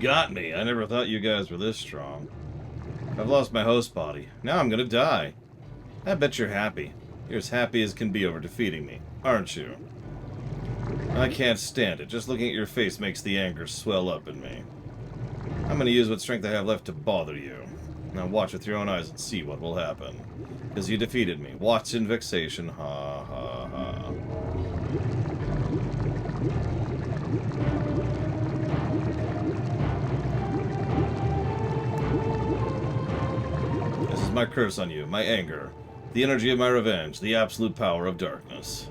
got me. I never thought you guys were this strong. I've lost my host body. Now I'm gonna die. I bet you're happy. You're as happy as can be over defeating me, aren't you? I can't stand it. Just looking at your face makes the anger swell up in me. I'm gonna use what strength I have left to bother you. Now watch with your own eyes and see what will happen. Because you defeated me. Watch in vexation. Ha ha ha. This is my curse on you, my anger. The energy of my revenge, the absolute power of darkness.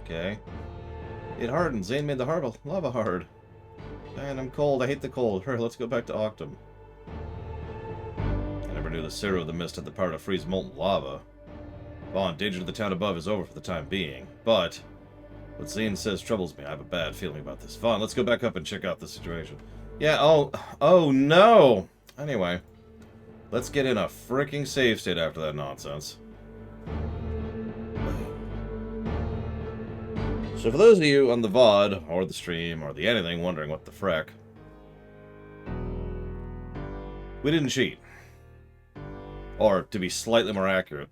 Okay. It hardened. Zane made the lava hard. Man, I'm cold. I hate the cold. Hurry, let's go back to Octum. I never knew the Serum of the Mist had the power to freeze molten lava. Vaughn, danger to the town above is over for the time being. But what Zane says troubles me. I have a bad feeling about this. Vaughn, let's go back up and check out the situation. Yeah, oh no! Anyway, let's get in a freaking save state after that nonsense. So for those of you on the VOD, or the stream, or the anything wondering what the frick, we didn't cheat. Or, to be slightly more accurate,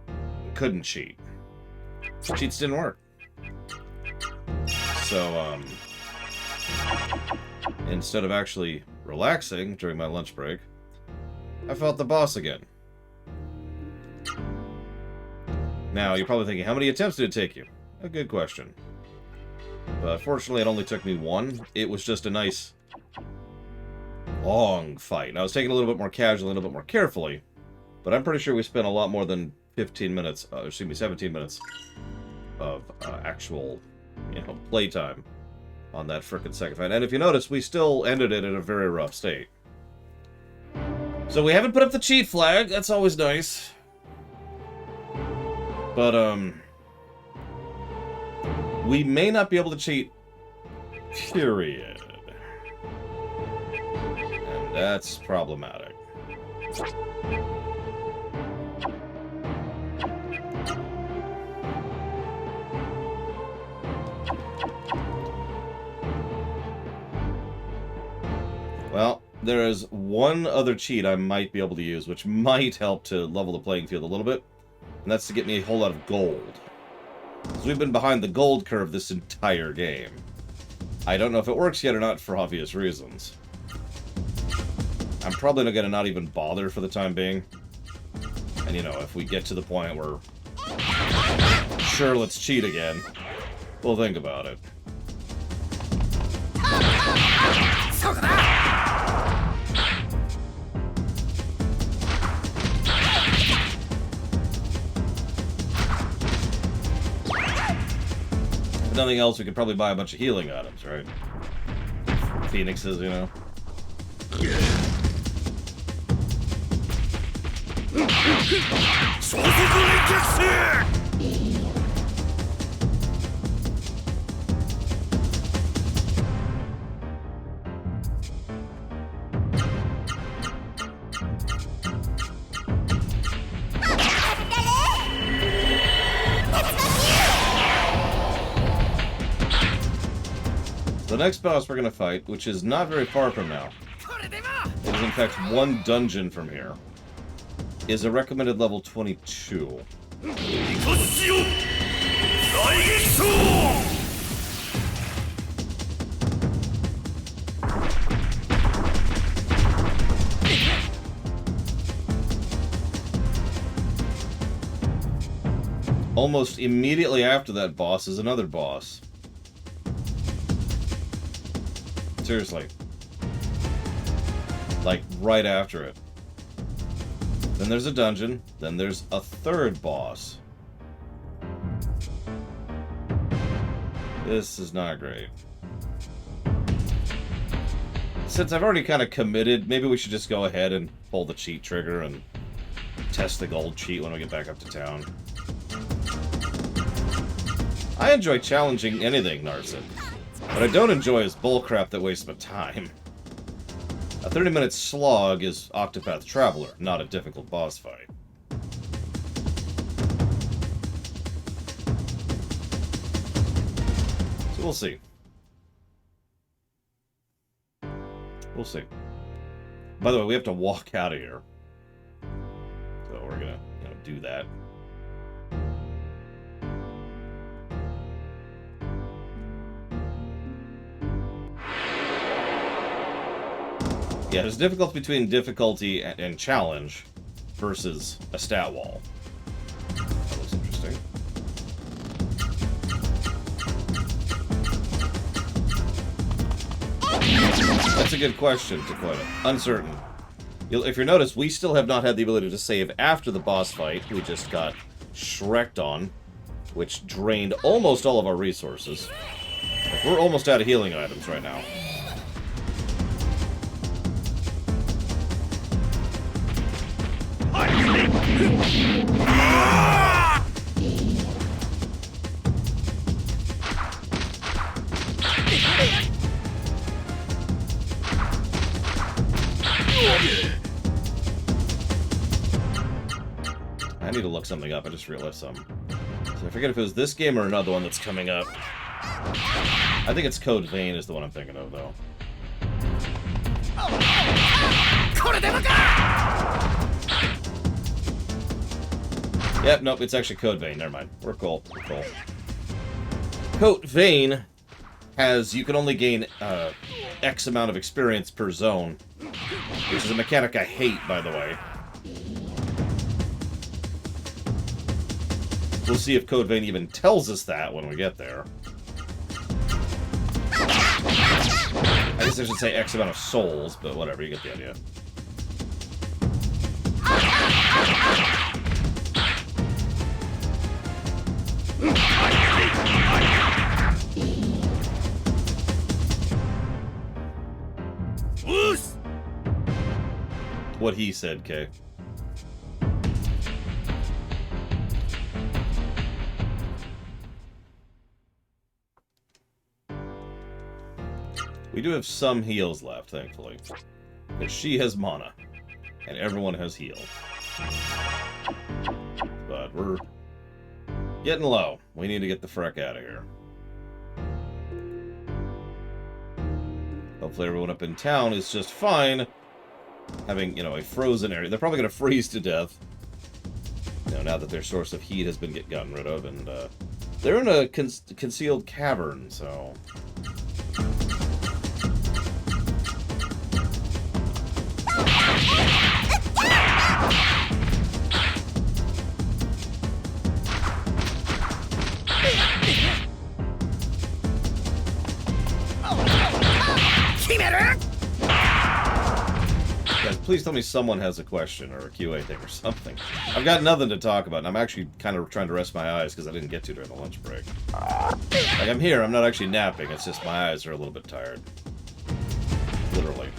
we couldn't cheat. Cheats didn't work. So, instead of actually relaxing during my lunch break, I fought the boss again. Now, you're probably thinking, how many attempts did it take you? A good question. But fortunately, it only took me one. It was just a nice, long fight. I was taking it a little bit more casually, a little bit more carefully, but I'm pretty sure we spent a lot more than 15 minutes, excuse me, 17 minutes of actual, playtime on that frickin' second fight. And if you notice, we still ended it in a very rough state. So we haven't put up the cheat flag. That's always nice. But, we may not be able to cheat, period. And that's problematic. Well, there is one other cheat I might be able to use, which might help to level the playing field a little bit, and that's to get me a whole lot of gold. Because we've been behind the gold curve this entire game. I don't know if it works yet or not for obvious reasons. I'm probably not gonna not even bother for the time being. And if we get to the point where, sure, let's cheat again, we'll think about it. If nothing else, we could probably buy a bunch of healing items, right? Phoenixes, The next boss we're going to fight, which is not very far from now, it is in fact one dungeon from here, is a recommended level 22. Almost immediately after that boss is another boss. Seriously. Like, right after it. Then there's a dungeon. Then there's a third boss. This is not great. Since I've already kind of committed, maybe we should just go ahead and pull the cheat trigger and test the gold cheat when we get back up to town. I enjoy challenging anything, Narset. What I don't enjoy is bullcrap that wastes my time. A 30-minute slog is Octopath Traveler, not a difficult boss fight. So we'll see. We'll see. By the way, we have to walk out of here. So we're gonna, do that. Yeah, there's a difference between difficulty and challenge versus a stat wall. That looks interesting. That's a good question, to quote it. Uncertain. If you notice, we still have not had the ability to save after the boss fight. We just got shreked on, which drained almost all of our resources. Like, we're almost out of healing items right now. I need to look something up. I just realized something. So I forget if it was this game or another one that's coming up. I think it's Code Vein is the one I'm thinking of, though. Yep, nope, it's actually Code Vein. Never mind. We're cool. We're cool. Code Vein has, you can only gain X amount of experience per zone, which is a mechanic I hate, by the way. We'll see if Code Vein even tells us that when we get there. I guess I should say X amount of souls, but whatever, you get the idea. What he said, Kay. We do have some heals left, thankfully. Because she has mana. And everyone has heal. But we're getting low. We need to get the frick out of here. Hopefully everyone up in town is just fine having, a frozen area. They're probably going to freeze to death. Now that their source of heat has been gotten rid of. And they're in a concealed cavern, so... Guys, please tell me someone has a question or a QA thing or something. I've got nothing to talk about, and I'm actually kind of trying to rest my eyes because I didn't get to during the lunch break. Like, I'm here, I'm not actually napping, it's just my eyes are a little bit tired. Literally.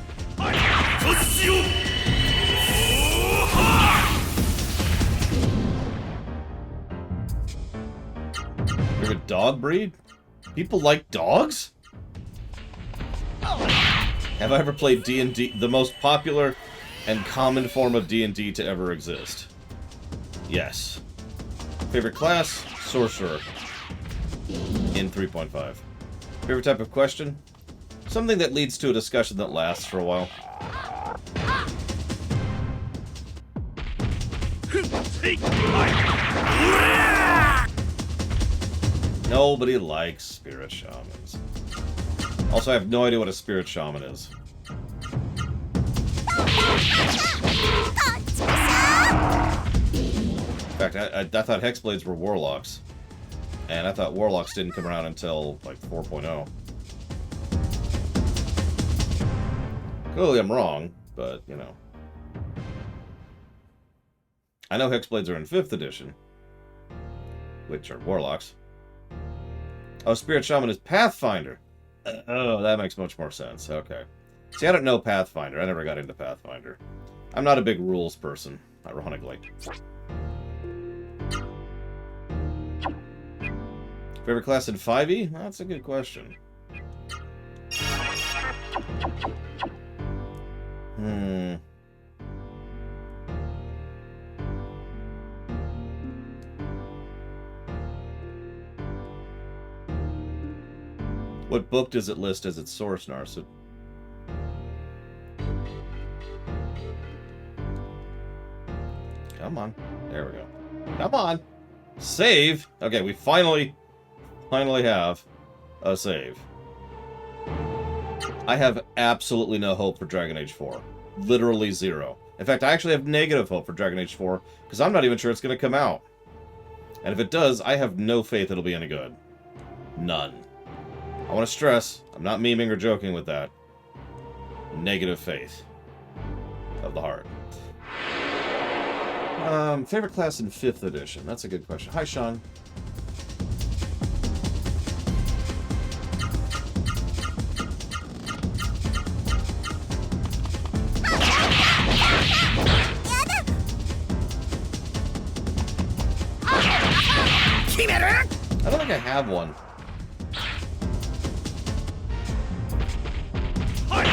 You're a dog breed? People like dogs? Have I ever played D&D, the most popular and common form of D&D to ever exist? Yes. Favorite class? Sorcerer. In 3.5. Favorite type of question? Something that leads to a discussion that lasts for a while. Nobody likes spirit shamans. Also, I have no idea what a spirit shaman is. In fact, I thought Hexblades were warlocks. And I thought warlocks didn't come around until, like, 4.0. Clearly I'm wrong, but, I know Hexblades are in 5th edition, which are warlocks. Oh, Spirit Shaman is Pathfinder. Oh, that makes much more sense. Okay. See, I don't know Pathfinder. I never got into Pathfinder. I'm not a big rules person, ironically. Favorite class in 5e? That's a good question. What book does it list as its source, Narset? Come on. There we go. Come on. Save. Okay, we finally have a save. I have absolutely no hope for Dragon Age 4. Literally zero. In fact, I actually have negative hope for Dragon Age 4 because I'm not even sure it's going to come out. And if it does, I have no faith it'll be any good. None. I want to stress, I'm not memeing or joking with that. Negative faith. Of the heart. Favorite class in 5th edition? That's a good question. Hi, Sean. I don't think I have one.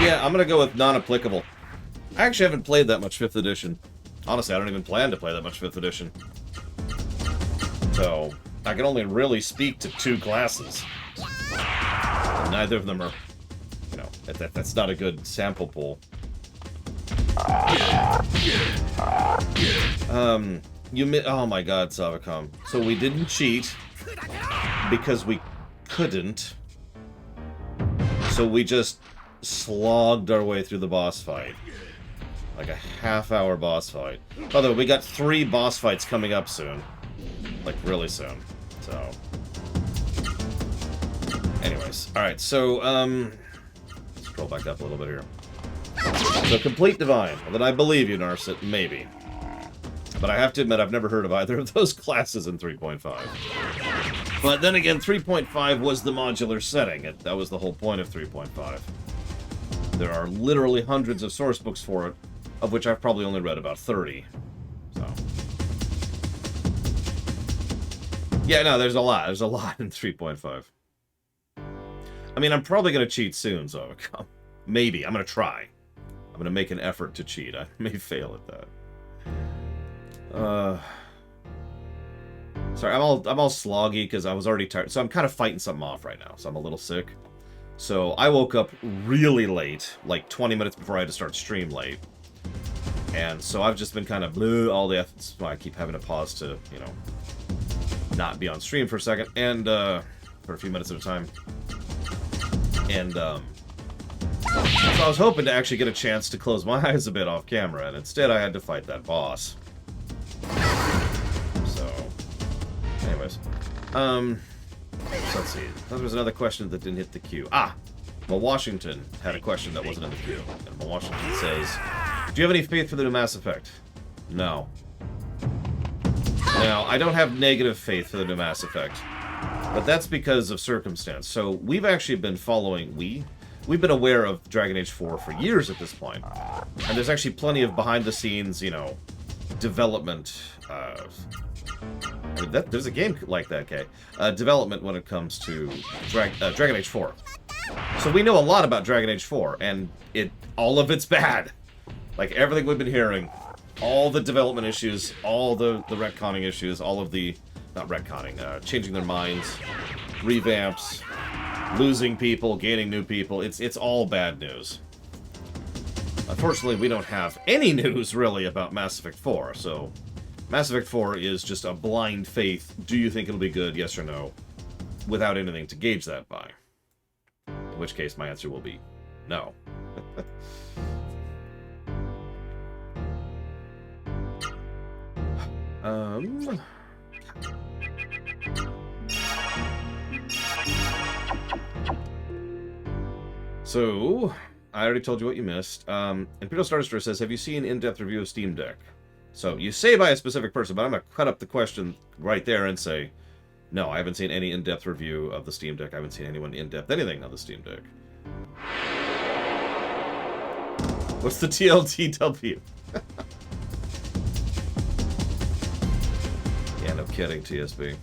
Yeah, I'm gonna go with non-applicable. I actually haven't played that much 5th edition. Honestly, I don't even plan to play that much 5th edition. So, I can only really speak to 2 classes. And neither of them are, you know, that's not a good sample pool. Oh my god, Savacom. So we didn't cheat because we couldn't. So we just slogged our way through the boss fight. Like a half-hour boss fight. By the way, we got 3 boss fights coming up soon. Like, really soon. So... anyways. Alright, so, scroll back up a little bit here. So, Complete Divine. Well, then I believe you, Narset. Maybe. But I have to admit, I've never heard of either of those classes in 3.5. But then again, 3.5 was the modular setting. That was the whole point of 3.5. There are literally hundreds of source books for it, of which I've probably only read about 30. So. Yeah, no, there's a lot. There's a lot in 3.5. I mean, I'm probably going to cheat soon, so maybe. I'm going to try. I'm going to make an effort to cheat. I may fail at that. Sorry, I'm all sloggy because I was already tired. So I'm kind of fighting something off right now, so I'm a little sick. So I woke up really late, like 20 minutes before I had to start stream late. And so I've just been kind of all the efforts. I keep having to pause to, you know, not be on stream for a second, and for a few minutes at a time. And so I was hoping to actually get a chance to close my eyes a bit off camera, and instead I had to fight that boss. So, anyways, so let's see. There was another question that didn't hit the queue. Well, Washington had a question that wasn't in the queue, and Washington says, "Do you have any faith for the new Mass Effect?" No. Now, I don't have negative faith for the new Mass Effect, but that's because of circumstance. So we've actually been following. We've been aware of Dragon Age 4 for years at this point, and there's actually plenty of behind-the-scenes, you know, development. There's a game like that, Kay. Development when it comes to Dragon Age 4. So we know a lot about Dragon Age 4, and all of it's bad. Like everything we've been hearing, all the development issues, all the retconning issues, all of the not retconning, changing their minds, revamps, losing people, gaining new people. It's all bad news. Unfortunately, we don't have any news, really, about Mass Effect 4, so Mass Effect 4 is just a blind faith. Do you think it'll be good, yes or no, without anything to gauge that by. In which case, my answer will be no. So, I already told you what you missed. Imperial Star Destroyer says, have you seen in-depth review of Steam Deck? So, you say by a specific person, but I'm going to cut up the question right there and say, no, I haven't seen any in-depth review of the Steam Deck. I haven't seen anyone in-depth anything on the Steam Deck. What's the TLTW? Yeah, no kidding, TSB.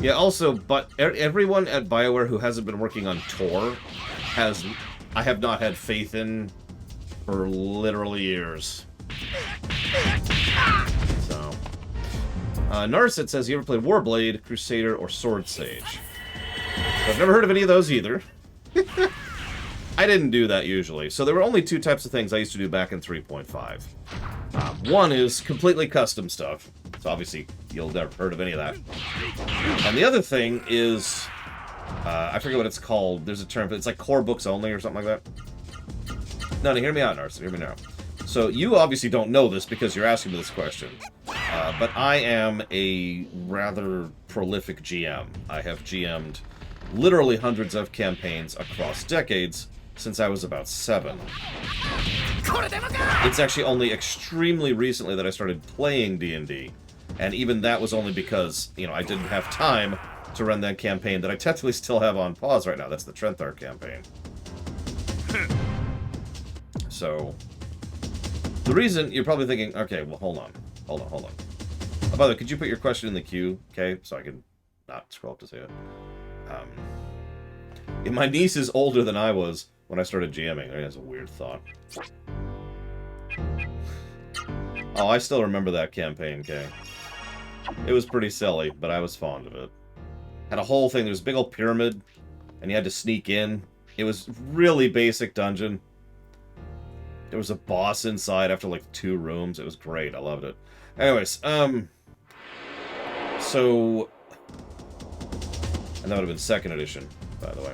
Yeah, also, but everyone at BioWare who hasn't been working on Tor I have not had faith in for literally years. So, Narset says, you ever played Warblade, Crusader, or Sword Sage? I've never heard of any of those either. I didn't do that usually. So there were only two types of things I used to do back in 3.5. One is completely custom stuff. So obviously, you'll never heard of any of that. And the other thing is, I forget what it's called. There's a term, but it's like core books only or something like that. No, hear me out, Narson. Hear me now. So you obviously don't know this because you're asking me this question. But I am a rather prolific GM. I have GM'd literally hundreds of campaigns across decades since I was about 7. It's actually only extremely recently that I started playing D&D. And even that was only because, you know, I didn't have time to run that campaign that I technically still have on pause right now. That's the Trenthar campaign. So, the reason you're probably thinking, okay, well, hold on. Oh, by the way, could you put your question in the queue, okay? So I can not scroll up to see it. My niece is older than I was when I started GMing. That's a weird thought. Oh, I still remember that campaign, Kay. It was pretty silly, but I was fond of it. Had a whole thing, there was a big old pyramid, and you had to sneak in. It was really basic dungeon. There was a boss inside after like 2 rooms. It was great, I loved it. Anyways, so... And that would have been 2nd edition, by the way.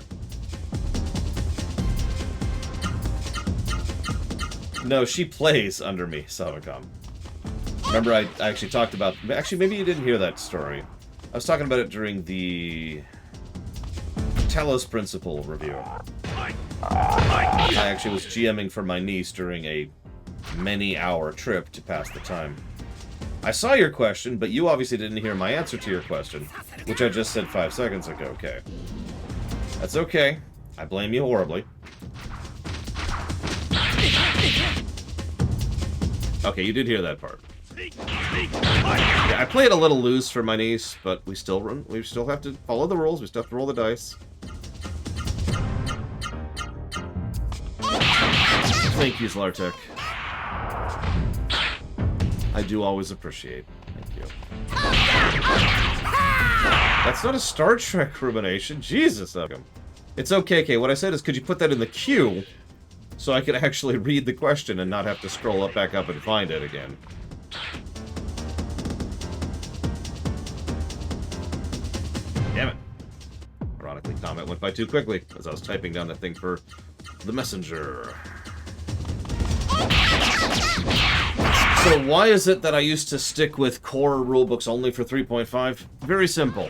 No, she plays under me, Savacom. Remember, I actually talked about... Actually, maybe you didn't hear that story. I was talking about it during the Talos Principle review. I actually was GMing for my niece during a many-hour trip to pass the time. I saw your question, but you obviously didn't hear my answer to your question, which I just said 5 seconds ago. Okay. That's okay. I blame you horribly. Okay, you did hear that part. Yeah, I play it a little loose for my niece, but we still have to follow the rules. We still have to roll the dice. Thank you, Zlartek. I do always appreciate. Thank you. That's not a Star Trek rumination. Jesus, it's okay, Kay. What I said is, could you put that in the queue so I could actually read the question and not have to scroll back up and find it again? Damn it. Ironically, comment went by too quickly as I was typing down that thing for the messenger. So why is it that I used to stick with core rulebooks only for 3.5? Very simple.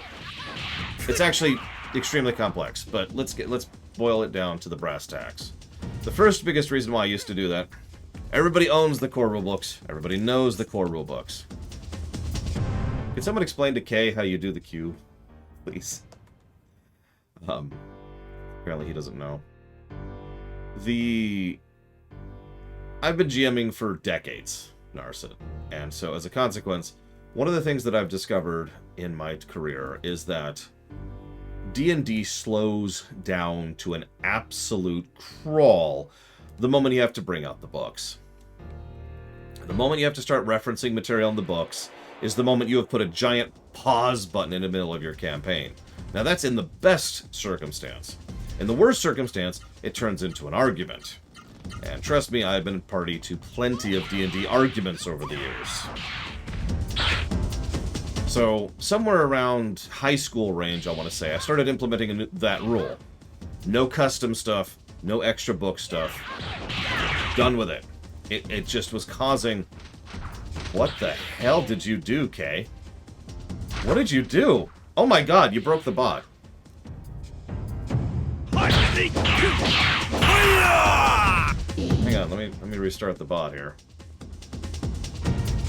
It's actually extremely complex, but let's boil it down to the brass tacks. The first biggest reason why I used to do that, everybody owns the core rulebooks. Everybody knows the core rulebooks. Can someone explain to Kay how you do the queue, please? Apparently he doesn't know. I've been GMing for decades, Narset, and so as a consequence, one of the things that I've discovered in my career is that D&D slows down to an absolute crawl the moment you have to bring out the books. The moment you have to start referencing material in the books is the moment you have put a giant pause button in the middle of your campaign. Now that's in the best circumstance. In the worst circumstance, it turns into an argument. And trust me, I've been party to plenty of D&D arguments over the years. So, somewhere around high school range, I want to say, I started implementing that rule. No custom stuff, no extra book stuff. Done with it. It just was causing... What the hell did you do, Kay? What did you do? Oh my god, you broke the bot. Hang on, let me restart the bot here.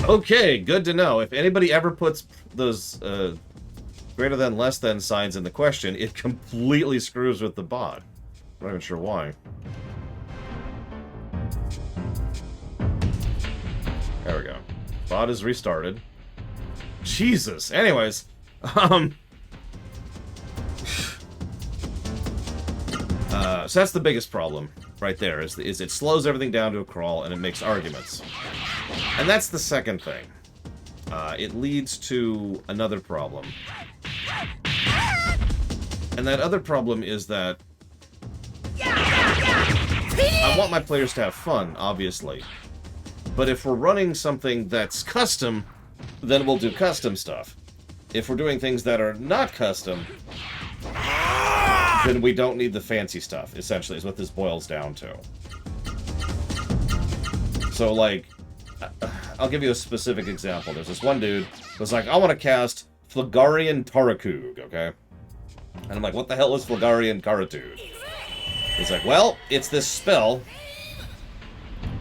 Okay, good to know. If anybody ever puts those greater than, less than signs in the question, it completely screws with the bot. I'm not even sure why. There we go. Bot is restarted. Jesus. Anyways, so that's the biggest problem right there, is it slows everything down to a crawl and it makes arguments. And that's the second thing. It leads to another problem. And that other problem is that I want my players to have fun, obviously. But if we're running something that's custom, then we'll do custom stuff. If we're doing things that are not custom, then we don't need the fancy stuff, essentially, is what this boils down to. So, like, I'll give you a specific example. There's this one dude who was like, I want to cast Fligarian Tarakug, okay? And I'm like, what the hell is Fligarian Tarakug? He's like, well, it's this spell,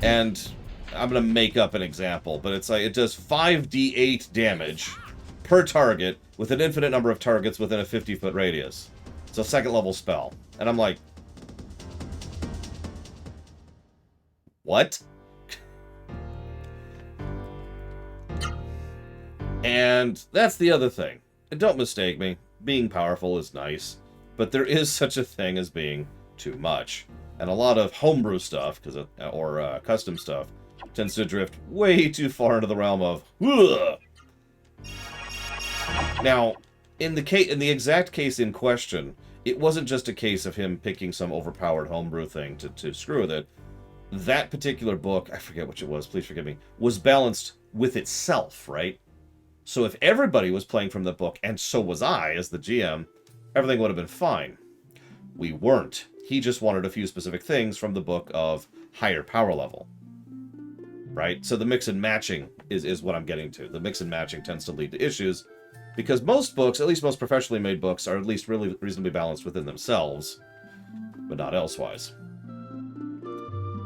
and I'm going to make up an example, but it's like, it does 5d8 damage per target with an infinite number of targets within a 50-foot radius. It's a second-level spell. And I'm like, what? And that's the other thing. And don't mistake me, being powerful is nice, but there is such a thing as being too much. And a lot of homebrew stuff, or custom stuff, tends to drift way too far into the realm of, ugh. Now, in the exact case in question, it wasn't just a case of him picking some overpowered homebrew thing to screw with it. That particular book, I forget which it was, please forgive me, was balanced with itself, right? So if everybody was playing from the book, and so was I as the GM, everything would have been fine. We weren't. He just wanted a few specific things from the book of higher power level. Right? So the mix and matching is what I'm getting to. The mix and matching tends to lead to issues, because most books, at least most professionally made books, are at least really reasonably balanced within themselves, but not elsewise.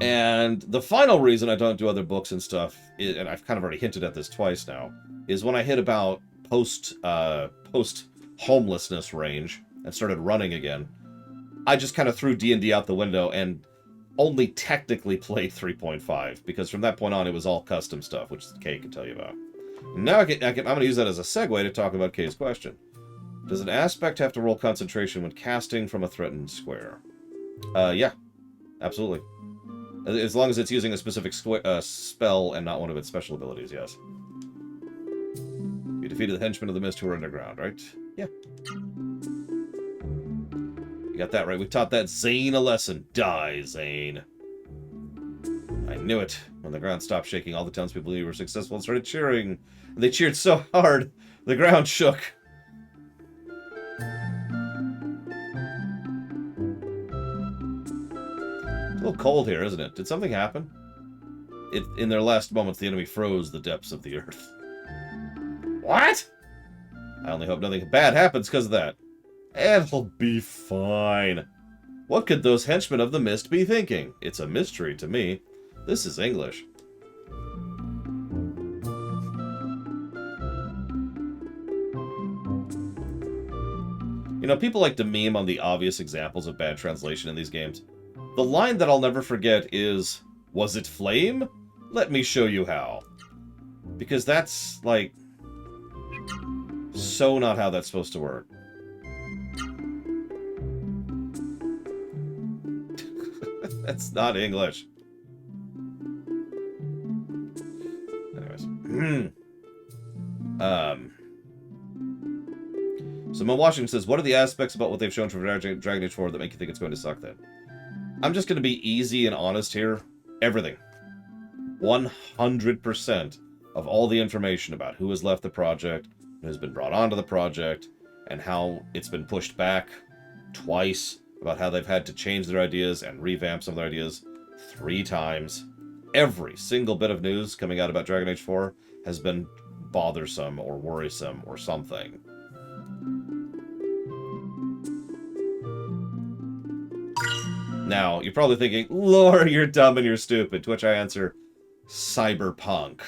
And the final reason I don't do other books and stuff, and I've kind of already hinted at this twice now, is when I hit about post-homelessness range and started running again, I just kind of threw D&D out the window and only technically played 3.5, because from that point on it was all custom stuff, which Kay can tell you about. Now I'm going to use that as a segue to talk about Kay's question. Does an aspect have to roll concentration when casting from a threatened square? Yeah, absolutely. As long as it's using a specific spell and not one of its special abilities, yes. You defeated the henchmen of the mist who were underground, right? Yeah. You got that right. We taught that Zane a lesson. Die, Zane. I knew it. When the ground stopped shaking, all the townspeople knew you were successful and started cheering. And they cheered so hard, the ground shook. It's a little cold here, isn't it? Did something happen? In their last moments, the enemy froze the depths of the earth. What? I only hope nothing bad happens because of that. It'll be fine. What could those henchmen of the mist be thinking? It's a mystery to me. This is English. You know, people like to meme on the obvious examples of bad translation in these games. The line that I'll never forget is, "Was it flame? Let me show you how." Because that's, like, so not how that's supposed to work. That's not English. Anyways. Simone Washington says, what are the aspects about what they've shown from Dragon Age 4 that make you think it's going to suck then? I'm just going to be easy and honest here. Everything. 100% of all the information about who has left the project, who has been brought onto the project, and how it's been pushed back twice, about how they've had to change their ideas and revamp some of their ideas 3 times. Every single bit of news coming out about Dragon Age 4 has been bothersome or worrisome or something. Now, you're probably thinking, Lore, you're dumb and you're stupid, to which I answer, Cyberpunk.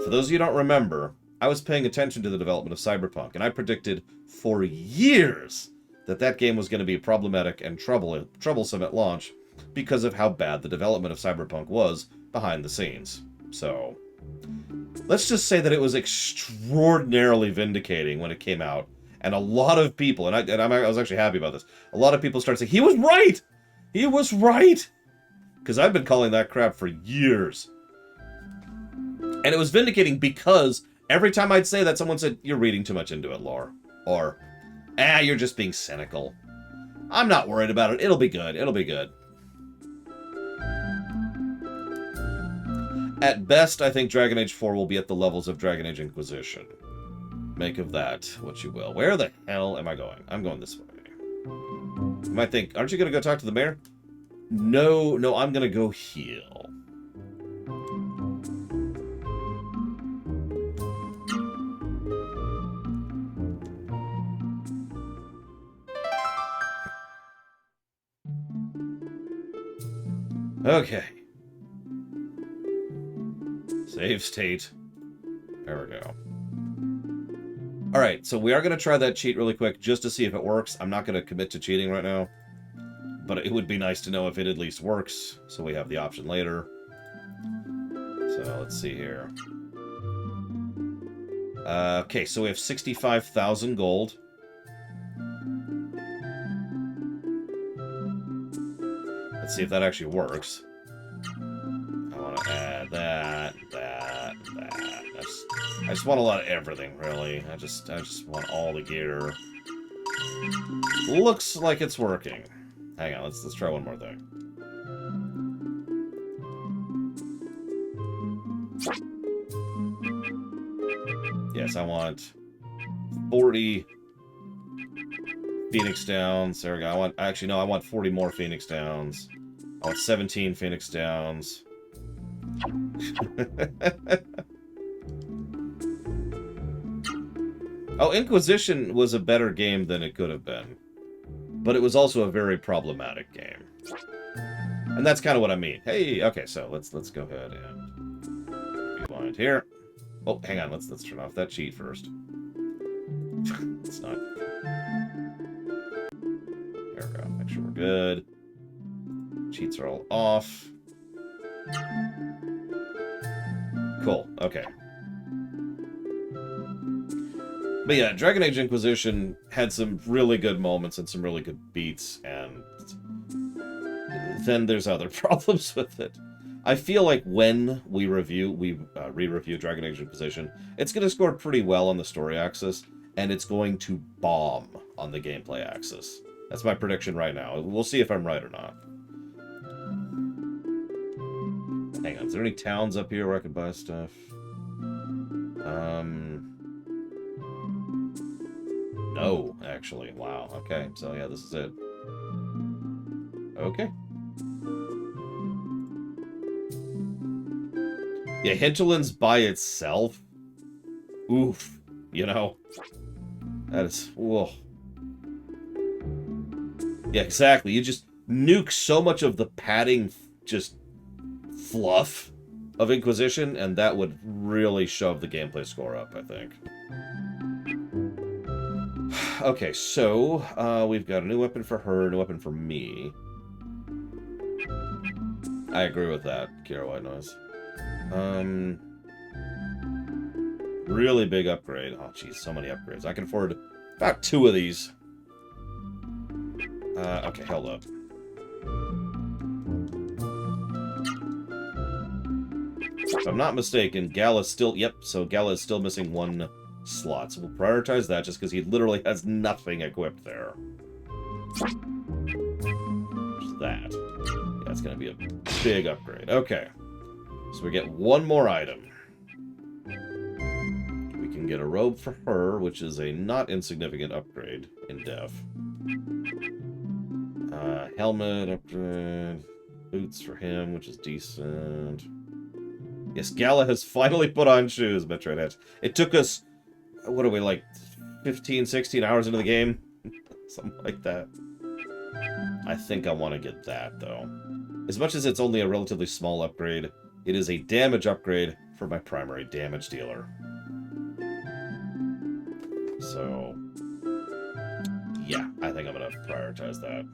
For those of you who don't remember, I was paying attention to the development of Cyberpunk, and I predicted for years that that game was going to be problematic and troublesome at launch because of how bad the development of Cyberpunk was behind the scenes. So, let's just say that it was extraordinarily vindicating when it came out, and a lot of people, and I was actually happy about this, a lot of people started saying, he was right! He was right! Because I've been calling that crap for years. And it was vindicating because every time I'd say that, someone said, you're reading too much into it, Lore. Or, Ah, you're just being cynical. I'm not worried about it. It'll be good. It'll be good. At best, I think Dragon Age 4 will be at the levels of Dragon Age Inquisition. Make of that what you will. Where the hell am I going? I'm going this way. You might think, aren't you going to go talk to the mayor? No, I'm going to go heal. Okay. Save state. There we go. Alright, so we are going to try that cheat really quick just to see if it works. I'm not going to commit to cheating right now. But it would be nice to know if it at least works, so we have the option later. So, let's see here. Okay, so we have 65,000 gold. Let's see if that actually works. I want to add that. I just want a lot of everything, really. I just want all the gear. Looks like it's working. Hang on, let's try one more thing. Yes, I want 40 Phoenix Downs. There we go. I want 40 more Phoenix Downs. I want 17 Phoenix Downs. Oh, Inquisition was a better game than it could have been. But it was also a very problematic game. And that's kind of what I mean. Hey, okay, so let's go ahead and rewind here. Oh, hang on, let's turn off that cheat first. It's not. There we go. Make sure we're good. Cheats are all off. Cool. Okay. But yeah, Dragon Age Inquisition had some really good moments and some really good beats, and then there's other problems with it. I feel like when we re-review Dragon Age Inquisition, it's going to score pretty well on the story axis, and it's going to bomb on the gameplay axis. That's my prediction right now. We'll see if I'm right or not. Hang on, is there any towns up here where I could buy stuff? No, actually. Wow, okay. So, yeah, this is it. Okay. Yeah, Hinterlands by itself. Oof. You know. That is... Whoa. Yeah, exactly. You just nuke so much of the padding, just fluff of Inquisition, and that would really shove the gameplay score up, I think. Okay, so, we've got a new weapon for her, a new weapon for me. I agree with that, Kira White Noise. Really big upgrade. Oh, jeez, so many upgrades. I can afford about 2 of these. Okay, hold up. If I'm not mistaken, Gala's still... Yep, so Gala is still missing 1 slot. So we'll prioritize that just because he literally has nothing equipped there. Just that. Yeah, it's going to be a big upgrade. Okay. So we get 1 more item. We can get a robe for her, which is a not insignificant upgrade in def. Helmet upgrade. Boots for him, which is decent. Yes, Gala has finally put on shoes, Metroid. It took us, what are we, like 15, 16 hours into the game? Something like that. I think I want to get that, though. As much as it's only a relatively small upgrade, it is a damage upgrade for my primary damage dealer. So, yeah, I think I'm going to prioritize that.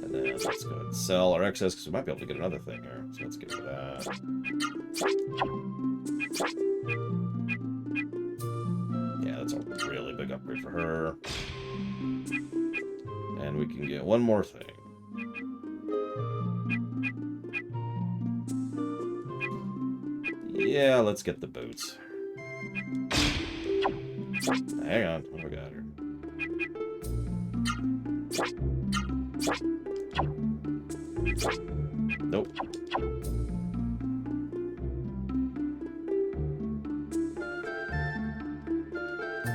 And then let's go ahead and sell our excess, because we might be able to get another thing here. So let's get to that. Yeah, that's a really big upgrade for her. And we can get 1 more thing. Yeah, let's get the boots. Hang on. What do we got here? Nope.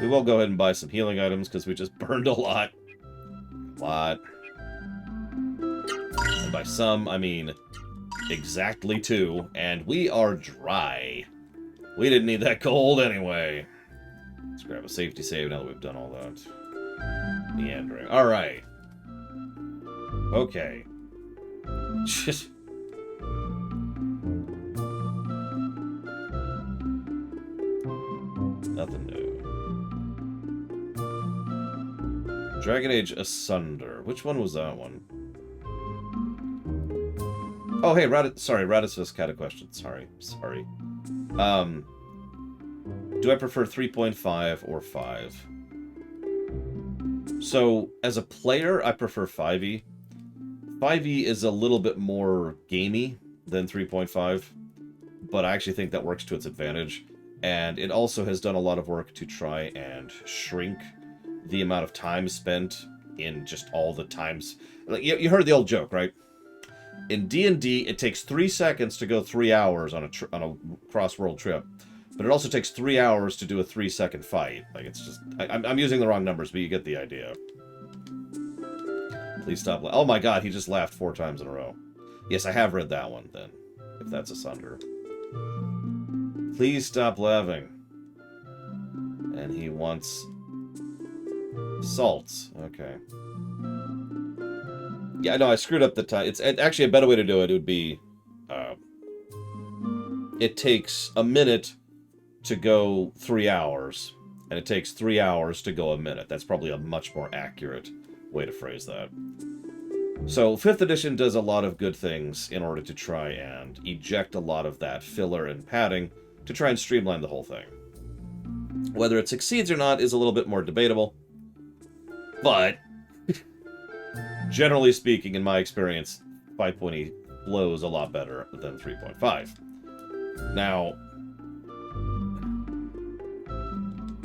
We will go ahead and buy some healing items because we just burned a lot. And by some, I mean exactly 2. And we are dry. We didn't need that gold anyway. Let's grab a safety save now that we've done all that. Meandering. Alright. Okay. Just... Nothing new. Dragon Age Asunder. Which one was that one? Oh, hey, Radissus had a question. Sorry. Do I prefer 3.5 or 5? So, as a player, I prefer 5e. 5e is a little bit more gamey than 3.5, but I actually think that works to its advantage. And it also has done a lot of work to try and shrink the amount of time spent in just all the times. Like, you heard the old joke, right? In D&D, it takes 3 seconds to go 3 hours on a cross-world trip, but it also takes 3 hours to do a 3-second fight. Like, it's just... I'm using the wrong numbers, but you get the idea. Please stop. Oh my god, he just laughed 4 times in a row. Yes, I have read that one, then, if that's Asunder. Please stop laughing. And he wants... salts. Okay. Yeah, no, I screwed up the time. It's actually a better way to do it would be... it takes a minute to go 3 hours, and it takes 3 hours to go a minute. That's probably a much more accurate way to phrase that. So, 5th edition does a lot of good things in order to try and eject a lot of that filler and padding to try and streamline the whole thing. Whether it succeeds or not is a little bit more debatable, but generally speaking, in my experience, 5.8 flows a lot better than 3.5. Now,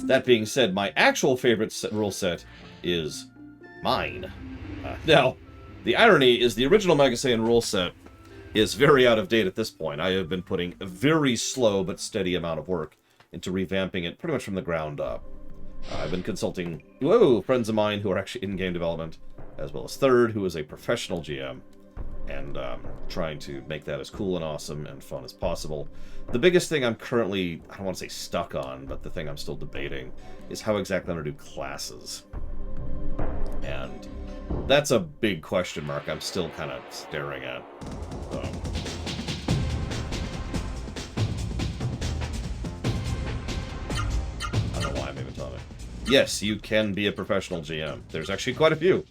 that being said, my actual favorite rule set is mine. Now, the irony is the original Mega Saiyan rule set is very out of date at this point. I have been putting a very slow but steady amount of work into revamping it pretty much from the ground up. I've been consulting friends of mine who are actually in game development, as well as Third, who is a professional GM, and trying to make that as cool and awesome and fun as possible. The biggest thing I'm currently, I don't want to say stuck on, but the thing I'm still debating is how exactly I'm going to do classes. And that's a big question mark I'm still kind of staring at. I don't know why I'm even talking. Yes, you can be a professional GM. There's actually quite a few.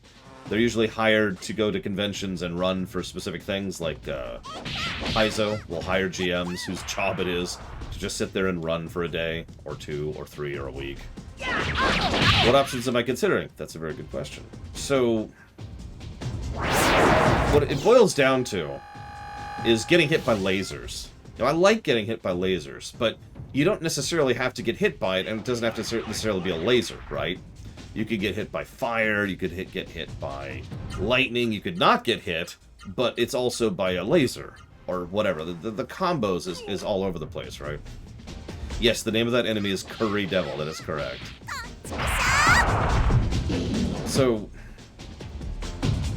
They're usually hired to go to conventions and run for specific things, like Paizo will hire GMs whose job it is to just sit there and run for a day, or 2, or 3, or a week. What options am I considering? That's a very good question. So, what it boils down to is getting hit by lasers. Now, I like getting hit by lasers, but you don't necessarily have to get hit by it, and it doesn't have to necessarily be a laser, right? You could get hit by fire, you could get hit by lightning, you could not get hit, but it's also by a laser, or whatever. The combos is all over the place, right? Yes, the name of that enemy is Curry Devil, that is correct. So,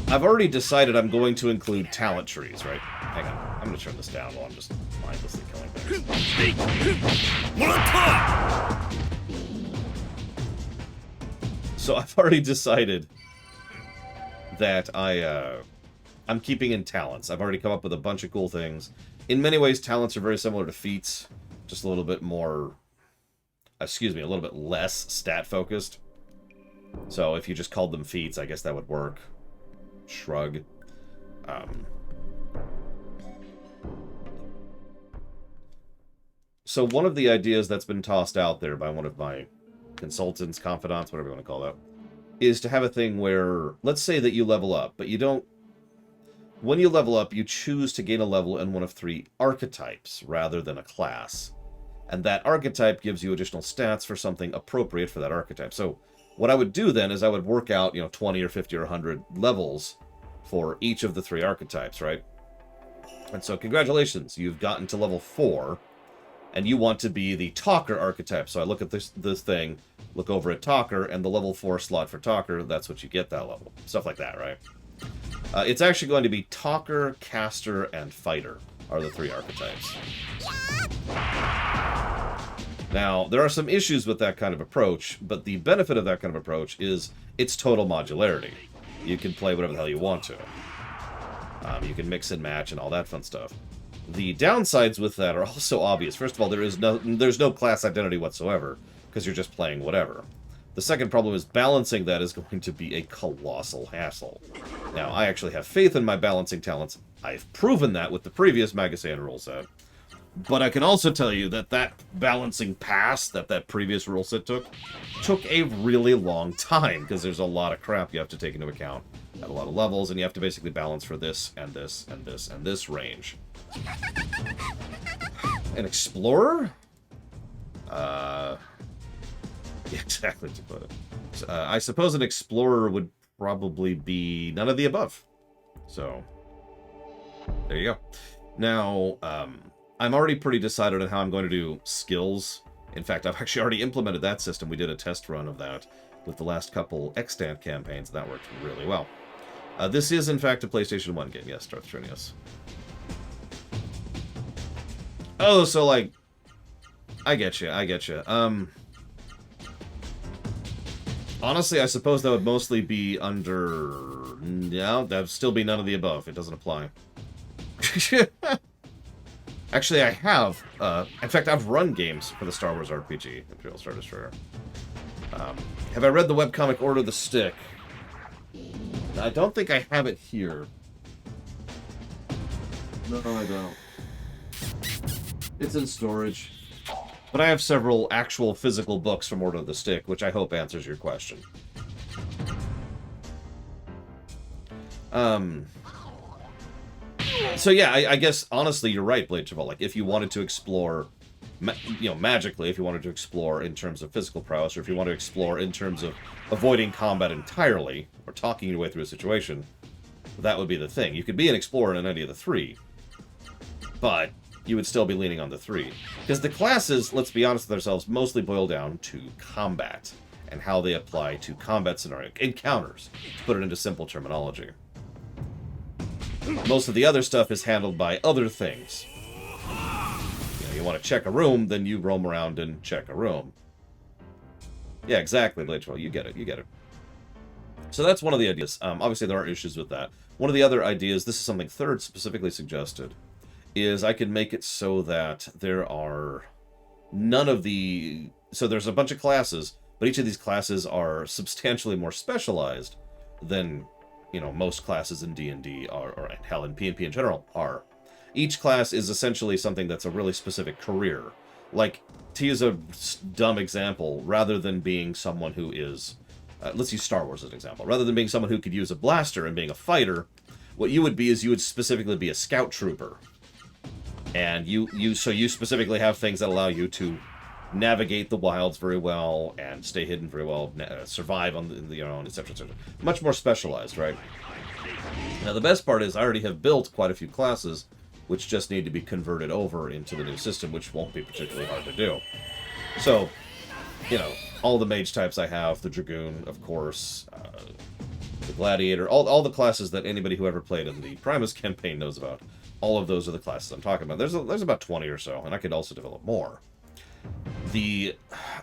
I've already decided I'm going to include talent trees, right? Hang on, I'm going to turn this down while I'm just mindlessly killing things. So I've already decided that I'm keeping in talents. I've already come up with a bunch of cool things. In many ways, talents are very similar to feats, just a little bit more, a little bit less stat-focused. So if you just called them feats, I guess that would work. Shrug. So one of the ideas that's been tossed out there by one of my consultants, confidants, whatever you want to call that, is to have a thing where, let's say that you level up, but you don't... When you level up, you choose to gain a level in one of 3 archetypes rather than a class. and that archetype gives you additional stats for something appropriate for that archetype. So what I would do then is I would work out, 20 or 50 or 100 levels for each of the 3 archetypes, right? And so congratulations, you've gotten to level 4, and you want to be the talker archetype. So I look at this thing, look over at talker, and the level 4 slot for talker, that's what you get that level. Stuff like that, right? It's actually going to be talker, caster, and fighter are the 3 archetypes. Now, there are some issues with that kind of approach, but the benefit of that kind of approach is its total modularity. You can play whatever the hell you want to. You can mix and match and all that fun stuff. The downsides with that are also obvious. First of all, there's no class identity whatsoever, because you're just playing whatever. The second problem is balancing that is going to be a colossal hassle. Now, I actually have faith in my balancing talents. I've proven that with the previous Magasan rule set. But I can also tell you that that balancing pass that previous rule set took a really long time, because there's a lot of crap you have to take into account at a lot of levels, and you have to basically balance for this, and this, and this, and this range. An explorer? Exactly, to put it. I suppose an explorer would probably be none of the above. So, there you go. Now, I'm already pretty decided on how I'm going to do skills. In fact, I've actually already implemented that system. We did a test run of that with the last couple extant campaigns, and that worked really well. This is, in fact, a PlayStation 1 game. Yes, Darth Trinius. Oh, so, like... I get you. Honestly, I suppose that would mostly be under... No, that would still be none of the above. It doesn't apply. Actually, I have. In fact, I've run games for the Star Wars RPG, Imperial Star Destroyer. Have I read the webcomic Order of the Stick? I don't think I have it here. No, I don't. It's in storage. But I have several actual physical books from Order of the Stick, which I hope answers your question. So yeah, I guess, honestly, you're right, Blade Cheval. Like, if you wanted to explore, magically, if you wanted to explore in terms of physical prowess, or if you want to explore in terms of avoiding combat entirely, or talking your way through a situation, that would be the thing. You could be an explorer in any of the 3, but you would still be leaning on the 3. Because the classes, let's be honest with ourselves, mostly boil down to combat, and how they apply to combat scenario encounters, to put it into simple terminology. Most of the other stuff is handled by other things. You want to check a room, then you roam around and check a room. Yeah, exactly, Blade Troll. You get it. So that's one of the ideas. Obviously, there are issues with that. One of the other ideas, this is something Third specifically suggested, is I can make it so that there are none of the... So there's a bunch of classes, but each of these classes are substantially more specialized than... most classes in D&D are, or hell, in P&P in general, are. Each class is essentially something that's a really specific career. Like, to use a dumb example, rather than being someone who is... let's use Star Wars as an example. Rather than being someone who could use a blaster and being a fighter, what you would be is you would specifically be a scout trooper. And you specifically have things that allow you to navigate the wilds very well and stay hidden very well, survive on your own, etc., etc. Much more specialized, right? Now, the best part is I already have built quite a few classes which just need to be converted over into the new system, which won't be particularly hard to do. So, all the mage types I have, the Dragoon, of course, the Gladiator, all the classes that anybody who ever played in the Primus campaign knows about. All of those are the classes I'm talking about. There's about 20 or so, and I could also develop more. The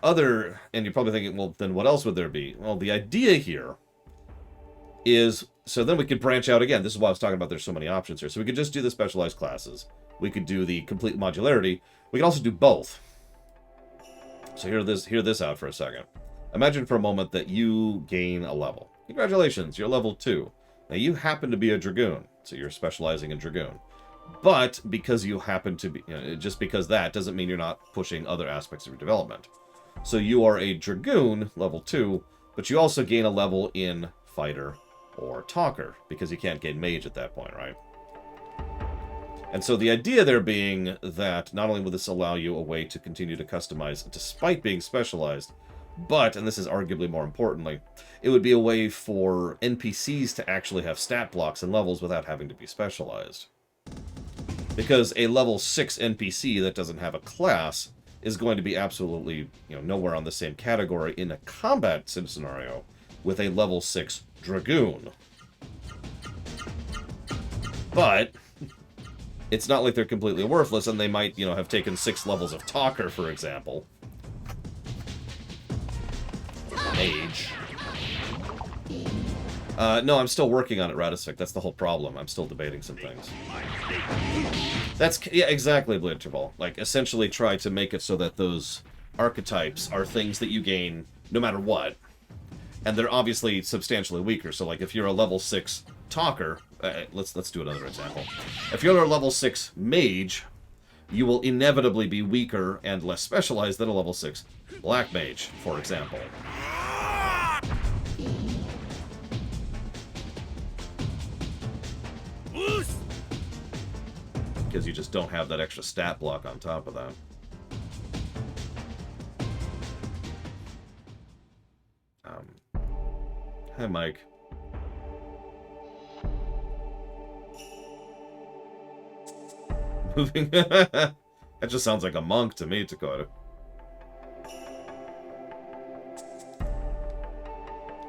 other, and you're probably thinking, well, then what else would there be? Well, the idea here is, so then we could branch out again. This is why I was talking about there's so many options here. So we could just do the specialized classes. We could do the complete modularity. We could also do both. So hear this out for a second. Imagine for a moment that you gain a level. Congratulations, you're level 2. Now you happen to be a Dragoon, so you're specializing in Dragoon. But because you happen to be, just because that doesn't mean you're not pushing other aspects of your development. So you are a Dragoon, level 2, but you also gain a level in Fighter or Talker, because you can't gain Mage at that point, right? And so the idea there being that not only will this allow you a way to continue to customize despite being specialized, but, and this is arguably more importantly, it would be a way for NPCs to actually have stat blocks and levels without having to be specialized. Because a level 6 NPC that doesn't have a class is going to be absolutely, nowhere on the same category in a combat scenario with a level 6 Dragoon. But it's not like they're completely worthless, and they might, have taken 6 levels of Talker, for example. Mage. No, I'm still working on it, Radisvik. That's the whole problem. I'm still debating some things. Yeah, exactly, Blitterball. Like, essentially try to make it so that those archetypes are things that you gain no matter what. And they're obviously substantially weaker. So, like, if you're a level 6 Talker, let's do another example. If you're a level 6 Mage, you will inevitably be weaker and less specialized than a level 6 Black Mage, for example. Because you just don't have that extra stat block on top of that. Hi, Mike. Moving. That just sounds like a monk to me, Dakota.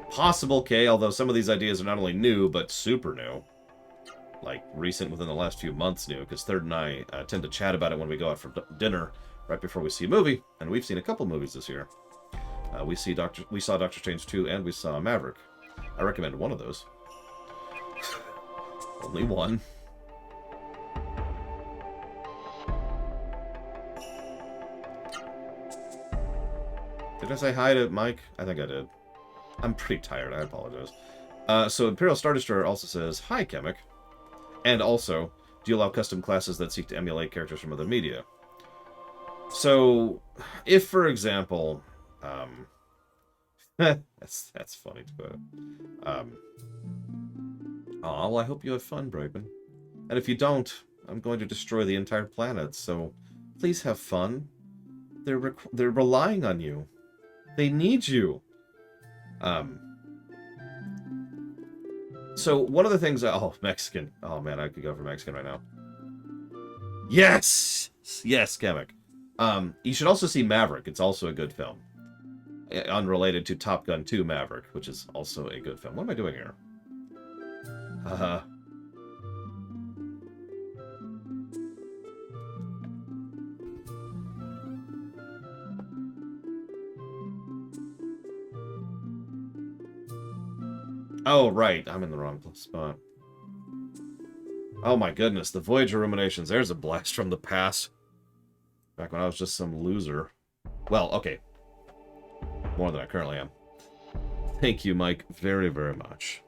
Possible K, although some of these ideas are not only new, but super new. Like, recent within the last few months new, because Third and I tend to chat about it when we go out for dinner right before we see a movie, and we've seen a couple movies this year. We saw Doctor Strange 2, and we saw Maverick. I recommend one of those. Only one. Did I say hi to Mike? I think I did. I'm pretty tired, I apologize. So Imperial Star Destroyer also says, hi, Chemic. And also, do you allow custom classes that seek to emulate characters from other media? So, if, for example, that's funny to put. Well, I hope you have fun, Braben. And if you don't, I'm going to destroy the entire planet, so please have fun. They're relying on you. They need you. So, one of the things... Oh, Mexican. Oh, man, I could go for Mexican right now. Yes! Yes, Chemic. You should also see Maverick. It's also a good film. Unrelated to Top Gun 2 Maverick, which is also a good film. What am I doing here? Oh, right. I'm in the wrong spot. Oh my goodness, the Voyager Ruminations. There's a blast from the past. Back when I was just some loser. Well, okay. More than I currently am. Thank you, Mike, very, very much.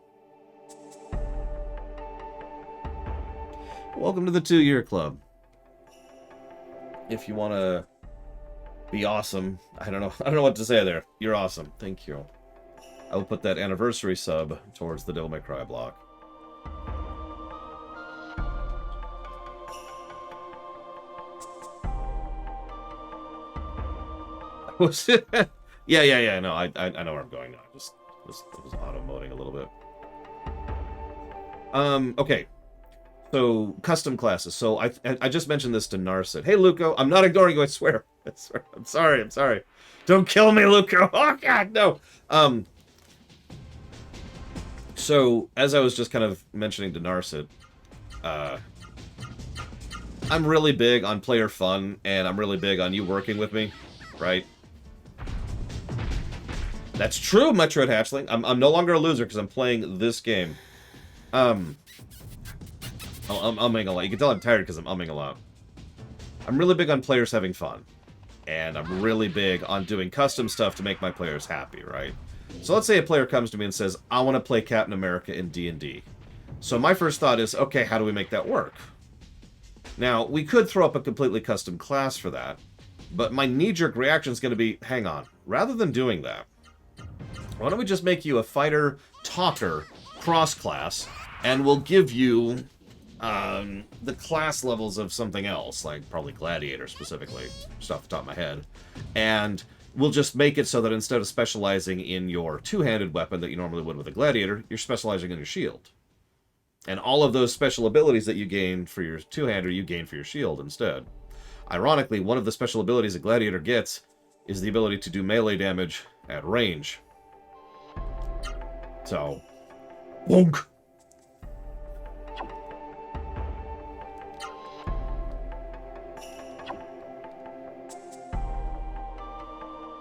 Welcome to the 2-year club. If you want to be awesome, I don't know what to say there. You're awesome. Thank you. I will put that anniversary sub towards the Devil May Cry block. Yeah. No, I know where I'm going now. I just was auto-moding a little bit. Okay. So, custom classes. So, I just mentioned this to Narset. Hey, Luco, I'm not ignoring you, I swear. I'm sorry. Don't kill me, Luco. Oh, God, no. So, as I was just kind of mentioning to Narset, I'm really big on player fun, and I'm really big on you working with me, right? That's true, Metroid Hatchling. I'm no longer a loser because I'm playing this game. I'm umming a lot. You can tell I'm tired because I'm umming a lot. I'm really big on players having fun. And I'm really big on doing custom stuff to make my players happy, right? So let's say a player comes to me and says, I want to play Captain America in D&D. So my first thought is, okay, how do we make that work? Now, we could throw up a completely custom class for that, but my knee-jerk reaction is going to be, hang on, rather than doing that, why don't we just make you a fighter talker cross-class, and we'll give you the class levels of something else, like probably Gladiator specifically, just off the top of my head. And we'll just make it so that instead of specializing in your two-handed weapon that you normally would with a Gladiator, you're specializing in your shield. And all of those special abilities that you gain for your two-hander, you gain for your shield instead. Ironically, one of the special abilities a Gladiator gets is the ability to do melee damage at range. So, bonk!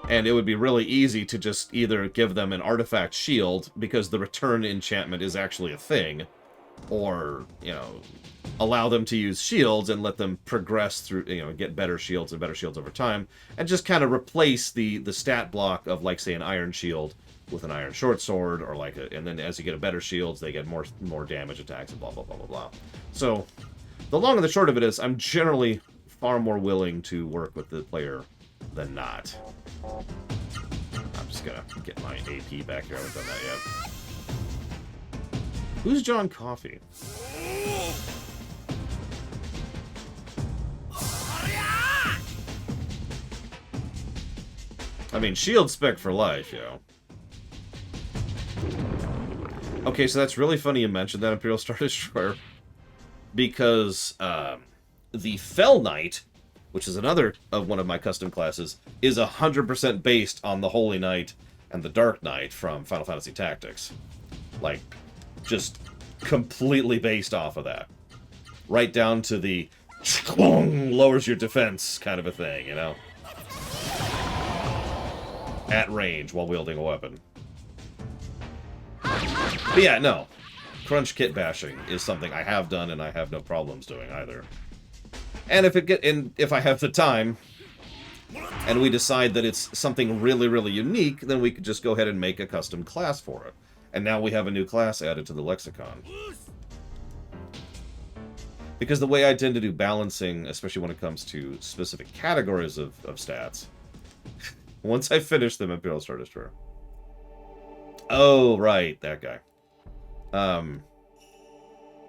And it would be really easy to just either give them an artifact shield, because the return enchantment is actually a thing, or, you know, allow them to use shields and let them progress through, you know, get better shields and better shields over time, and just kind of replace the stat block of, like, say, an iron shield with an iron short sword, or like and then as you get a better shields, they get more damage attacks and blah, blah, blah, blah, blah. So, the long and the short of it is, I'm generally far more willing to work with the player than not. I'm just gonna get my AP back here. I haven't done that yet. Who's John Coffey? I mean, shield spec for life, yo. Okay, so that's really funny you mentioned that, Imperial Star Destroyer, because the Fell Knight, which is another of one of my custom classes, is 100% based on the Holy Knight and the Dark Knight from Final Fantasy Tactics. Like, just completely based off of that. Right down to the lowers your defense kind of a thing, you know? At range while wielding a weapon. But yeah, no. Crunch kit bashing is something I have done and I have no problems doing either. And if I have the time, and we decide that it's something really, really unique, then we could just go ahead and make a custom class for it. And now we have a new class added to the lexicon. Because the way I tend to do balancing, especially when it comes to specific categories of stats, once I finish them, Imperial Star Destroyer. Oh, right, that guy.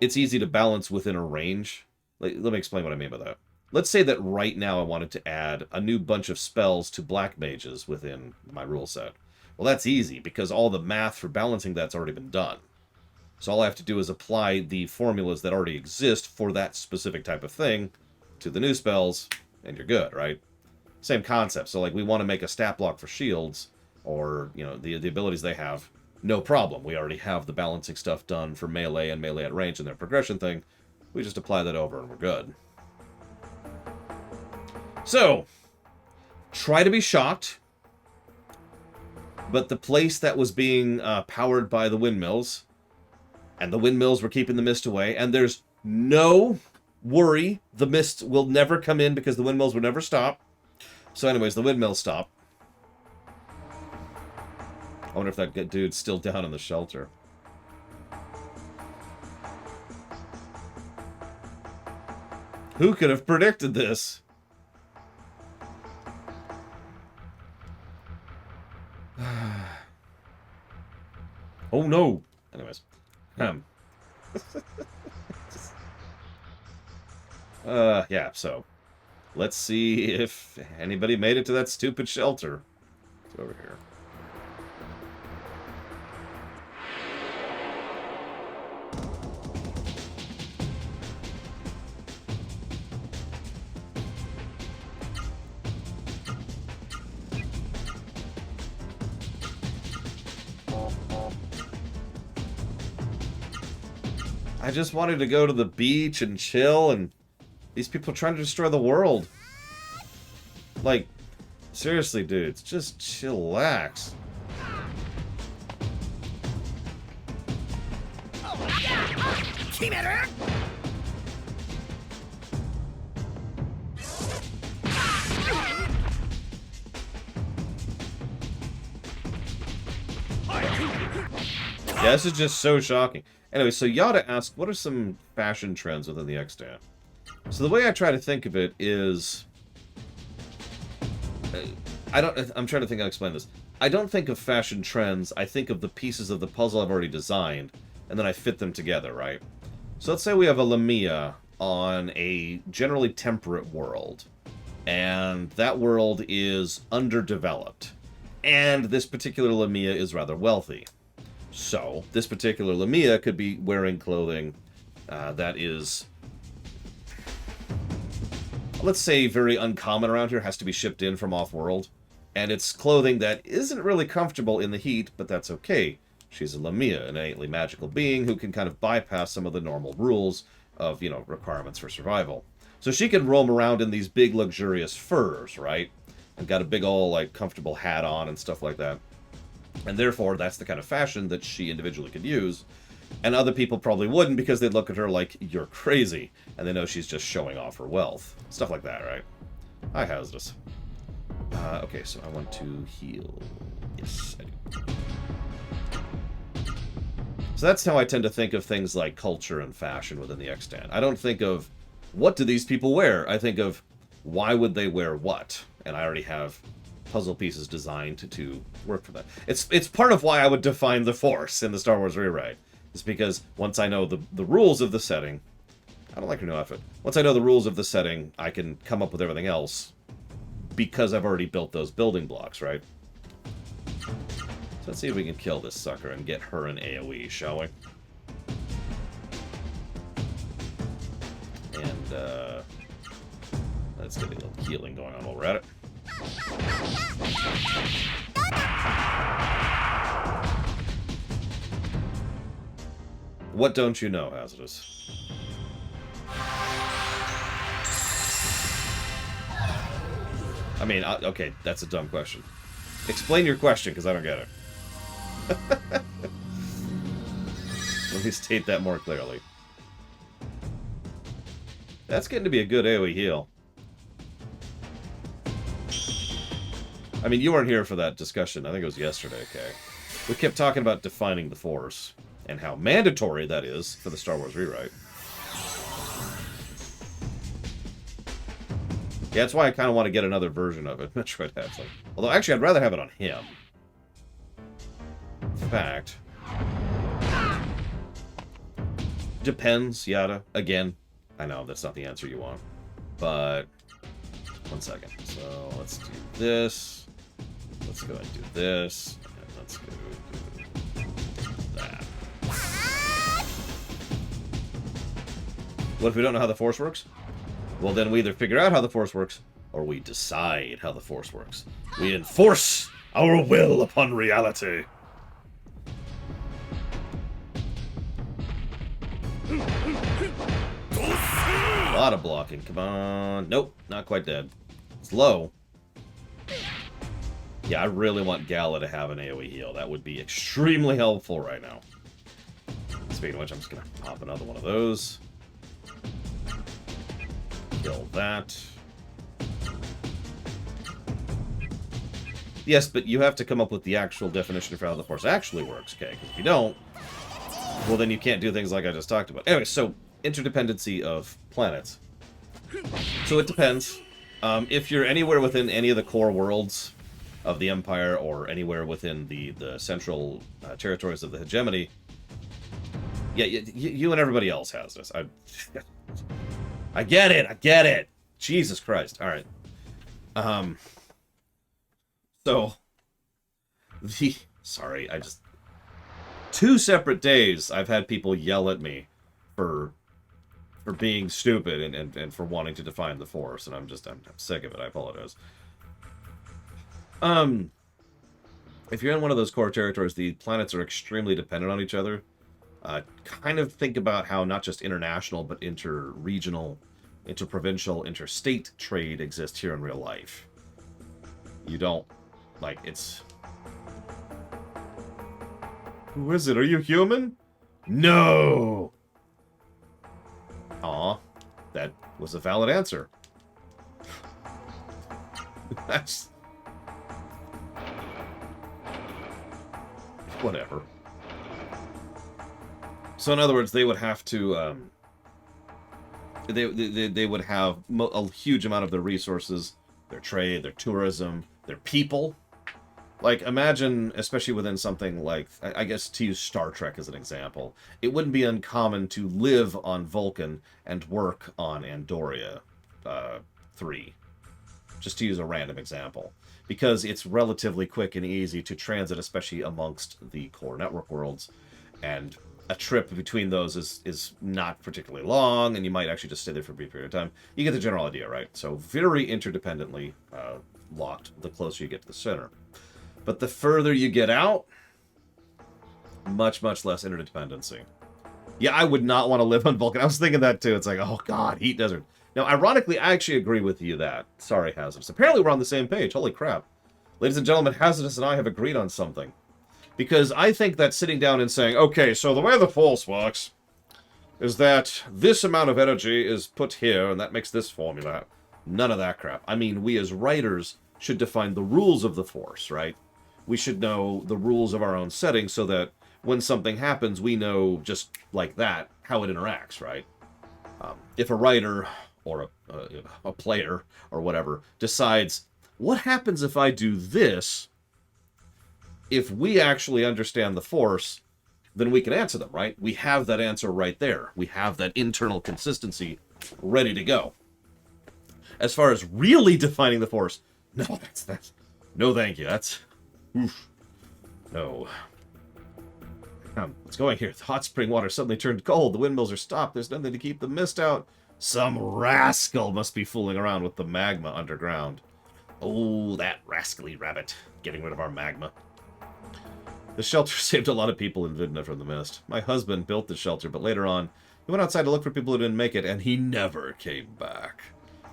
It's easy to balance within a range. Let me explain what I mean by that. Let's say that right now I wanted to add a new bunch of spells to black mages within my rule set. Well, that's easy, because all the math for balancing that's already been done. So all I have to do is apply the formulas that already exist for that specific type of thing to the new spells, and you're good, right? Same concept. So, like, we want to make a stat block for shields, or, you know, the abilities they have. No problem. We already have the balancing stuff done for melee and melee at range and their progression thing. We just apply that over and we're good. So, try to be shocked, but the place that was being powered by the windmills, and the windmills were keeping the mist away, and there's no worry, the mist will never come in because the windmills would never stop. So anyways, the windmills stop. I wonder if that dude's still down in the shelter. Who could have predicted this? Oh no! Anyways. Yeah, so. Let's see if anybody made it to that stupid shelter. It's over here. I just wanted to go to the beach and chill, and these people are trying to destroy the world. Like, seriously, dudes, just chillax. Yeah, this is just so shocking. Anyway, so Yada asked, what are some fashion trends within the extant? So the way I try to think of it is... I'm trying to think how to explain this. I don't think of fashion trends, I think of the pieces of the puzzle I've already designed, and then I fit them together, right? So let's say we have a Lamia on a generally temperate world, and that world is underdeveloped, and this particular Lamia is rather wealthy. So this particular Lamia could be wearing clothing that is, let's say, very uncommon around here, has to be shipped in from off-world, and it's clothing that isn't really comfortable in the heat, but that's okay. She's a Lamia, an innately magical being who can kind of bypass some of the normal rules of, you know, requirements for survival. So she can roam around in these big, luxurious furs, right? And got a big old, like, comfortable hat on and stuff like that. And therefore, that's the kind of fashion that she individually could use. And other people probably wouldn't because they'd look at her like, you're crazy. And they know she's just showing off her wealth. Stuff like that, right? Hi, Hazardous. Okay, so I want to heal. Yes, I do. So that's how I tend to think of things like culture and fashion within the extant. I don't think of, what do these people wear? I think of, why would they wear what? And I already have puzzle pieces designed to work for that. It's part of why I would define the Force in the Star Wars rewrite. It's because once I know the rules of the setting, I don't like her new outfit. Once I know the rules of the setting, I can come up with everything else because I've already built those building blocks, right? So let's see if we can kill this sucker and get her an AoE, shall we? And, let's get a little healing going on while we're at it. What don't you know, Hazardous? I mean, okay, that's a dumb question. Explain your question, because I don't get it. Let me state that more clearly. That's getting to be a good AoE heal. I mean, you weren't here for that discussion. I think it was yesterday, okay? We kept talking about defining the Force, and how mandatory that is for the Star Wars rewrite. Yeah, that's why I kind of want to get another version of it. Metroid Hatchling. Although, actually, I'd rather have it on him. In fact... Depends, yada. Again, I know that's not the answer you want. But... one second. So, let's do this. Let's go and do this. And let's go do that. What if we don't know how the Force works? Well, then we either figure out how the Force works, or we decide how the Force works. We enforce our will upon reality. A lot of blocking. Come on. Nope, not quite dead. It's low. Yeah, I really want Gala to have an AoE heal. That would be extremely helpful right now. Speaking of which, I'm just going to pop another one of those. Kill that. Yes, but you have to come up with the actual definition for how the Force actually works, okay? Because if you don't, well, then you can't do things like I just talked about. Anyway, so, interdependency of planets. So it depends. If you're anywhere within any of the core worlds of the Empire, or anywhere within the central territories of the hegemony, yeah, you and everybody else has this. I get it. I get it. Jesus Christ. All right. So sorry, I just 2 separate days I've had people yell at me for being stupid and for wanting to define the Force, and I'm sick of it. I apologize. If you're in one of those core territories, the planets are extremely dependent on each other. Kind of think about how not just international, but inter-regional, inter-provincial, interstate trade exists here in real life. You don't, like, it's... Who is it? Are you human? No! Aw, that was a valid answer. That's... whatever. So in other words, they would have to, they would have a huge amount of their resources, their trade, their tourism, their people, Like, imagine, especially within something like, I guess to use Star Trek as an example, it wouldn't be uncommon to live on Vulcan and work on Andoria 3, just to use a random example. Because it's relatively quick and easy to transit, especially amongst the core network worlds, and a trip between those is not particularly long, and you might actually just stay there for a brief period of time. You get the general idea, right? So very interdependently locked the closer you get to the center. But the further you get out, much, much less interdependency. Yeah, I would not want to live on Vulcan. I was thinking that too. It's like, oh god, heat desert. Now, ironically, I actually agree with you that. Sorry, Hazardous. Apparently we're on the same page. Holy crap. Ladies and gentlemen, Hazardous and I have agreed on something. Because I think that sitting down and saying, okay, so the way the Force works is that this amount of energy is put here, and that makes this formula. None of that crap. I mean, we as writers should define the rules of the Force, right? We should know the rules of our own setting so that when something happens, we know just like that how it interacts, right? If a writer or a player or whatever decides, what happens if I do this? If we actually understand the Force, then we can answer them, right? We have that answer right there. We have that internal consistency ready to go. As far as really defining the Force, no, that's no thank you. That's oof. No. What's going here? The hot spring water suddenly turned cold. The windmills are stopped. There's nothing to keep the mist out. Some rascal must be fooling around with the magma underground. Oh, that rascally rabbit. Getting rid of our magma. The shelter saved a lot of people in Vidna from the mist. My husband built the shelter, but later on, he went outside to look for people who didn't make it, and he never came back.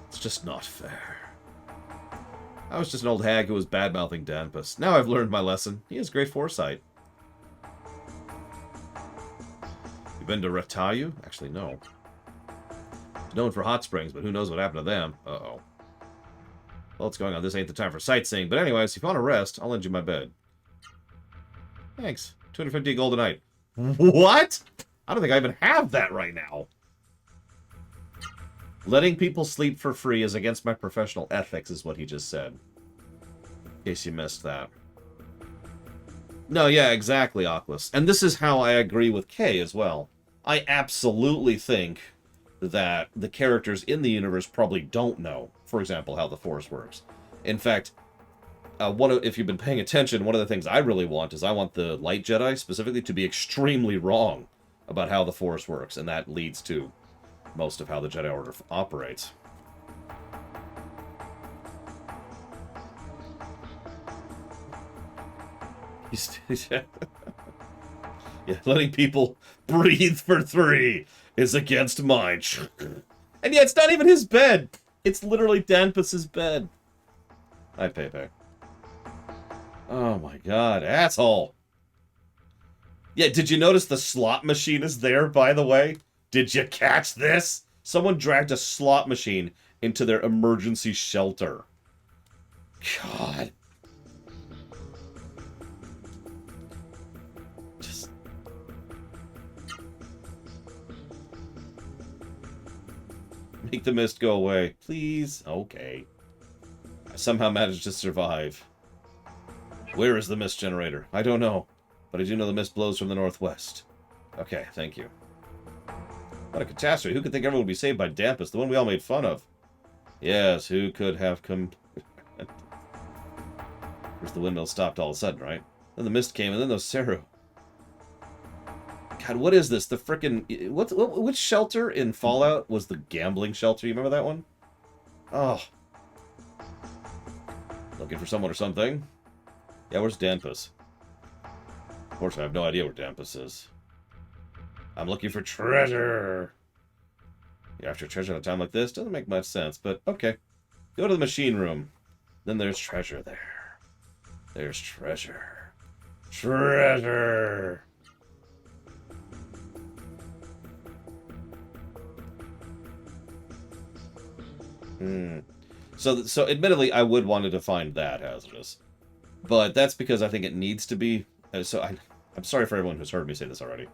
It's just not fair. I was just an old hag who was bad-mouthing Danpus. Now I've learned my lesson. He has great foresight. You been to Ratayu? Actually, no. It's known for hot springs, but who knows what happened to them. Uh-oh. Well, what's going on? This ain't the time for sightseeing. But anyways, if you want to rest, I'll lend you my bed. Thanks. 250 gold a night. What? I don't think I even have that right now. Letting people sleep for free is against my professional ethics, is what he just said. In case you missed that. No, yeah, exactly, Oculus. And this is how I agree with Kay as well. I absolutely think that the characters in the universe probably don't know, for example, how the Force works. In fact, if you've been paying attention, one of the things I really want is I want the Light Jedi, specifically, to be extremely wrong about how the Force works, and that leads to most of how the Jedi Order operates. Yeah, letting people breathe for 3 is against mine. And yeah, it's not even his bed. It's literally Danpus's bed. Hi, Pepe. Oh my god, asshole. Yeah, did you notice the slot machine is there, by the way? Did you catch this? Someone dragged a slot machine into their emergency shelter. God. Just... make the mist go away. Please? Okay. I somehow managed to survive. Where is the mist generator? I don't know. But I do know the mist blows from the northwest. Okay, thank you. What a catastrophe. Who could think everyone would be saved by Dampus, the one we all made fun of? Yes, who could have come... First the windmill stopped all of a sudden, right? Then the mist came, and then those Seru. God, what is this? The frickin'... Which shelter in Fallout was the gambling shelter? You remember that one? Oh. Looking for someone or something? Yeah, where's Danpus? Unfortunately, I have no idea where Danpus is. I'm looking for treasure! You're after treasure at a time like this? Doesn't make much sense, but okay. Go to the machine room. Then there's treasure there. There's treasure. Treasure! So admittedly, I would want to find that hazardous. But that's because I think it needs to be... I'm sorry for everyone who's heard me say this already.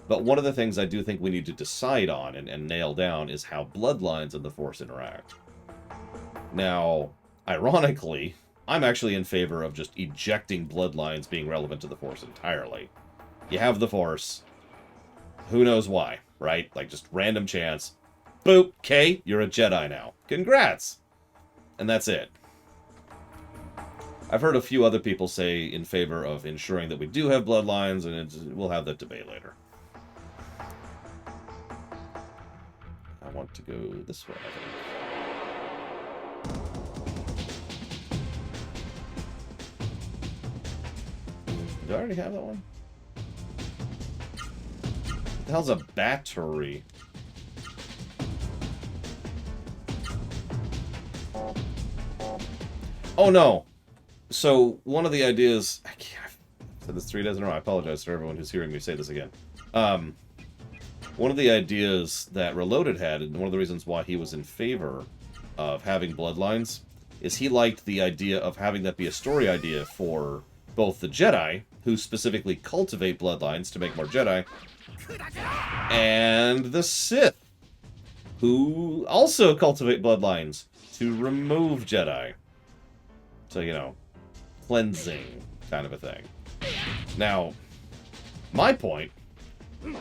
But one of the things I do think we need to decide on and nail down is how bloodlines and the Force interact. Now, ironically, I'm actually in favor of just ejecting bloodlines being relevant to the Force entirely. You have the Force. Who knows why, right? Like, just random chance. Boop, okay, you're a Jedi now. Congrats! And that's it. I've heard a few other people say in favor of ensuring that we do have bloodlines, and we'll have that debate later. I want to go this way, I think. Do I already have that one? What the hell's a battery? Oh no! So, one of the ideas... I've said this 3 days in a row. I apologize to everyone who's hearing me say this again. One of the ideas that Reloaded had, and one of the reasons why he was in favor of having bloodlines, is he liked the idea of having that be a story idea for both the Jedi, who specifically cultivate bloodlines to make more Jedi, and the Sith, who also cultivate bloodlines to remove Jedi. So, you know, cleansing kind of a thing. Now, my point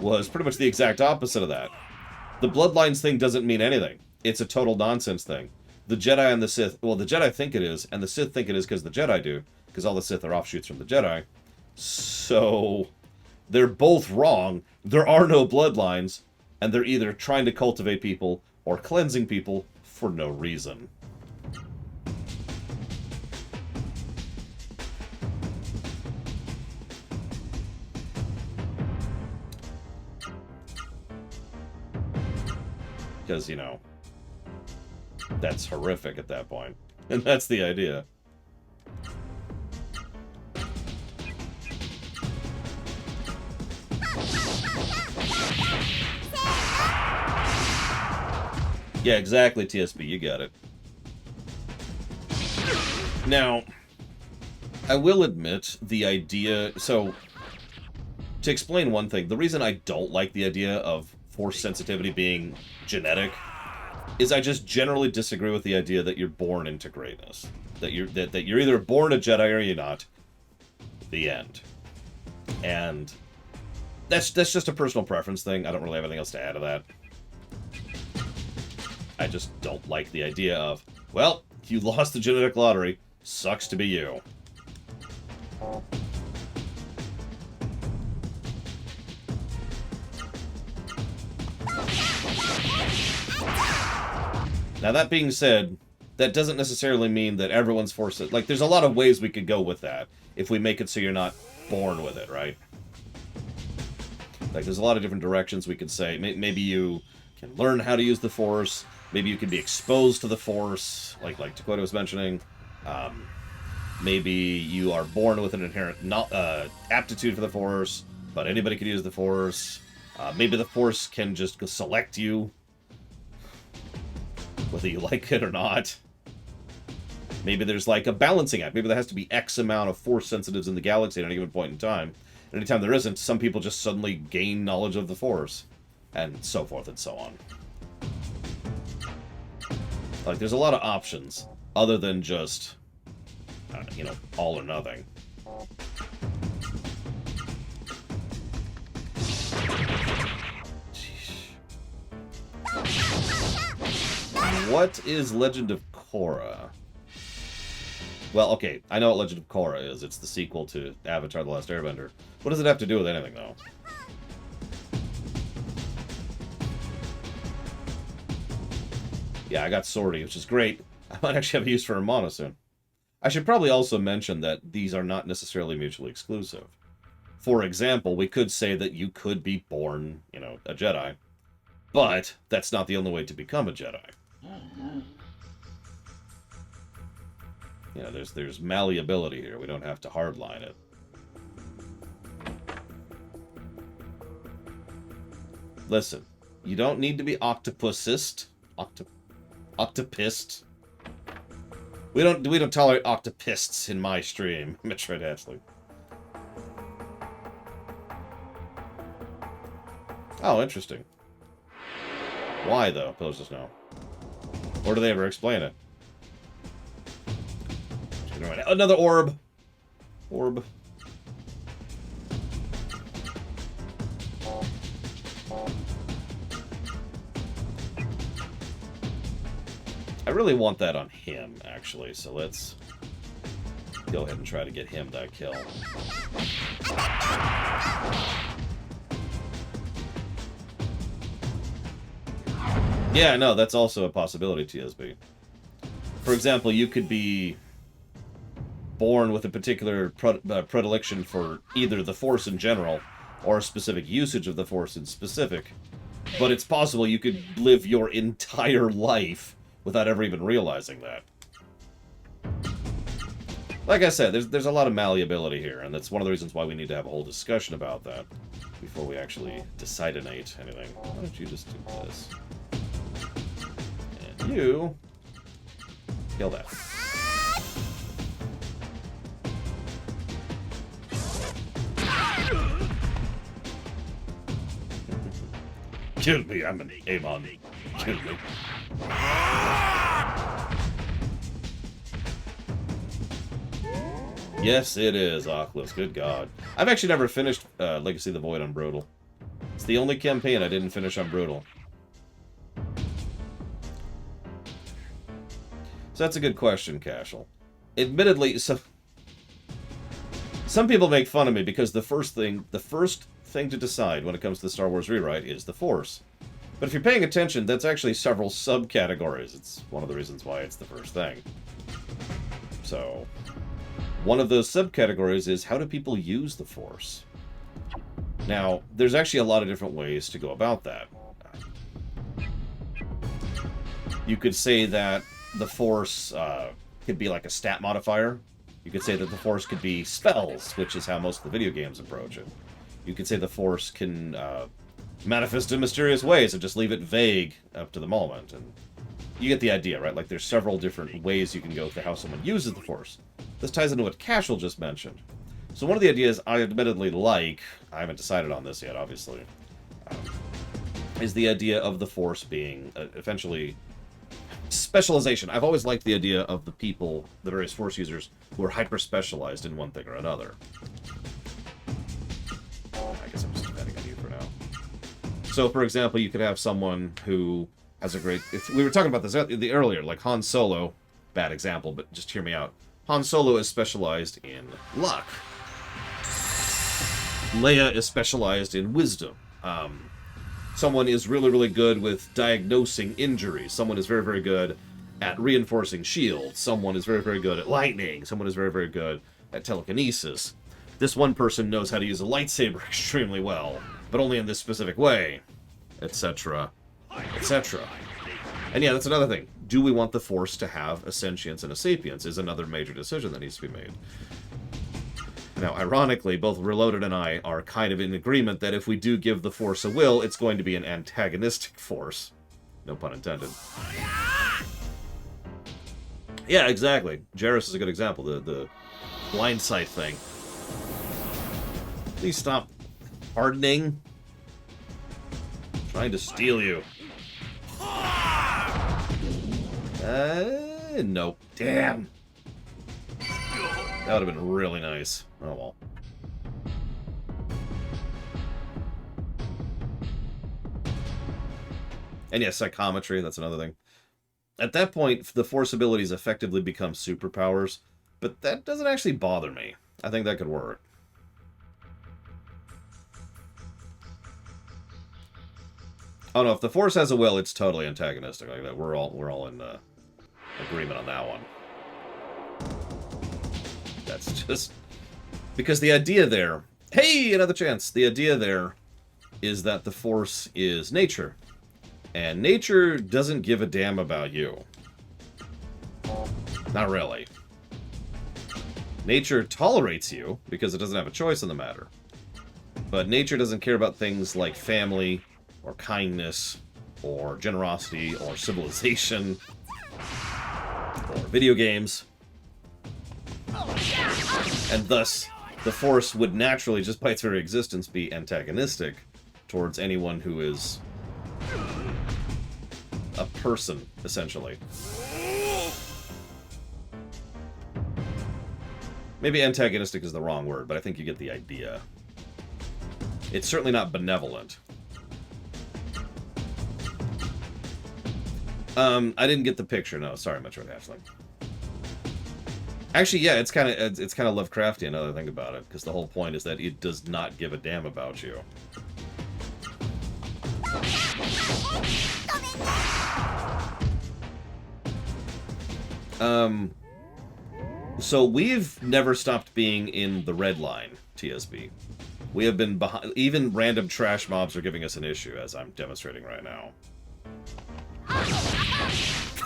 was pretty much the exact opposite of that. The bloodlines thing doesn't mean anything. It's a total nonsense thing. The Jedi and the Sith, well, the Jedi think it is, and the Sith think it is because the Jedi do, because all the Sith are offshoots from the Jedi. So, they're both wrong. There are no bloodlines, and they're either trying to cultivate people or cleansing people for no reason. Because, you know, that's horrific at that point. And that's the idea. Yeah, exactly, TSB, you got it. Now, I will admit the idea... So, to explain one thing, the reason I don't like the idea of Force sensitivity being genetic is I just generally disagree with the idea that you're born into greatness. That you're either born a Jedi or you're not. The end. And that's just a personal preference thing. I don't really have anything else to add to that. I just don't like the idea of, well, you lost the genetic lottery. Sucks to be you. Now, that being said, that doesn't necessarily mean that everyone's forced to... Like, there's a lot of ways we could go with that, if we make it so you're not born with it, right? Like, there's a lot of different directions we could say. Maybe you can learn how to use the Force. Maybe you can be exposed to the Force, like Dakota was mentioning. Maybe you are born with an inherent aptitude for the Force, but anybody can use the Force. Maybe the Force can just select you, whether you like it or not. Maybe there's like a balancing act. Maybe there has to be X amount of Force sensitives in the galaxy at any given point in time. And anytime there isn't, some people just suddenly gain knowledge of the Force. And so forth and so on. Like, there's a lot of options, other than just, you know, all or nothing. What is Legend of Korra? Well, okay, I know what Legend of Korra is. It's the sequel to Avatar: The Last Airbender. What does it have to do with anything, though? Yeah, I got Swordy, which is great. I might actually have a use for Hermana soon. I should probably also mention that these are not necessarily mutually exclusive. For example, we could say that you could be born, you know, a Jedi, but that's not the only way to become a Jedi. You know, there's malleability here. We don't have to hardline it. Listen, you don't need to be octopusist. Octopist. We don't tolerate octopists in my stream, Metroid Ashley. Oh, interesting. Why though? Pillars of Snow. Or do they ever explain it? Another orb. Orb. I really want that on him, actually, so let's go ahead and try to get him that kill. Yeah, no, that's also a possibility, TSB. For example, you could be born with a particular predilection for either the Force in general or a specific usage of the Force in specific, but it's possible you could live your entire life without ever even realizing that. Like I said, there's a lot of malleability here, and that's one of the reasons why we need to have a whole discussion about that before we actually decidinate anything. Why don't you just do this? And you... kill that. Kill me, I'm an Amon. Kill me. Yes, it is, Oculus. Good God. I've actually never finished Legacy of the Void on Brutal. It's the only campaign I didn't finish on Brutal. So that's a good question, Cashel. Admittedly, some people make fun of me because the first thing to decide when it comes to the Star Wars rewrite is the Force. But if you're paying attention, that's actually several subcategories. It's one of the reasons why it's the first thing. So, one of those subcategories is how do people use the Force? Now, there's actually a lot of different ways to go about that. You could say that the Force could be like a stat modifier. You could say that the Force could be spells, which is how most of the video games approach it. You could say the Force can manifest in mysterious ways and just leave it vague up to the moment. And you get the idea, right? Like, there's several different ways you can go to how someone uses the Force. This ties into what Cashel just mentioned. So one of the ideas I admittedly like, I haven't decided on this yet, obviously, is the idea of the Force being eventually specialization. I've always liked the idea of the people, the various Force users, who are hyper-specialized in one thing or another. I guess I'm just depending on you for now. So, for example, you could have someone who has a great... we were talking about this earlier, like Han Solo. Bad example, but just hear me out. Han Solo is specialized in luck. Leia is specialized in wisdom. Someone is really, really good with diagnosing injuries. Someone is very, very good at reinforcing shields. Someone is very, very good at lightning. Someone is very, very good at telekinesis. This one person knows how to use a lightsaber extremely well, but only in this specific way, etc., etc. And yeah, that's another thing. Do we want the Force to have a sentience and a sapience is another major decision that needs to be made. Now, ironically, both Reloaded and I are kind of in agreement that if we do give the Force a will, it's going to be an antagonistic force. No pun intended. Yeah, exactly. Jairus is a good example. The blind sight thing. Please stop hardening. I'm trying to steal you. Nope. Damn. That would have been really nice. Oh well. And yeah, psychometry, that's another thing. At that point, the Force abilities effectively become superpowers, but that doesn't actually bother me. I think that could work. Oh no, if the Force has a will, it's totally antagonistic like that. We're all in agreement on that one. That's just because the idea there, hey, another chance. The idea there is that the Force is nature, and nature doesn't give a damn about you. Not really. Nature tolerates you because it doesn't have a choice in the matter, but nature doesn't care about things like family, or kindness, or generosity, or civilization, or video games. And thus, the Force would naturally, just by its very existence, be antagonistic towards anyone who is a person, essentially. Maybe antagonistic is the wrong word, but I think you get the idea. It's certainly not benevolent. I didn't get the picture. No, sorry, Metro Halfling. Actually, yeah, it's kind of Lovecraftian. Now that I think about it, because the whole point is that it does not give a damn about you. So we've never stopped being in the red line, TSB. We have been behind. Even random trash mobs are giving us an issue, as I'm demonstrating right now.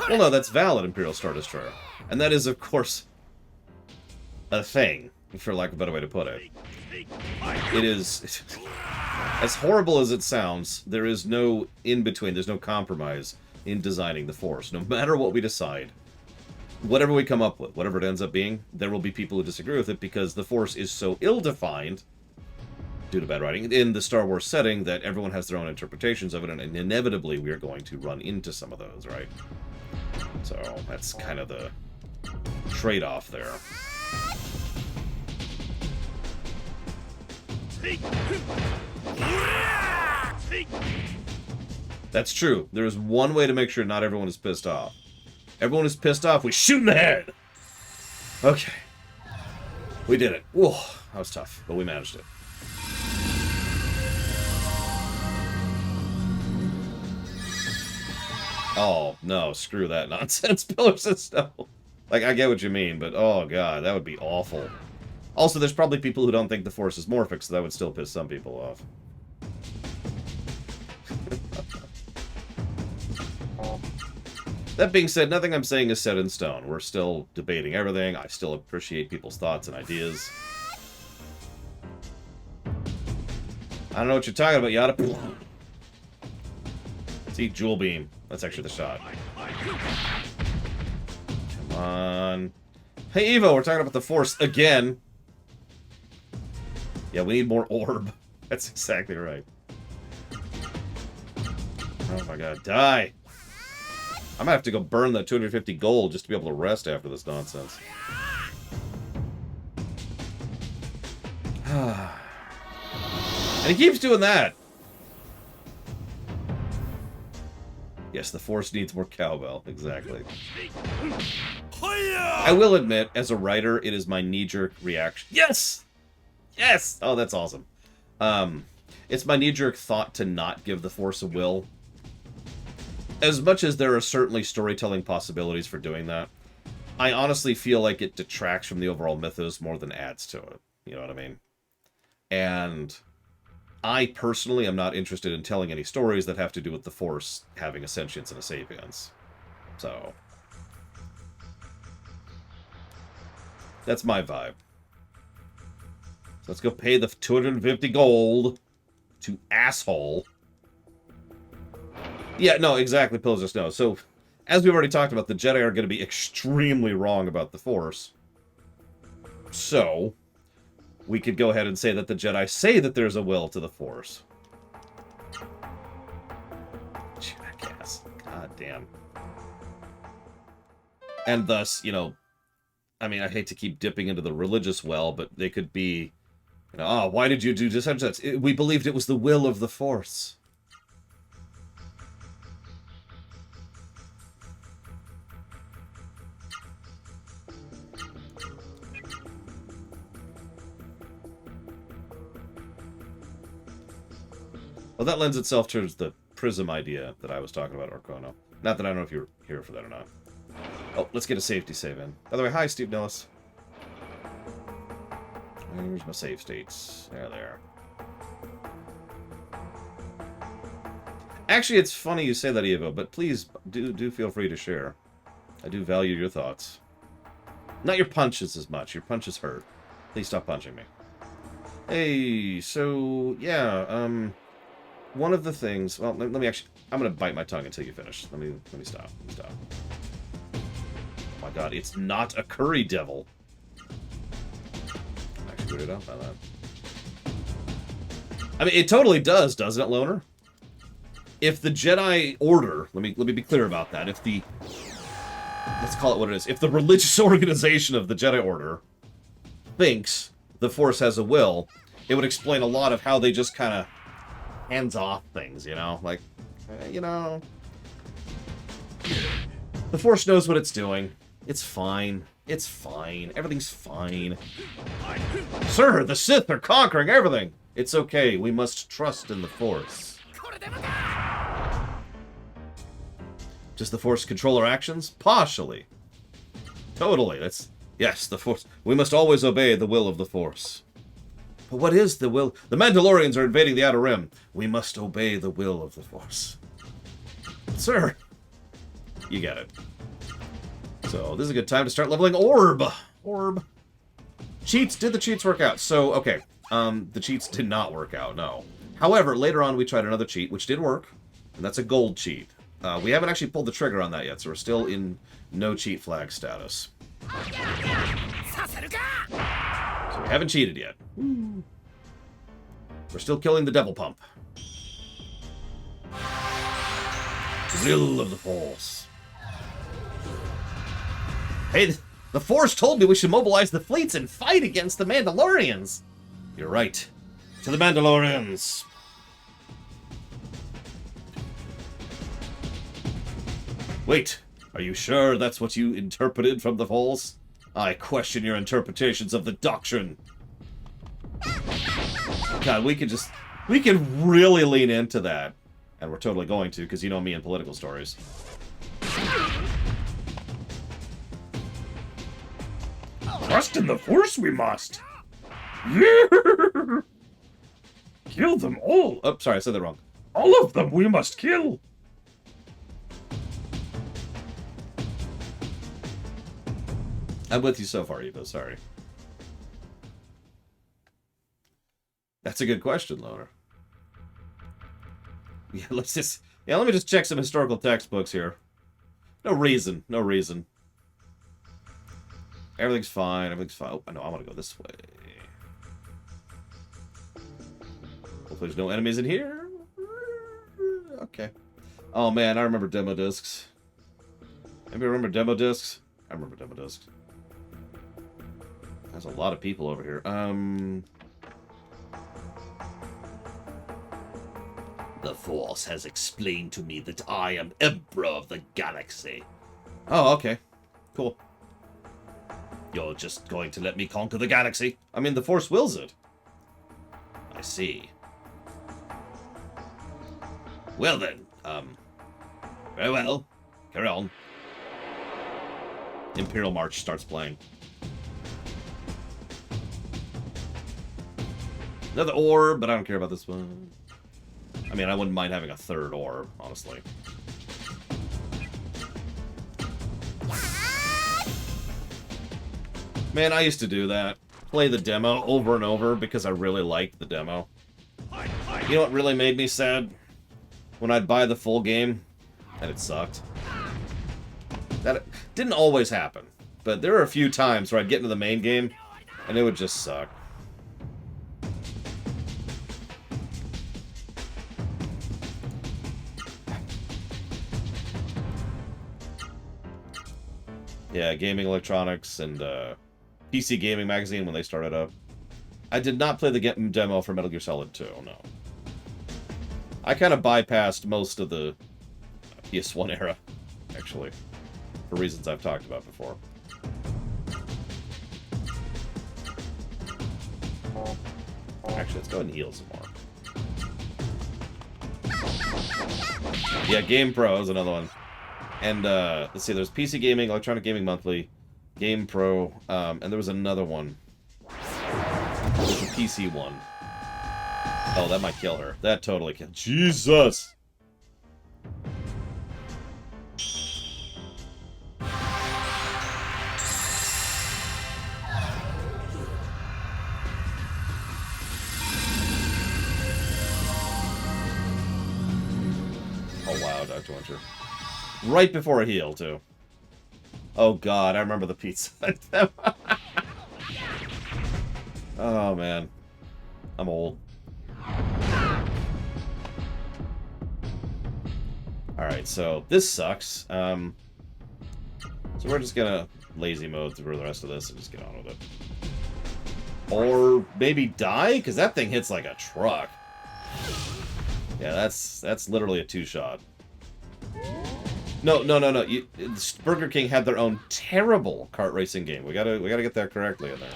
Well, no, that's valid, Imperial Star Destroyer. And that is, of course, a thing, for lack of a better way to put it. It is... As horrible as it sounds, there is no in-between, there's no compromise in designing the Force. No matter what we decide, whatever we come up with, whatever it ends up being, there will be people who disagree with it because the Force is so ill-defined, due to bad writing, in the Star Wars setting that everyone has their own interpretations of it, and inevitably we are going to run into some of those, right? So that's kind of the trade-off there. That's true. There is one way to make sure not everyone is pissed off. Everyone is pissed off, we shoot in the head! Okay. We did it. Whoa, that was tough, but we managed it. Oh, no, screw that nonsense. Pillars of Snow. Like, I get what you mean, but oh god, that would be awful. Also, there's probably people who don't think the Force is morphic, so that would still piss some people off. That being said, nothing I'm saying is set in stone. We're still debating everything. I still appreciate people's thoughts and ideas. I don't know what you're talking about, Yada. See, Jewel Beam. That's actually the shot. Come on. Hey, Evo, we're talking about the Force again. Yeah, we need more orb. That's exactly right. Oh my god, die! I might have to go burn that 250 gold just to be able to rest after this nonsense. And he keeps doing that! Yes, the Force needs more cowbell. Exactly. I will admit, as a writer, it is my knee-jerk reaction. Yes! Yes! Oh, that's awesome. It's my knee-jerk thought to not give the Force a will. As much as there are certainly storytelling possibilities for doing that, I honestly feel like it detracts from the overall mythos more than adds to it. You know what I mean? And I personally am not interested in telling any stories that have to do with the Force having a sentience and a sapience. So that's my vibe. So let's go pay the 250 gold to asshole. Yeah, no, exactly, Pillars of Snow. So, as we've already talked about, the Jedi are going to be extremely wrong about the Force. So, we could go ahead and say that the Jedi say that there's a will to the Force. Jackass. God damn. And thus, you know, I mean, I hate to keep dipping into the religious well, but they could be, you know, oh, why did you do this? We believed it was the will of the Force. Well, that lends itself towards the prism idea that I was talking about, Orkono. Not that I don't know if you're here for that or not. Oh, let's get a safety save in. By the way, hi, Steve Nellis. Where's my save states? There. Actually, it's funny you say that, Evo, but please do feel free to share. I do value your thoughts. Not your punches as much. Your punches hurt. Please stop punching me. Hey, so, yeah, one of the things... Well, let me actually... I'm going to bite my tongue until you finish. Let me stop. Stop. Oh my god, it's not a curry devil. I'm actually weirded out by that. I mean, it totally does, doesn't it, Loner? If the Jedi Order... Let me be clear about that. If the... Let's call it what it is. If the religious organization of the Jedi Order thinks the Force has a will, it would explain a lot of how they just kind of hands-off things, you know? Like, you know... The Force knows what it's doing. It's fine. It's fine. Everything's fine. Sir, the Sith are conquering everything! It's okay. We must trust in the Force. Does the Force control our actions? Partially. Totally. Yes, the Force. We must always obey the will of the Force. But what is the will? The Mandalorians are invading the Outer Rim. We must obey the will of the Force. Sir. You get it. So, this is a good time to start leveling Orb. Orb. Cheats. Did the cheats work out? So, okay. The cheats did not work out, no. However, later on we tried another cheat, which did work. And that's a gold cheat. We haven't actually pulled the trigger on that yet, so we're still in no cheat flag status. So we haven't cheated yet. We're still killing the devil pump. Will of the Force. Hey, the Force told me we should mobilize the fleets and fight against the Mandalorians. You're right. To the Mandalorians. Wait, are you sure that's what you interpreted from the Force? I question your interpretations of the doctrine. God, we could really lean into that. And we're totally going to, because you know me and political stories. Trust in the Force we must. Kill them all. Oh, sorry, I said that wrong. All of them we must kill. I'm with you so far, Evo. Sorry. That's a good question, Loner. Yeah, let me just check some historical textbooks here. No reason. No reason. Everything's fine. Everything's fine. Oh, no, I want to go this way. Hopefully there's no enemies in here. Okay. Oh, man, I remember demo discs. Anybody remember demo discs? I remember demo discs. There's a lot of people over here. The Force has explained to me that I am Emperor of the Galaxy. Oh, okay. Cool. You're just going to let me conquer the galaxy? I mean, the Force wills it. I see. Well then, very well. Carry on. Imperial March starts playing. Another orb, but I don't care about this one. I mean, I wouldn't mind having a third orb, honestly. Man, I used to do that. Play the demo over and over because I really liked the demo. You know what really made me sad? When I'd buy the full game, and it sucked. That didn't always happen, but there were a few times where I'd get into the main game, and it would just suck. Yeah, Gaming Electronics and PC Gaming Magazine when they started up. I did not play the demo for Metal Gear Solid 2, no. I kind of bypassed most of the PS1 era, actually, for reasons I've talked about before. Actually, let's go ahead and heal some more. Yeah, Game Pro is another one. And, let's see, there's PC Gaming, Electronic Gaming Monthly, Game Pro, and there was another one. There was a PC one. Oh, that might kill her. That totally killed. Jesus! Oh, wow, Dr. Winter. Right before a heal, too. Oh, God, I remember the pizza. Oh, man. I'm old. Alright, so this sucks. So we're just gonna lazy mode through the rest of this and just get on with it. Or maybe die? Because that thing hits like a truck. Yeah, that's literally a two-shot. No. Burger King had their own terrible kart racing game. We gotta get that correctly in there.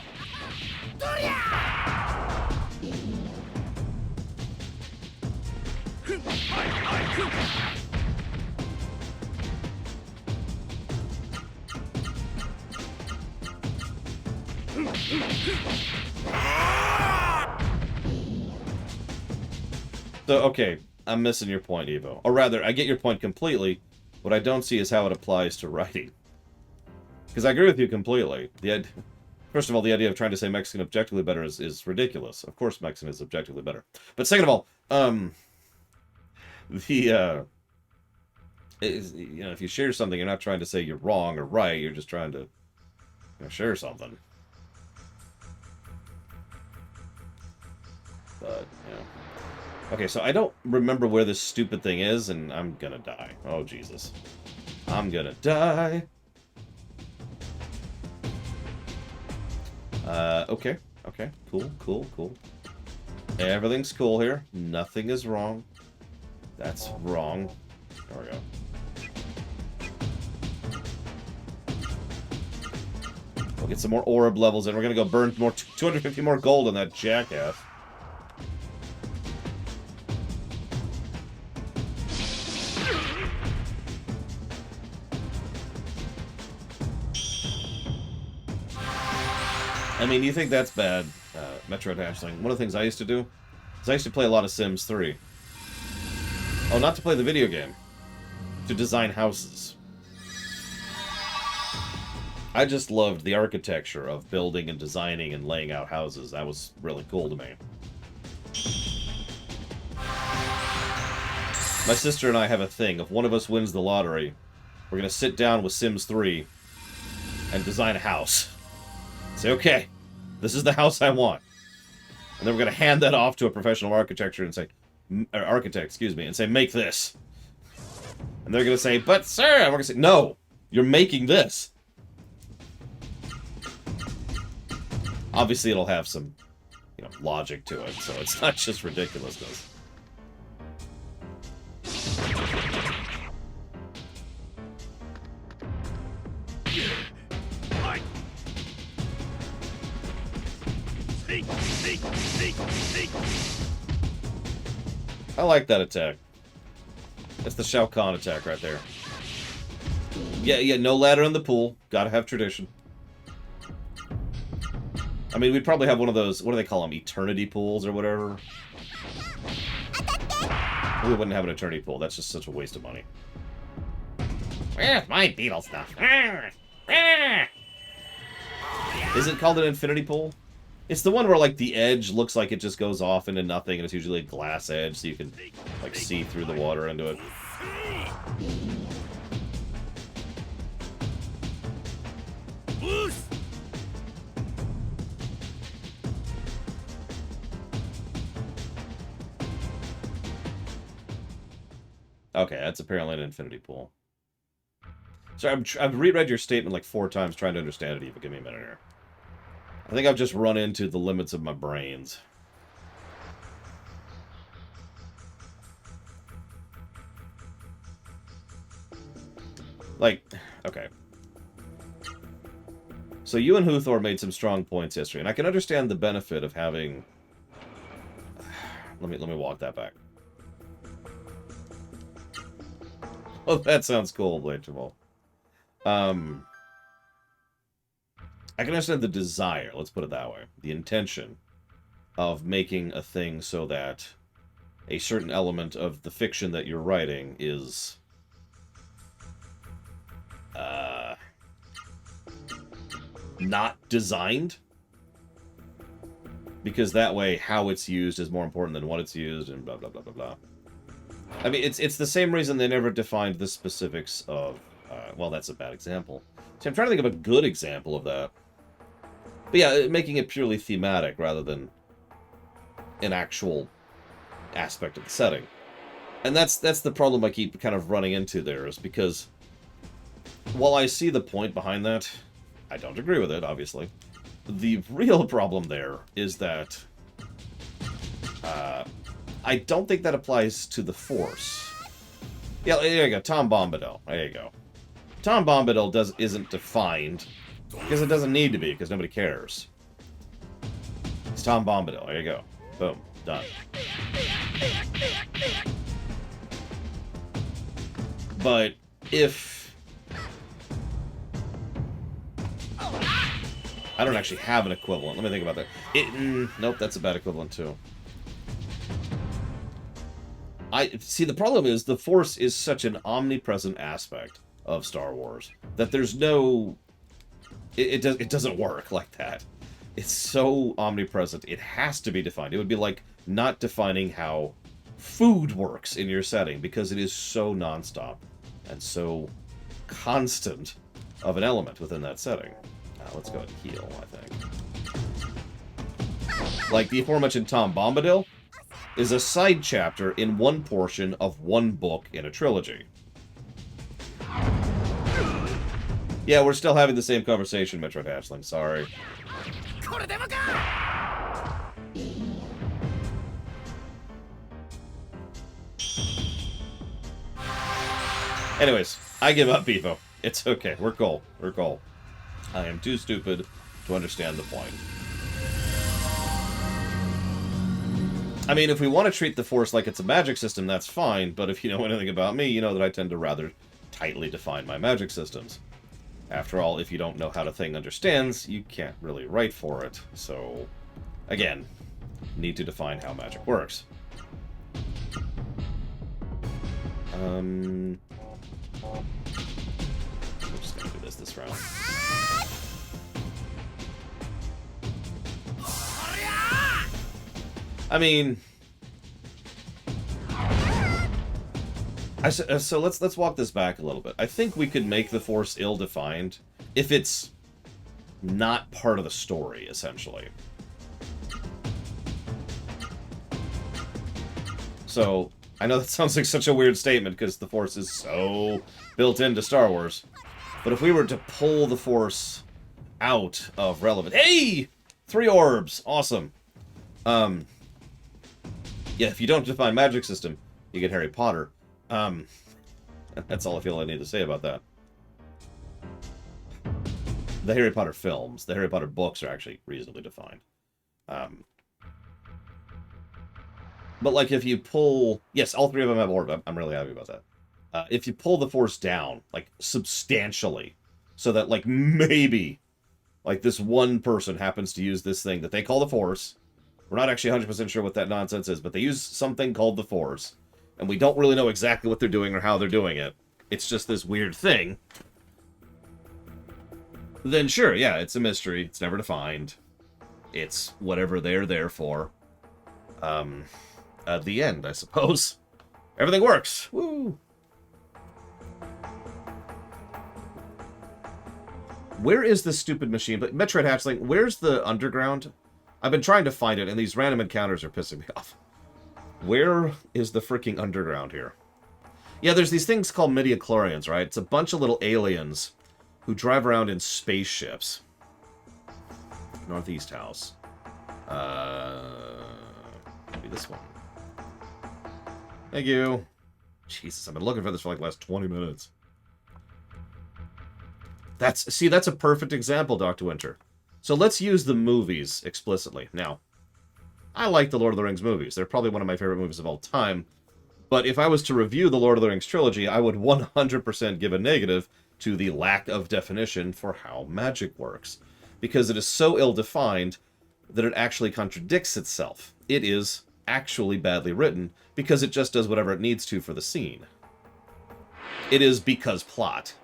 So, okay, I'm missing your point, Evo. Or rather, I get your point completely. What I don't see is how it applies to writing. Because I agree with you completely. First of all, the idea of trying to say Mexican objectively better is ridiculous. Of course Mexican is objectively better. But second of all, if you share something, you're not trying to say you're wrong or right. You're just trying to share something. But, Okay, so I don't remember where this stupid thing is, and I'm gonna die. Oh, Jesus. I'm gonna die. Okay. Okay, cool. Everything's cool here. Nothing is wrong. That's wrong. There we go. We'll get some more orb levels, and we're gonna go burn more 250 more gold on that jackass. I mean, you think that's bad, Metro Dashling. One of the things I used to do is I used to play a lot of Sims 3. Oh, not to play the video game. To design houses. I just loved the architecture of building and designing and laying out houses. That was really cool to me. My sister and I have a thing. If one of us wins the lottery, we're going to sit down with Sims 3 and design a house. Say, okay, this is the house I want. And then we're going to hand that off to a professional architecture and say, architect, and say, make this. And they're going to say, but sir, and we're going to say, no, you're making this. Obviously, it'll have some, logic to it, so it's not just ridiculousness. I like that attack. That's the Shao Kahn attack right there. Yeah, no ladder in the pool. Gotta have tradition. I mean, we'd probably have one of those, what do they call them, eternity pools or whatever? We wouldn't have an eternity pool. That's just such a waste of money. Where's my beetle stuff? Is it called an infinity pool? It's the one where, like, the edge looks like it just goes off into nothing, and it's usually a glass edge, so you can, like, see through the water into it. Okay, that's apparently an infinity pool. So I've reread your statement like 4 times trying to understand it, Eva. Give me a minute here. I think I've just run into the limits of my brains. Like, okay. So you and Huthor made some strong points yesterday, and I can understand the benefit of having... Let me walk that back. Oh, that sounds cool, Blade Jamal. I can understand the desire, let's put it that way. The intention of making a thing so that a certain element of the fiction that you're writing is... not designed. Because that way, how it's used is more important than what it's used, and blah, blah, blah, blah, blah. I mean, it's the same reason they never defined the specifics of... well, that's a bad example. See, I'm trying to think of a good example of that. But yeah, making it purely thematic rather than an actual aspect of the setting. And that's the problem I keep kind of running into there, is because while I see the point behind that, I don't agree with it, obviously. the real problem there is that I don't think that applies to the Force. Yeah, there you go. Tom Bombadil. There you go. Tom Bombadil isn't defined because it doesn't need to be because nobody cares. It's Tom Bombadil. There you go. Boom. Done. But if... I don't actually have an equivalent. Let me think about that. Nope, that's a bad equivalent too. See, the problem is the Force is such an omnipresent aspect of Star Wars that there's no... It doesn't work like that. It's so omnipresent. It has to be defined. It would be like not defining how food works in your setting because it is so nonstop and so constant of an element within that setting. Let's go ahead and heal, I think. Like the aforementioned Tom Bombadil is a side chapter in one portion of one book in a trilogy. Yeah, we're still having the same conversation, Metroid Hatchling. Sorry. Anyways, I give up, Bevo. It's okay. We're cool. We're cool. I am too stupid to understand the point. I mean, if we want to treat the Force like it's a magic system, that's fine, but if you know anything about me, you know that I tend to rather tightly define my magic systems. After all, if you don't know how the thing understands, you can't really write for it. So, again, need to define how magic works. I'm just gonna do this round. I mean, so let's walk this back a little bit. I think we could make the Force ill-defined if it's not part of the story, essentially. So, I know that sounds like such a weird statement because the Force is so built into Star Wars. But if we were to pull the Force out of relevant... Hey! 3 orbs! Awesome. Yeah, if you don't define magic system, you get Harry Potter. That's all I feel I need to say about that. The Harry Potter films, the Harry Potter books are actually reasonably defined. But, like, if you pull... Yes, all 3 of them have orb. I'm really happy about that. If you pull the Force down, like, substantially, so that, like, maybe, like, this one person happens to use this thing that they call the Force. We're not actually 100% sure what that nonsense is, but they use something called the Force. And we don't really know exactly what they're doing or how they're doing it. It's just this weird thing. Then sure, yeah, it's a mystery. It's never defined. It's whatever they're there for. At the end, I suppose. Everything works. Woo! Where is this stupid machine? But Metroid Hatchling, where's the underground? I've been trying to find it, and these random encounters are pissing me off. Where is the freaking underground here? Yeah, there's these things called midichlorians, right? It's a bunch of little aliens who drive around in spaceships. Northeast house. Maybe this one. Thank you. Jesus, I've been looking for this for like the last 20 minutes. See, that's a perfect example, Dr. Winter. So let's use the movies explicitly. Now, I like the Lord of the Rings movies. They're probably one of my favorite movies of all time. But if I was to review the Lord of the Rings trilogy, I would 100% give a negative to the lack of definition for how magic works. Because it is so ill-defined that it actually contradicts itself. It is actually badly written because it just does whatever it needs to for the scene. It is because plot.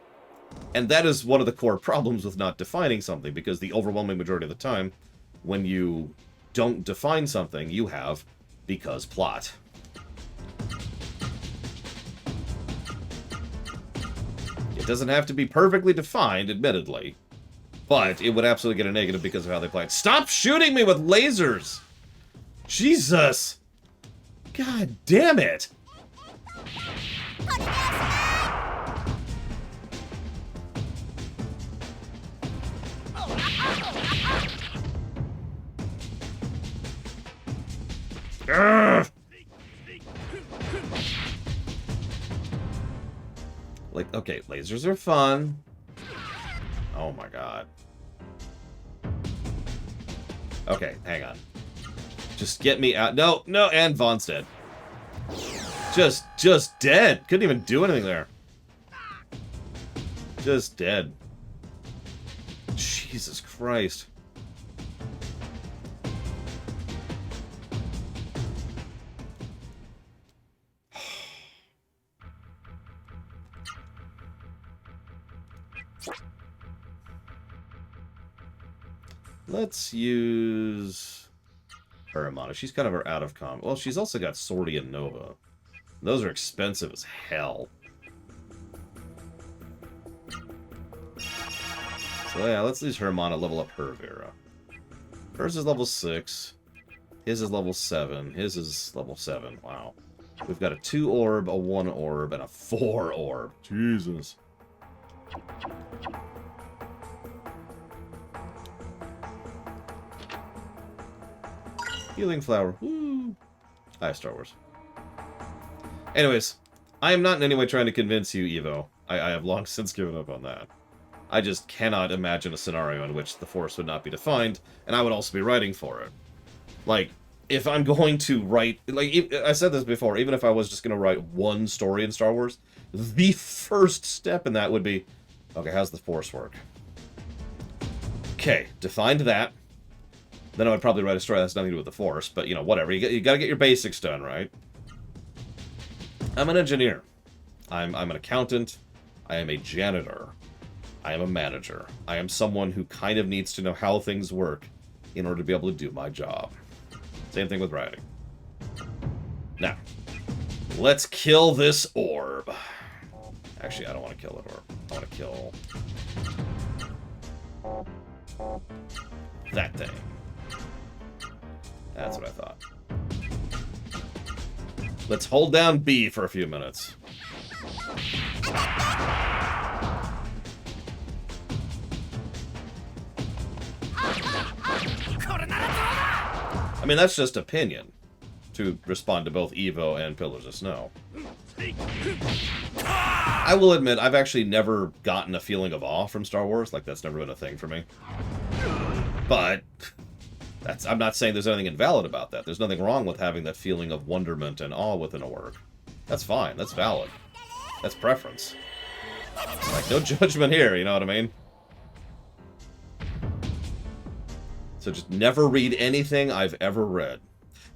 And that is one of the core problems with not defining something, because the overwhelming majority of the time, when you don't define something, you have because plot. It doesn't have to be perfectly defined, admittedly, but it would absolutely get a negative because of how they play it. Stop shooting me with lasers! Jesus! God damn it! Urgh! Like, okay, lasers are fun. Oh my god. Okay, hang on. Just get me out. No, no, and Vaughn's dead. Just dead. Couldn't even do anything there. Just dead. Jesus Christ. Let's use Hermana. She's kind of out of comp. Well, she's also got Sortie and Nova. Those are expensive as hell. So yeah, let's use Hermana, level up her Vera. Hers is level 6. His is level 7. His is level 7. Wow. We've got a 2 orb, a 1 orb, and a 4 orb. Jesus. Healing flower. Woo! Hi, Star Wars. Anyways, I am not in any way trying to convince you, Evo. I have long since given up on that. I just cannot imagine a scenario in which the Force would not be defined, and I would also be writing for it. Like, if I'm going to write... Like, I said this before, even if I was just going to write one story in Star Wars, the first step in that would be, okay, how's the Force work? Okay, defined that. Then I would probably write a story that has nothing to do with the Force, but, you know, whatever. You got to get your basics done, right? I'm an engineer. I'm an accountant. I am a janitor. I am a manager. I am someone who kind of needs to know how things work in order to be able to do my job. Same thing with writing. Now, let's kill this orb. Actually, I don't want to kill that orb. I want to kill that thing. That's what I thought. Let's hold down B for a few minutes. I mean, that's just opinion, to respond to both Evo and Pillars of Snow. I will admit, I've actually never gotten a feeling of awe from Star Wars. Like, that's never been a thing for me. But... I'm not saying there's anything invalid about that. There's nothing wrong with having that feeling of wonderment and awe within a work. That's fine. That's valid. That's preference. Like, no judgment here, you know what I mean? So just never read anything I've ever read.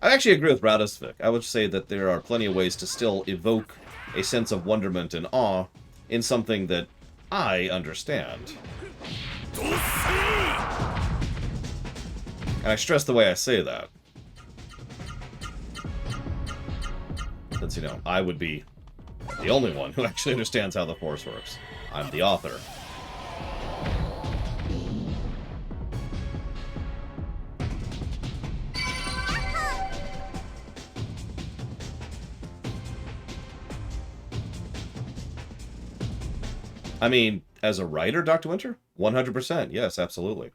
I actually agree with Radosvik. I would say that there are plenty of ways to still evoke a sense of wonderment and awe in something that I understand. And I stress the way I say that. Since, you know, I would be the only one who actually understands how the Force works. I'm the author. I mean, as a writer, Dr. Winter? 100%. Yes, absolutely.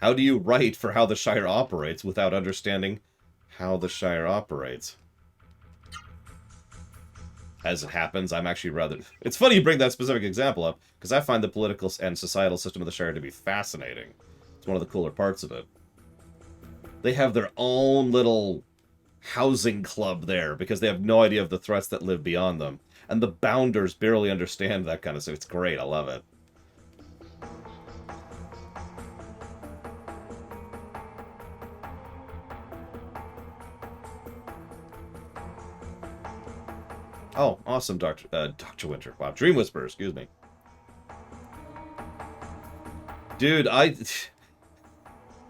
How do you write for how the Shire operates without understanding how the Shire operates? As it happens, I'm actually rather... It's funny you bring that specific example up, because I find the political and societal system of the Shire to be fascinating. It's one of the cooler parts of it. They have their own little housing club there, because they have no idea of the threats that live beyond them. And the Bounders barely understand that kind of stuff. It's great, I love it. Oh, awesome, Dr. Winter. Wow, Dream Whisperer, excuse me. Dude,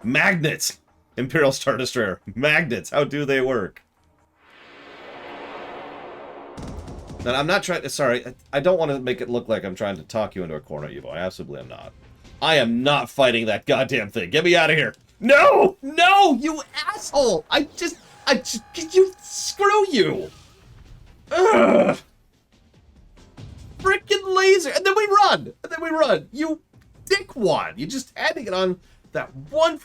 Magnets! Imperial Star Destroyer. Magnets, how do they work? And I'm not trying to... Sorry, I don't want to make it look like I'm trying to talk you into a corner, Evo. I absolutely am not. I am not fighting that goddamn thing. Get me out of here. No! No! You asshole! You... Screw you! Ugh! Frickin' laser! And then we run! And then we run! You dickwad! You just had to get on that one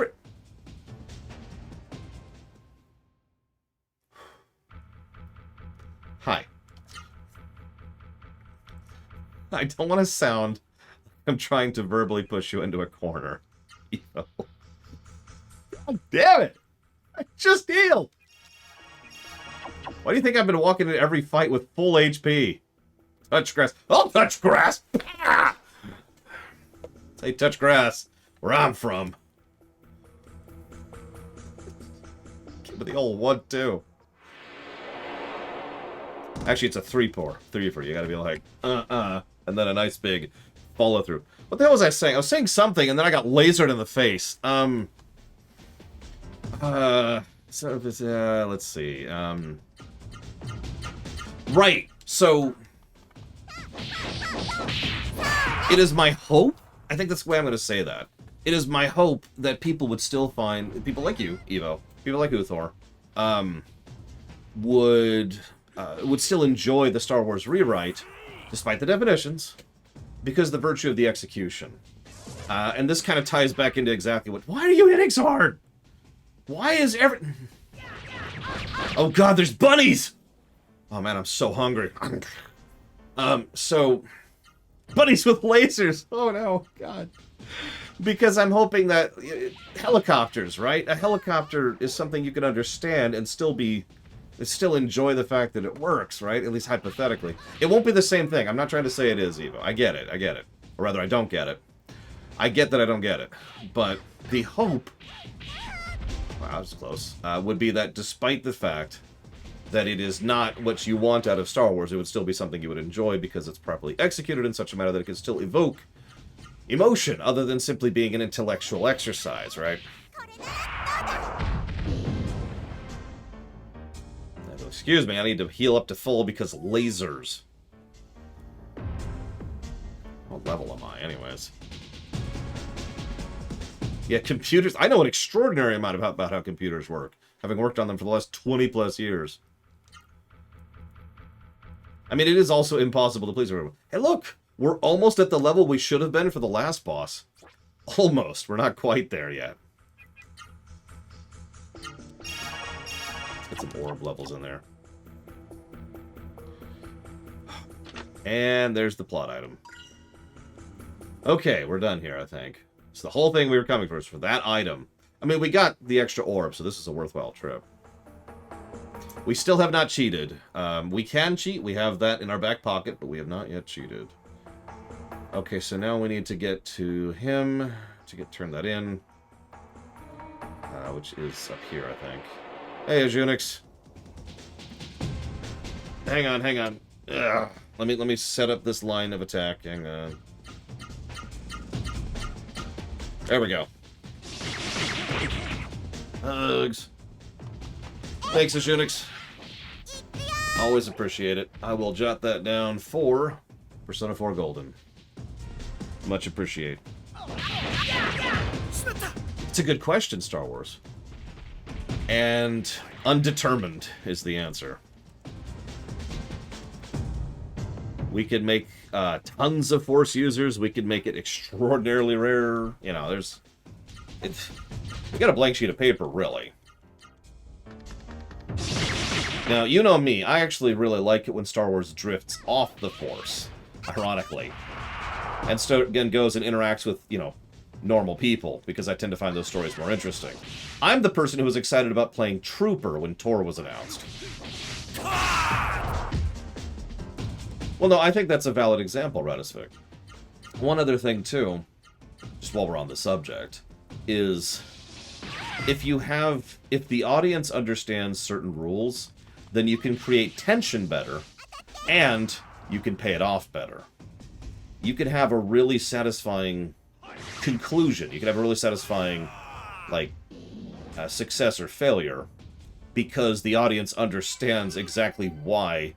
Hi. I don't want to sound... I'm trying to verbally push you into a corner. God damn it! I just healed! Why do you think I've been walking into every fight with full HP? Touch grass. I'll touch grass! Ah! Say touch grass where I'm from. Give me the old 1-2. Actually, it's a 3-4. 3-4. You gotta be like, and then a nice big follow through. What the hell was I saying? I was saying something, and then I got lasered in the face. So this, let's see. Right. So, it is my hope. I think that's the way I'm going to say that. It is my hope that people would still find, people like you, Evo, people like Uthor, would still enjoy the Star Wars rewrite, despite the definitions, because of the virtue of the execution. And this kind of ties back into exactly what... Why are you hitting so hard? Why is Oh god, there's bunnies! Oh man, I'm so hungry. So... Bunnies with lasers! Oh no, god. Because I'm hoping that... helicopters, right? A helicopter is something you can understand and still enjoy the fact that it works, right? At least hypothetically. It won't be the same thing. I'm not trying to say it is, Evo. I get it. Or rather, I don't get it. I get that I don't get it. But the hope... Wow, that was close. Would be that despite the fact that it is not what you want out of Star Wars, it would still be something you would enjoy because it's properly executed in such a manner that it can still evoke emotion, other than simply being an intellectual exercise, right? Excuse me, I need to heal up to full because lasers. What level am I, anyways? Yeah, computers... I know an extraordinary amount about how computers work, having worked on them for the last 20-plus years. I mean, it is also impossible to please everyone. Hey, look! We're almost at the level we should have been for the last boss. Almost. We're not quite there yet. Let's get some orb levels in there. And there's the plot item. Okay, we're done here, I think. So the whole thing we were coming for is for that item. I mean, we got the extra orb, so this is a worthwhile trip. We still have not cheated. We can cheat. We have that in our back pocket, but we have not yet cheated. Okay, so now we need to get to him to turn that in. Which is up here, I think. Hey, Unix. Hang on. Ugh. Let me set up this line of attack. Hang on. There we go. Hugs. Thanks, Unix. Always appreciate it. I will jot that down for Persona 4 Golden. Much appreciate. It's a good question, Star Wars. And undetermined is the answer. We could make tons of Force users. We could make it extraordinarily rare. You know, we got a blank sheet of paper, really. Now, you know me. I actually really like it when Star Wars drifts off the Force, ironically. And so, again, goes and interacts with, you know, normal people, because I tend to find those stories more interesting. I'm the person who was excited about playing Trooper when Tor was announced. Well, no, I think that's a valid example, Radisvik. One other thing, too, just while we're on the subject, is if the audience understands certain rules, then you can create tension better, and you can pay it off better. You can have a really satisfying conclusion. You can have a really satisfying, like, success or failure, because the audience understands exactly why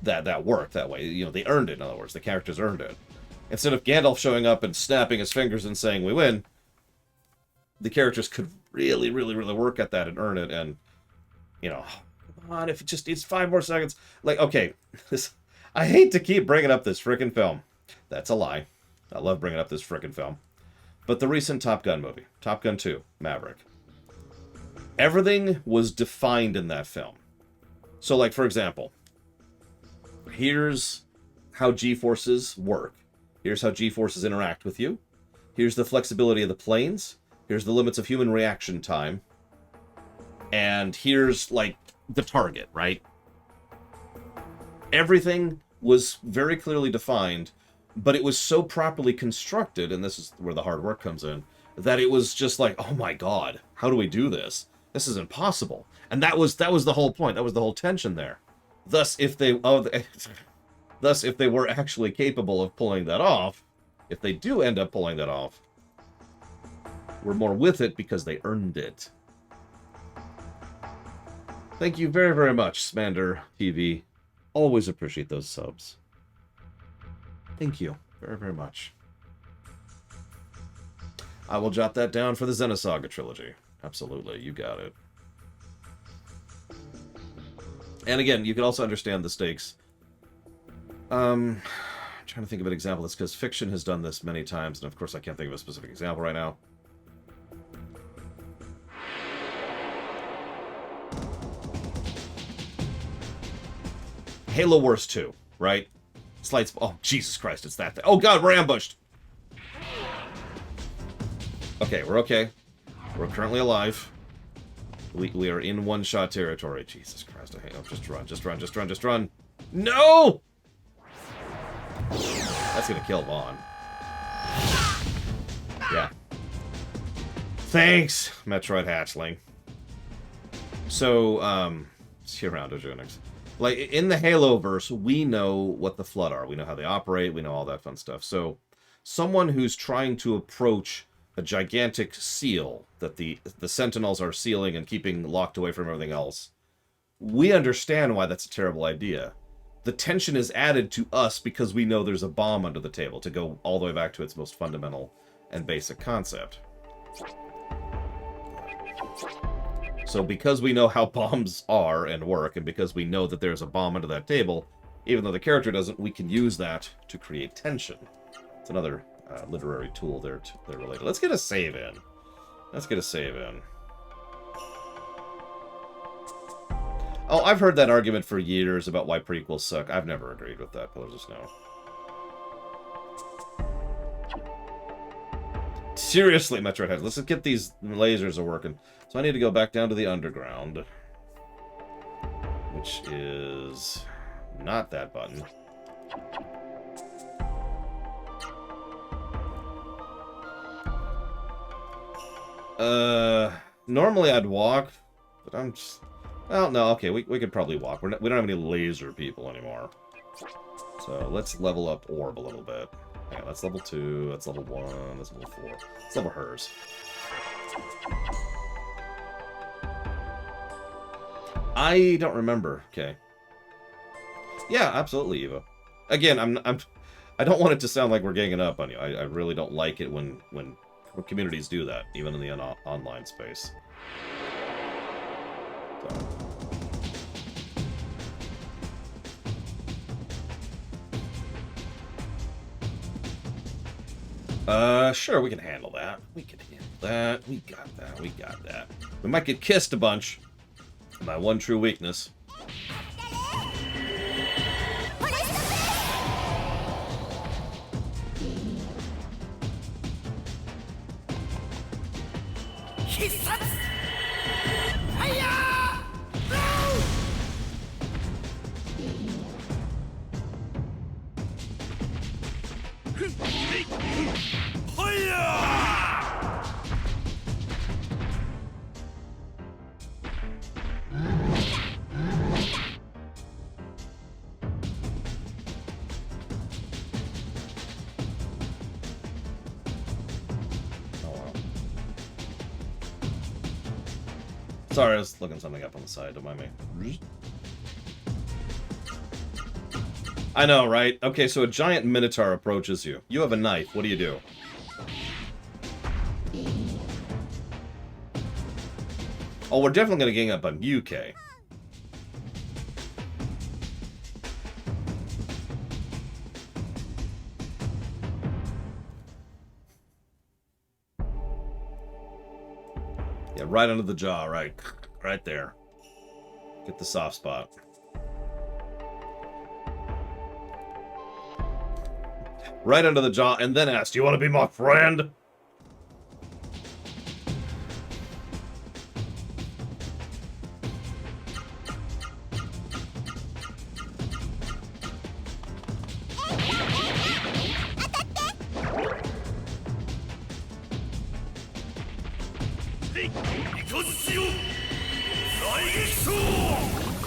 that worked that way. You know, they earned it, in other words. The characters earned it. Instead of Gandalf showing up and snapping his fingers and saying, we win, the characters could really, really, really work at that and earn it, and, you know, come on, if it just needs 5 more seconds. Like, okay, I hate to keep bringing up this frickin' film. That's a lie. I love bringing up this frickin' film. But the recent Top Gun movie, Top Gun 2, Maverick. Everything was defined in that film. So, like, for example, Here's how G-forces work. Here's how G-forces interact with you. Here's the flexibility of the planes. Here's the limits of human reaction time. And here's, like, the target, right? Everything was very clearly defined, but it was so properly constructed, and this is where the hard work comes in, that it was just like, oh my god, how do we do this? This is impossible. And that was the whole point. That was the whole tension there. Thus, if they were actually capable of pulling that off, if they do end up pulling that off, we're more with it because they earned it. Thank you very, very much, Smander TV. Always appreciate those subs. Thank you very, very much. I will jot that down for the Xenosaga trilogy. Absolutely, you got it. And again, you can also understand the stakes. I'm trying to think of an example. That's because fiction has done this many times, and of course I can't think of a specific example right now. Halo Wars 2, right? Slight... Oh, Jesus Christ, it's that thing. Oh, God, we're ambushed! Okay, we're okay. We're currently alive. We are in one-shot territory. Jesus Christ, I hate... Oh, just run, just run, just run, just run. No! That's gonna kill Vaughn. Yeah. Thanks, Metroid Hatchling. So, see you around, Ojonix. Like, in the Halo-verse, we know what the Flood are. We know how they operate. We know all that fun stuff. So, someone who's trying to approach a gigantic seal that the Sentinels are sealing and keeping locked away from everything else, we understand why that's a terrible idea. The tension is added to us because we know there's a bomb under the table, to go all the way back to its most fundamental and basic concept. So because we know how bombs are and work, and because we know that there's a bomb under that table, even though the character doesn't, we can use that to create tension. It's another literary tool there they're related. Let's get a save in. Let's get a save in. Oh, I've heard that argument for years about why prequels suck. I've never agreed with that, Pillars of Snow. Seriously, Metroid Head, let's get these lasers working. So I need to go back down to the underground. Which is not that button. Normally I'd walk, but I'm just... Well, no, okay, we could probably walk. We don't have any laser people anymore. So let's level up Orb a little bit. Yeah, that's level 2, that's level 1, that's level 4. Let's level hers. I don't remember. Okay. Yeah, absolutely, Eva. Again, I don't want it to sound like we're ganging up on you. I really don't like it when communities do that, even in the online space. So. Sure, we can handle that. We can handle that. We got that. We got that. We might get kissed a bunch. My one true weakness. Sorry, I was looking something up on the side, don't mind me. I know, right? Okay, so a giant minotaur approaches you. You have a knife, what do you do? Oh, we're definitely gonna gang up on UK. Yeah, right under the jaw, right there. Get the soft spot. right under the jaw, and then asked, "Do you want to be my friend?"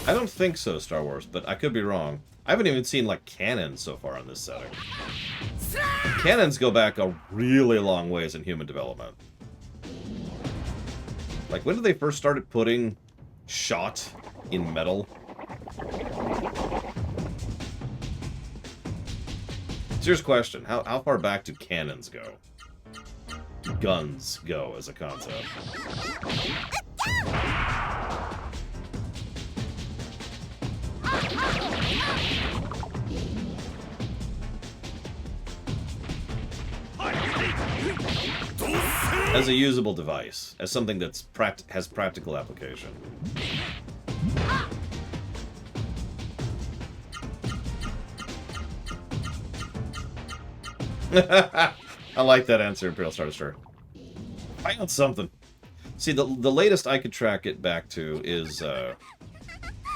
I don't think so, Star Wars, but I could be wrong. I haven't even seen, like, cannons so far on this setting. Cannons go back a really long ways in human development. Like, when did they first started putting shot in metal? Serious question. How far back do cannons go? Guns go as a concept. As a usable device, as something that's has practical application. I like that answer, Imperial Star Destroyer. I got something. See, the latest I could track it back to is the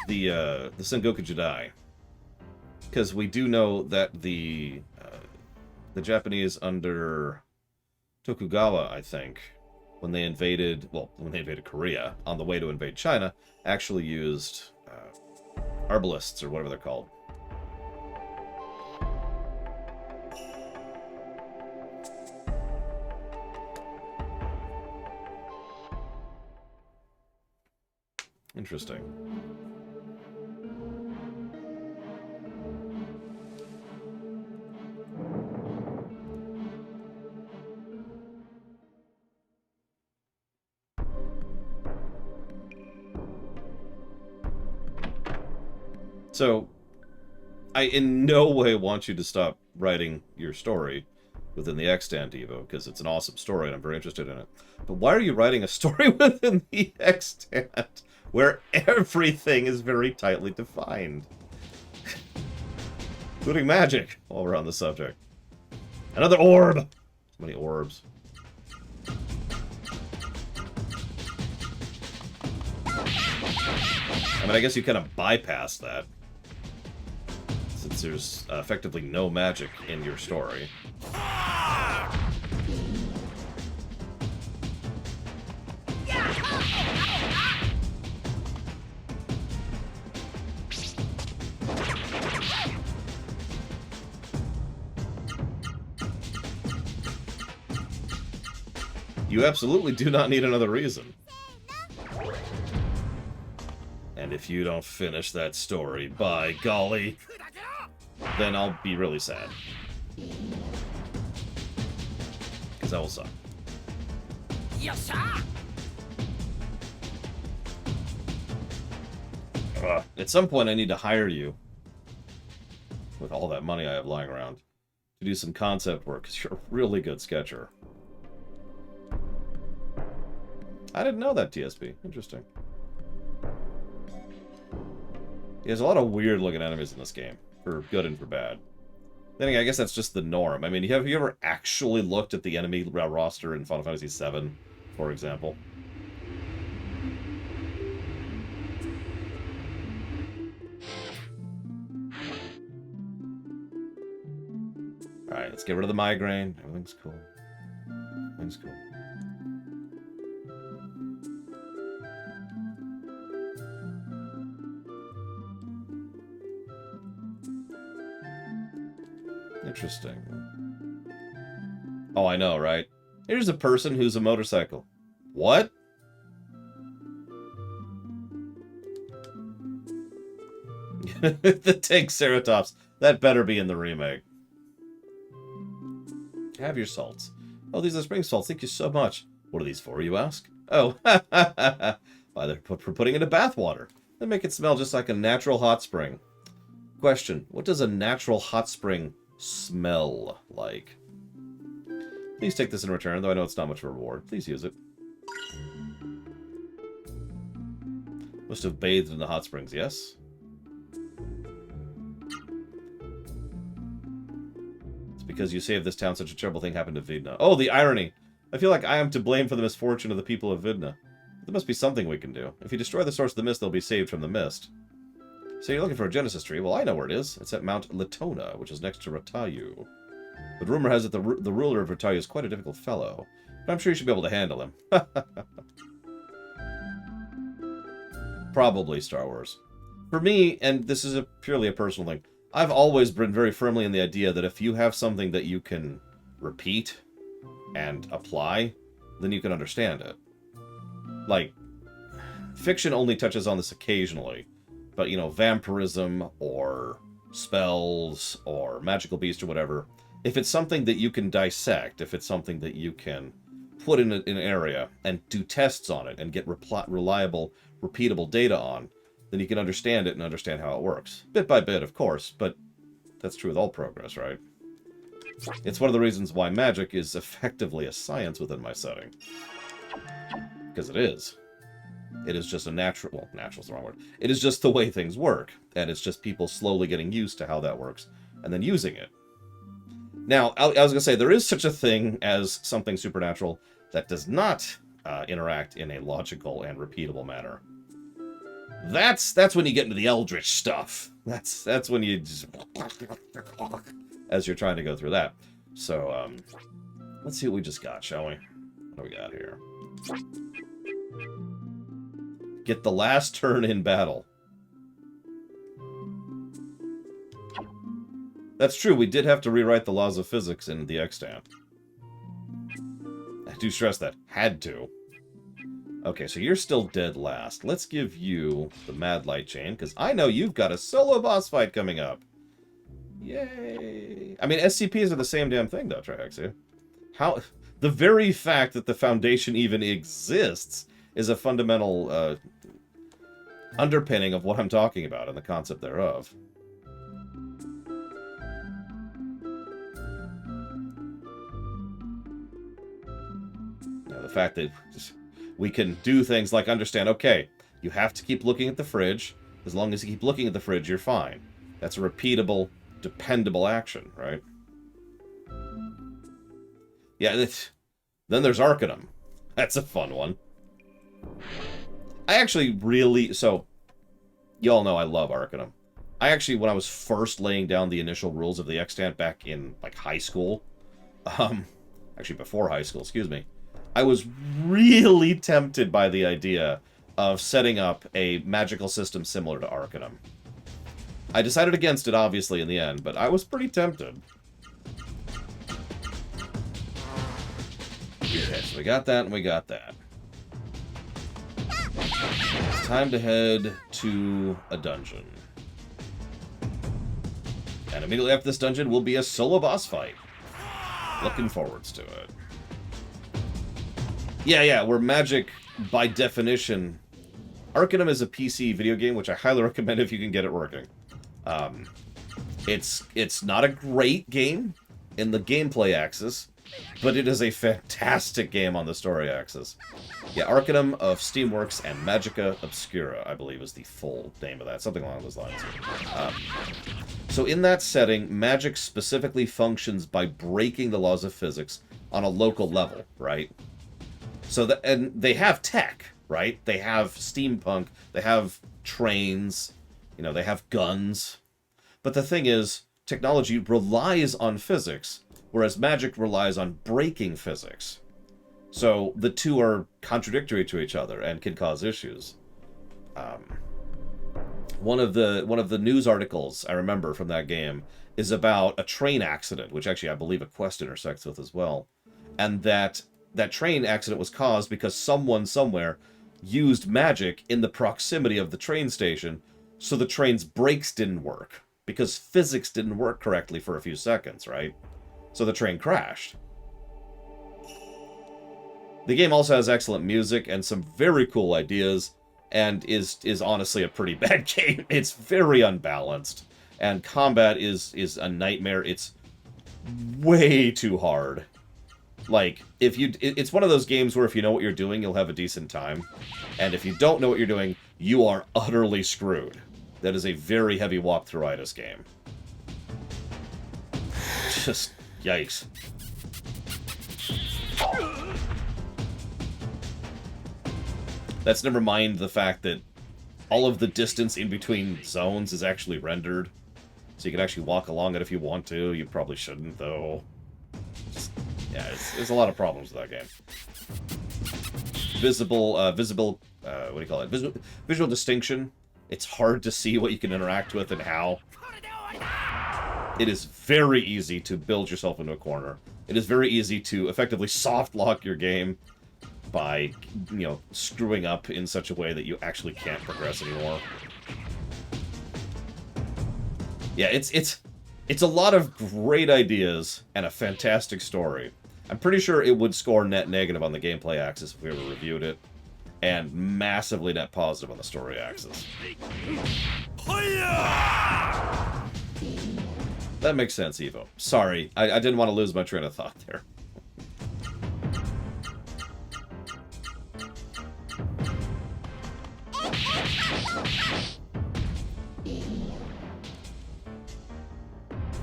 Sengoku Jidai, because we do know that the Japanese under Tokugawa, I think, when they invaded Korea on the way to invade China, actually used arbalists or whatever they're called. Interesting. So, I in no way want you to stop writing your story within the extant Evo, because it's an awesome story and I'm very interested in it. But why are you writing a story within the extant where everything is very tightly defined? Including magic, while we're on the subject. Another orb! So many orbs. I mean, I guess you kind of bypass that, since there's effectively no magic in your story. You absolutely do not need another reason. And if you don't finish that story, by golly, then I'll be really sad. Because that will suck. At some point I need to hire you, with all that money I have lying around, to do some concept work, because you're a really good sketcher. I didn't know that, TSP. Interesting. There's a lot of weird looking enemies in this game, for good and for bad. Then again, I guess that's just the norm. I mean, have you ever actually looked at the enemy roster in Final Fantasy VII, for example? Alright, let's get rid of the migraine. Everything's cool. Everything's cool. Interesting. Oh, I know, right? Here's a person who's a motorcycle. What? The Triceratops. That better be in the remake. Have your salts. Oh, these are spring salts. Thank you so much. What are these for, you ask? Oh, why, they're for putting it in bath water. They make it smell just like a natural hot spring. Question. What does a natural hot spring smell like? Please take this in return, though I know it's not much of a reward. Please use it. Must have bathed in the hot springs, yes? because you saved this town, such a terrible thing happened to Vidna. Oh, the irony! I feel like I am to blame for the misfortune of the people of Vidna. There must be something we can do. If you destroy the source of the mist, they'll be saved from the mist. So you're looking for a Genesis tree? Well, I know where it is. It's at Mount Latona, which is next to Ratayu. But rumor has it the ruler of Ratayu is quite a difficult fellow. But I'm sure you should be able to handle him. Probably Star Wars. For me, and this is purely a personal thing, I've always been very firmly in the idea that if you have something that you can repeat and apply, then you can understand it. Like, fiction only touches on this occasionally, but, you know, vampirism or spells or magical beast or whatever, if it's something that you can dissect, if it's something that you can put in an area and do tests on it and get reliable, repeatable data on, then you can understand it and understand how it works. Bit by bit, of course, but that's true with all progress, right? It's one of the reasons why magic is effectively a science within my setting. Because it is. It is just a natural... Well, natural's the wrong word. It is just the way things work. And it's just people slowly getting used to how that works. And then using it. Now, I was going to say, there is such a thing as something supernatural that does not interact in a logical and repeatable manner. That's when you get into the eldritch stuff. That's when you just... as you're trying to go through that. So, let's see what we just got, shall we? What do we got here? Get the last turn in battle. That's true, we did have to rewrite the laws of physics in the extant. I do stress that. Had to. Okay, so you're still dead last. Let's give you the Mad Light Chain, because I know you've got a solo boss fight coming up. Yay! I mean, SCPs are the same damn thing, though, Triaxia. How... The very fact that the Foundation even exists is a fundamental underpinning of what I'm talking about and the concept thereof. Now, the fact that we can do things like understand, okay, you have to keep looking at the fridge. As long as you keep looking at the fridge, you're fine. That's a repeatable, dependable action, right? Yeah, then there's Arcanum. That's a fun one. I actually really... So, you all know I love Arcanum. I actually, when I was first laying down the initial rules of the extant back in, like, high school... actually, before high school, excuse me. I was really tempted by the idea of setting up a magical system similar to Arcanum. I decided against it, obviously, in the end, but I was pretty tempted. Okay, so we got that and we got that. It's time to head to a dungeon. And immediately after this dungeon will be a solo boss fight. Looking forwards to it. Yeah, where magic, by definition... Arcanum is a PC video game, which I highly recommend if you can get it working. It's not a great game in the gameplay axis, but it is a fantastic game on the story axis. Yeah, Arcanum of Steamworks and Magica Obscura, I believe is the full name of that. Something along those lines. So in that setting, magic specifically functions by breaking the laws of physics on a local level, right? So and they have tech, right? They have steampunk, they have trains, you know, they have guns. But the thing is, technology relies on physics, whereas magic relies on breaking physics. So the two are contradictory to each other and can cause issues. One of the news articles I remember from that game is about a train accident, which actually I believe a quest intersects with as well. And that train accident was caused because someone somewhere used magic in the proximity of the train station, so the train's brakes didn't work, because physics didn't work correctly for a few seconds, right? So the train crashed. The game also has excellent music and some very cool ideas, and is honestly a pretty bad game. It's very unbalanced, and combat is a nightmare. It's way too hard. Like, it's one of those games where if you know what you're doing, you'll have a decent time. And if you don't know what you're doing, you are utterly screwed. That is a very heavy walkthroughitis game. Just, Yikes. That's never mind the fact that all of the distance in between zones is actually rendered. So you can actually walk along it if you want to. You probably shouldn't, though. Just, yeah, there's a lot of problems with that game. What do you call it? Visual distinction. It's hard to see what you can interact with and how. It is very easy to build yourself into a corner. It is very easy to effectively soft lock your game by, you know, screwing up in such a way that you actually can't progress anymore. Yeah, it's a lot of great ideas and a fantastic story. I'm pretty sure it would score net negative on the gameplay axis if we ever reviewed it, and massively net positive on the story axis. That makes sense, Evo. Sorry, I didn't want to lose my train of thought there.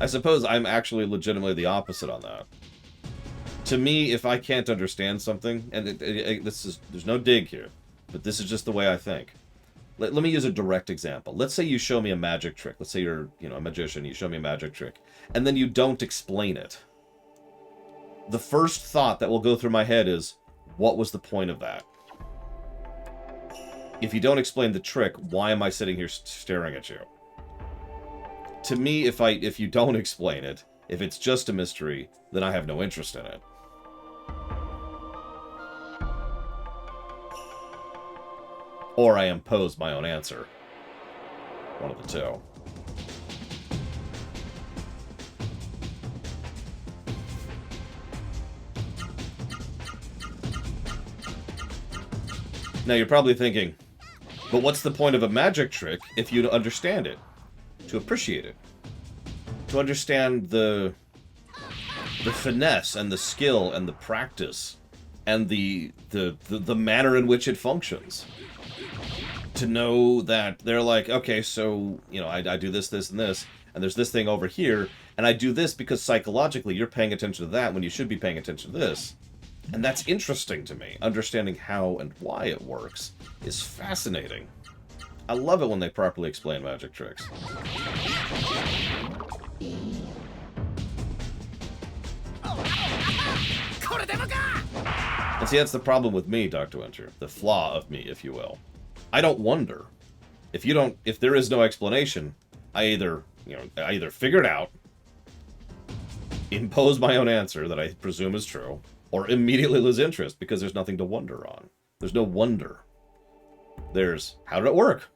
I suppose I'm actually legitimately the opposite on that. To me, if I can't understand something, and there's no dig here, but this is just the way I think. Let me use a direct example. Let's say you show me a magic trick. Let's say you're, you know, a magician, you show me a magic trick, and then you don't explain it. The first thought that will go through my head is, what was the point of that? If you don't explain the trick, why am I sitting here staring at you? To me, if you don't explain it, if it's just a mystery, then I have no interest in it. Or I impose my own answer. One of the two. Now you're probably thinking, but what's the point of a magic trick if you understand it? To appreciate it. To understand the finesse and the skill and the practice and the manner in which it functions. To know that they're like, okay, so, you know, I do this, this, and this, and there's this thing over here, and I do this because psychologically you're paying attention to that when you should be paying attention to this. And that's interesting to me. Understanding how and why it works is fascinating. I love it when they properly explain magic tricks. And see, that's the problem with me, Dr. Winter. The flaw of me, if you will. I don't wonder. If there is no explanation, I either figure it out, impose my own answer that I presume is true, or immediately lose interest because there's nothing to wonder on. There's no wonder. There's, how did it work?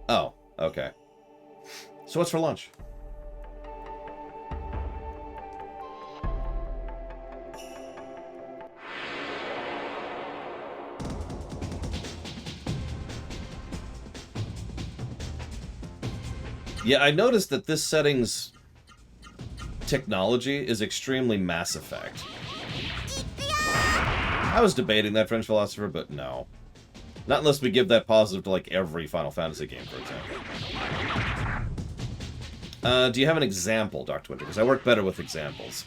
Oh, okay. So what's for lunch? Yeah, I noticed that this setting's technology is extremely Mass Effect. I was debating that French philosopher, but no. Not unless we give that positive to, like, every Final Fantasy game, for example. Do you have an example, Dr. Winter? Because I work better with examples.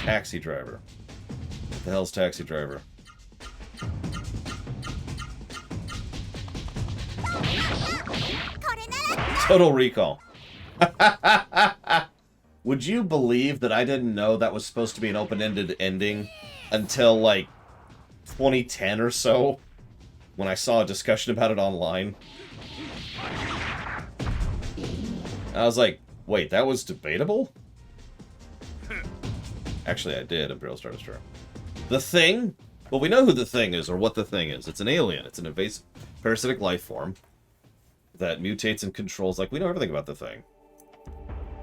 Taxi driver. What the hell's taxi driver? Total Recall. Would you believe that I didn't know that was supposed to be an open-ended ending until, like, 2010 or so? When I saw a discussion about it online? I was like, wait, that was debatable? Actually, I did, Imperial Star Destroyer. The Thing? Well, we know who the Thing is, or what the Thing is. It's an alien. It's an invasive parasitic life form that mutates and controls. Like, we know everything about the Thing.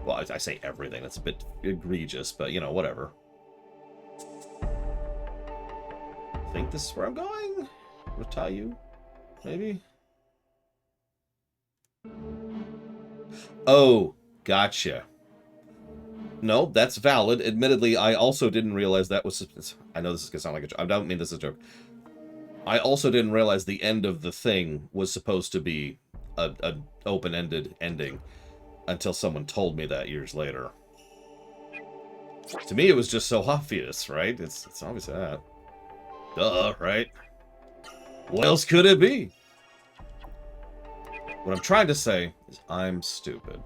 Well, I say everything. That's a bit egregious, but, you know, whatever. I think this is where I'm going? Retayu? Maybe? Oh, gotcha. No, that's valid. Admittedly, I also didn't realize that was... I know this is going to sound like a joke. I don't mean this as a joke. I also didn't realize the end of the thing was supposed to be a open-ended ending until someone told me that years later. To me, it was just so obvious, right? It's obvious that. Duh, right? What else could it be? What I'm trying to say is I'm stupid.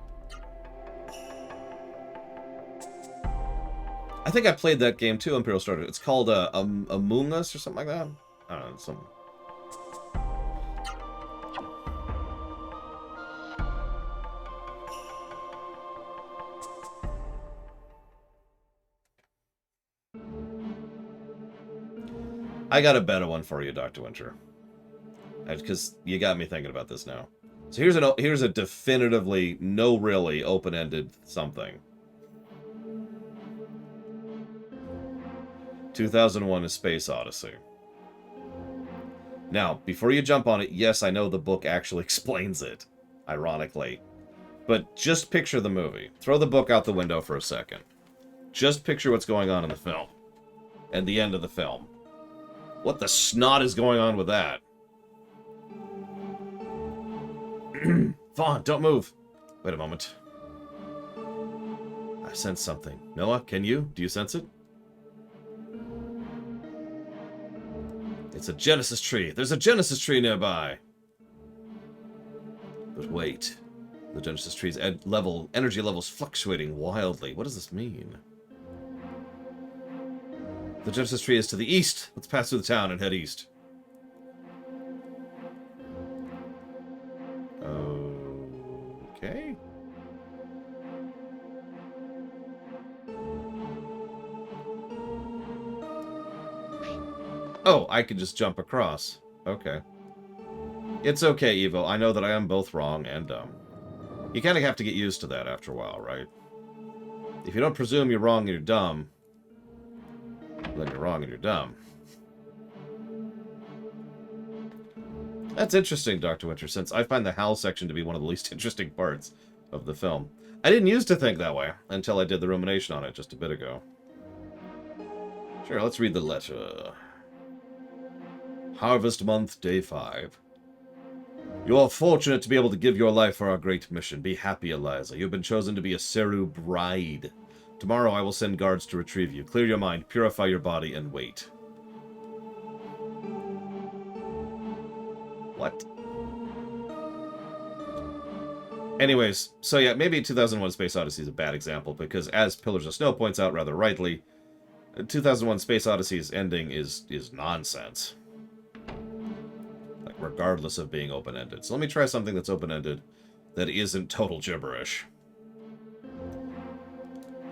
I think I played that game too, Imperial Starter. It's called Among Us or something like that. I don't know, something. I got a better one for you, Dr. Winter. Because you got me thinking about this now. So here's a definitively, no really, open-ended something. 2001: A Space Odyssey. Now, before you jump on it, yes, I know the book actually explains it, ironically. But just picture the movie. Throw the book out the window for a second. Just picture what's going on in the film. And the end of the film. What the snot is going on with that? Vaughn, don't move. Wait a moment. I sense something. Noah, can you? Do you sense it? It's a Genesis tree. There's a Genesis tree nearby. But wait. The Genesis tree's energy level's fluctuating wildly. What does this mean? The Genesis tree is to the east. Let's pass through the town and head east. Okay. Oh, I can just jump across. Okay. It's okay, Evo. I know that I am both wrong and dumb. You kind of have to get used to that after a while, right? If you don't presume you're wrong and you're dumb, then you're wrong and you're dumb. That's interesting, Dr. Winter, since I find the Hal section to be one of the least interesting parts of the film. I didn't used to think that way until I did the rumination on it just a bit ago. Sure, let's read the letter. Harvest Month, Day 5. You are fortunate to be able to give your life for our great mission. Be happy, Eliza. You've been chosen to be a Seru bride. Tomorrow I will send guards to retrieve you. Clear your mind, purify your body, and wait. What? Anyways, so yeah, maybe 2001: Space Odyssey is a bad example, because as Pillars of Snow points out rather rightly, 2001: Space Odyssey's ending is nonsense. Like, regardless of being open-ended. So let me try something that's open-ended that isn't total gibberish.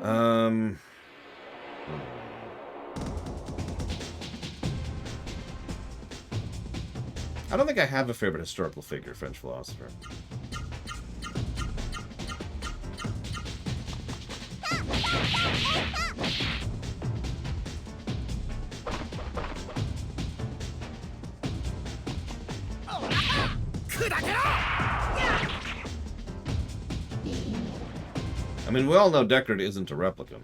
I don't think I have a favorite historical figure, French philosopher. I mean, we all know Deckard isn't a replicant.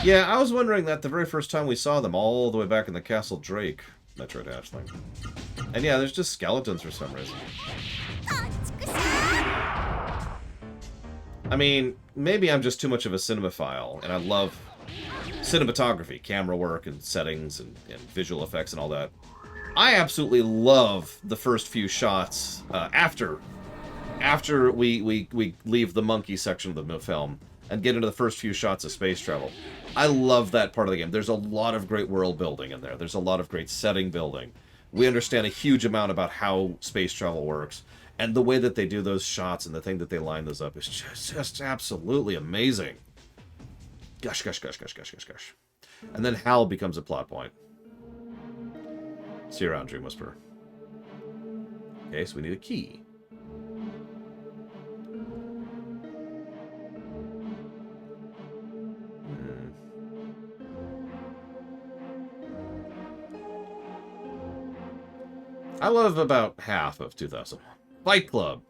Yeah, I was wondering that the very first time we saw them, all the way back in the Castle Drake Metroid Ashling. And yeah, there's just skeletons for some reason. I mean, maybe I'm just too much of a cinemaphile, and I love cinematography, camera work, and settings, and visual effects, and all that. I absolutely love the first few shots after we leave the monkey section of the film and get into the first few shots of space travel. I love that part of the game. There's a lot of great world building in there. There's a lot of great setting building. We understand a huge amount about how space travel works. And the way that they do those shots and the thing that they line those up is just absolutely amazing. Gosh, gosh, gosh, gosh, gosh, gosh, gosh. And then Hal becomes a plot point. See you around, Dream Whisperer. Okay, so we need a key. I love about half of 2001. Fight Club.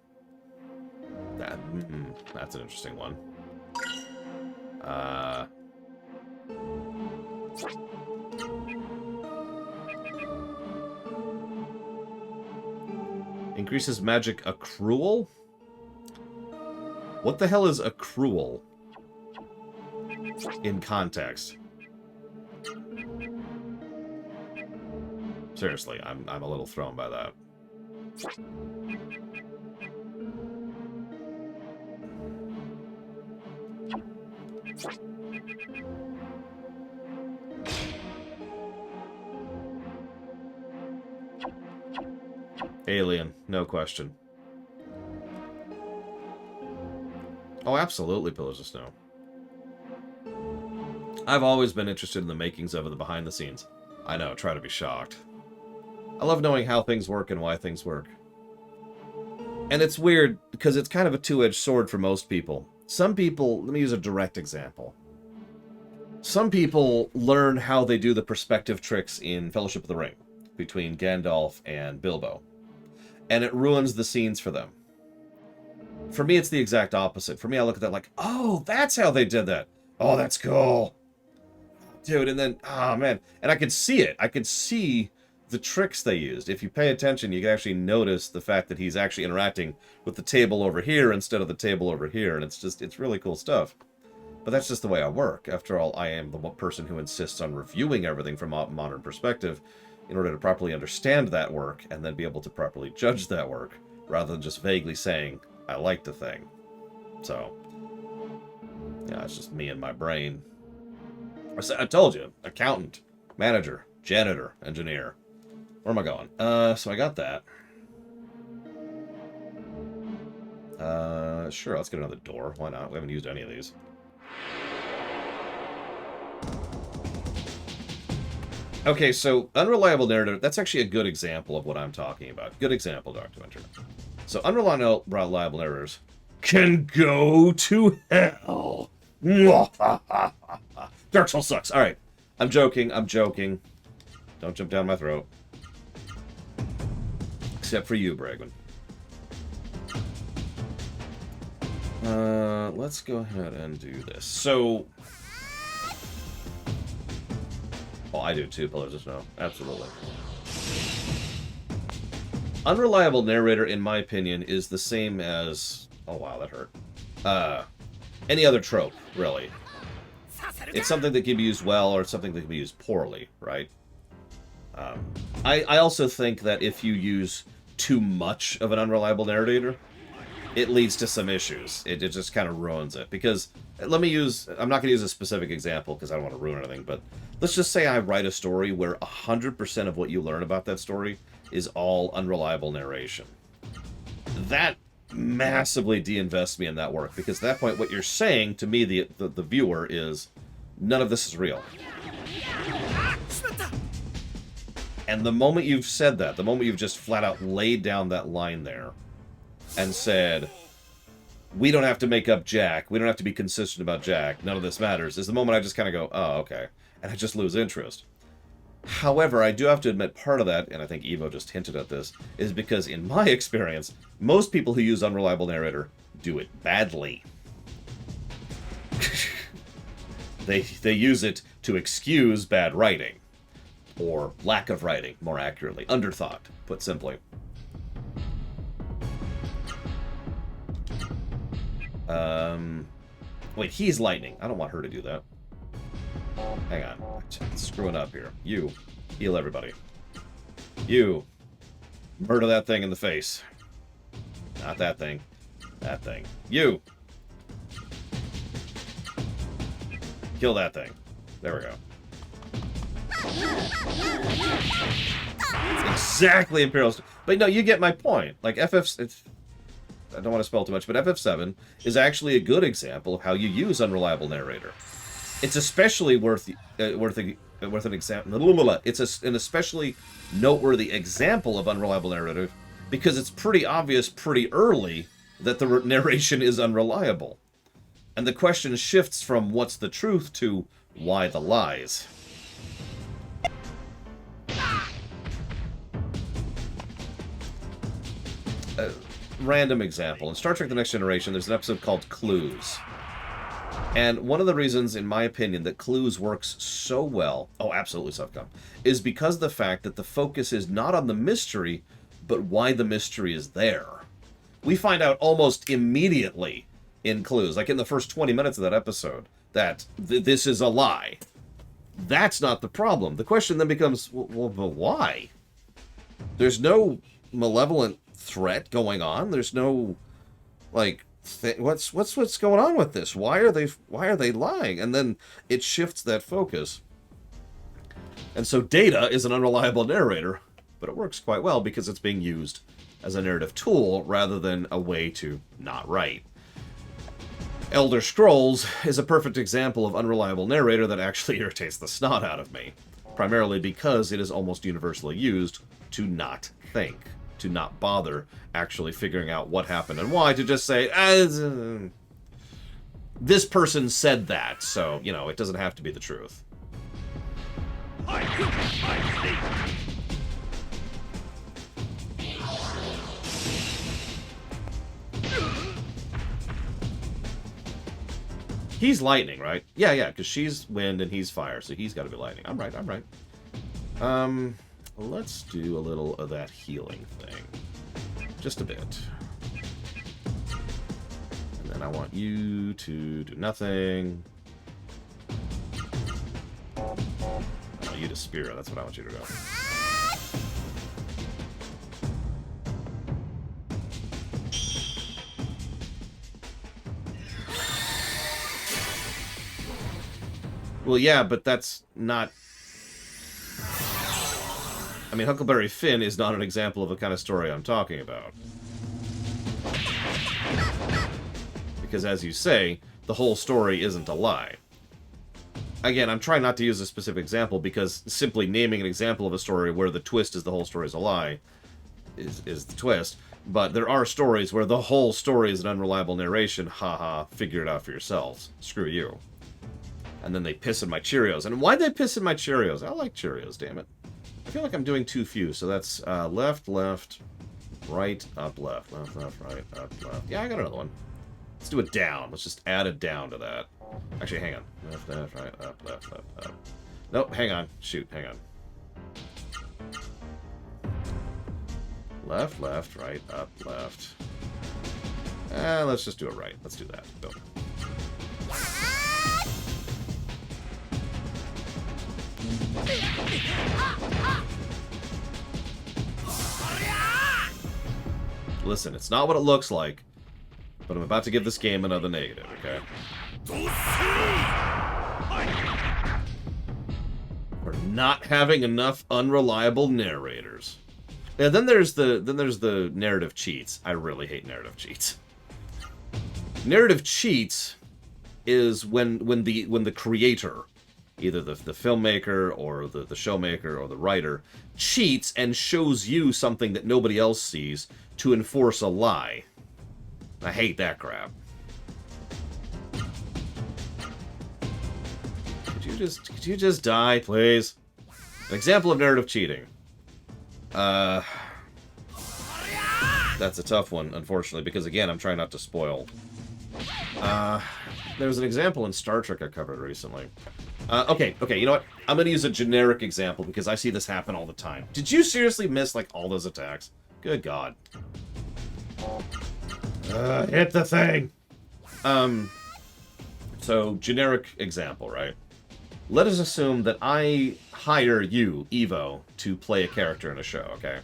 That's an interesting one. Increases magic accrual? What the hell is accrual? In context. Seriously, I'm a little thrown by that. Alien, no question. Oh, absolutely, Pillars of Snow. I've always been interested in the makings of it, the behind the scenes. I know, try to be shocked. I love knowing how things work and why things work. And it's weird, because it's kind of a two-edged sword for most people. Some people, let me use a direct example. Some people learn how they do the perspective tricks in Fellowship of the Ring, between Gandalf and Bilbo. And it ruins the scenes for them. For me, it's the exact opposite. For me, I look at that like, oh, that's how they did that. Oh, that's cool. Dude, and then, oh, man. And I could see it. I could see the tricks they used. If you pay attention, you can actually notice the fact that he's actually interacting with the table over here instead of the table over here. And it's really cool stuff. But that's just the way I work. After all, I am the person who insists on reviewing everything from a modern perspective in order to properly understand that work and then be able to properly judge that work, rather than just vaguely saying, I like the thing. So, yeah, it's just me and my brain. I told you, accountant, manager, janitor, engineer. Where am I going? So I got that. Sure, let's get another door. Why not? We haven't used any of these. Okay, so unreliable narrative, that's actually a good example of what I'm talking about. Good example, Dr. Winter. So unreliable narrators can go to hell. Dark Souls sucks. All right. I'm joking. I'm joking. Don't jump down my throat. Except for you, Bragman. Let's go ahead and do this. So... Oh, I do too, Pillars of Snow. Absolutely. Unreliable narrator, in my opinion, is the same as... Oh, wow, that hurt. Any other trope, really. It's something that can be used well or something that can be used poorly, right? I also think that if you use too much of an unreliable narrator, it leads to some issues. It just kind of ruins it. Because, let me use... I'm not going to use a specific example because I don't want to ruin anything, but let's just say I write a story where 100% of what you learn about that story is all unreliable narration. That massively de-invests me in that work, because at that point what you're saying to me, the viewer, is none of this is real. And the moment you've said that, the moment you've just flat out laid down that line there and said, we don't have to make up Jack, we don't have to be consistent about Jack, none of this matters, is the moment I just kind of go, oh, okay. And I just lose interest. However, I do have to admit part of that, and I think Evo just hinted at this, is because in my experience, most people who use unreliable narrator do it badly. They use it to excuse bad writing. Or lack of writing, more accurately. Underthought, put simply. Wait, he's lightning. I don't want her to do that. Hang on. I'm screwing up here. You. Heal everybody. You. Murder that thing in the face. Not that thing. That thing. You. Kill that thing. There we go. Exactly Imperial. But no, you get my point. Like, I don't want to spell too much, but FF7 is actually a good example of how you use unreliable narrator. It's especially worth an example. It's an especially noteworthy example of unreliable narrative because it's pretty obvious pretty early that the narration is unreliable. And the question shifts from what's the truth to why the lies. Random example. In Star Trek The Next Generation, there's an episode called Clues. And one of the reasons, in my opinion, that Clues works so well, oh, absolutely, Sufcom, is because of the fact that the focus is not on the mystery, but why the mystery is there. We find out almost immediately in Clues, like in the first 20 minutes of that episode, that this is a lie. That's not the problem. The question then becomes, well, but why? There's no malevolent threat going on. There's no, like, what's going on with this? Why are they lying? And then it shifts that focus. And so Data is an unreliable narrator, but it works quite well because it's being used as a narrative tool rather than a way to not write. Elder Scrolls is a perfect example of unreliable narrator that actually irritates the snot out of me, primarily because it is almost universally used to not think, to not bother actually figuring out what happened and why, to just say, this person said that, so, you know, it doesn't have to be the truth. He's lightning, right? Yeah, because she's wind and he's fire, so he's got to be lightning. I'm right. Let's do a little of that healing thing. Just a bit. And then I want you to do nothing. I want you to spear. That's what I want you to go. Well, yeah, but that's not... I mean, Huckleberry Finn is not an example of the kind of story I'm talking about. Because, as you say, the whole story isn't a lie. Again, I'm trying not to use a specific example because simply naming an example of a story where the twist is the whole story is a lie is the twist. But there are stories where the whole story is an unreliable narration. Haha, figure it out for yourselves. Screw you. And then they piss in my Cheerios. And why'd they piss in my Cheerios? I like Cheerios, damn it. I feel like I'm doing too few. So that's left, right, up, left, right, up, left. Yeah, I got another one. Let's do it down. Let's just add a down to that. Actually, hang on. Left, right, up, left, up. Nope, hang on. Shoot, hang on. Left, right, up, left. Let's just do it right. Let's do that. Go. Listen, it's not what it looks like, but I'm about to give this game another negative, okay? We're not having enough unreliable narrators. And then there's the narrative cheats. I really hate narrative cheats. Narrative cheats is when the creator, either the filmmaker or the showmaker or the writer, cheats and shows you something that nobody else sees to enforce a lie. I hate that crap. Could you just die, please? An example of narrative cheating. That's a tough one, unfortunately, because again, I'm trying not to spoil. There was an example in Star Trek I covered recently. Okay, you know what? I'm gonna use a generic example because I see this happen all the time. Did you seriously miss, like, all those attacks? Good God. Hit the thing! So, generic example, right? Let us assume that I hire you, Evo, to play a character in a show, okay?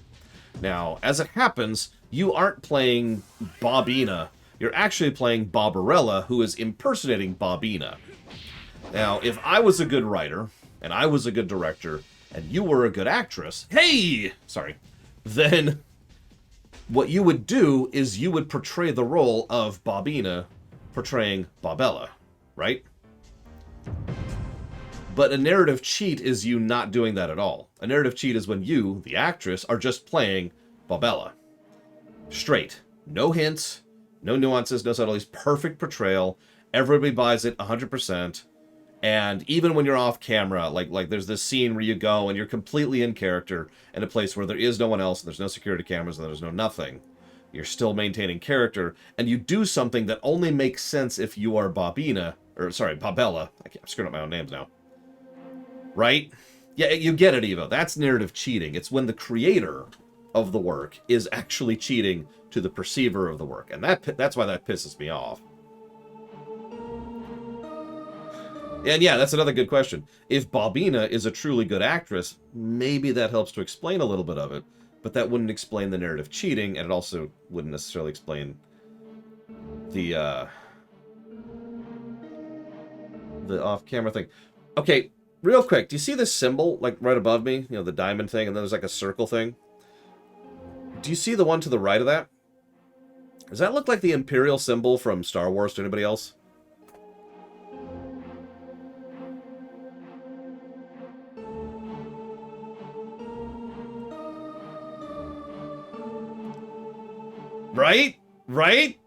Now, as it happens, you aren't playing Bobina. You're actually playing Barbarella, who is impersonating Bobina. Now, if I was a good writer, and I was a good director, and you were a good actress, then what you would do is you would portray the role of Bobina portraying Barbella, right? But a narrative cheat is you not doing that at all. A narrative cheat is when you, the actress, are just playing Barbella. Straight. No hints, no nuances, no subtleties, perfect portrayal. Everybody buys it 100%. And even when you're off camera, like there's this scene where you go and you're completely in character in a place where there is no one else, and there's no security cameras, and there's no nothing. You're still maintaining character, and you do something that only makes sense if you are Bobina, Or, sorry, Babella. I'm screwing up my own names now. Right? Yeah, you get it, Evo. That's narrative cheating. It's when the creator of the work is actually cheating to the perceiver of the work. And that's why that pisses me off. And yeah, that's another good question. If Bobina is a truly good actress, maybe that helps to explain a little bit of it, but that wouldn't explain the narrative cheating, and it also wouldn't necessarily explain the off-camera thing. Okay, real quick, do you see this symbol, like, right above me? You know, the diamond thing, and then there's, like, a circle thing? Do you see the one to the right of that? Does that look like the Imperial symbol from Star Wars to anybody else? Right? Right?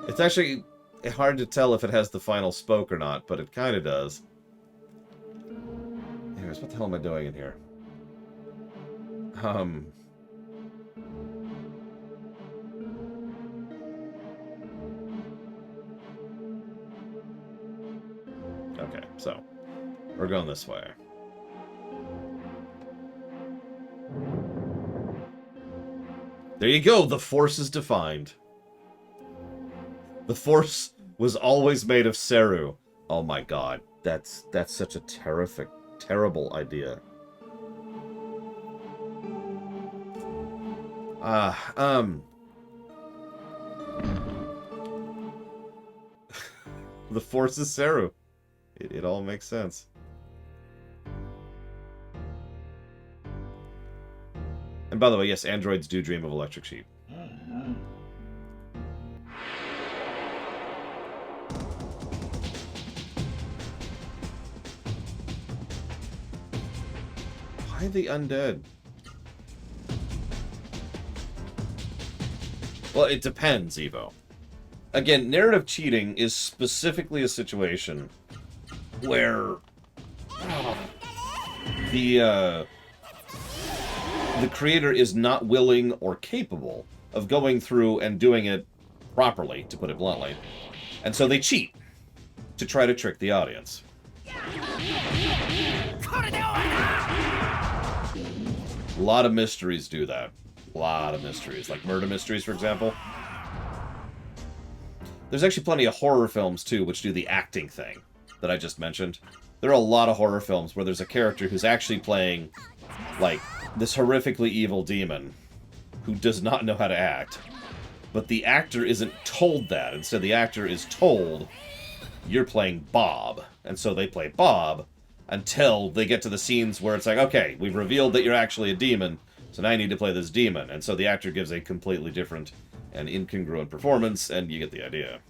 It's actually hard to tell if it has the final spoke or not, but it kind of does. Anyways, what the hell am I doing in here? Okay, so we're going this way. There you go, the Force is defined. The Force was always made of Seru. Oh my god, that's such a terrible idea. The Force is Seru. It all makes sense. And by the way, yes, androids do dream of electric sheep. Why the undead? Well, it depends, Evo. Again, narrative cheating is specifically a situation where the creator is not willing or capable of going through and doing it properly, to put it bluntly. And so they cheat to try to trick the audience. A lot of mysteries do that. A lot of mysteries. Like murder mysteries, for example. There's actually plenty of horror films, too, which do the acting thing that I just mentioned. There are a lot of horror films where there's a character who's actually playing, like, this horrifically evil demon who does not know how to act. But the actor isn't told that. Instead, the actor is told, you're playing Bob. And so they play Bob until they get to the scenes where it's like, okay, we've revealed that you're actually a demon, so now I need to play this demon. And so the actor gives a completely different and incongruent performance, and you get the idea.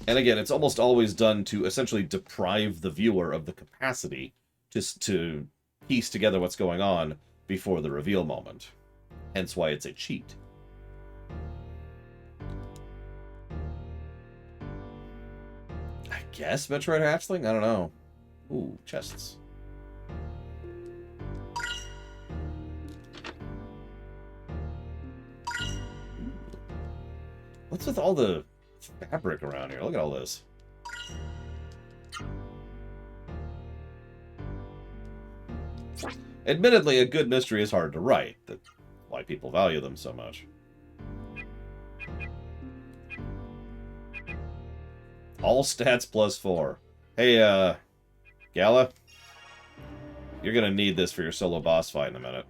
And again, it's almost always done to essentially deprive the viewer of the capacity to piece together what's going on before the reveal moment. Hence why it's a cheat. I guess Metroid Hatchling? I don't know. Ooh, chests. What's with all the fabric around here? Look at all this. Admittedly, a good mystery is hard to write. That's why people value them so much. All stats +4. Hey, Gala? You're gonna need this for your solo boss fight in a minute.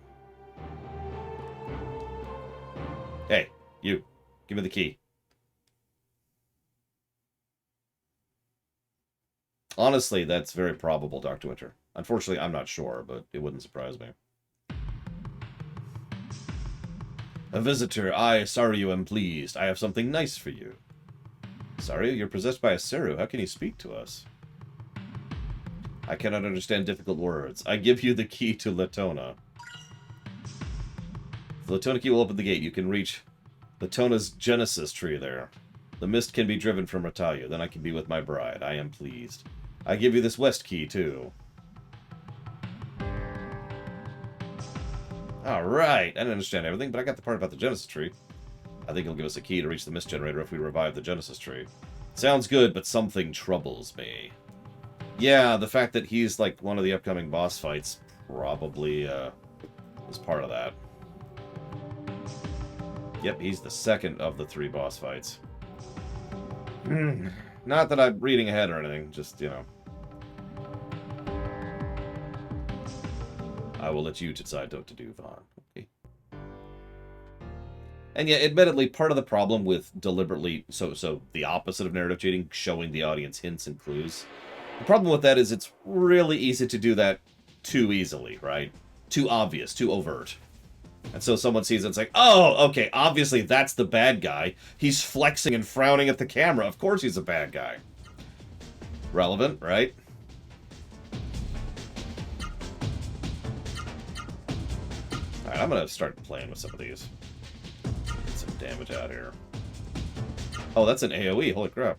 Hey, you. Give me the key. Honestly, that's very probable, Dr. Winter. Unfortunately, I'm not sure, but it wouldn't surprise me. A visitor. Sorry you am pleased. I have something nice for you. Sorry, you're possessed by a Seru. How can you speak to us? I cannot understand difficult words. I give you the key to Latona. The Latona key will open the gate. You can reach Latona's Genesis tree there. The mist can be driven from Ratalia. Then I can be with my bride. I am pleased. I give you this west key, too. Alright, I didn't understand everything, but I got the part about the Genesis tree. I think he'll give us a key to reach the mist generator if we revive the Genesis tree. Sounds good, but something troubles me. Yeah, the fact that he's like one of the upcoming boss fights probably is part of that. Yep, he's the second of the 3 boss fights. Not that I'm reading ahead or anything, just, you know. I will let you decide what to do, Vaughn. Okay. And yeah, admittedly, part of the problem with deliberately, so the opposite of narrative cheating, showing the audience hints and clues. The problem with that is it's really easy to do that too easily, right? Too obvious, too overt. And so someone sees it, it's like, oh, okay, obviously that's the bad guy. He's flexing and frowning at the camera. Of course he's a bad guy. Relevant, right? Alright, I'm gonna start playing with some of these. Get some damage out here. Oh, that's an AoE, holy crap.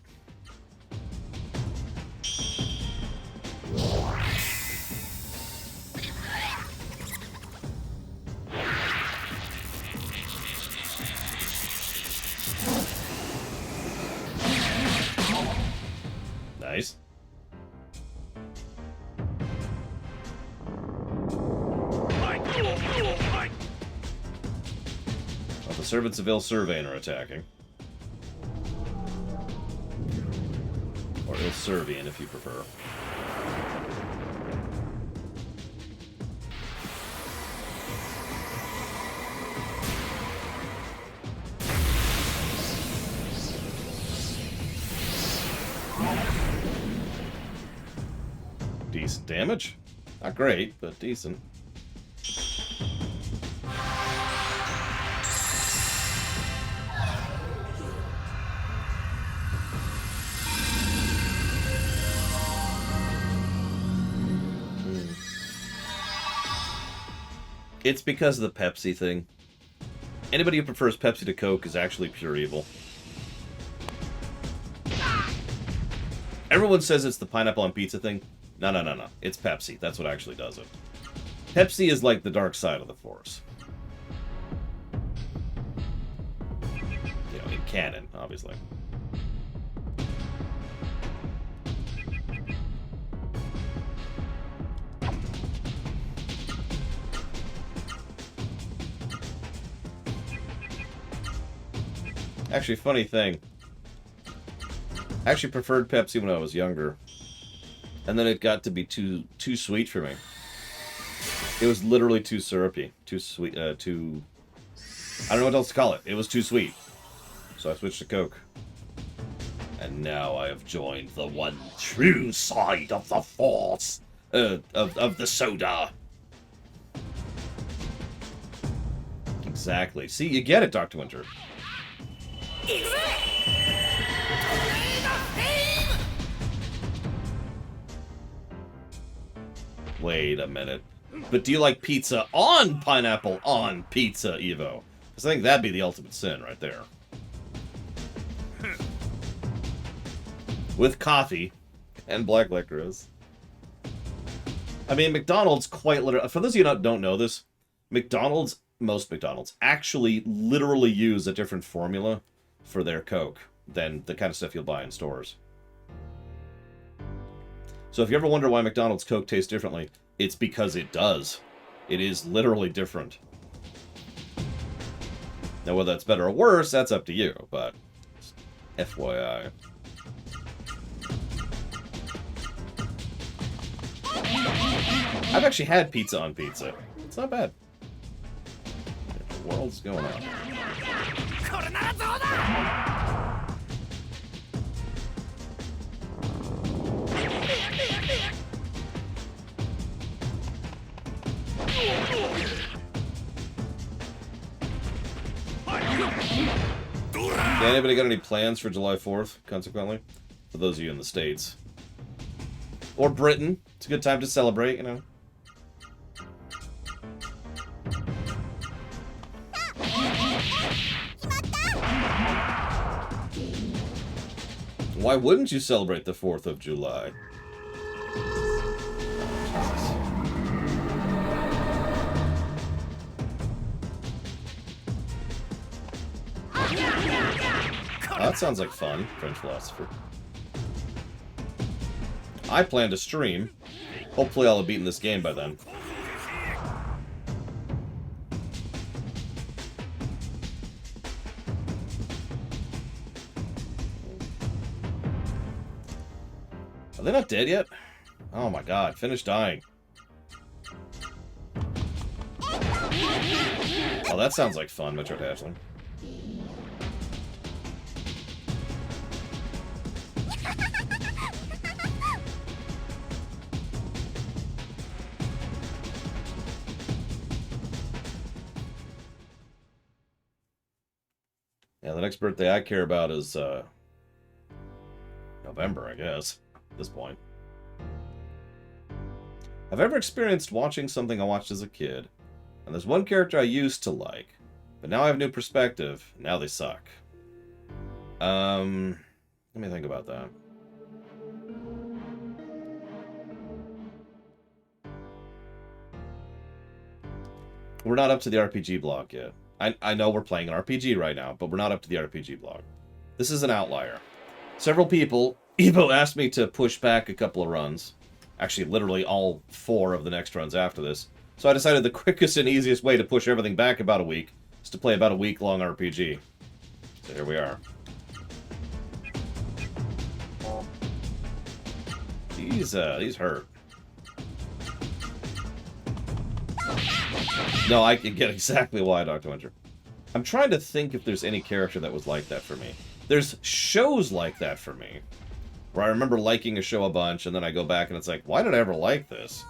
Nice. Well, the servants of Ill-Surveyn are attacking. Or Ill-Servian, if you prefer. Decent damage. Not great, but decent. It's because of the Pepsi thing. Anybody who prefers Pepsi to Coke is actually pure evil. Everyone says it's the pineapple on pizza thing. No, no, no, no. It's Pepsi. That's what actually does it. Pepsi is like the dark side of the Force. You know, in canon, obviously. Actually, funny thing. I actually preferred Pepsi when I was younger. And then it got to be too sweet for me. It was literally too syrupy. Too sweet, too... I don't know what else to call it. It was too sweet. So I switched to Coke. And now I have joined the one true side of the Force. Of the soda. Exactly. See, you get it, Dr. Winter. Wait a minute. But do you like pizza on pineapple on pizza, Evo? Because I think that'd be the ultimate sin right there. With coffee and black licorice. I mean, McDonald's quite literally... For those of you who don't know this, McDonald's, most McDonald's, actually literally use a different formula for their Coke than the kind of stuff you'll buy in stores. So if you ever wonder why McDonald's Coke tastes differently, it's because it does. It is literally different. Now, whether that's better or worse, that's up to you, but FYI. I've actually had pizza on pizza. It's not bad. What the world's going on? Yeah, anybody got any plans for July 4th, consequently? For those of you in the States. Or Britain. It's a good time to celebrate, you know. Why wouldn't you celebrate the 4th of July? That sounds like fun, French philosopher. I plan to stream. Hopefully I'll have beaten this game by then. Are they not dead yet? Oh my god, finish dying. Oh, that sounds like fun, Metro Dashlin. Yeah, the next birthday I care about is, November, I guess, at this point. I've ever experienced watching something I watched as a kid, and there's one character I used to like, but now I have a new perspective, and now they suck. Let me think about that. We're not up to the RPG block yet. I know we're playing an RPG right now, but we're not up to the RPG block. This is an outlier. Several people, Evo asked me to push back a couple of runs. Actually, literally all 4 of the next runs after this. So I decided the quickest and easiest way to push everything back about a week is to play about a week-long RPG. So here we are. These hurt. No, I can get exactly why, Dr. Winter. I'm trying to think if there's any character that was like that for me. There's shows like that for me. Where I remember liking a show a bunch, and then I go back and it's like, why did I ever like this?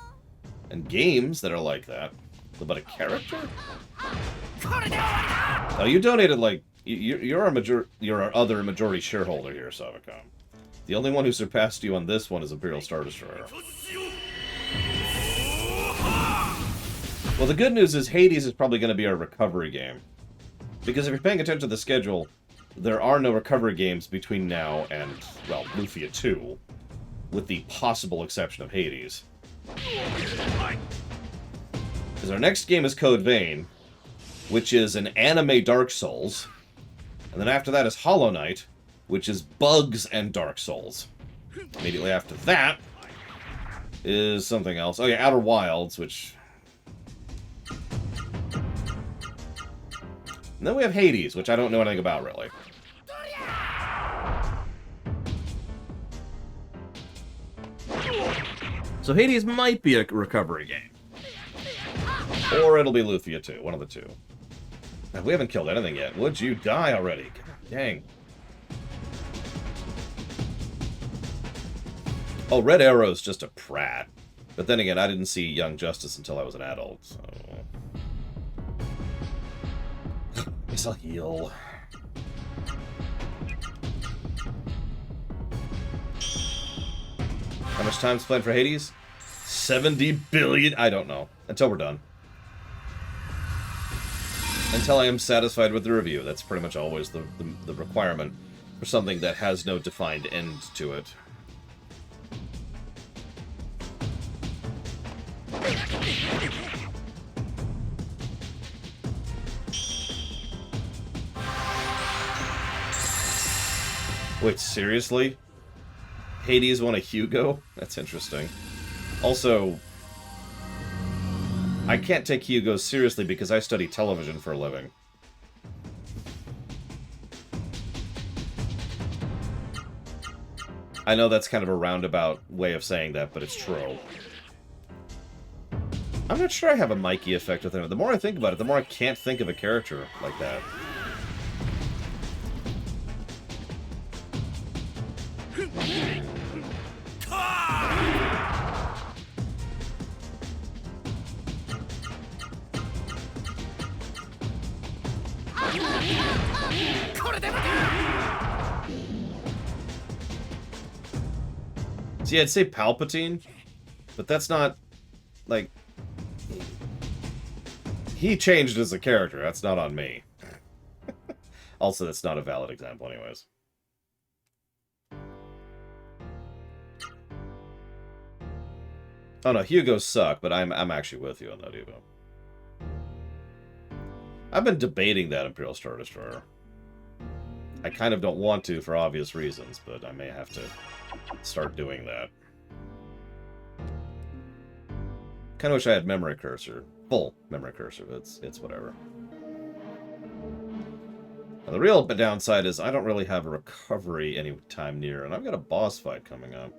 And games that are like that. But a character? Oh, you donated like... You're our other majority shareholder here, Savicom. The only one who surpassed you on this one is Imperial Star Destroyer. Well, the good news is Hades is probably going to be our recovery game. Because if you're paying attention to the schedule, there are no recovery games between now and, well, Lufia 2, with the possible exception of Hades. Because our next game is Code Vein, which is an anime Dark Souls, and then after that is Hollow Knight, which is Bugs and Dark Souls. Immediately after that is something else. Oh yeah, Outer Wilds, which... And then we have Hades, which I don't know anything about, really. So Hades might be a recovery game. Or it'll be Lufia 2, one of the two. Now, we haven't killed anything yet. Would you die already? God dang. Oh, Red Arrow's just a prat. But then again, I didn't see Young Justice until I was an adult, so... I guess I'll heal. How much time's planned for Hades? 70 billion? I don't know. Until we're done. Until I am satisfied with the review. That's pretty much always the requirement for something that has no defined end to it. Wait, seriously? Hades won a Hugo? That's interesting. Also, I can't take Hugos seriously because I study television for a living. I know that's kind of a roundabout way of saying that, but it's true. I'm not sure I have a Mikey effect with him. The more I think about it, the more I can't think of a character like that. See, I'd say Palpatine, but that's not, like... He changed as a character, that's not on me. Also, that's not a valid example anyways. Oh no, Hugos suck, but I'm actually with you on that, Evo. I've been debating that Imperial Star Destroyer. I kind of don't want to for obvious reasons, but I may have to start doing that. Kind of wish I had memory cursor. Full memory cursor, but it's whatever. Now, the real downside is I don't really have a recovery anytime near, and I've got a boss fight coming up.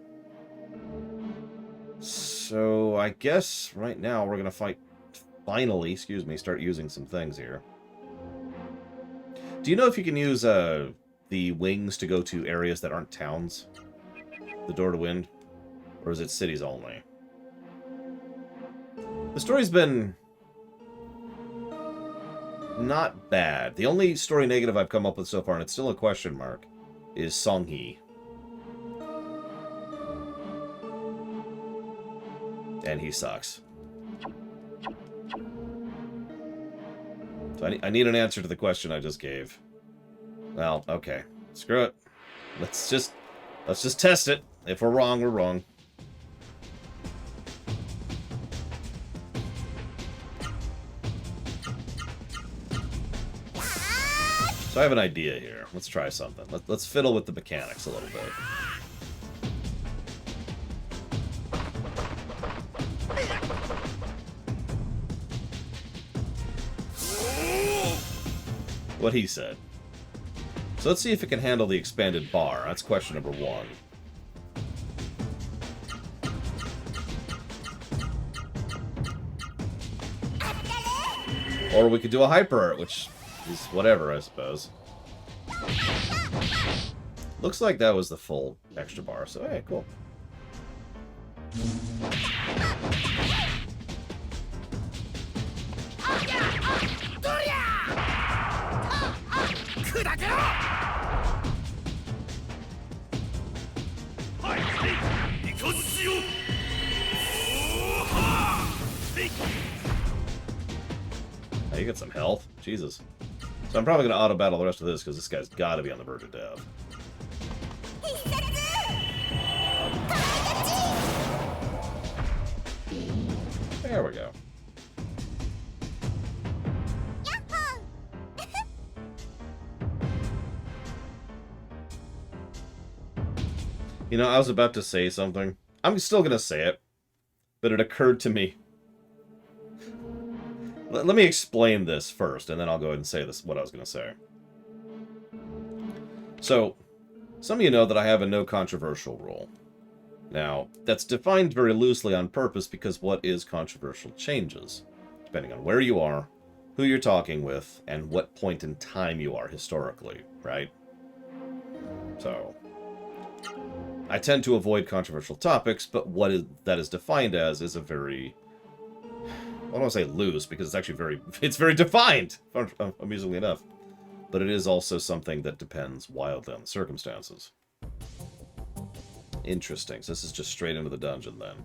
So I guess right now we're going to finally, start using some things here. Do you know if you can use the wings to go to areas that aren't towns? The Door to Wind? Or is it cities only? The story's been not bad. The only story negative I've come up with so far, and it's still a question mark, is Songhee. And he sucks. So I need an answer to the question I just gave. Well, okay. Screw it. Let's just test it. If we're wrong, we're wrong. So I have an idea here. Let's try something. Let's fiddle with the mechanics a little bit. What he said. So let's see if it can handle the expanded bar. That's question number 1. Or we could do a hyper art, which is whatever, I suppose. Looks like that was the full extra bar, so hey, cool. Now you get some health. Jesus. So I'm probably going to auto-battle the rest of this, because this guy's got to be on the verge of death. There we go. You know, I was about to say something. I'm still going to say it, but it occurred to me. Let me explain this first, and then I'll go ahead and say what I was going to say. So, some of you know that I have a no controversial rule. Now, that's defined very loosely on purpose because what is controversial changes, depending on where you are, who you're talking with, and what point in time you are historically, right? So, I tend to avoid controversial topics, but that is defined as is a very... I don't want to say loose, because it's actually very defined, amusingly enough. But it is also something that depends wildly on the circumstances. Interesting. So this is just straight into the dungeon, then.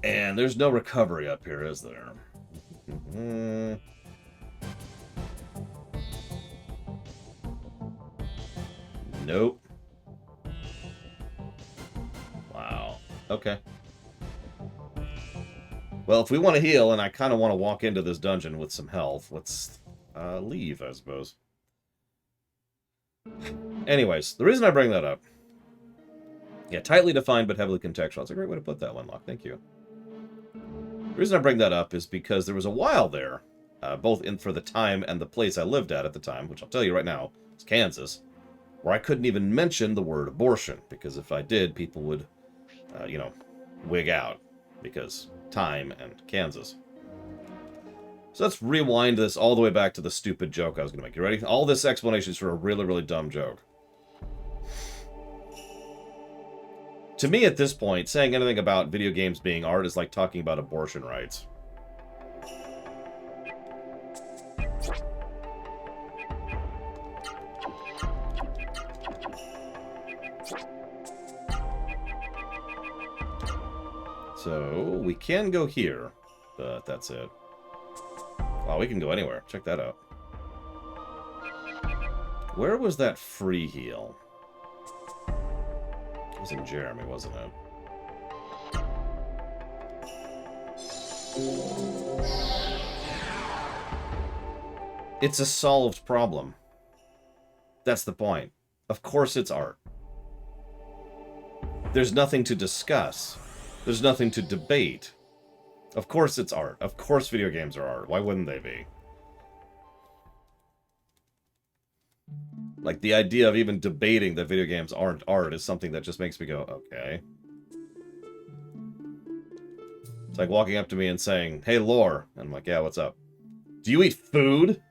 And there's no recovery up here, is there? Nope. Wow. Okay. Well, if we want to heal, and I kind of want to walk into this dungeon with some health, let's leave, I suppose. Anyways, the reason I bring that up... Yeah, tightly defined but heavily contextual. That's a great way to put that one, Locke. Thank you. The reason I bring that up is because there was a while there, both for the time and the place I lived at the time, which I'll tell you right now, is Kansas, where I couldn't even mention the word abortion, because if I did, people would, wig out, because... time and Kansas. So let's rewind this all the way back to the stupid joke I was going to make. You ready? All this explanation is for a really, really dumb joke. To me, at this point, saying anything about video games being art is like talking about abortion rights. So, we can go here, but that's it. Wow, we can go anywhere. Check that out. Where was that free heal? It was in Jeremy, wasn't it? It's a solved problem. That's the point. Of course it's art. There's nothing to discuss. There's nothing to debate. Of course it's art. Of course video games are art. Why wouldn't they be? Like, the idea of even debating that video games aren't art is something that just makes me go, okay. It's like walking up to me and saying, hey, Lore. And I'm like, yeah, what's up? Do you eat food?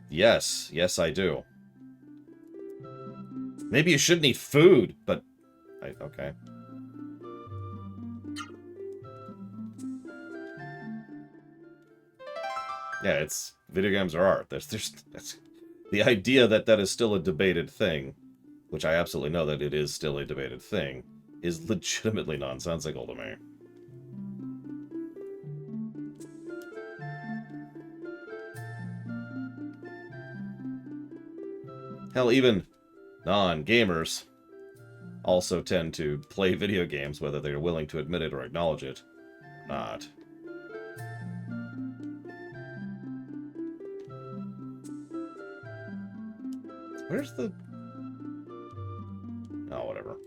Yes. Yes, I do. Maybe you shouldn't eat food, but... okay. Yeah, it's... video games are art. That's the idea that that is still a debated thing, which I absolutely know that it is still a debated thing, is legitimately nonsensical to me. Hell, even non-gamers also tend to play video games, whether they're willing to admit it or acknowledge it or not. Where's the... oh, whatever.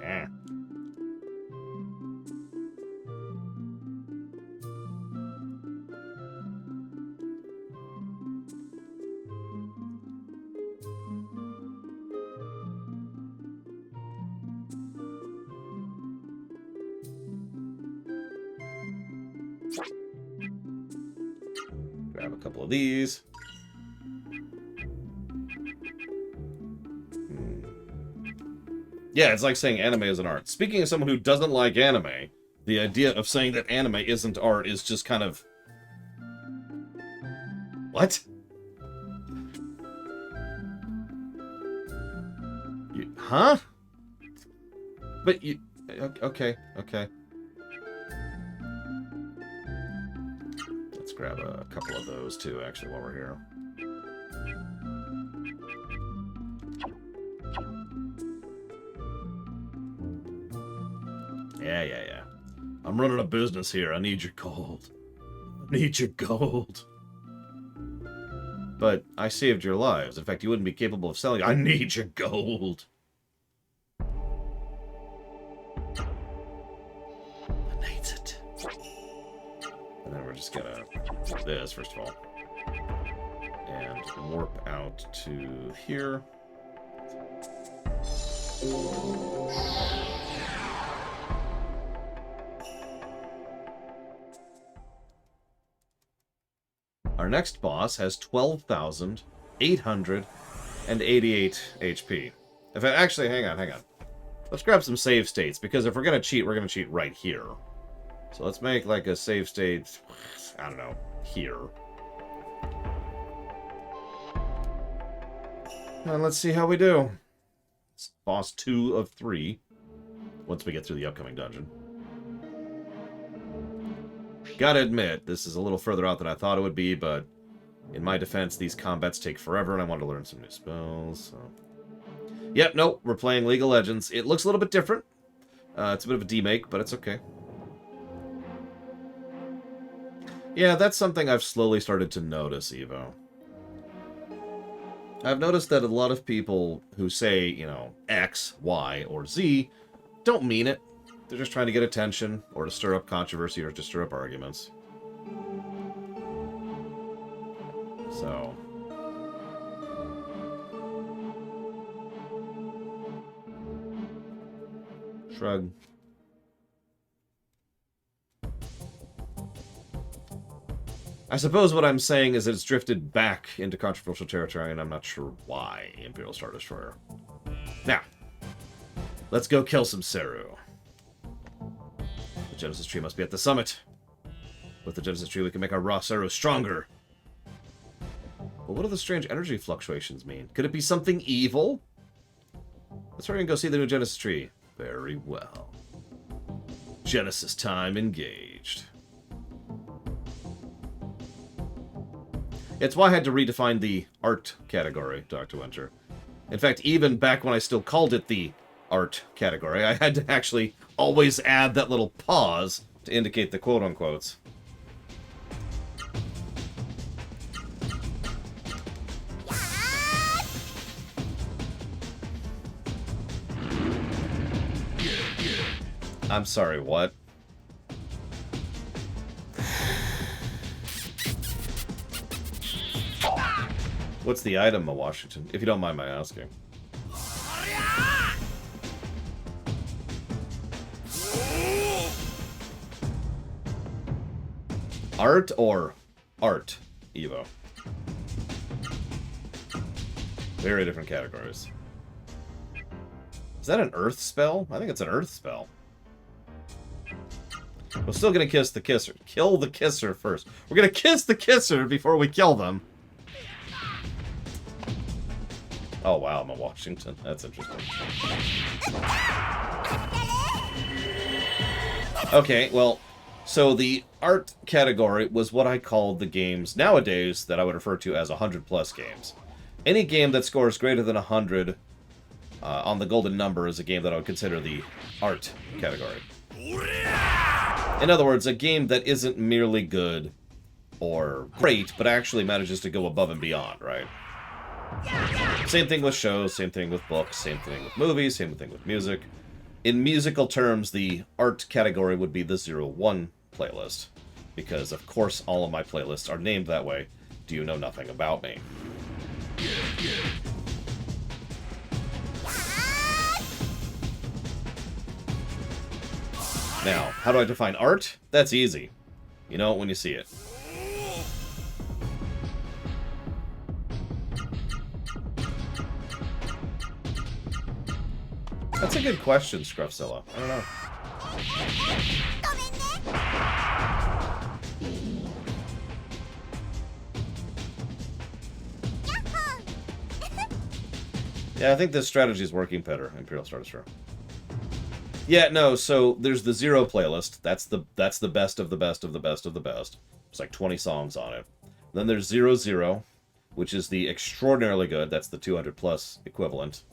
Eh. Grab a couple of these. Yeah, it's like saying anime isn't art. Speaking of someone who doesn't like anime, the idea of saying that anime isn't art is just kind of... what? Huh? But you... okay, okay. Let's grab a couple of those, too, actually, while we're here. Yeah. I'm running a business here. I need your gold. I need your gold. But I saved your lives. In fact, you wouldn't be capable of selling. I need your gold. I need it. And then we're just gonna do this, first of all. And warp out to here. Our next boss has 12,888 HP. If I, actually, hang on. Let's grab some save states, because if we're gonna cheat right here. So let's make like a save state, I don't know, here. And let's see how we do. It's boss 2 of 3, once we get through the upcoming dungeon. Gotta admit, this is a little further out than I thought it would be, but in my defense, these combats take forever, and I want to learn some new spells, so... Yep, nope, we're playing League of Legends. It looks a little bit different. It's a bit of a demake, but it's okay. Yeah, that's something I've slowly started to notice, Evo. I've noticed that a lot of people who say, you know, X, Y, or Z don't mean it. They're just trying to get attention, or to stir up controversy, or to stir up arguments. So... shrug. I suppose what I'm saying is that it's drifted back into controversial territory, and I'm not sure why, Imperial Star Destroyer. Now, let's go kill some Seru. The Genesis Tree must be at the summit. With the Genesis Tree, we can make our raw Seru stronger. But what do the strange energy fluctuations mean? Could it be something evil? Let's hurry and go see the new Genesis Tree. Very well. Genesis time engaged. It's why I had to redefine the art category, Dr. Winter. In fact, even back when I still called it the art category, I had to actually always add that little pause to indicate the quote-unquotes. I'm sorry, what? What's the item of Washington, if you don't mind my asking? Art or art, Evo? Very different categories. Is that an earth spell? I think it's an earth spell. We're still gonna kiss the kisser. Kill the kisser first. We're gonna kiss the kisser before we kill them. Oh wow, I'm a Washington. That's interesting. Okay, well, so the art category was what I called the games nowadays that I would refer to as 100+ games. Any game that scores greater than 100 on the golden number is a game that I would consider the art category. In other words, a game that isn't merely good or great, but actually manages to go above and beyond, right? Same thing with shows, same thing with books, same thing with movies, same thing with music. In musical terms, the art category would be the 01 playlist, because of course all of my playlists are named that way. Do you know nothing about me? Now, how do I define art? That's easy. You know it when you see it. That's a good question, Scruffzilla. I don't know. Yeah, I think this strategy is working better, Imperial Star Destroyer. Yeah, no, so there's the 0 playlist. That's the best of the best of the best of the best. It's like 20 songs on it. Then there's 00, which is the extraordinarily good. That's the 200+ equivalent.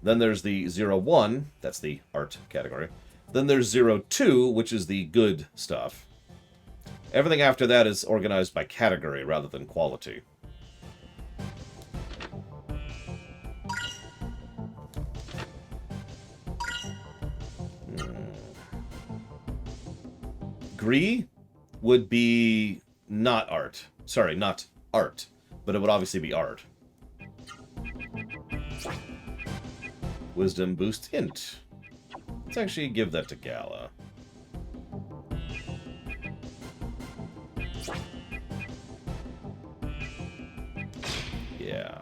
Then there's the 01, that's the art category. Then there's 02, which is the good stuff. Everything after that is organized by category rather than quality. Gree would be not art. Sorry, not art. But it would obviously be art. Wisdom boost hint. Let's actually give that to Gala. Yeah.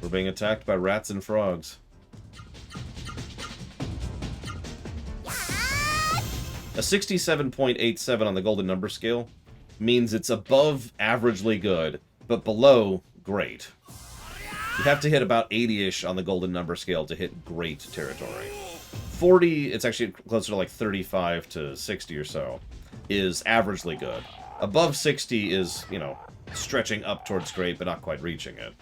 We're being attacked by rats and frogs. A 67.87 on the golden number scale means it's above averagely good, but below great. You have to hit about 80-ish on the golden number scale to hit great territory. 40, it's actually closer to like 35 to 60 or so, is averagely good. Above 60 is, you know, stretching up towards great, but not quite reaching it.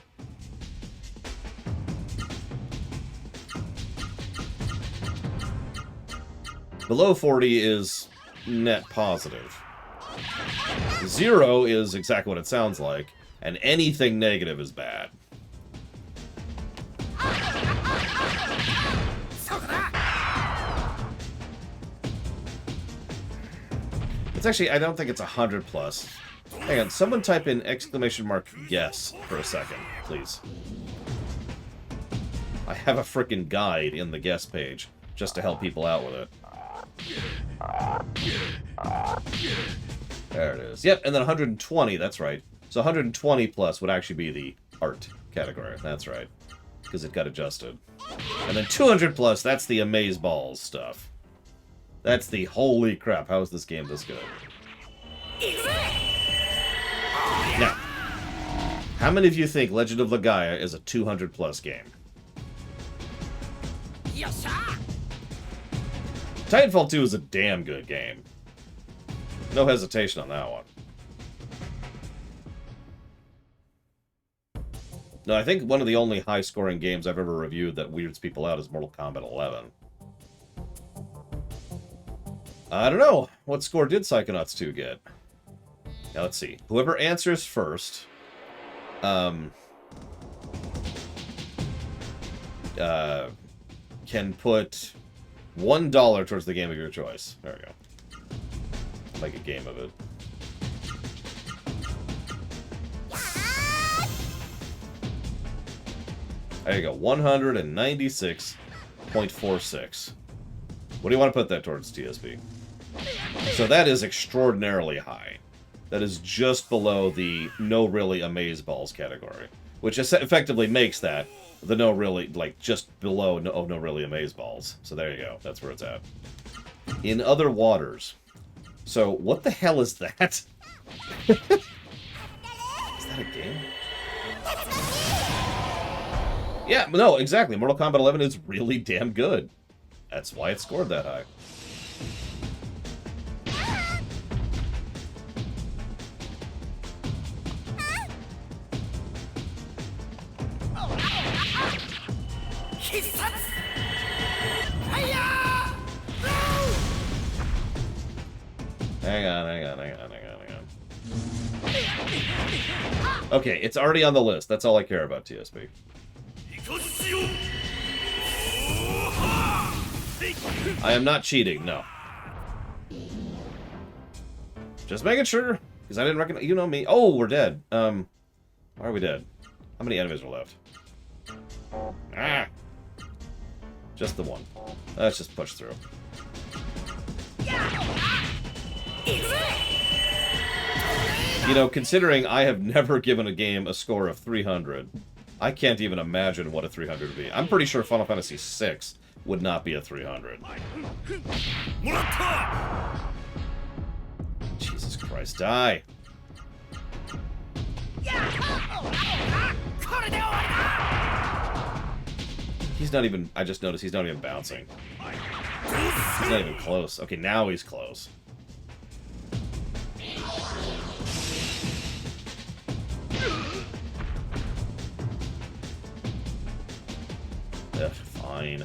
Below 40 is net positive. 0 is exactly what it sounds like, and anything negative is bad. It's actually, I don't think it's 100+. Hang on, someone type in !guess for a second, please. I have a frickin' guide in the guess page, just to help people out with it. There it is. Yep, and then 120, that's right. So 120+ would actually be the art category. That's right. Because it got adjusted. And then 200+, that's the amazeballs stuff. That's the holy crap, how is this game this good? Now, how many of you think Legend of Legaia is a 200+ game? Titanfall 2 is a damn good game. No hesitation on that one. No, I think one of the only high-scoring games I've ever reviewed that weirds people out is Mortal Kombat 11. I don't know. What score did Psychonauts 2 get? Now, let's see. Whoever answers first... can put $1 towards the game of your choice. There we go. Make a game of it. There you go. 196.46. What do you want to put that towards, TSB? So that is extraordinarily high. That is just below the no really amazeballs category, which effectively makes that the no really, like, just below no really amazeballs. So there you go. That's where it's at. In other waters. So what the hell is that? Is that a game? Yeah, no, exactly. Mortal Kombat 11 is really damn good. That's why it scored that high. Hang on. Okay, it's already on the list. That's all I care about, TSB. I am not cheating, no. Just making sure, because I didn't recognize... You know me. Oh, we're dead. Why are we dead? How many enemies are left? Ah! Just the one. Let's just push through. You know, considering I have never given a game a score of 300, I can't even imagine what a 300 would be. I'm pretty sure Final Fantasy VI would not be a 300. Jesus Christ, die! He's not even... I just noticed he's not even bouncing. He's not even close. Okay, now he's close. Ugh, fine.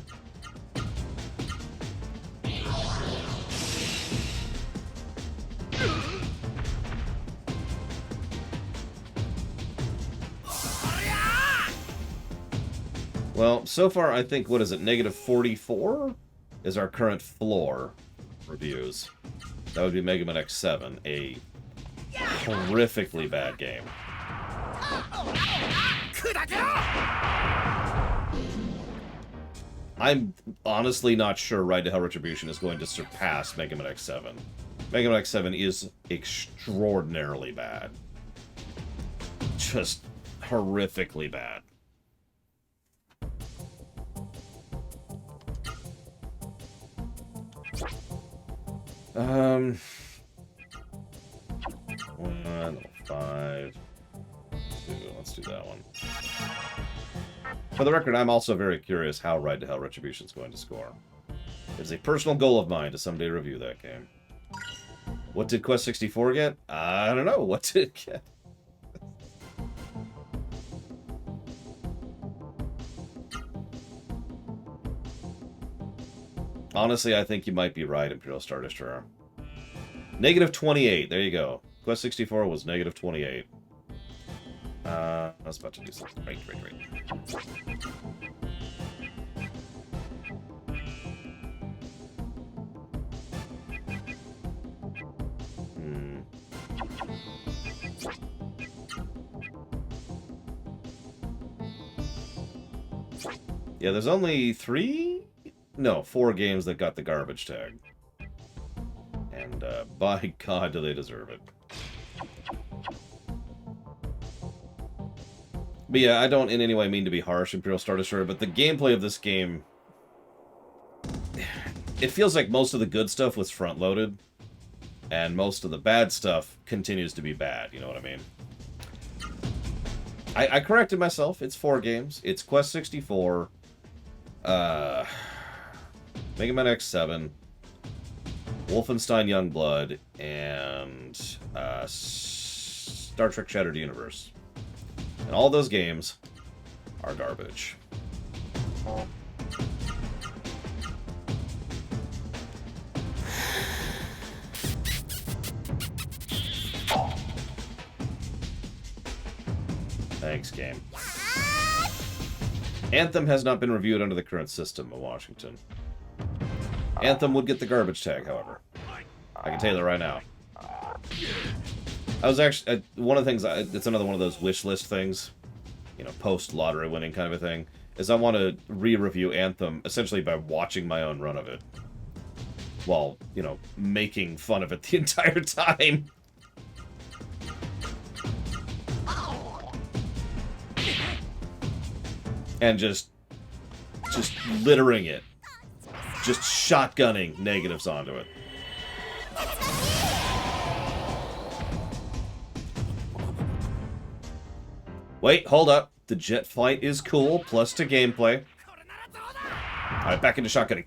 Well, so far, I think, what is it, negative 44 is our current floor reviews. That would be Mega Man X7, a horrifically bad game. I'm honestly not sure Ride to Hell Retribution is going to surpass Mega Man X7. Mega Man X7 is extraordinarily bad. Just horrifically bad. Level 5. Let's do that one. For the record, I'm also very curious how Ride to Hell Retribution is going to score. It's a personal goal of mine to someday review that game. What did Quest 64 get? I don't know. What did it get? Honestly, I think you might be right, Imperial Star Destroyer. Negative 28. There you go. Quest 64 was negative 28. I was about to do something. Right. Yeah, there's only 4 games that got the garbage tag. And, by God, do they deserve it. But yeah, I don't in any way mean to be harsh, Imperial Star Destroyer, but the gameplay of this game... It feels like most of the good stuff was front-loaded, and most of the bad stuff continues to be bad, you know what I mean? I corrected myself, it's 4 games. It's Quest 64, Mega Man X7, Wolfenstein Youngblood, and Star Trek Shattered Universe. And all those games are garbage. Thanks, game. Anthem has not been reviewed under the current system of Washington. Anthem would get the garbage tag, however. I can tell you that right now. I was actually... one of the things... it's another one of those wish list things. You know, post-lottery winning kind of a thing. Is I want to re-review Anthem, essentially by watching my own run of it. While, you know, making fun of it the entire time. And just littering it. Just shotgunning negatives onto it. Wait, hold up. The jet flight is cool, plus to gameplay. Alright, back into shotgunning.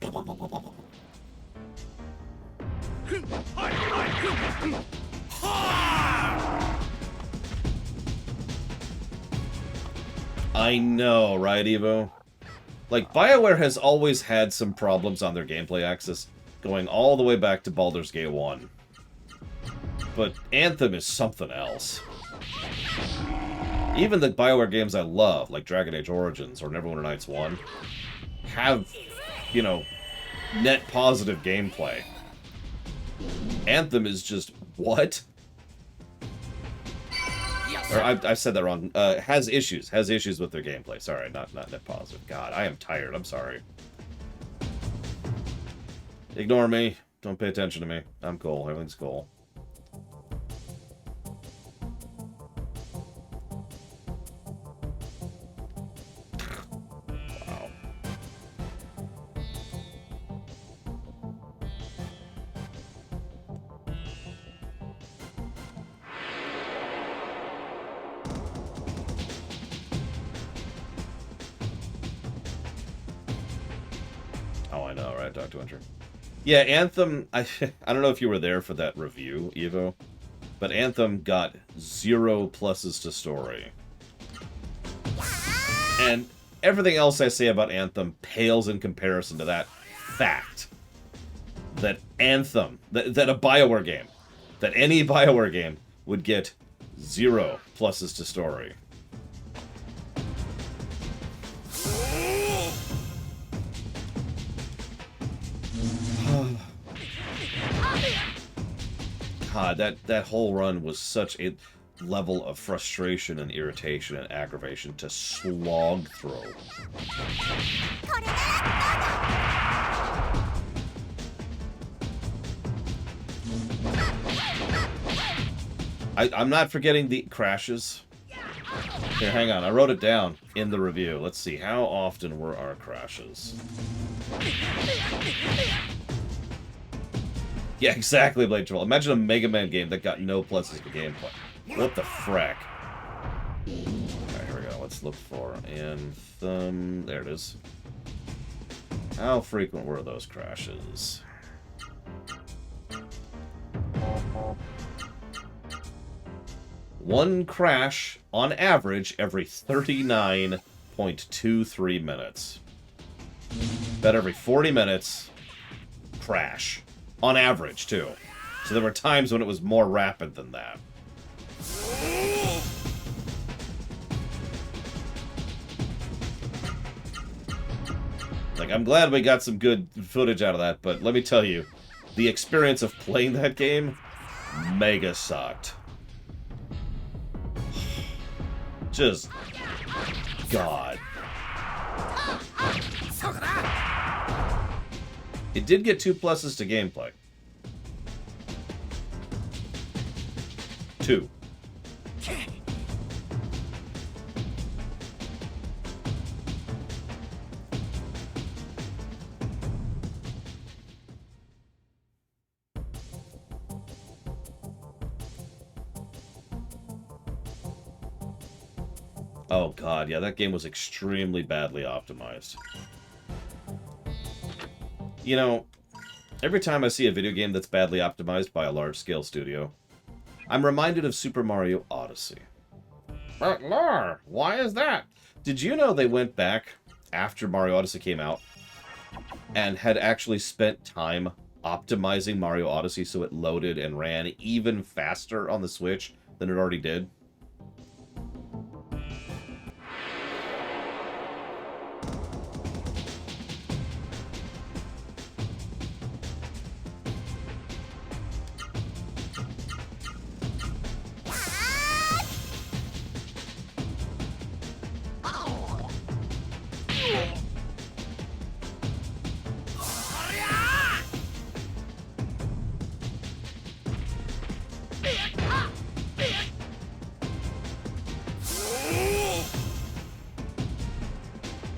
I know, right, Evo? Like, BioWare has always had some problems on their gameplay axis, going all the way back to Baldur's Gate 1. But Anthem is something else. Even the BioWare games I love, like Dragon Age Origins or Neverwinter Nights 1, have, you know, net positive gameplay. Anthem is just, what? Or I said that wrong. Has issues with their gameplay. Sorry, not net positive. God, I am tired. I'm sorry. Ignore me. Don't pay attention to me. I'm cool. Everything's cool. Wow. Oh, I know, right, Dr. Winter? Yeah, Anthem, I don't know if you were there for that review, Evo, but Anthem got 0 pluses to story. And everything else I say about Anthem pales in comparison to that fact. That Anthem, that a BioWare game, that any BioWare game would get 0 pluses to story. God, that whole run was such a level of frustration and irritation and aggravation to slog through. I'm not forgetting the crashes. Here, hang on. I wrote it down in the review. Let's see. How often were our crashes? Yeah, exactly, Blade Troll. Imagine a Mega Man game that got no pluses to gameplay. What the frack? Alright, here we go. Let's look for Anthem. There it is. How frequent were those crashes? One crash, on average, every 39.23 minutes. About every 40 minutes, crash. On average, too. So there were times when it was more rapid than that. Like, I'm glad we got some good footage out of that, but let me tell you, the experience of playing that game mega sucked. Just... God. It did get 2 pluses to gameplay. 2. Oh god, yeah, that game was extremely badly optimized. You know, every time I see a video game that's badly optimized by a large-scale studio, I'm reminded of Super Mario Odyssey. But Lore, why is that? Did you know they went back after Mario Odyssey came out and had actually spent time optimizing Mario Odyssey so it loaded and ran even faster on the Switch than it already did?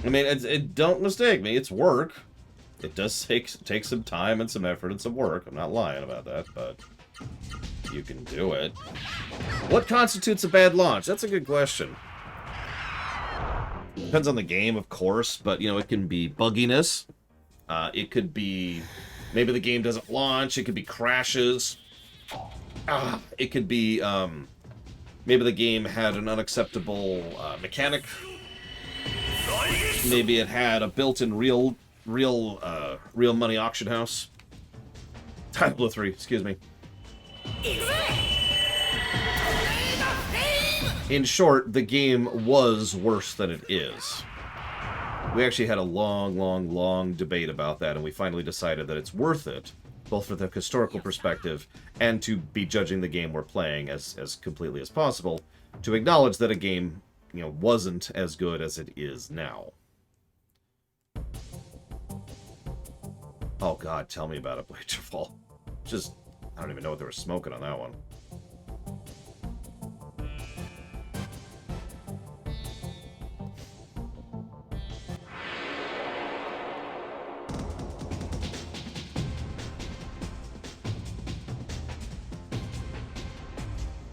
I mean, don't mistake me, it's work. It does take some time and some effort and some work. I'm not lying about that, but you can do it. What constitutes a bad launch? That's a good question. Depends on the game, of course, but, you know, it can be bugginess. It could be maybe the game doesn't launch. It could be crashes. It could be maybe the game had an unacceptable mechanic. Maybe it had a built-in real money auction house. Diablo 3, excuse me. In short, the game was worse than it is. We actually had a long debate about that, and we finally decided that it's worth it, both from the historical perspective and to be judging the game we're playing as completely as possible, to acknowledge that a game, you know, wasn't as good as it is now. Oh god, tell me about it, Blade. Just, I don't even know what they were smoking on that one.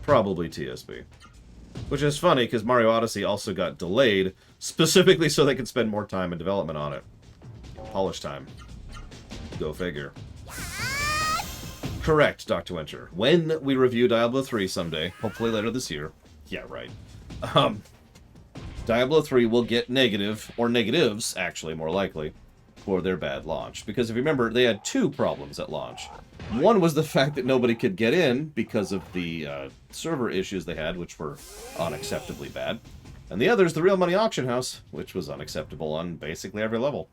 Probably TSB. Which is funny, because Mario Odyssey also got delayed, specifically so they could spend more time in development on it. Polish time. Go figure. Correct, Dr. Winter. When we review Diablo 3 someday, hopefully later this year. Yeah, right. Diablo 3 will get negative, or negatives, actually, more likely, for their bad launch. Because if you remember, they had two problems at launch. One was the fact that nobody could get in because of the server issues they had, which were unacceptably bad. And the other is the real money auction house, which was unacceptable on basically every level.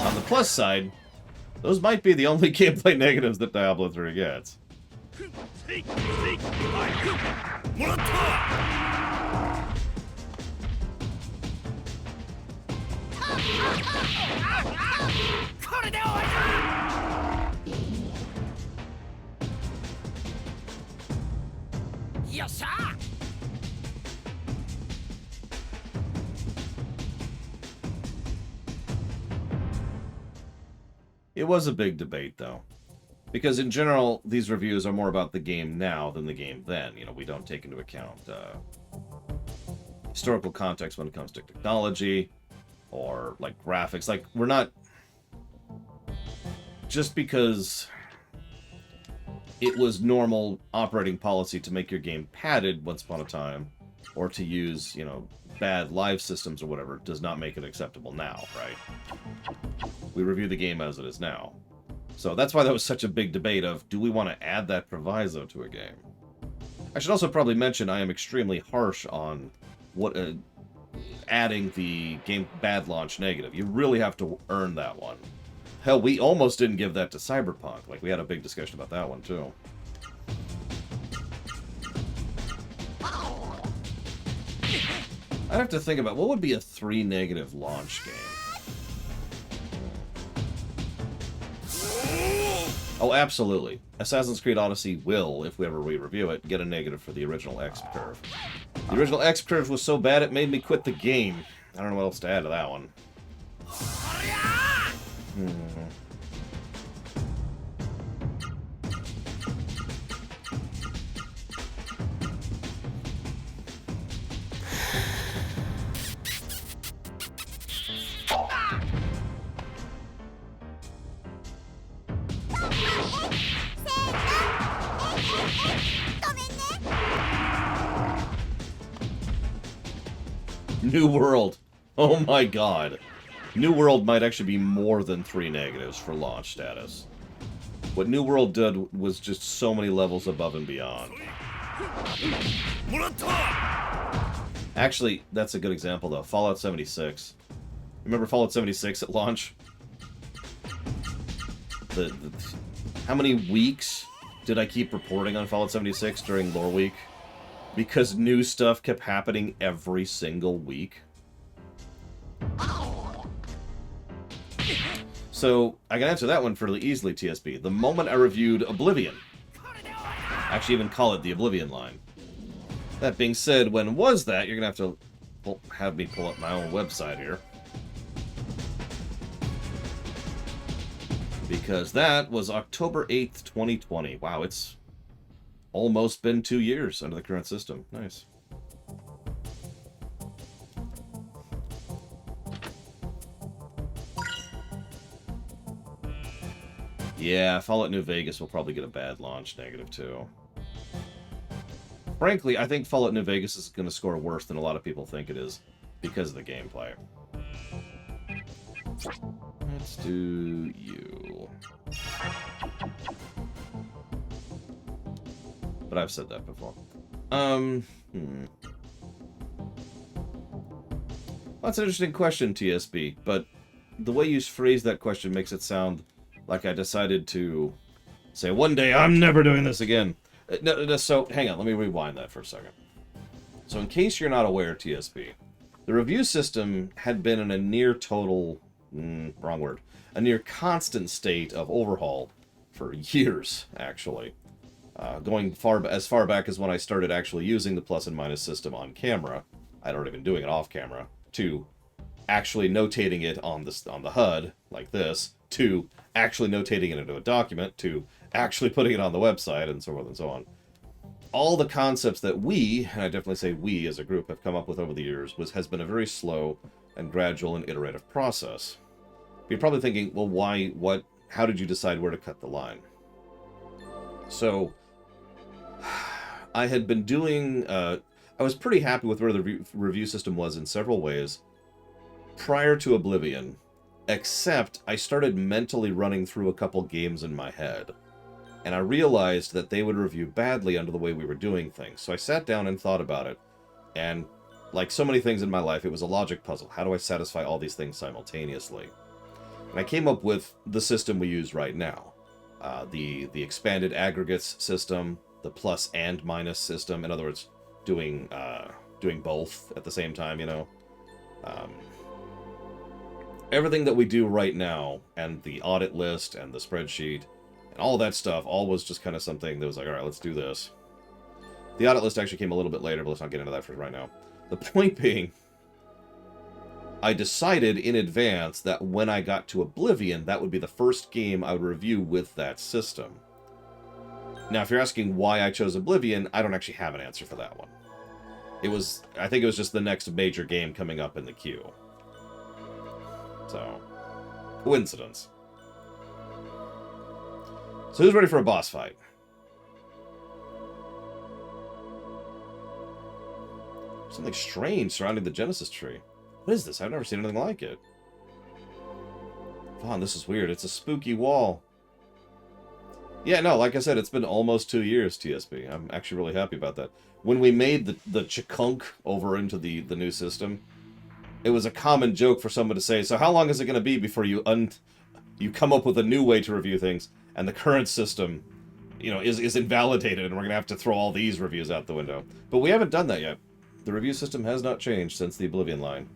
On the plus side, those might be the only gameplay negatives that Diablo 3 gets. It was a big debate, though. Because in general, these reviews are more about the game now than the game then. You know, we don't take into account historical context when it comes to technology or, like, graphics. Like, we're not... Just because it was normal operating policy to make your game padded once upon a time, or to use, you know, bad live systems or whatever, does not make it acceptable now, right? We review the game as it is now. So that's why that was such a big debate of, do we want to add that proviso to a game? I should also probably mention I am extremely harsh on what adding the game bad launch negative. You really have to earn that one. Hell, we almost didn't give that to Cyberpunk. Like, we had a big discussion about that one, too. I'd have to think about what would be a 3 negative launch game. Oh, absolutely. Assassin's Creed Odyssey will, if we ever re-review it, get a negative for the original X-Curve. The original X-Curve was so bad it made me quit the game. I don't know what else to add to that one. New World. Oh my god. New World might actually be more than 3 negatives for launch status. What New World did was just so many levels above and beyond. Actually, that's a good example, though. Fallout 76. Remember Fallout 76 at launch? How many weeks did I keep reporting on Fallout 76 during Lore Week? Because new stuff kept happening every single week. So, I can answer that one fairly easily, TSB. The moment I reviewed Oblivion, actually even call it the Oblivion line. That being said, when was that? You're going to have to have me pull up my own website here. Because that was October 8th, 2020. Wow, it's almost been 2 years under the current system. Nice. Yeah, Fallout New Vegas will probably get a bad launch negative, too. Frankly, I think Fallout New Vegas is going to score worse than a lot of people think it is because of the gameplay. Let's do you. But I've said that before. That's an interesting question, TSB, but the way you phrase that question makes it sound like I decided to say, one day I'm never doing this again. No, so, hang on, let me rewind that for a second. So, in case you're not aware, TSB, the review system had been in a near total, wrong word, a near constant state of overhaul for years, actually. Going as far back as when I started actually using the plus and minus system on camera. I'd already been doing it off camera. To actually notating it on the HUD, like this. To actually notating it into a document. To actually putting it on the website, and so forth and so on. All the concepts that we, and I definitely say we as a group, have come up with over the years has been a very slow and gradual and iterative process. You're probably thinking, well, why, how did you decide where to cut the line? So, I had been doing, I was pretty happy with where the review system was in several ways prior to Oblivion, except I started mentally running through a couple games in my head. And I realized that they would review badly under the way we were doing things. So I sat down and thought about it. And like so many things in my life, it was a logic puzzle. How do I satisfy all these things simultaneously? And I came up with the system we use right now. The expanded aggregates system, the plus and minus system. In other words, doing both at the same time, you know. Everything that we do right now, and the audit list and the spreadsheet, and all that stuff, all was just kind of something that was like, all right, let's do this. The audit list actually came a little bit later, but let's not get into that for right now. The point being, I decided in advance that when I got to Oblivion, that would be the first game I would review with that system. Now, if you're asking why I chose Oblivion, I don't actually have an answer for that one. I think it was just the next major game coming up in the queue. So, coincidence. So who's ready for a boss fight? Something strange surrounding the Genesis tree. What is this? I've never seen anything like it. Vaughn, this is weird. It's a spooky wall. Yeah, no, like I said, it's been almost 2 years, TSB. I'm actually really happy about that. When we made the chikunk over into the new system, it was a common joke for someone to say, so how long is it going to be before you come up with a new way to review things? And the current system, you know, is invalidated, and we're going to have to throw all these reviews out the window. But we haven't done that yet. The review system has not changed since the Oblivion line.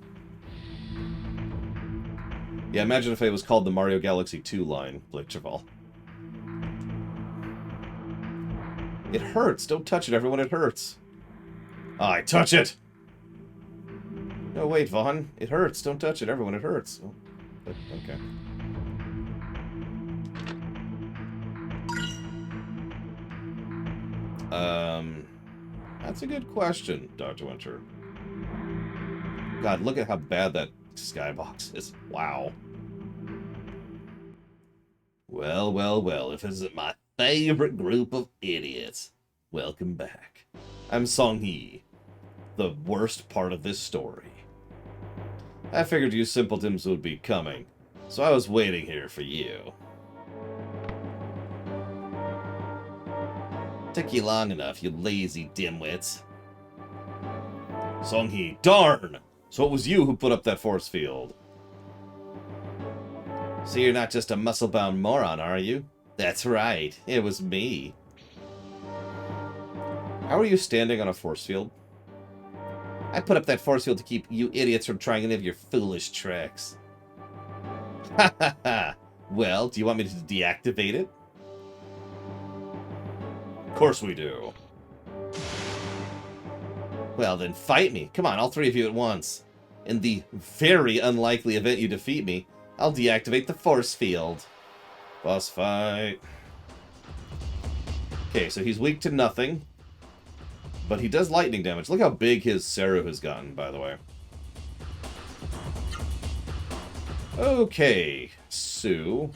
Yeah, imagine if it was called the Mario Galaxy 2 line, Blake Chaval. It hurts. Don't touch it, everyone. It hurts. I touch it! No, wait, Vaughn. It hurts. Don't touch it, everyone. It hurts. Oh, okay. That's a good question, Dr. Winter. God, look at how bad that skybox is. Wow. Well, well, well, if this isn't my favorite group of idiots. Welcome back. I'm Song-hee, the worst part of this story. I figured you simpletons would be coming, so I was waiting here for you. Took you long enough, you lazy dimwits. Song-hee, darn! So it was you who put up that force field. So you're not just a muscle-bound moron, are you? That's right, it was me. How are you standing on a force field? I put up that force field to keep you idiots from trying any of your foolish tricks. Ha ha ha! Well, do you want me to deactivate it? Of course we do. Well, then fight me. Come on, all three of you at once. In the very unlikely event you defeat me, I'll deactivate the force field. Boss fight. Okay, so he's weak to nothing. But he does lightning damage. Look how big his Seru has gotten, by the way. Okay, Sue.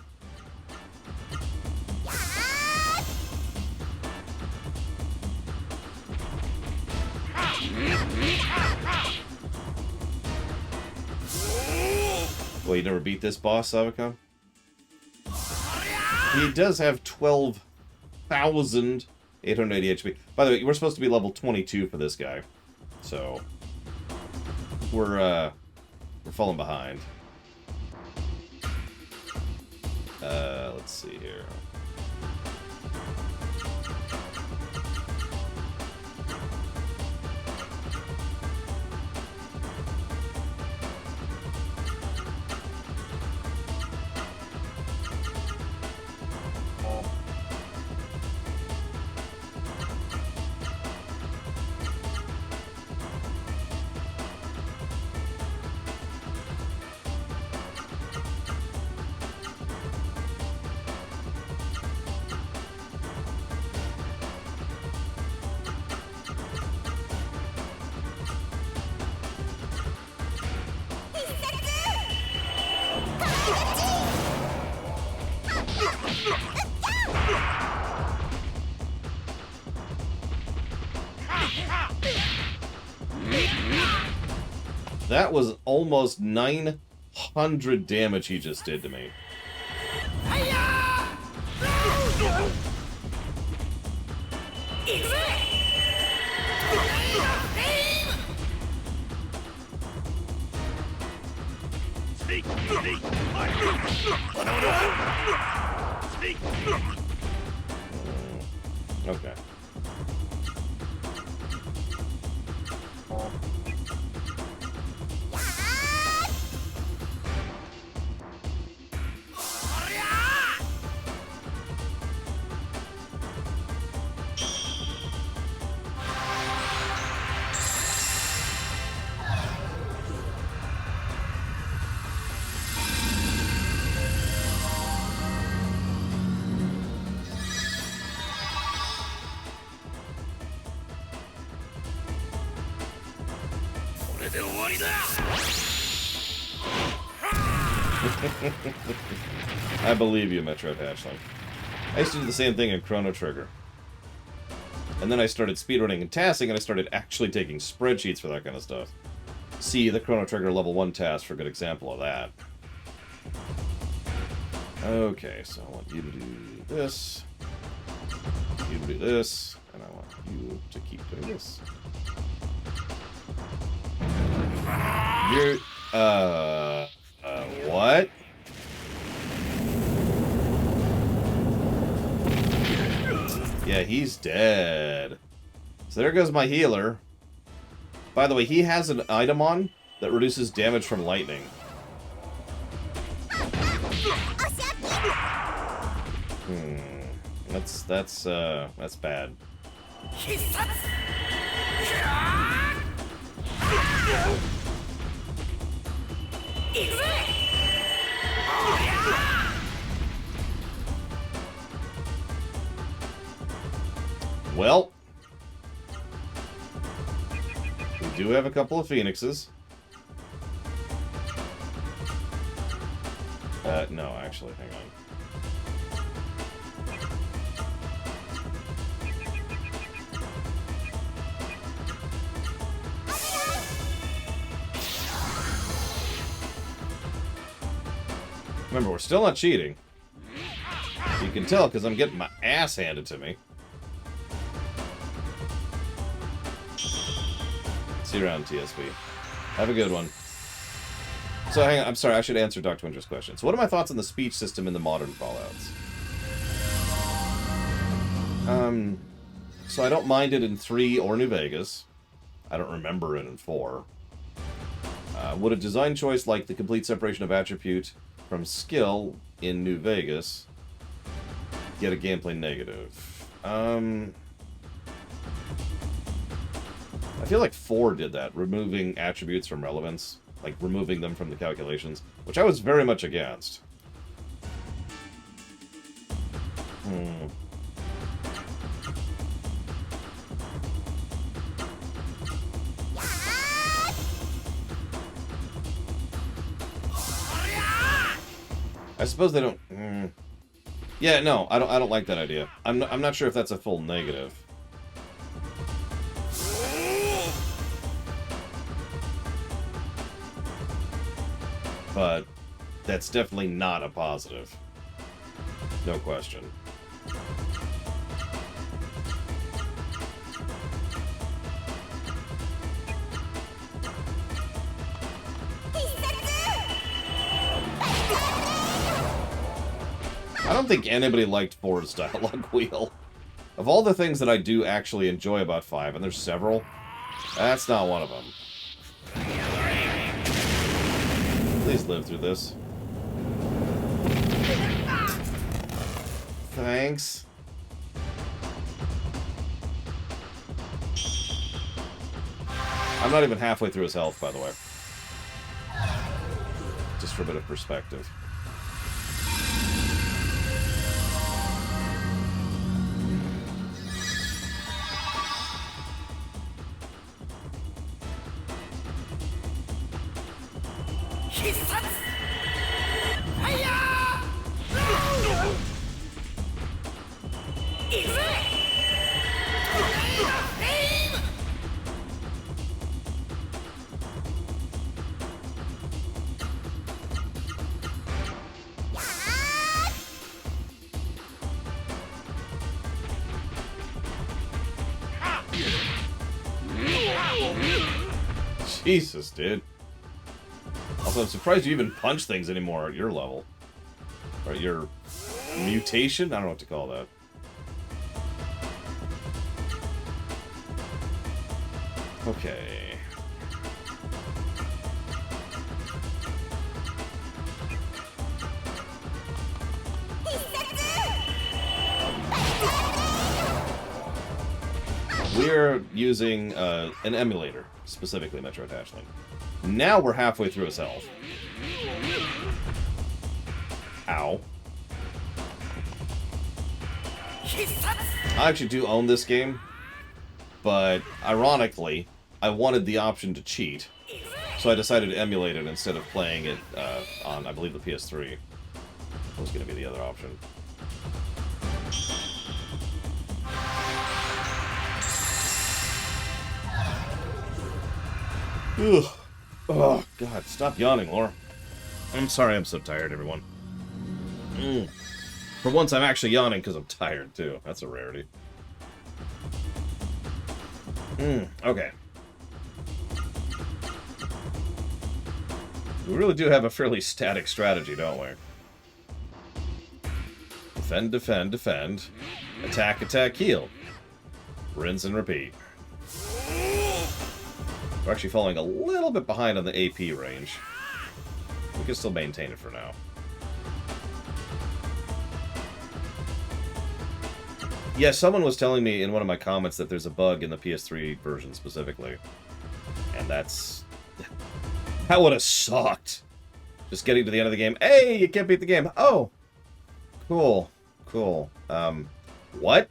Well, you never beat this boss, Savicon? He does have 12,880 HP. By the way, we're supposed to be level 22 for this guy. So, we're falling behind. Let's see here. That was almost 900 damage he just did to me. Okay. I believe you, Metroid Hatchling. I used to do the same thing in Chrono Trigger. And then I started speedrunning and tasking, and I started actually taking spreadsheets for that kind of stuff. See the Chrono Trigger level 1 task for a good example of that. Okay, so I want you to do this. You to do this. And I want you to keep doing this. You're... what? Yeah, he's dead. So there goes my healer. By the way, he has an item on that reduces damage from lightning. That's bad. Well, we do have a couple of phoenixes. No, actually, hang on. Remember, we're still not cheating. You can tell because I'm getting my ass handed to me. See you around, TSB. Have a good one. So, hang on. I'm sorry. I should answer Dr. Winter's question. So, what are my thoughts on the speech system in the modern Fallouts? So I don't mind it in 3 or New Vegas. I don't remember it in 4. Would a design choice like the complete separation of attribute from skill in New Vegas get a gameplay negative? I feel like 4 did that, removing attributes from relevance. Like, removing them from the calculations, which I was very much against. I suppose they don't... Yeah, no, I don't like that idea. I'm not sure if that's a full negative. But that's definitely not a positive. No question. I don't think anybody liked 4's dialogue wheel. Of all the things that I do actually enjoy about 5, and there's several, that's not one of them. Please live through this. Thanks. I'm not even halfway through his health, by the way. Just for a bit of perspective. Jesus, dude. Also, I'm surprised you even punch things anymore at your level. Or your mutation? I don't know what to call that. Okay. We're using an emulator, specifically Metro Attachment. Now we're halfway through his health. Ow. I actually do own this game, but ironically, I wanted the option to cheat, so I decided to emulate it instead of playing it on, I believe, the PS3. That was going to be the other option. Ugh. Oh, God. Stop yawning, Laura. I'm sorry I'm so tired, everyone. For once, I'm actually yawning because I'm tired, too. That's a rarity. Okay. We really do have a fairly static strategy, don't we? Defend, defend, defend. Attack, attack, heal. Rinse and repeat. We're actually falling a little bit behind on the AP range. We can still maintain it for now. Yeah, someone was telling me in one of my comments that there's a bug in the PS3 version specifically. And that's... That would have sucked. Just getting to the end of the game. Hey, you can't beat the game. Oh! Cool. Cool. What?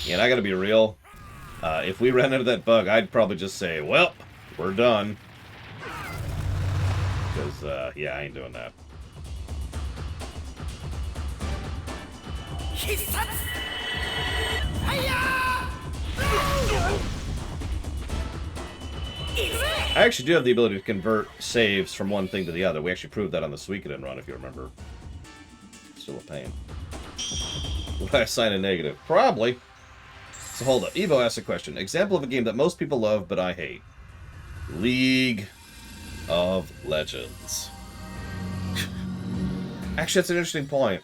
Yeah, and I gotta be real. If we ran into that bug, I'd probably just say, well, we're done. Because, yeah, I ain't doing that. I actually do have the ability to convert saves from one thing to the other. We actually proved that on the Suikoden run, if you remember. Still a pain. Would I assign a negative? Probably. So hold up. Evo asked a question. Example of a game that most people love, but I hate. League of Legends. Actually, that's an interesting point.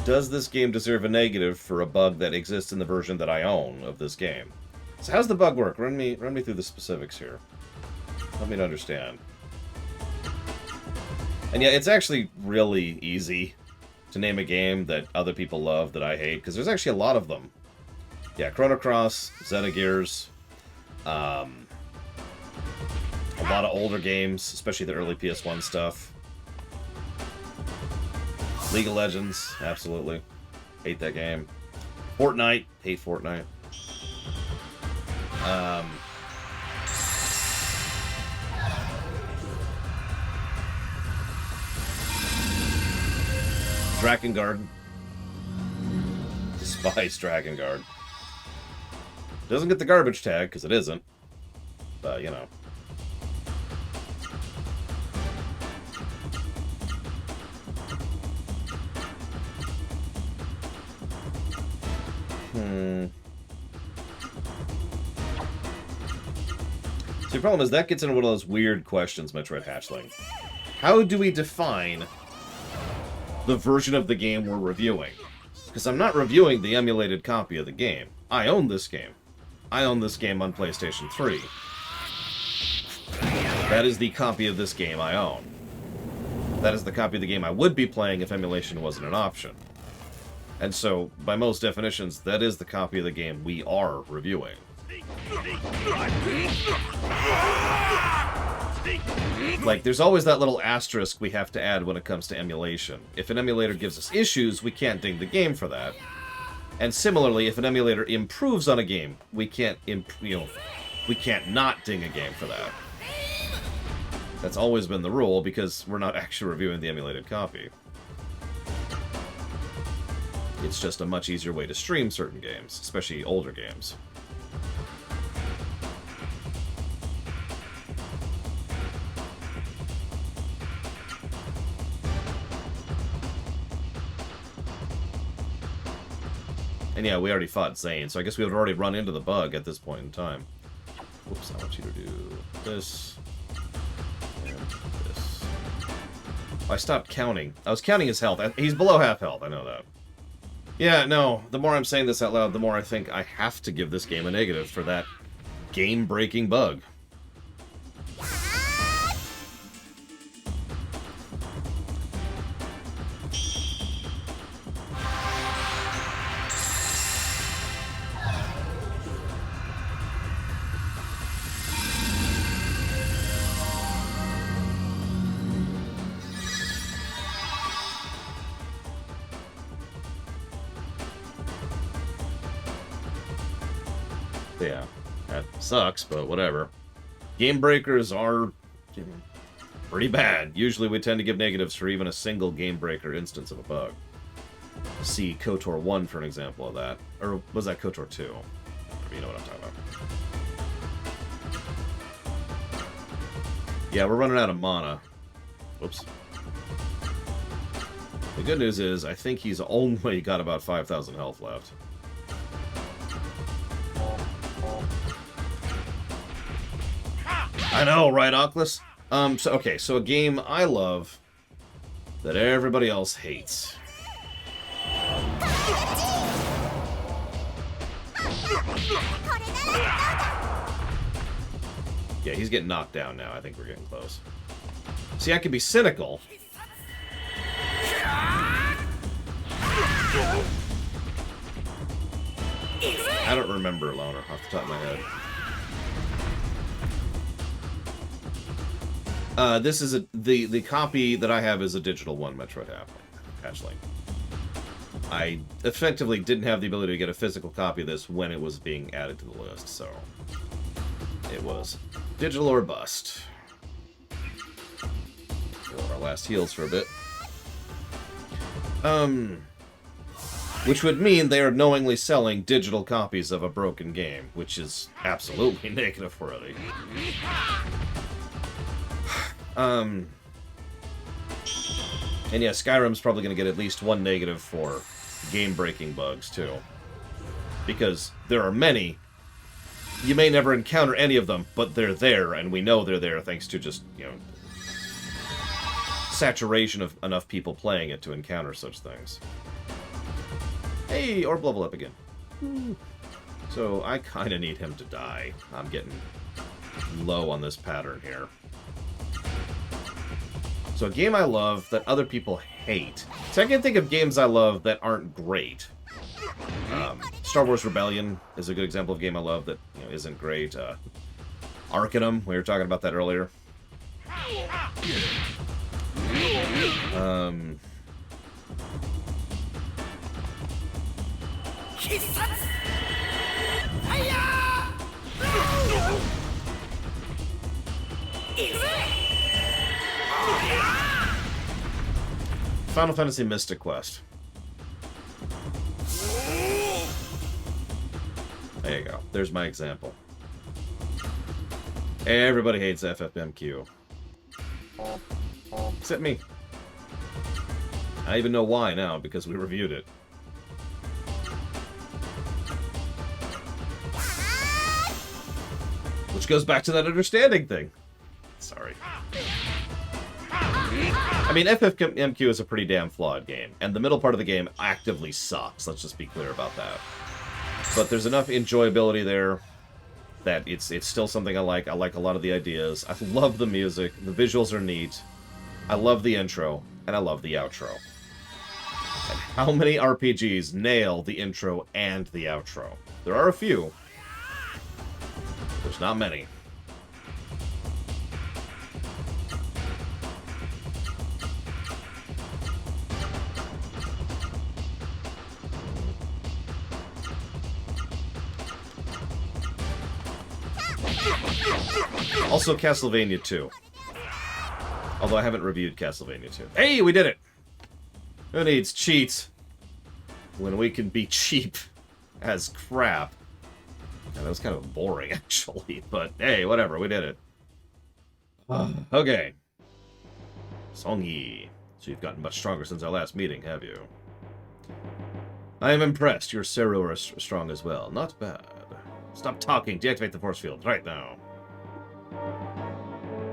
Does this game deserve a negative for a bug that exists in the version that I own of this game? So how's the bug work? Run me through the specifics here. Help me to understand. And yeah, it's actually really easy to name a game that other people love that I hate, because there's actually a lot of them. Yeah, Chrono Cross, Xenogears, a lot of older games, especially the early PS1 stuff. League of Legends, absolutely. Hate that game. Fortnite, hate Fortnite. Drakengard. Despise Drakengard. Doesn't get the garbage tag, because it isn't. But, you know. So the problem is that gets into one of those weird questions, Metroid Hatchling. How do we define the version of the game we're reviewing? Because I'm not reviewing the emulated copy of the game. I own this game. I own this game on PlayStation 3. That is the copy of this game I own. That is the copy of the game I would be playing if emulation wasn't an option. And so, by most definitions, that is the copy of the game we are reviewing. Like, there's always that little asterisk we have to add when it comes to emulation. If an emulator gives us issues, we can't ding the game for that. And similarly, if an emulator improves on a game, we can't, we can't not ding a game for that. That's always been the rule, because we're not actually reviewing the emulated copy. It's just a much easier way to stream certain games, especially older games. And yeah, we already fought Zane, so I guess we would already run into the bug at this point in time. Whoops, I want you to do this. And this. I stopped counting. I was counting his health. He's below half health, I know that. Yeah, no, the more I'm saying this out loud, the more I think I have to give this game a negative for that game-breaking bug. Yeah, that sucks, but whatever. Game breakers are pretty bad. Usually we tend to give negatives for even a single game breaker instance of a bug. See KOTOR 1 for an example of that. Or was that KOTOR 2? You know what I'm talking about. Yeah, we're running out of mana. Whoops. The good news is, I think he's only got about 5,000 health left. I know, right, Oculus? So a game I love that everybody else hates. Yeah, he's getting knocked down now. I think we're getting close. See, I could be cynical. I don't remember Loner off the top of my head. This is the copy that I have is a digital one, Metroid Hatchling. I effectively didn't have the ability to get a physical copy of this when it was being added to the list, so it was digital or bust. Our last heals for a bit. Which would mean they are knowingly selling digital copies of a broken game, which is absolutely negative worthy. And yeah, Skyrim's probably going to get at least one negative for game-breaking bugs, too. Because there are many. You may never encounter any of them, but they're there, and we know they're there thanks to just, saturation of enough people playing it to encounter such things. Hey, orb level up again. So I kind of need him to die. I'm getting low on this pattern here. So a game I love that other people hate. So I can think of games I love that aren't great. Star Wars Rebellion is a good example of a game I love that isn't great. Arcanum, we were talking about that earlier. Final Fantasy Mystic Quest. There you go. There's my example. Everybody hates FFMQ. Except me. I even know why now, because we reviewed it. Which goes back to that understanding thing. Sorry. I mean, FFMQ is a pretty damn flawed game, and the middle part of the game actively sucks. Let's just be clear about that. But there's enough enjoyability there that it's still something I like. I like a lot of the ideas. I love the music. The visuals are neat. I love the intro, and I love the outro. And how many RPGs nail the intro and the outro? There are a few. There's not many. Also, Castlevania 2. Although I haven't reviewed Castlevania 2. Hey, we did it! Who needs cheats when we can be cheap as crap? Yeah, that was kind of boring, actually. But hey, whatever, we did it. Okay. Songyi. So you've gotten much stronger since our last meeting, have you? I am impressed. Your Seru are strong as well. Not bad. Stop talking. Deactivate the force field right now.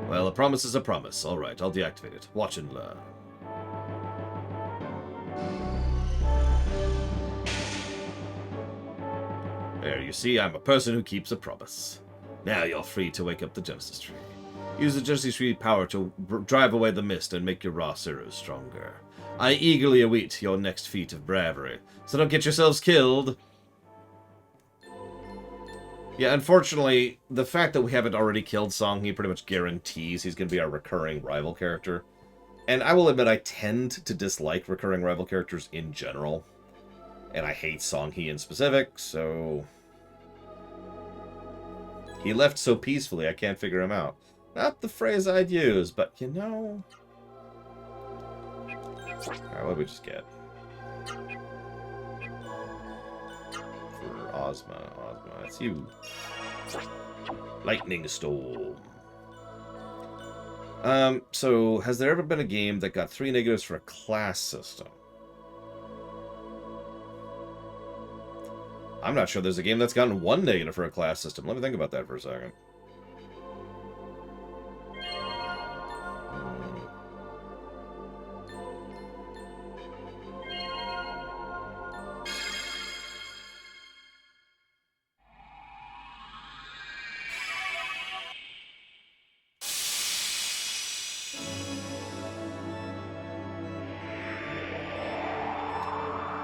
Well, a promise is a promise. Alright, I'll deactivate it. Watch and learn. There, you see, I'm a person who keeps a promise. Now you're free to wake up the Genesis Tree. Use the Genesis Tree power to drive away the mist and make your raw Seru stronger. I eagerly await your next feat of bravery, so don't get yourselves killed. Yeah, unfortunately, the fact that we haven't already killed Songyi pretty much guarantees he's going to be our recurring rival character. And I will admit I tend to dislike recurring rival characters in general. And I hate Songyi in specific, so... He left so peacefully, I can't figure him out. Not the phrase I'd use, but you know... Alright, what did we just get? For Ozma, it's you. Lightning Storm. So, has there ever been a game that got 3 negatives for a class system? I'm not sure there's a game that's gotten 1 negative for a class system. Let me think about that for a second.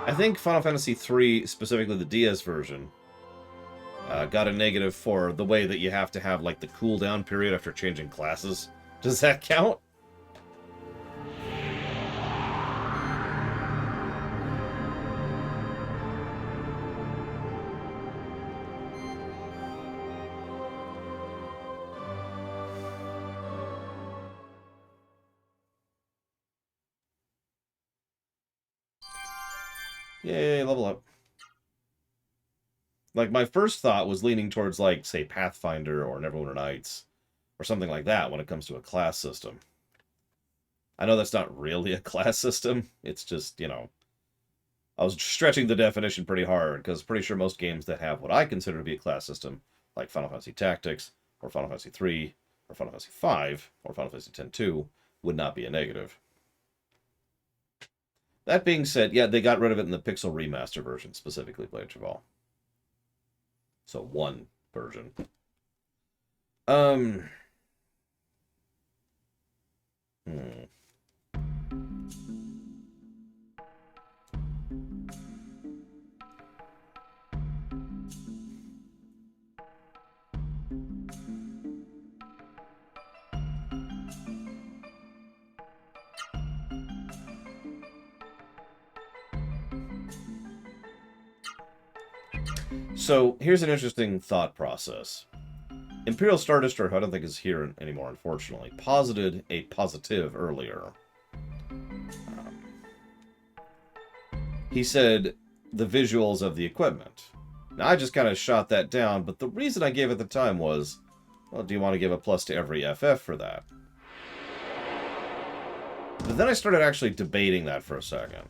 I think Final Fantasy III, specifically the DS version, got a negative for the way that you have to have, like, the cooldown period after changing classes. Does that count? Yay, level up. Like, my first thought was leaning towards, like, say, Pathfinder or Neverwinter Nights, or something like that when it comes to a class system. I know that's not really a class system, it's just, you know, I was stretching the definition pretty hard, because pretty sure most games that have what I consider to be a class system, like Final Fantasy Tactics, or Final Fantasy III, or Final Fantasy V, or Final Fantasy X-2, would not be a negative. That being said, yeah, they got rid of it in the Pixel Remaster version, specifically, Blade Cheval. So, one version. Hmm. So, here's an interesting thought process. Imperial Star Destroyer, who I don't think is here anymore, unfortunately, posited a positive earlier. He said the visuals of the equipment. Now, I just kind of shot that down, but the reason I gave at the time was, well, do you want to give a plus to every FF for that? But then I started actually debating that for a second.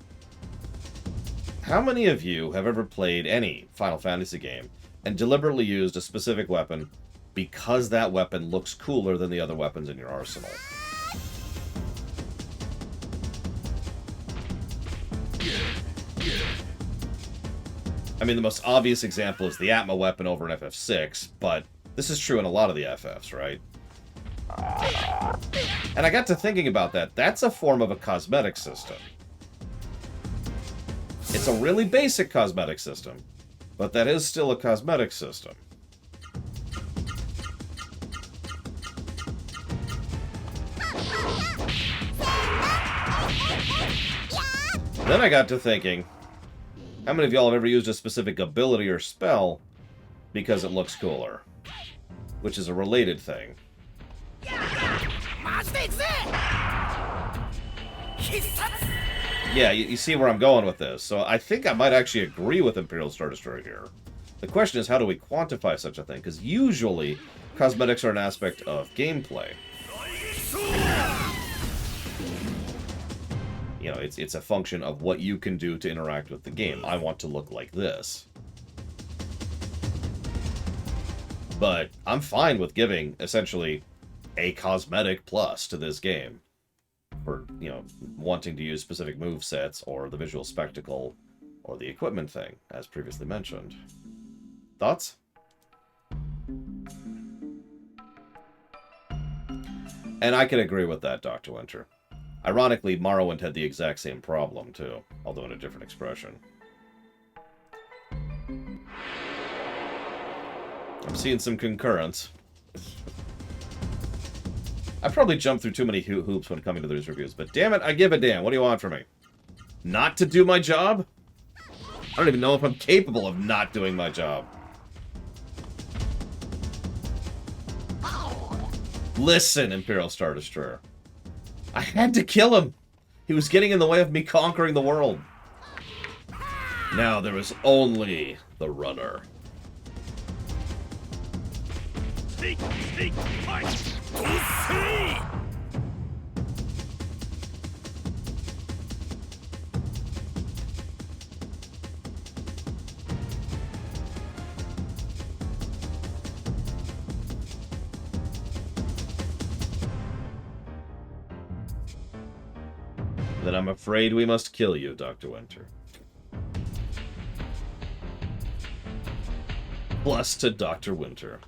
How many of you have ever played any Final Fantasy game and deliberately used a specific weapon because that weapon looks cooler than the other weapons in your arsenal? I mean, the most obvious example is the Atma weapon over in FF6, but this is true in a lot of the FFs, right? And I got to thinking about that. That's a form of a cosmetic system. It's a really basic cosmetic system, but that is still a cosmetic system. Then I got to thinking, how many of y'all have ever used a specific ability or spell because it looks cooler? Which is a related thing. Yeah, you see where I'm going with this. So I think I might actually agree with Imperial Star Destroyer here. The question is, how do we quantify such a thing? Because usually, cosmetics are an aspect of gameplay. You know, it's a function of what you can do to interact with the game. I want to look like this. But I'm fine with giving, essentially, a cosmetic plus to this game. For, you know, wanting to use specific move sets, or the visual spectacle, or the equipment thing, as previously mentioned. Thoughts? And I can agree with that, Dr. Winter. Ironically, Morrowind had the exact same problem, too, although in a different expression. I'm seeing some concurrence. I probably jumped through too many hoops when coming to these reviews, but damn it, I give a damn. What do you want from me? Not to do my job? I don't even know if I'm capable of not doing my job. Listen, Imperial Star Destroyer. I had to kill him. He was getting in the way of me conquering the world. Now there is only the runner. Sneak, fight! Then I'm afraid we must kill you, Dr. Winter. Plus to Dr. Winter.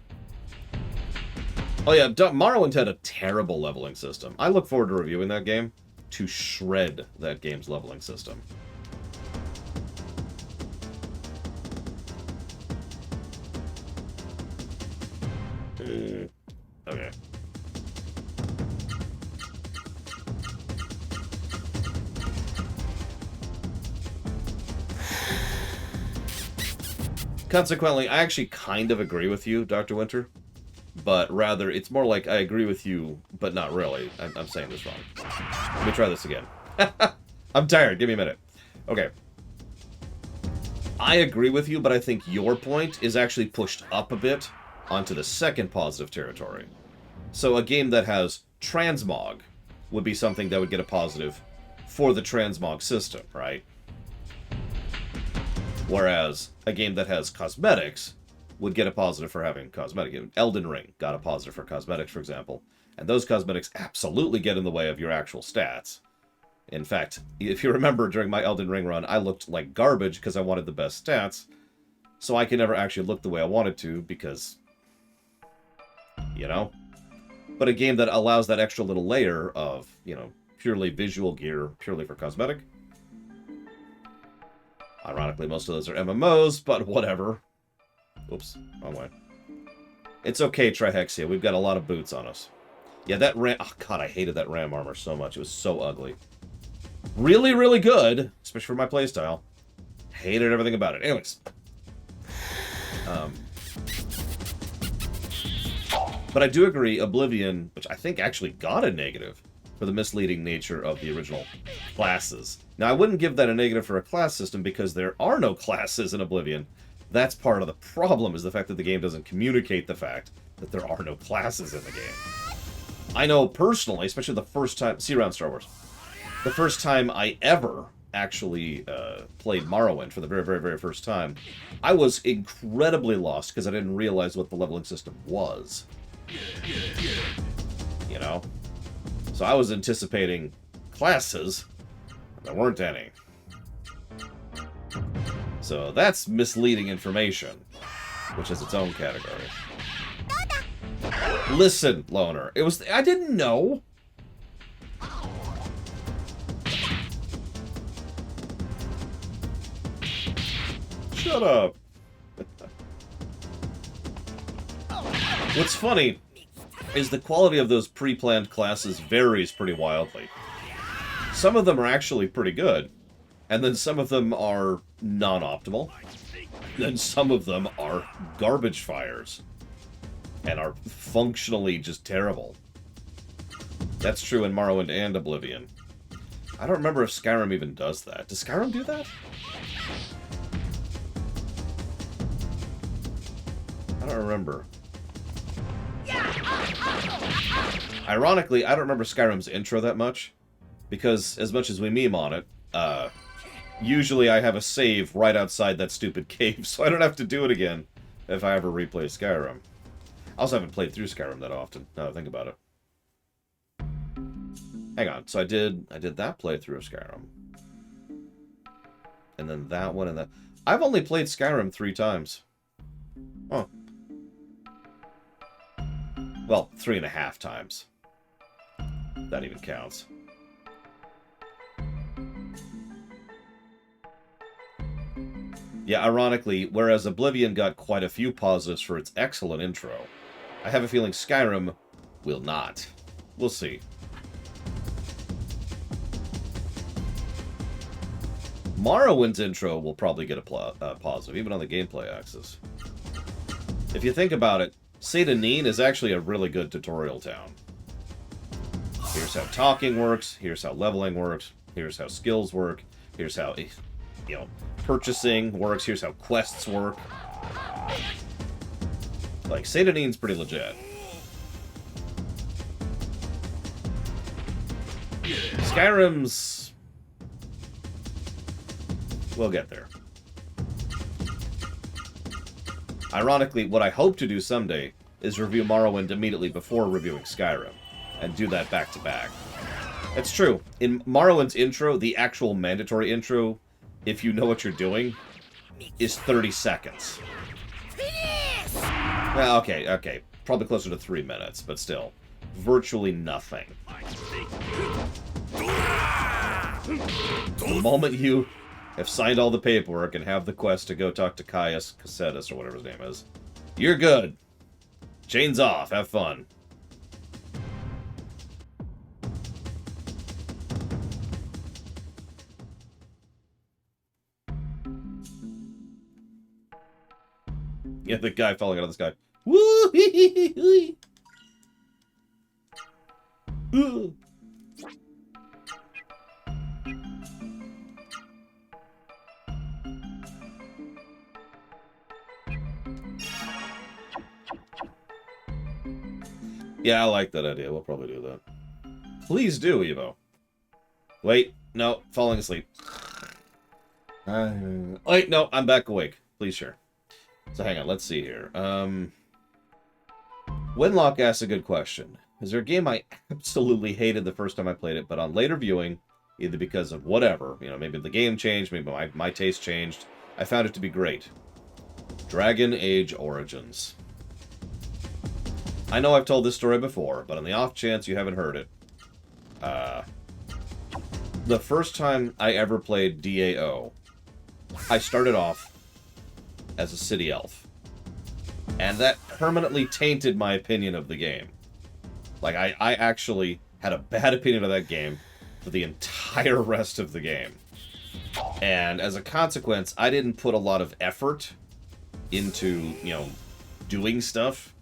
Oh yeah, Morrowind had a terrible leveling system. I look forward to reviewing that game to shred that game's leveling system. Okay. Consequently, I actually kind of agree with you, Dr. Winter. But rather, it's more like I agree with you, but not really. I'm saying this wrong. Let me try this again. I'm tired. Give me a minute. Okay. I agree with you, but I think your point is actually pushed up a bit onto the second positive territory. So a game that has transmog would be something that would get a positive for the transmog system, right? Whereas a game that has cosmetics would get a positive for having cosmetic. Elden Ring got a positive for cosmetics, for example. And those cosmetics absolutely get in the way of your actual stats. In fact, if you remember during my Elden Ring run, I looked like garbage because I wanted the best stats, so I could never actually look the way I wanted to because, you know? But a game that allows that extra little layer of, you know, purely visual gear, purely for cosmetic. Ironically, most of those are MMOs, but whatever. Oops, wrong way. It's okay, Trihexia. We've got a lot of boots on us. Yeah, that ram... Oh, God, I hated that ram armor so much. It was so ugly. Really, really good, especially for my playstyle. Hated everything about it. Anyways. But I do agree, Oblivion, which I think actually got a negative for the misleading nature of the original classes. Now, I wouldn't give that a negative for a class system because there are no classes in Oblivion. That's part of the problem, is the fact that the game doesn't communicate the fact that there are no classes in the game. I know personally, especially the first time... See you around, Star Wars. The first time I ever actually played Morrowind for the very, very, very first time, I was incredibly lost because I didn't realize what the leveling system was. You know? So I was anticipating classes. There weren't any. So that's misleading information, which is its own category. Listen, Loner. It was... I didn't know. Shut up. What's funny is the quality of those pre-planned classes varies pretty wildly. Some of them are actually pretty good, and then some of them are non-optimal, and some of them are garbage fires, and are functionally just terrible. That's true in Morrowind and Oblivion. I don't remember if Skyrim even does that. Does Skyrim do that? I don't remember. Ironically, I don't remember Skyrim's intro that much, because as much as we meme on it, usually I have a save right outside that stupid cave, so I don't have to do it again if I ever replay Skyrim. I also haven't played through Skyrim that often, now that I think about it. Hang on, so I did that playthrough of Skyrim. And then that one and that... I've only played Skyrim 3 times. Huh. Well, 3.5 times. That even counts. Yeah, ironically, whereas Oblivion got quite a few positives for its excellent intro, I have a feeling Skyrim will not. We'll see. Morrowind's intro will probably get a positive, even on the gameplay axis. If you think about it, Satanin is actually a really good tutorial town. Here's how talking works, here's how leveling works, here's how skills work, here's how, you know, purchasing works, here's how quests work. Like, Satanin's pretty legit. Skyrim's... We'll get there. Ironically, what I hope to do someday is review Morrowind immediately before reviewing Skyrim, and do that back-to-back. It's true. In Morrowind's intro, the actual mandatory intro, if you know what you're doing, is 30 seconds. Well, okay. Probably closer to 3 minutes, but still. Virtually nothing. The moment you have signed all the paperwork and have the quest to go talk to Caius Cassettus, or whatever his name is, you're good. Chains off. Have fun. Yeah, the guy falling out of the sky. Woo! Yeah, I like that idea. We'll probably do that. Please do, Evo. Wait, no, falling asleep. Wait, no, I'm back awake. Please share. So hang on, let's see here. Winlock asks a good question. Is there a game I absolutely hated the first time I played it, but on later viewing, Either because of whatever, you know, maybe the game changed, maybe my taste changed. I found it to be great. Dragon Age Origins. I know I've told this story before, but on the off chance you haven't heard it, the first time I ever played DAO, I started off as a city elf. And that permanently tainted my opinion of the game. Like, I actually had a bad opinion of that game for the entire rest of the game. And as a consequence, I didn't put a lot of effort into, you know, doing stuff.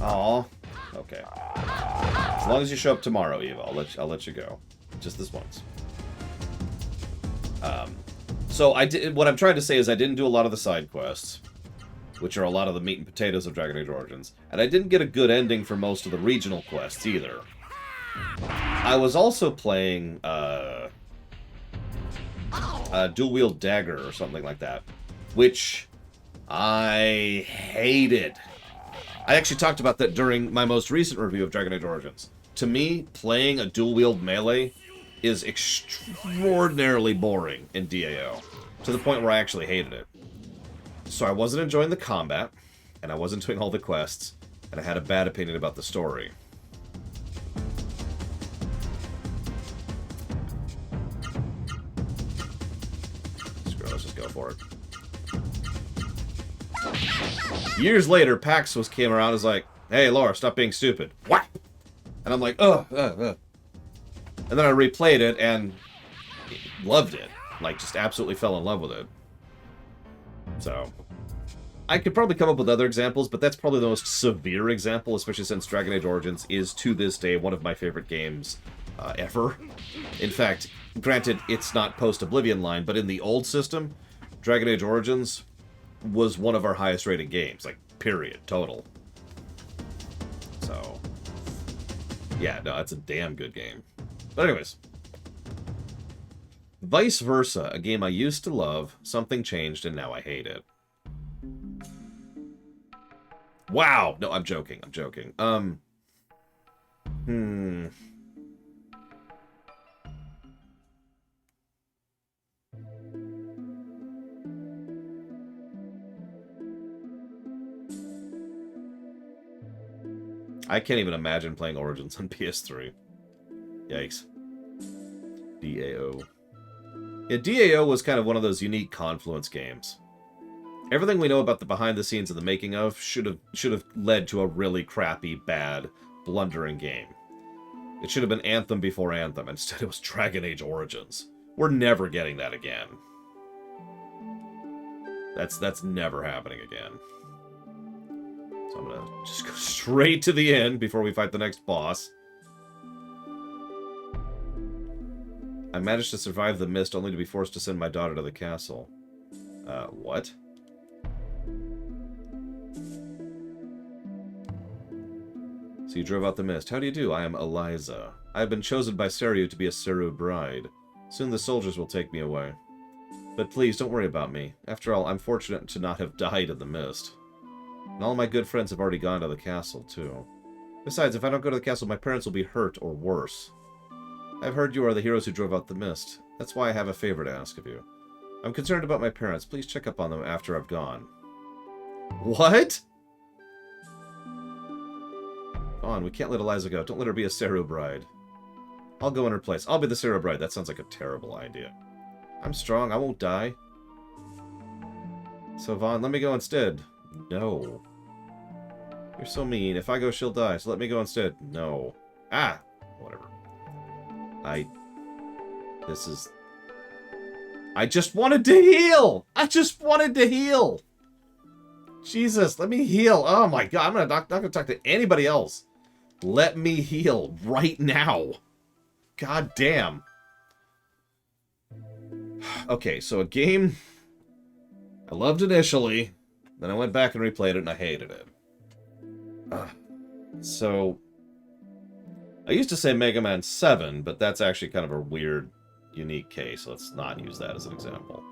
Aw. Okay. As long as you show up tomorrow, Eva, I'll let you go. Just this once. So what I'm trying to say is I didn't do a lot of the side quests, which are a lot of the meat and potatoes of Dragon Age Origins, and I didn't get a good ending for most of the regional quests either. I was also playing Dual Wield Dagger or something like that, which I hated. I actually talked about that during my most recent review of Dragon Age Origins. To me, playing a dual wield melee is extraordinarily boring in DAO, to the point where I actually hated it. So I wasn't enjoying the combat, and I wasn't doing all the quests, and I had a bad opinion about the story. Screw it, let's just go for it. Years later, Pax came around and was like, "Hey, Laura, stop being stupid." What? And I'm like, ugh. And then I replayed it and loved it. Like, just absolutely fell in love with it. So, I could probably come up with other examples, but that's probably the most severe example, especially since Dragon Age Origins is, to this day, one of my favorite games ever. In fact, granted, it's not post-Oblivion line, but in the old system, Dragon Age Origins was one of our highest rated games, like, period, total. So, yeah, no, it's a damn good game. But anyways, Vice Versa, a game I used to love, something changed and now I hate it. Wow! No, I'm joking, I can't even imagine playing Origins on PS3. Yikes. DAO. Yeah, DAO was kind of one of those unique Confluence games. Everything we know about the behind the scenes of the making of should have led to a really crappy, bad, blundering game. It should have been Anthem before Anthem. Instead, it was Dragon Age Origins. We're never getting that again. That's never happening again. So I'm gonna just go straight to the end before we fight the next boss. I managed to survive the mist only to be forced to send my daughter to the castle. What? So you drove out the mist. How do you do? I am Eliza. I have been chosen by Seru to be a Seru bride. Soon the soldiers will take me away. But please, don't worry about me. After all, I'm fortunate to not have died in the mist. And all my good friends have already gone to the castle, too. Besides, if I don't go to the castle, my parents will be hurt or worse. I've heard you are the heroes who drove out the mist. That's why I have a favor to ask of you. I'm concerned about my parents. Please check up on them after I've gone. What? Come on, we can't let Eliza go. Don't let her be a Seru bride. I'll go in her place. I'll be the Seru bride. That sounds like a terrible idea. I'm strong. I won't die. So, Vaughn, let me go instead. No. You're so mean. If I go, she'll die. So let me go instead. No. Ah! Whatever. I just wanted to heal! I just wanted to heal! Jesus, let me heal. Oh my god, I'm not gonna talk to anybody else. Let me heal right now. God damn. Okay, so a game I loved initially, then I went back and replayed it and I hated it. So, I used to say Mega Man 7, but that's actually kind of a weird, unique case. Let's not use that as an example.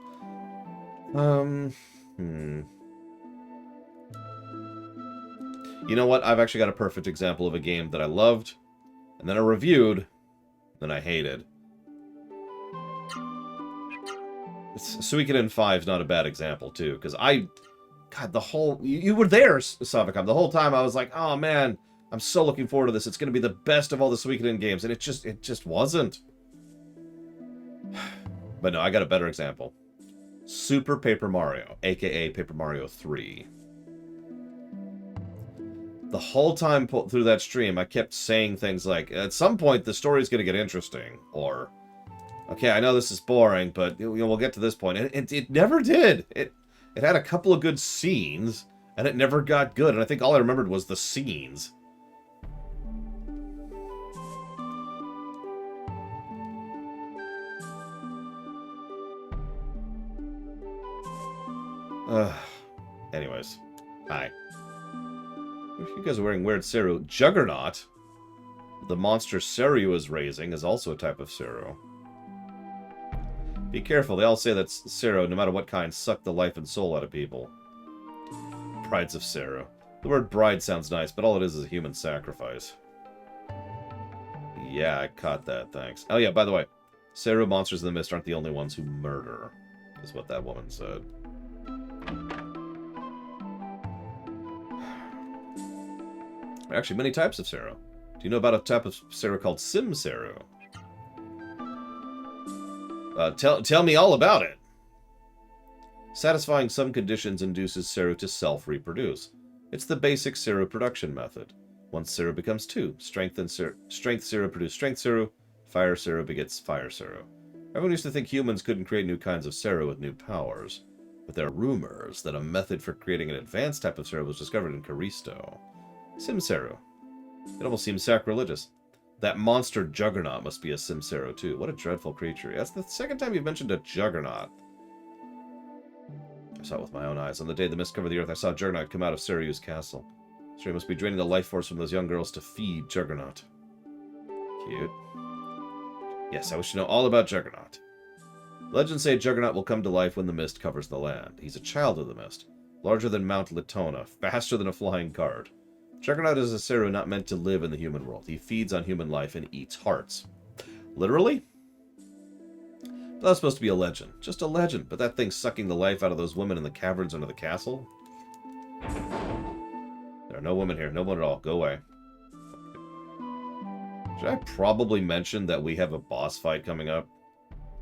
You know what? I've actually got a perfect example of a game that I loved, And then I reviewed, then I hated. Suikoden 5 is not a bad example, too, because God, the whole... You were there, Savicom. The whole time I was like, oh, man, I'm so looking forward to this. It's going to be the best of all the Suikoden games, and it just wasn't. But no, I got a better example. Super Paper Mario, a.k.a. Paper Mario 3. The whole time through that stream, I kept saying things like, at some point, the story's going to get interesting, or, okay, I know this is boring, but we'll get to this point. And it never did. It had a couple of good scenes, and it never got good, and I think all I remembered was the scenes. Anyways, hi. You guys are wearing weird Seru. Juggernaut, the monster Seru is raising, is also a type of Seru. Be careful, they all say that Seru, no matter what kind, suck the life and soul out of people. Brides of Seru. The word bride sounds nice, but all it is a human sacrifice. Yeah, I caught that, thanks. Oh yeah, by the way, Seru monsters in the mist aren't the only ones who murder, is what that woman said. There are actually many types of Seru. Do you know about a type of Seru called Sim Seru? Tell me all about it. Satisfying some conditions induces Seru to self-reproduce. It's the basic Seru production method. Once Seru becomes 2, strength Seru produce strength Seru, fire Seru begets fire Seru. Everyone used to think humans couldn't create new kinds of Seru with new powers, but there are rumors that a method for creating an advanced type of Seru was discovered in Callisto. Sim Seru. It almost seems sacrilegious. That monster Juggernaut must be a Sim Seru too. What a dreadful creature. That's the second time you've mentioned a Juggernaut. I saw it with my own eyes. On the day the mist covered the earth, I saw Juggernaut come out of Seryu's castle. Seru must be draining the life force from those young girls to feed Juggernaut. Cute. Yes, I wish to know all about Juggernaut. Legends say Juggernaut will come to life when the mist covers the land. He's a child of the mist, larger than Mount Latona, faster than a flying card. Juggernaut is a Seru not meant to live in the human world. He feeds on human life and eats hearts. Literally? But that's supposed to be a legend. Just a legend. But that thing's sucking the life out of those women in the caverns under the castle? There are no women here. No one at all. Go away. Should I probably mention that we have a boss fight coming up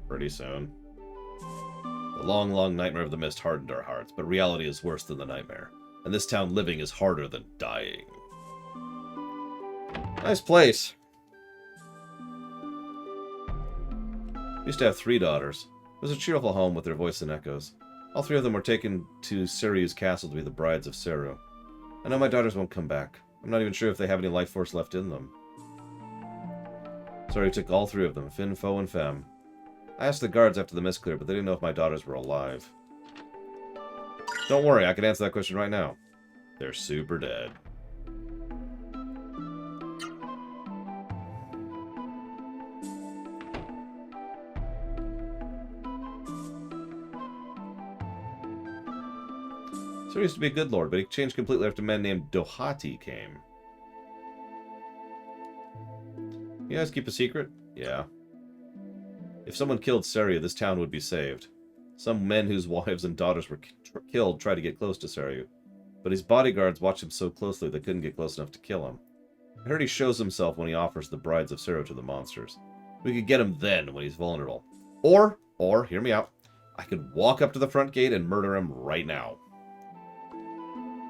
pretty soon? The long, long nightmare of the mist hardened our hearts, but reality is worse than the nightmare. And this town living is harder than dying. Nice place. Used to have 3 daughters. It was a cheerful home with their voice and echoes. All 3 of them were taken to Seryu's castle to be the brides of Seru. I know my daughters won't come back. I'm not even sure if they have any life force left in them. Seru took all 3 of them, Fin, Foe, and Femme. I asked the guards after the mist cleared, but they didn't know if my daughters were alive. Don't worry, I can answer that question right now. They're super dead. So he used to be a good lord, but he changed completely after a man named Dohati came. You guys keep a secret? Yeah. If someone killed Seru, this town would be saved. Some men whose wives and daughters were killed tried to get close to Seru, but his bodyguards watched him so closely they couldn't get close enough to kill him. I heard he shows himself when he offers the brides of Seru to the monsters. We could get him then, when he's vulnerable. Or, hear me out, I could walk up to the front gate and murder him right now.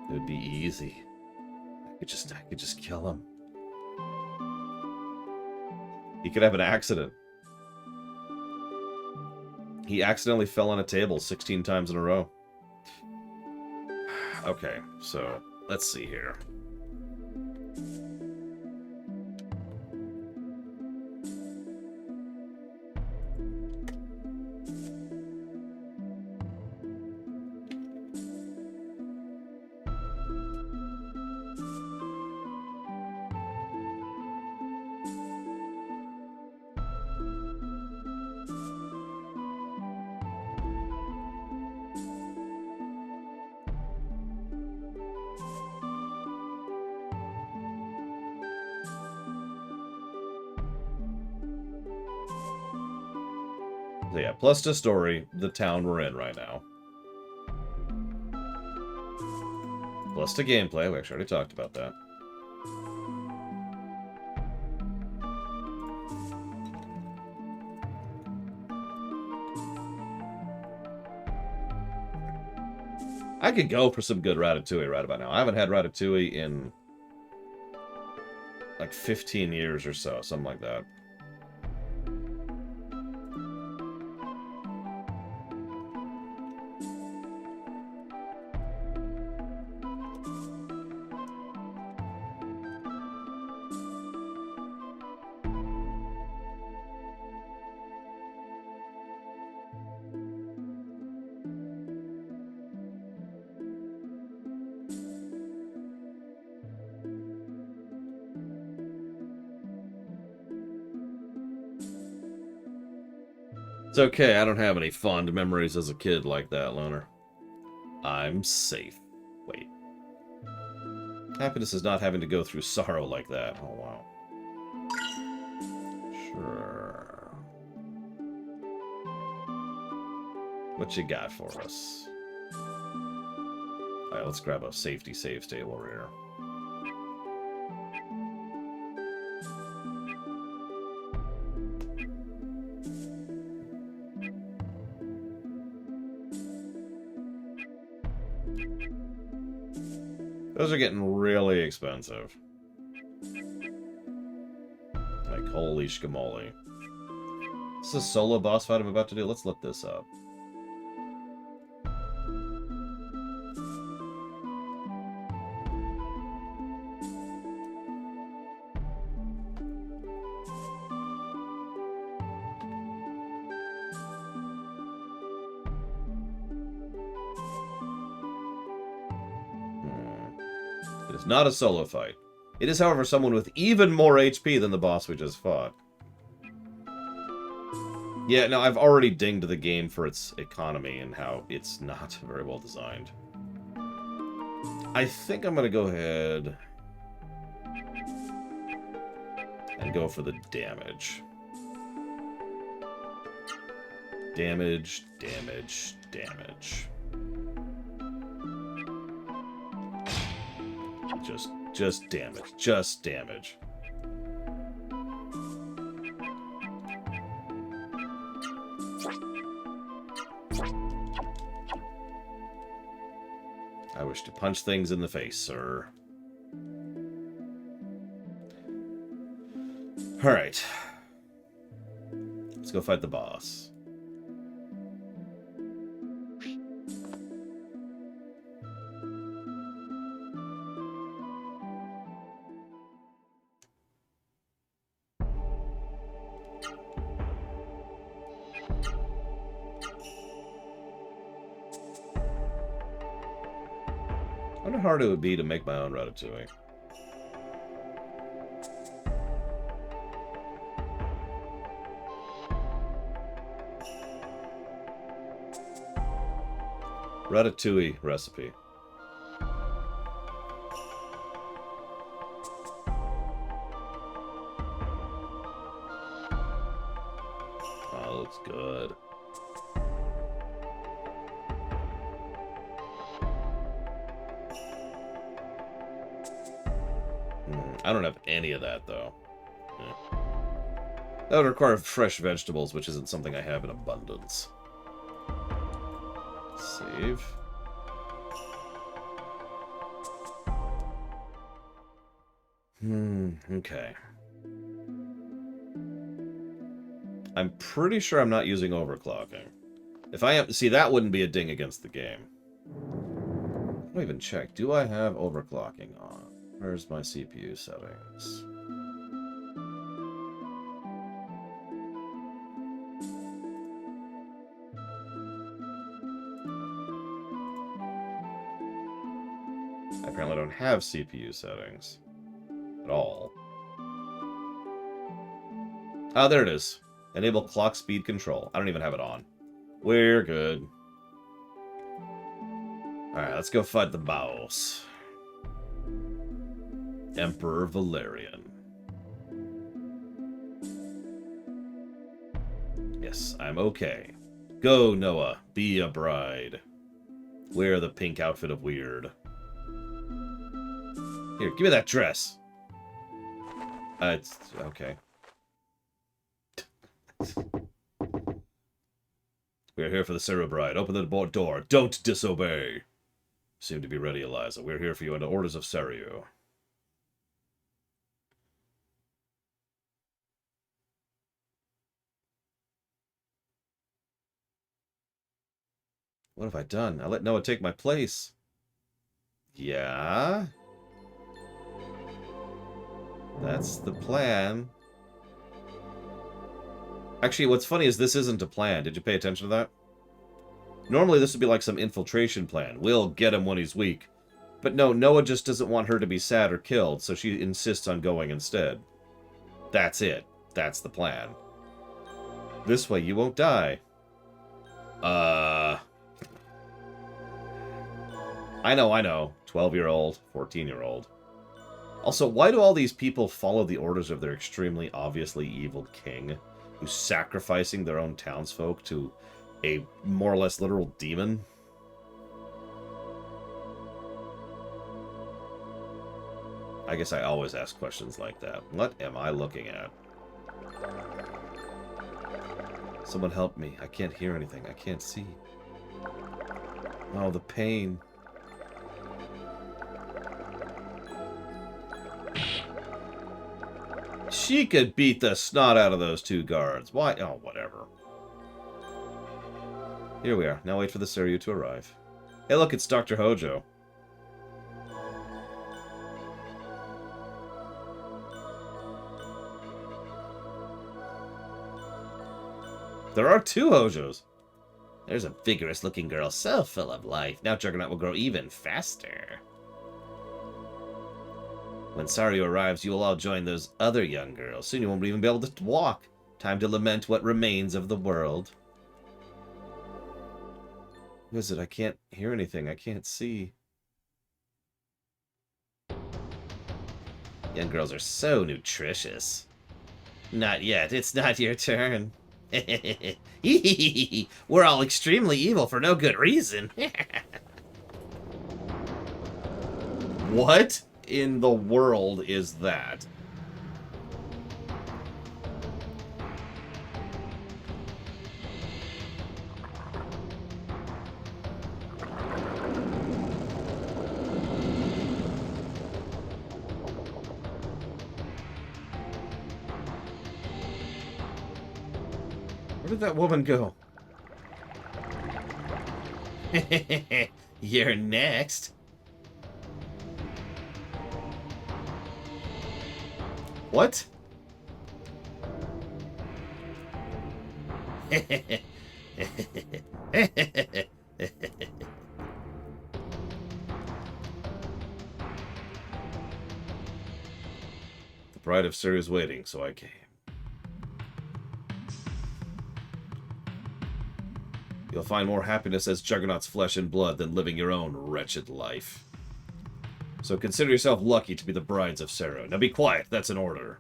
It would be easy. I could just kill him. He could have an accident. He accidentally fell on a table 16 times in a row. Okay, so let's see here. So yeah, plus to story, the town we're in right now. Plus to gameplay, we actually already talked about that. I could go for some good Ratatouille right about now. I haven't had Ratatouille in like 15 years or so, something like that. It's okay, I don't have any fond memories as a kid like that, Loner. I'm safe. Wait. Happiness is not having to go through sorrow like that. Oh, wow. Sure. What you got for us? Alright, let's grab a safety save state while we're here. Those are getting really expensive. Like, holy schmoly. This is a solo boss fight I'm about to do. Let's look this up. It is not a solo fight. It is, however, someone with even more HP than the boss we just fought. Yeah, no, I've already dinged the game for its economy and how it's not very well designed. I think I'm going to go ahead and go for the damage. Damage, damage, damage. Just damage. Just damage. I wish to punch things in the face, sir. Alright. Let's go fight the boss. I wonder how hard it would be to make my own Ratatouille. Ratatouille recipe. Oh, looks good. I don't have any of that, though. Yeah. That would require fresh vegetables, which isn't something I have in abundance. Save. Okay. I'm pretty sure I'm not using overclocking. If I am... See, that wouldn't be a ding against the game. I don't even check. Do I have overclocking on? Where's my CPU settings? I apparently don't have CPU settings at all. Oh, there it is. Enable clock speed control. I don't even have it on. We're good. Alright, let's go fight the boss. Emperor Valerian. Yes, I'm okay. Go, Noah. Be a bride. Wear the pink outfit of weird. Here, give me that dress. It's... okay. We're here for the Sarah bride. Open the door. Don't disobey. Seem to be ready, Eliza. We're here for you under orders of Sario. What have I done? I let Noah take my place. Yeah? That's the plan. Actually, what's funny is this isn't a plan. Did you pay attention to that? Normally, this would be like some infiltration plan. We'll get him when he's weak. But no, Noah just doesn't want her to be sad or killed, so she insists on going instead. That's it. That's the plan. This way, you won't die. I know. 12-year-old, 14-year-old. Also, why do all these people follow the orders of their extremely obviously evil king, who's sacrificing their own townsfolk to a more or less literal demon? I guess I always ask questions like that. What am I looking at? Someone help me. I can't hear anything. I can't see. Oh, the pain. She could beat the snot out of those two guards. Why? Oh, whatever. Here we are. Now wait for the Saryu to arrive. Hey, look, it's Dr. Hojo. There are two Hojos. There's a vigorous-looking girl, so full of life. Now Juggernaut will grow even faster. When Sario arrives, you will all join those other young girls. Soon you won't even be able to walk. Time to lament what remains of the world. What is it? I can't hear anything. I can't see. Young girls are so nutritious. Not yet. It's not your turn. We're all extremely evil for no good reason. What in the world is that? Where did that woman go? You're next. What? The bride of Sir is waiting, so I came. You'll find more happiness as Juggernaut's flesh and blood than living your own wretched life. So consider yourself lucky to be the brides of Sarah. Now be quiet, that's an order.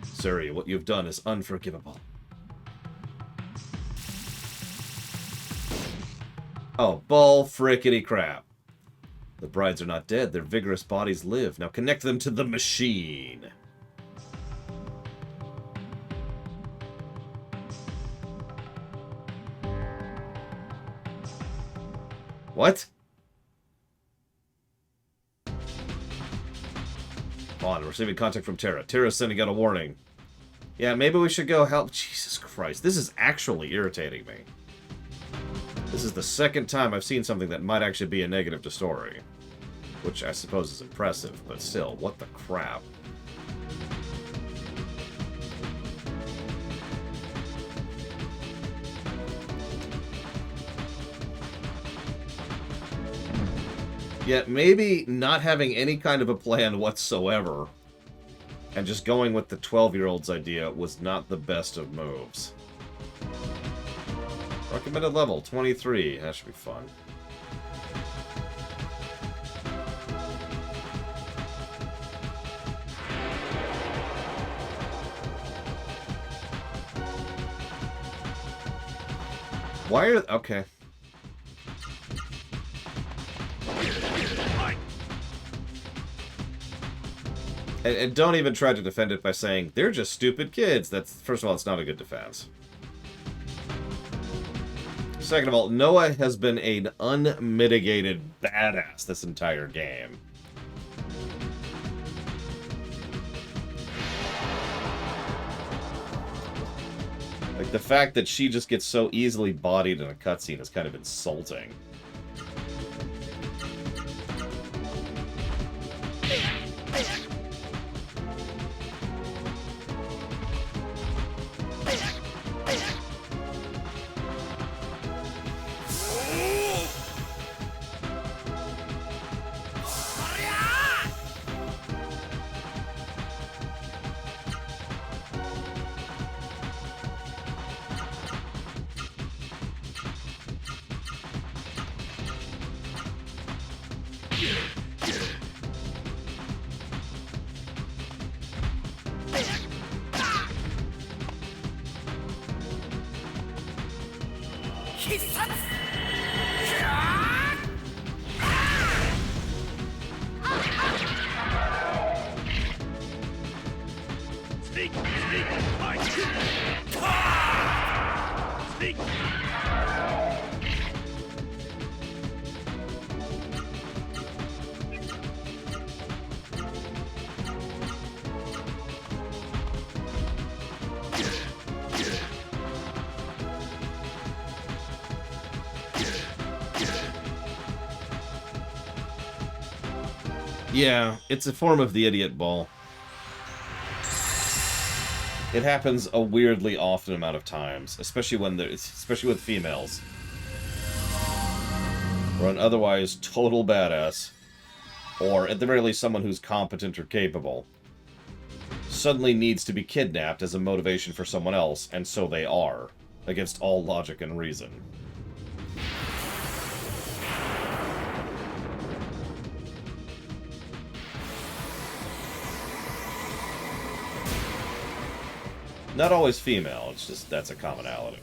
Suri, what you've done is unforgivable. Oh, bull frickety crap. The brides are not dead, their vigorous bodies live. Now connect them to the machine. What? On, receiving contact from Terra. Terra's sending out a warning. Yeah, maybe we should go help. Jesus Christ, this is actually irritating me. This is the second time I've seen something that might actually be a negative to story. Which I suppose is impressive, but still, what the crap? Yet maybe not having any kind of a plan whatsoever and just going with the 12-year-old's idea was not the best of moves. Recommended level, 23. That should be fun. Why are... Okay. And don't even try to defend it by saying, they're just stupid kids. That's, first of all, it's not a good defense. Second of all, Noah has been an unmitigated badass this entire game. Like, the fact that she just gets so easily bodied in a cutscene is kind of insulting. Yeah, it's a form of the idiot ball. It happens a weirdly often amount of times, especially with females. Or an otherwise total badass, or at the very least someone who's competent or capable, suddenly needs to be kidnapped as a motivation for someone else, and so they are, against all logic and reason. Not always female, it's just that's a commonality.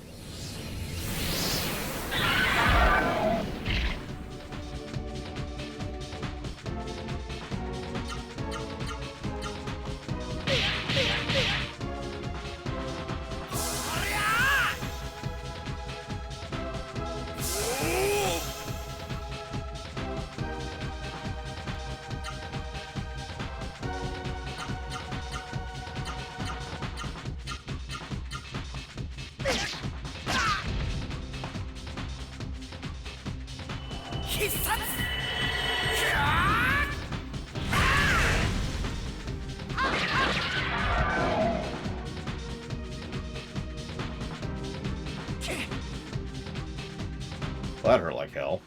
Well, that hurt like hell.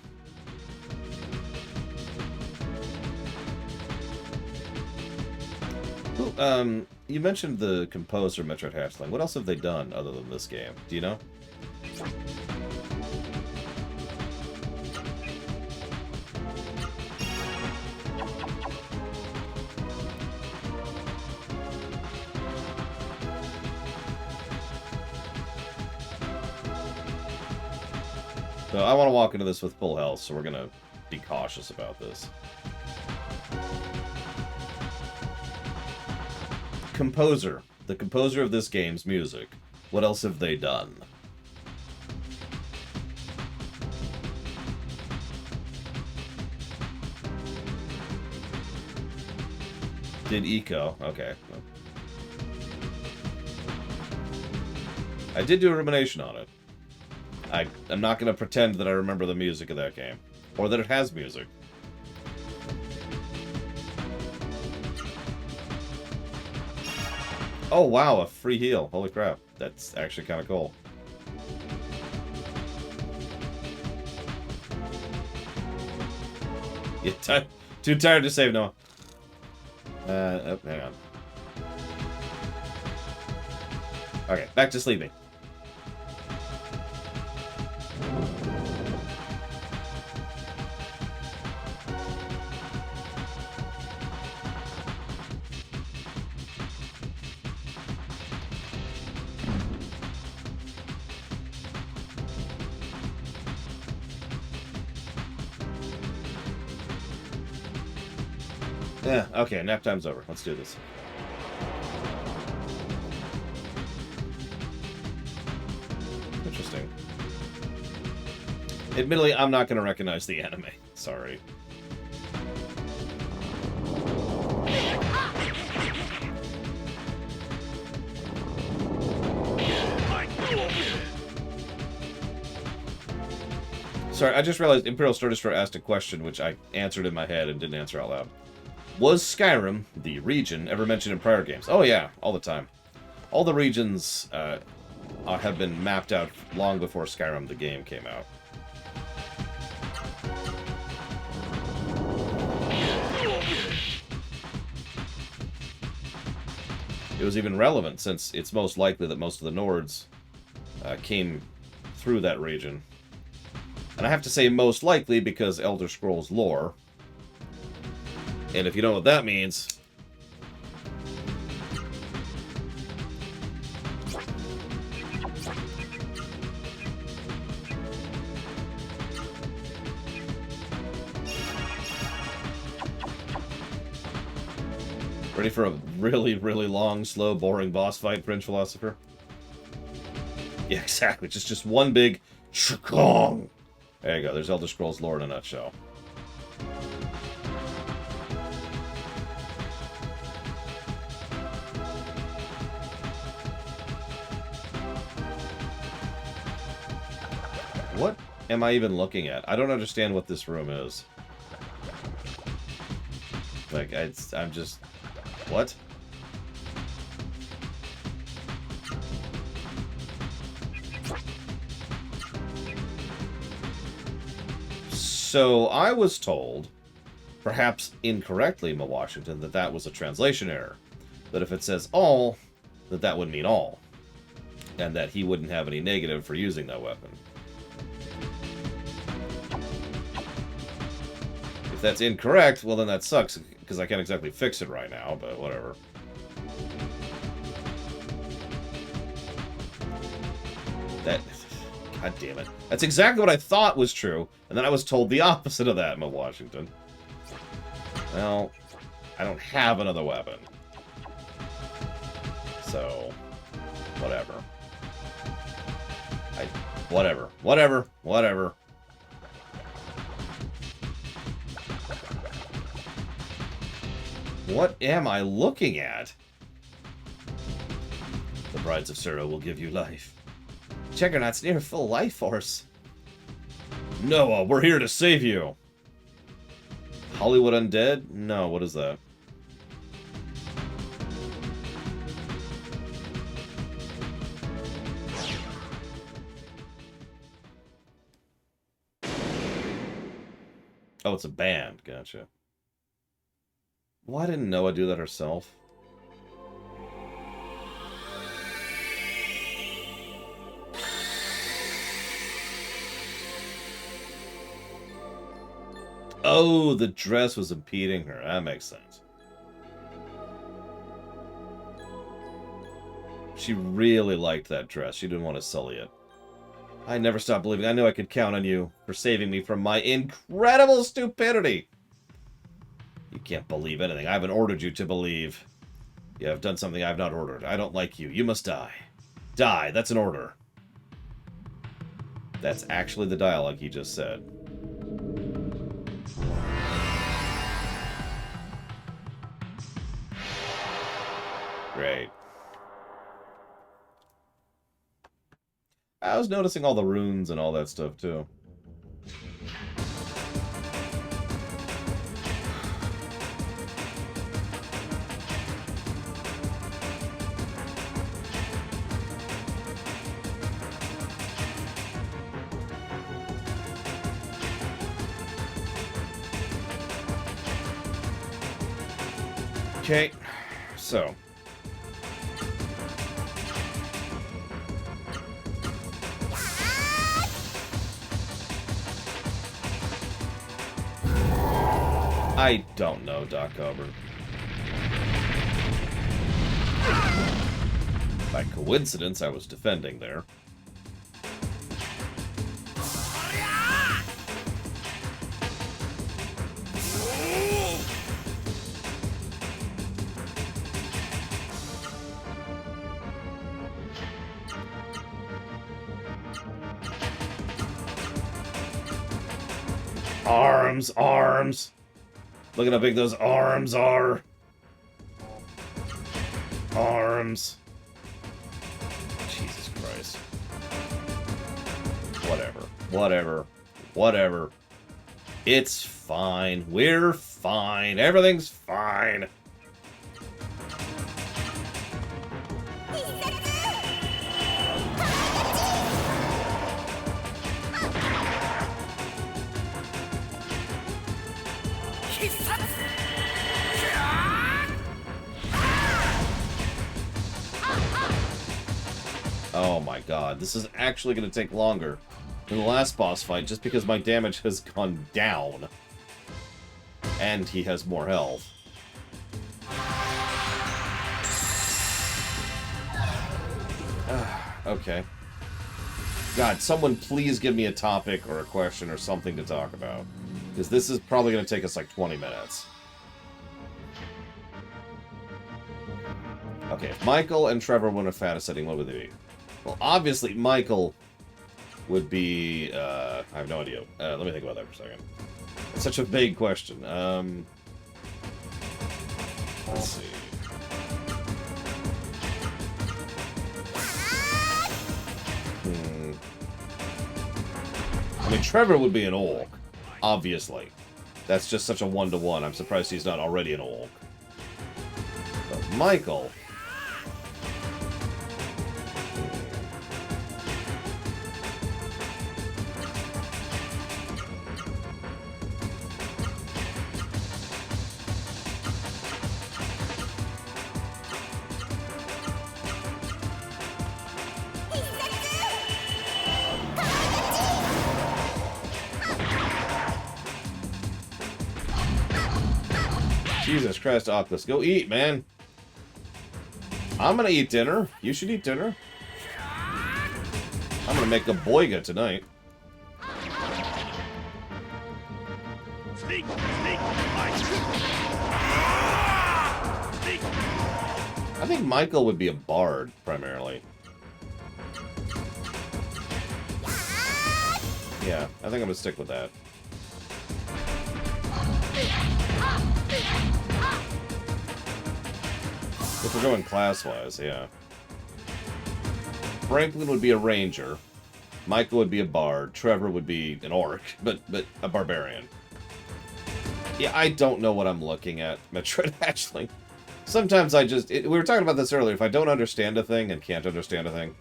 Ooh, you mentioned the composer, Metroid Hatchling. What else have they done other than this game? Do you know? So I want to walk into this with full health, so we're going to be cautious about this. Composer. The composer of this game's music. What else have they done? Did Eco. Okay. I did do a rumination on it. I'm not going to pretend that I remember the music of that game. Or that it has music. Oh, wow, a free heal. Holy crap. That's actually kind of cool. Yeah, too tired to save, Noah. Oh, hang on. Okay, back to sleeping. Yeah, okay, nap time's over. Let's do this. Interesting. Admittedly, I'm not going to recognize the anime. Sorry. Sorry, I just realized Imperial Star Destroyer asked a question which I answered in my head and didn't answer out loud. Was Skyrim, the region, ever mentioned in prior games? Oh yeah, all the time. All the regions have been mapped out long before Skyrim, the game, came out. It was even relevant, since it's most likely that most of the Nords came through that region. And I have to say most likely because Elder Scrolls lore. And if you know what that means... Ready for a really, really long, slow, boring boss fight, Fringe Philosopher? Yeah, exactly. Just one big... Chakong! There you go. There's Elder Scrolls lore in a nutshell. What am I even looking at? I don't understand what this room is. Like, I'm just... What? So, I was told, perhaps incorrectly, Ma Washington, that that was a translation error. That if it says all, that would mean all. And that he wouldn't have any negative for using that weapon. If that's incorrect, well then that sucks, because I can't exactly fix it right now, but whatever. That... God damn it. That's exactly what I thought was true, and then I was told the opposite of that, Ma Washington. Well, I don't have another weapon. So, whatever. Whatever. What am I looking at? The Brides of Sura will give you life. Juggernaut's near full life force. Noah, we're here to save you. Hollywood Undead? No, what is that? Oh, it's a band. Gotcha. Why didn't Noah do that herself? Oh, the dress was impeding her. That makes sense. She really liked that dress. She didn't want to sully it. I never stopped believing. I knew I could count on you for saving me from my incredible stupidity. You can't believe anything I haven't ordered you to believe. You have done something I have not ordered. I don't like you. You must die. Die. That's an order. That's actually the dialogue he just said. Great. I was noticing all the runes and all that stuff, too. Okay, so... I don't know, Doc Auburn. By coincidence, I was defending there. Arms, arms. Look at how big those arms are. Arms. Jesus Christ. Whatever. Whatever. Whatever. It's fine. We're fine. Everything's fine. Oh my god, this is actually going to take longer than the last boss fight just because my damage has gone down. And he has more health. Okay. God, someone please give me a topic or a question or something to talk about. Because this is probably going to take us like 20 minutes. Okay, if Michael and Trevor win a fantasy setting, what would they be? Well, obviously, Michael would be... I have no idea. Let me think about that for a second. It's such a vague question. Let's see. I mean, Trevor would be an orc, obviously. That's just such a one-to-one. I'm surprised he's not already an orc. But Michael... Jesus Christ, Oculus. Go eat, man. I'm gonna eat dinner. You should eat dinner. I'm gonna make a boiga tonight. I think Michael would be a bard, primarily. Yeah, I think I'm gonna stick with that. If we're going class-wise, yeah. Franklin would be a ranger. Michael would be a bard. Trevor would be an orc, but a barbarian. Yeah, I don't know what I'm looking at, Metroid Hatchling. Sometimes I just... we were talking about this earlier. If I don't understand a thing and can't understand a thing,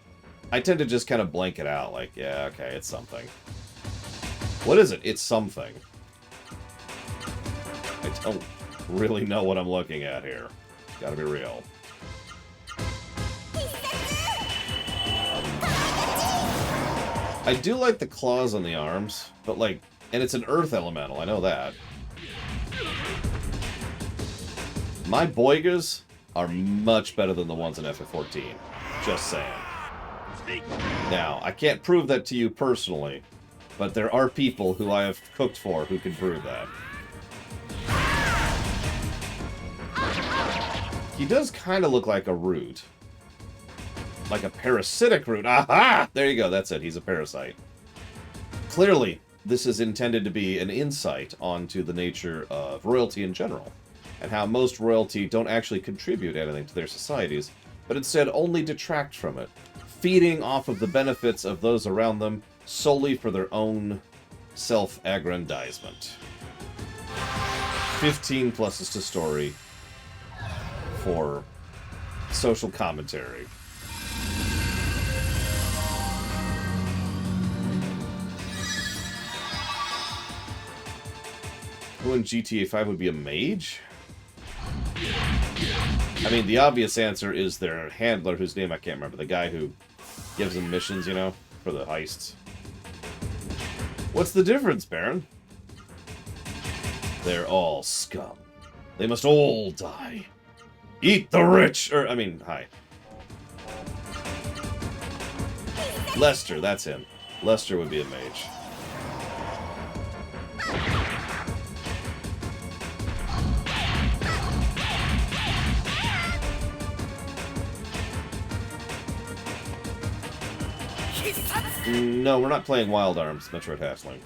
I tend to just kind of blank it out. Like, yeah, okay, it's something. What is it? It's something. I don't really know what I'm looking at here. Gotta be real. I do like the claws on the arms, but like, and it's an earth elemental, I know that. My boigas are much better than the ones in FF14. Just saying. Now, I can't prove that to you personally, but there are people who I have cooked for who can prove that. He does kind of look like a root. Like a parasitic root. Aha! There you go, that's it. He's a parasite. Clearly, this is intended to be an insight onto the nature of royalty in general, and how most royalty don't actually contribute anything to their societies, but instead only detract from it, feeding off of the benefits of those around them solely for their own self-aggrandizement. 15 pluses to story for social commentary. Who in GTA 5 would be a mage? I mean, the obvious answer is their handler, whose name I can't remember. The guy who gives them missions, you know, for the heists. What's the difference, Baron? They're all scum. They must all die. Eat the rich! Or, I mean, hi. Lester, that's him. Lester would be a mage. No, we're not playing Wild Arms, Metroid Hatchling.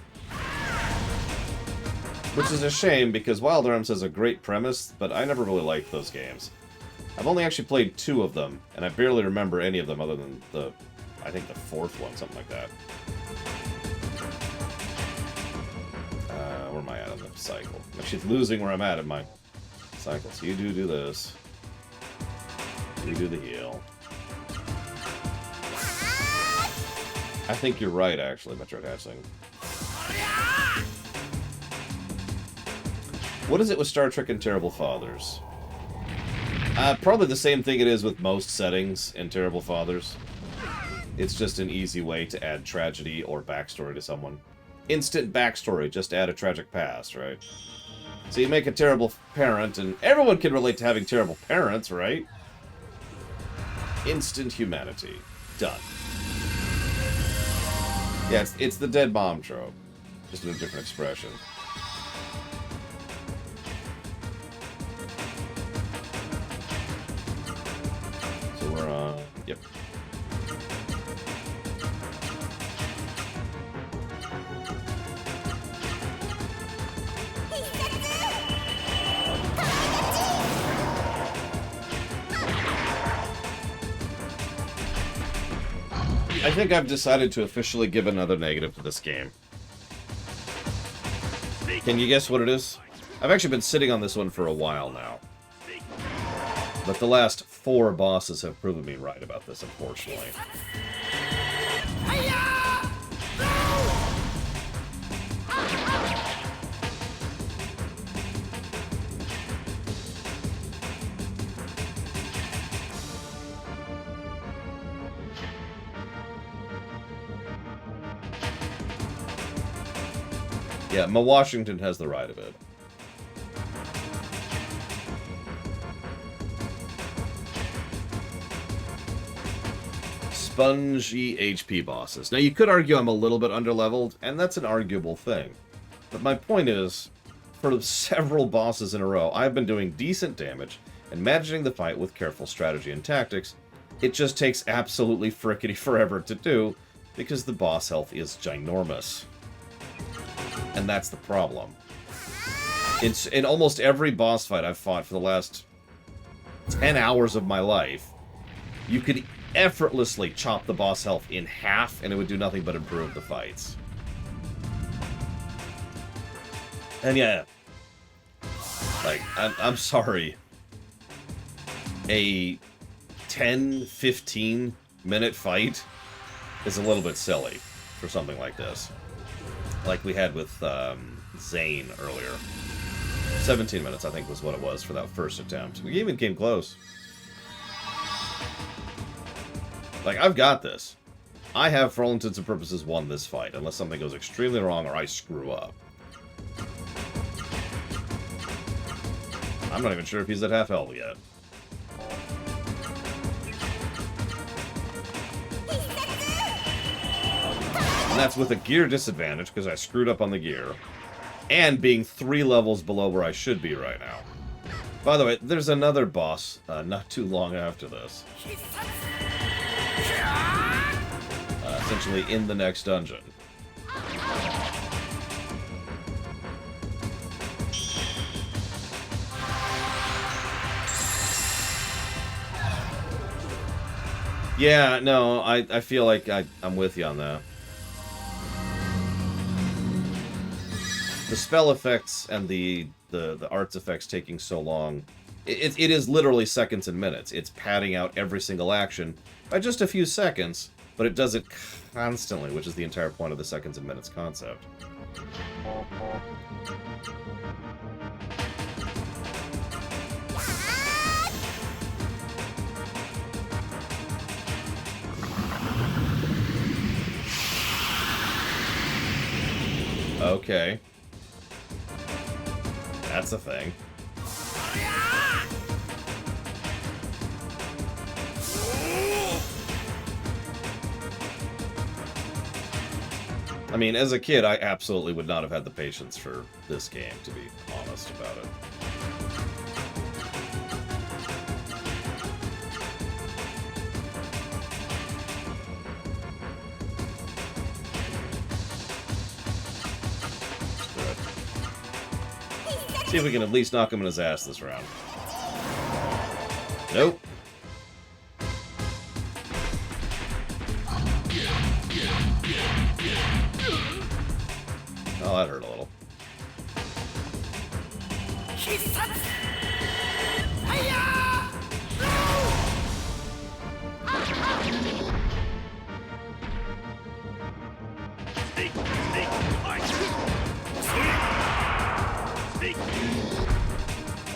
Which is a shame, because Wild Arms has a great premise, but I never really liked those games. I've only actually played 2 of them, and I barely remember any of them other than I think the 4th one, something like that. Where am I at in the cycle? I'm actually losing where I'm at in my cycle. So you do this. You do the heal. I think you're right, actually, Metro Hatchling. What is it with Star Trek and Terrible Fathers? Probably the same thing it is with most settings in Terrible Fathers. It's just an easy way to add tragedy or backstory to someone. Instant backstory, just add a tragic past, right? So you make a terrible parent, and everyone can relate to having terrible parents, right? Instant humanity. Done. Yeah, it's the dead mom trope. Just in a different expression. So we're on... Yep. I think I've decided to officially give another negative to this game. Can you guess what it is? I've actually been sitting on this one for a while now. But the last 4 bosses have proven me right about this, unfortunately. Yeah, Ma Washington has the right of it. Spongy HP bosses. Now, you could argue I'm a little bit underleveled, and that's an arguable thing. But my point is, for several bosses in a row, I've been doing decent damage and managing the fight with careful strategy and tactics. It just takes absolutely frickety forever to do, because the boss health is ginormous. And that's the problem. It's in almost every boss fight I've fought for the last 10 hours of my life, you could effortlessly chop the boss health in half, and it would do nothing but improve the fights. And yeah, like, I'm sorry. A 10-15 minute fight is a little bit silly for something like this. Like we had with Zane earlier. 17 minutes, I think, was what it was for that first attempt. We even came close. Like, I've got this. I have, for all intents and purposes, won this fight, unless something goes extremely wrong or I screw up. I'm not even sure if he's at half health yet. And that's with a gear disadvantage, because I screwed up on the gear. And being 3 levels below where I should be right now. By the way, there's another boss not too long after this. Essentially in the next dungeon. Yeah, no, I feel like I'm with you on that. The spell effects and the arts effects taking so long, it is literally seconds and minutes. It's padding out every single action by just a few seconds, but it does it constantly, which is the entire point of the seconds and minutes concept. Okay. That's a thing. I mean, as a kid, I absolutely would not have had the patience for this game, to be honest about it. See if we can at least knock him in his ass this round. Nope. Oh, that hurt a little.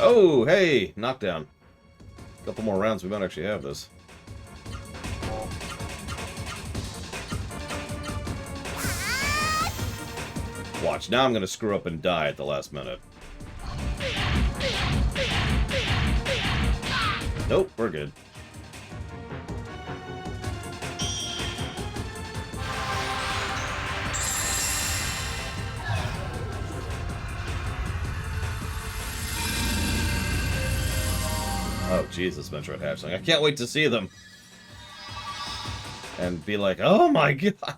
Oh, hey! Knockdown. A couple more rounds, we might actually have this. Watch, now I'm gonna screw up and die at the last minute. Nope, we're good. Oh, Jesus, Metroid Hatchling. I can't wait to see them. And be like, oh my god.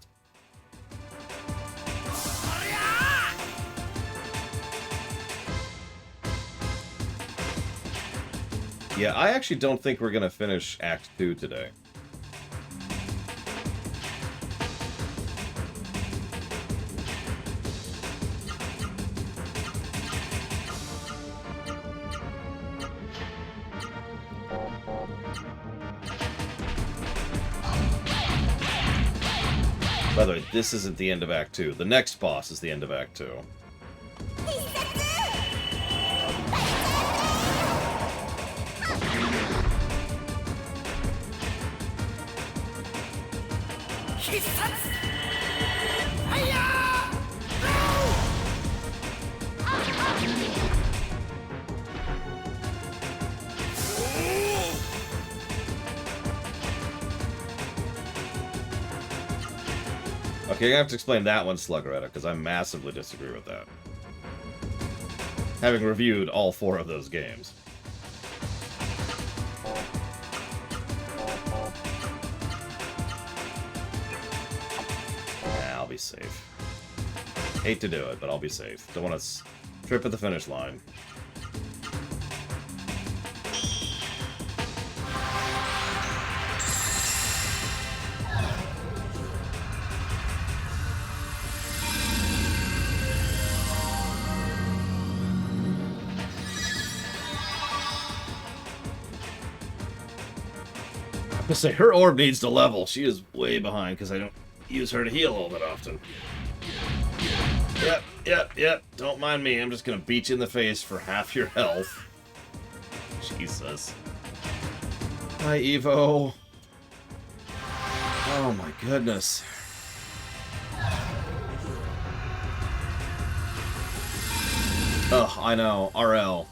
Yeah, I actually don't think we're gonna finish Act 2 today. By the way, this isn't the end of Act 2. The next boss is the end of Act 2. Okay, I have to explain that one, Sluggeretta, because I massively disagree with that. Having reviewed all 4 of those games. Yeah, I'll be safe. Hate to do it, but I'll be safe. Don't want to trip at the finish line. I say her orb needs to level. She is way behind because I don't use her to heal all that often. Yep. Don't mind me. I'm just gonna beat you in the face for half your health. Jesus. Hi, Evo. Oh my goodness. Ugh, I know. RL.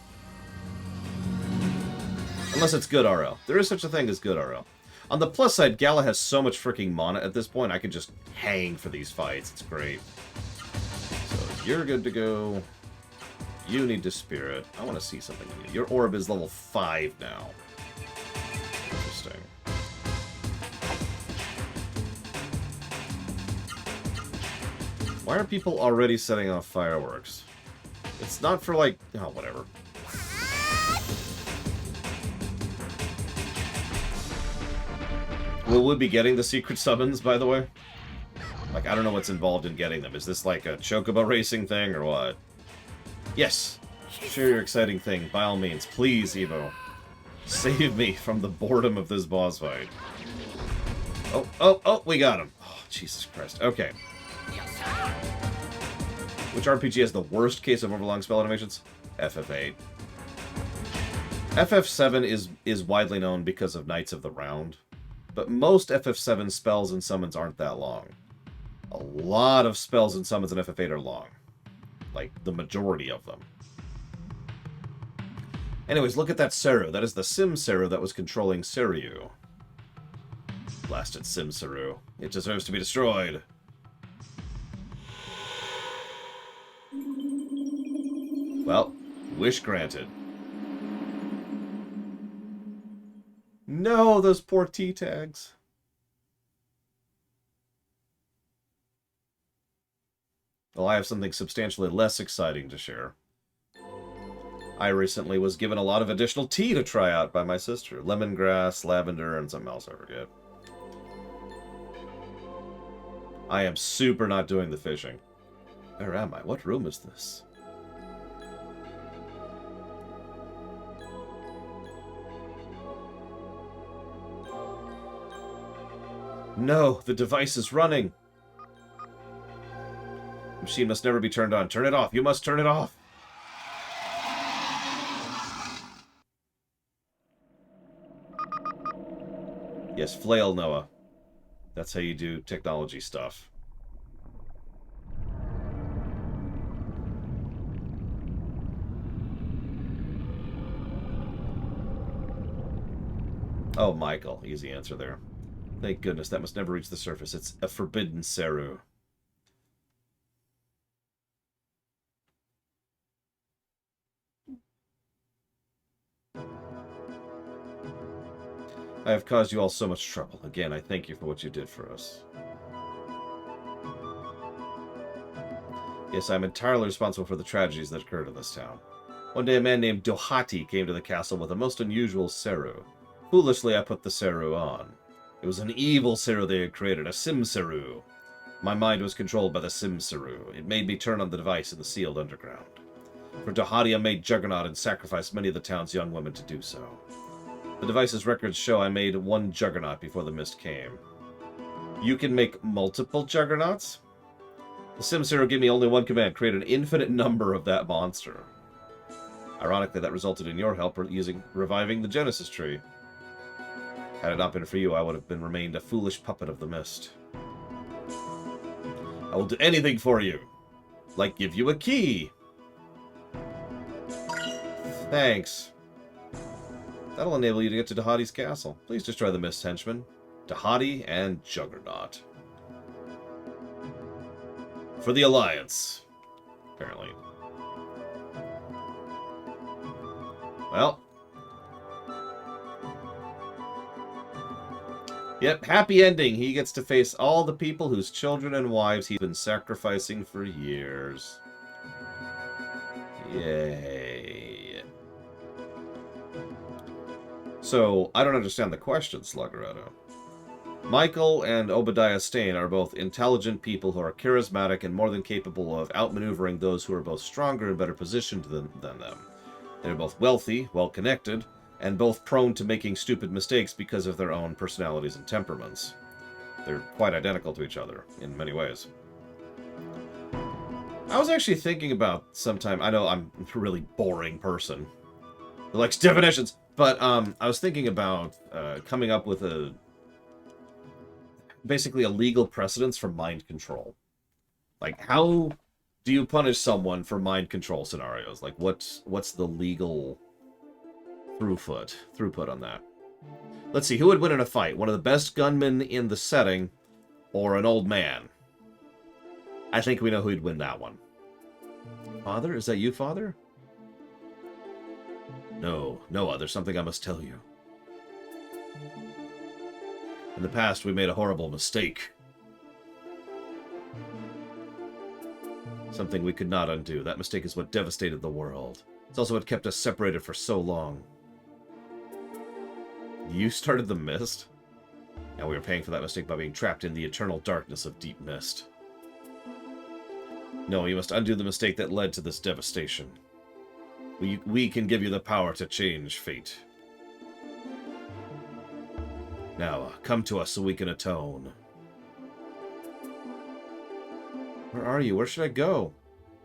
Unless it's good RL. There is such a thing as good RL. On the plus side, Gala has so much freaking mana at this point, I can just hang for these fights. It's great. So, you're good to go. You need to spirit. I want to see something in you. Your orb is level 5 now. Interesting. Why are people already setting off fireworks? It's not for, like... Oh, whatever. Will we be getting the secret summons, by the way? Like, I don't know what's involved in getting them. Is this like a chocobo racing thing, or what? Yes! Share your exciting thing, by all means. Please, Evo. Save me from the boredom of this boss fight. Oh, we got him. Oh, Jesus Christ. Okay. Which RPG has the worst case of overlong spell animations? FF8. FF7 is widely known because of Knights of the Round. But most FF7 spells and summons aren't that long. A lot of spells and summons in FF8 are long. Like, the majority of them. Anyways, look at that Seru. That is the Sim Seru that was controlling Seiryu. Blasted Sim Seru. It deserves to be destroyed. Well, wish granted. No, those poor T-tags. Well, I have something substantially less exciting to share. I recently was given a lot of additional tea to try out by my sister. Lemongrass, lavender, and something else I forget. I am super not doing the fishing. Where am I? What room is this? No, the device is running. The machine must never be turned on. Turn it off. You must turn it off. Yes, flail, Noah. That's how you do technology stuff. Oh, Michael. Easy answer there. Thank goodness, that must never reach the surface. It's a forbidden Seru. I have caused you all so much trouble. Again, I thank you for what you did for us. Yes, I'm entirely responsible for the tragedies that occurred in this town. One day a man named Dohati came to the castle with a most unusual Seru. Foolishly, I put the Seru on. It was an evil Seru they had created, a Sim Seru. My mind was controlled by the Sim Seru. It made me turn on the device in the sealed underground. For Dohati, I made Juggernaut and sacrificed many of the town's young women to do so. The device's records show I made one Juggernaut before the mist came. You can make multiple Juggernauts? The Sim Seru gave me only one command, create an infinite number of that monster. Ironically, that resulted in your help reviving the Genesis tree. Had it not been for you, I would have remained a foolish puppet of the mist. I will do anything for you. Like give you a key. Thanks. That'll enable you to get to Dohati's castle. Please destroy the Mist Henchman, Dohati, and Juggernaut. For the Alliance. Apparently. Well. Yep, happy ending. He gets to face all the people whose children and wives he's been sacrificing for years. Yay. So, I don't understand the question, Sluggeretto. Michael and Obadiah Stane are both intelligent people who are charismatic and more than capable of outmaneuvering those who are both stronger and better positioned than them. They're both wealthy, well-connected, and both prone to making stupid mistakes because of their own personalities and temperaments. They're quite identical to each other, in many ways. I was actually thinking about sometime... I know I'm a really boring person who likes definitions, but I was thinking about coming up with basically a legal precedence for mind control. Like, how do you punish someone for mind control scenarios? Like, what's the legal throughput on that? Let's see, who would win in a fight? One of the best gunmen in the setting, or an old man? I think we know who'd win that one. Father? Is that you, Father? No, Noah, there's something I must tell you. In the past, we made a horrible mistake. Something we could not undo. That mistake is what devastated the world. It's also what kept us separated for so long. You started the mist? And we were paying for that mistake by being trapped in the eternal darkness of deep mist. No, you must undo the mistake that led to this devastation. We can give you the power to change fate. Now, come to us so we can atone. Where are you? Where should I go?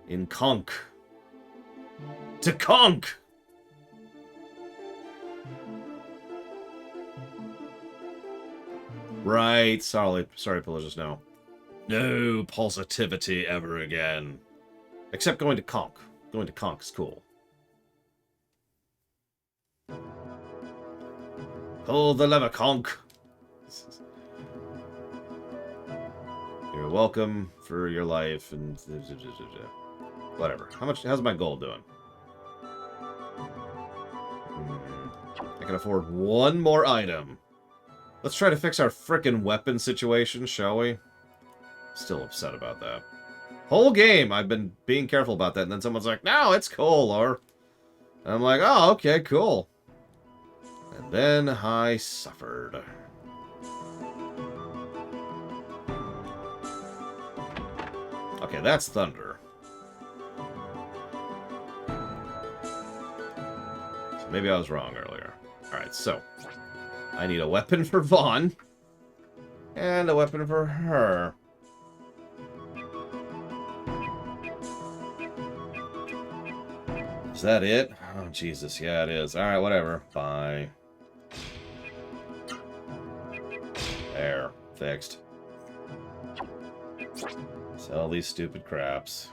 In Conk. To Conk! Right. Sorry, Pelagius, no. No positivity ever again. Except going to Conk. Going to Conk is cool. Pull the lever, Conk. You're welcome for your life and whatever. How's my gold doing? I can afford one more item. Let's try to fix our frickin' weapon situation, shall we? Still upset about that. Whole game, I've been being careful about that, and then someone's like, no, it's cool, or... And I'm like, oh, okay, cool. And then I suffered. Okay, that's thunder. So maybe I was wrong earlier. Alright, so I need a weapon for Vaughn. And a weapon for her. Is that it? Oh, Jesus. Yeah, it is. Alright, whatever. Bye. There. Fixed. Sell these stupid craps.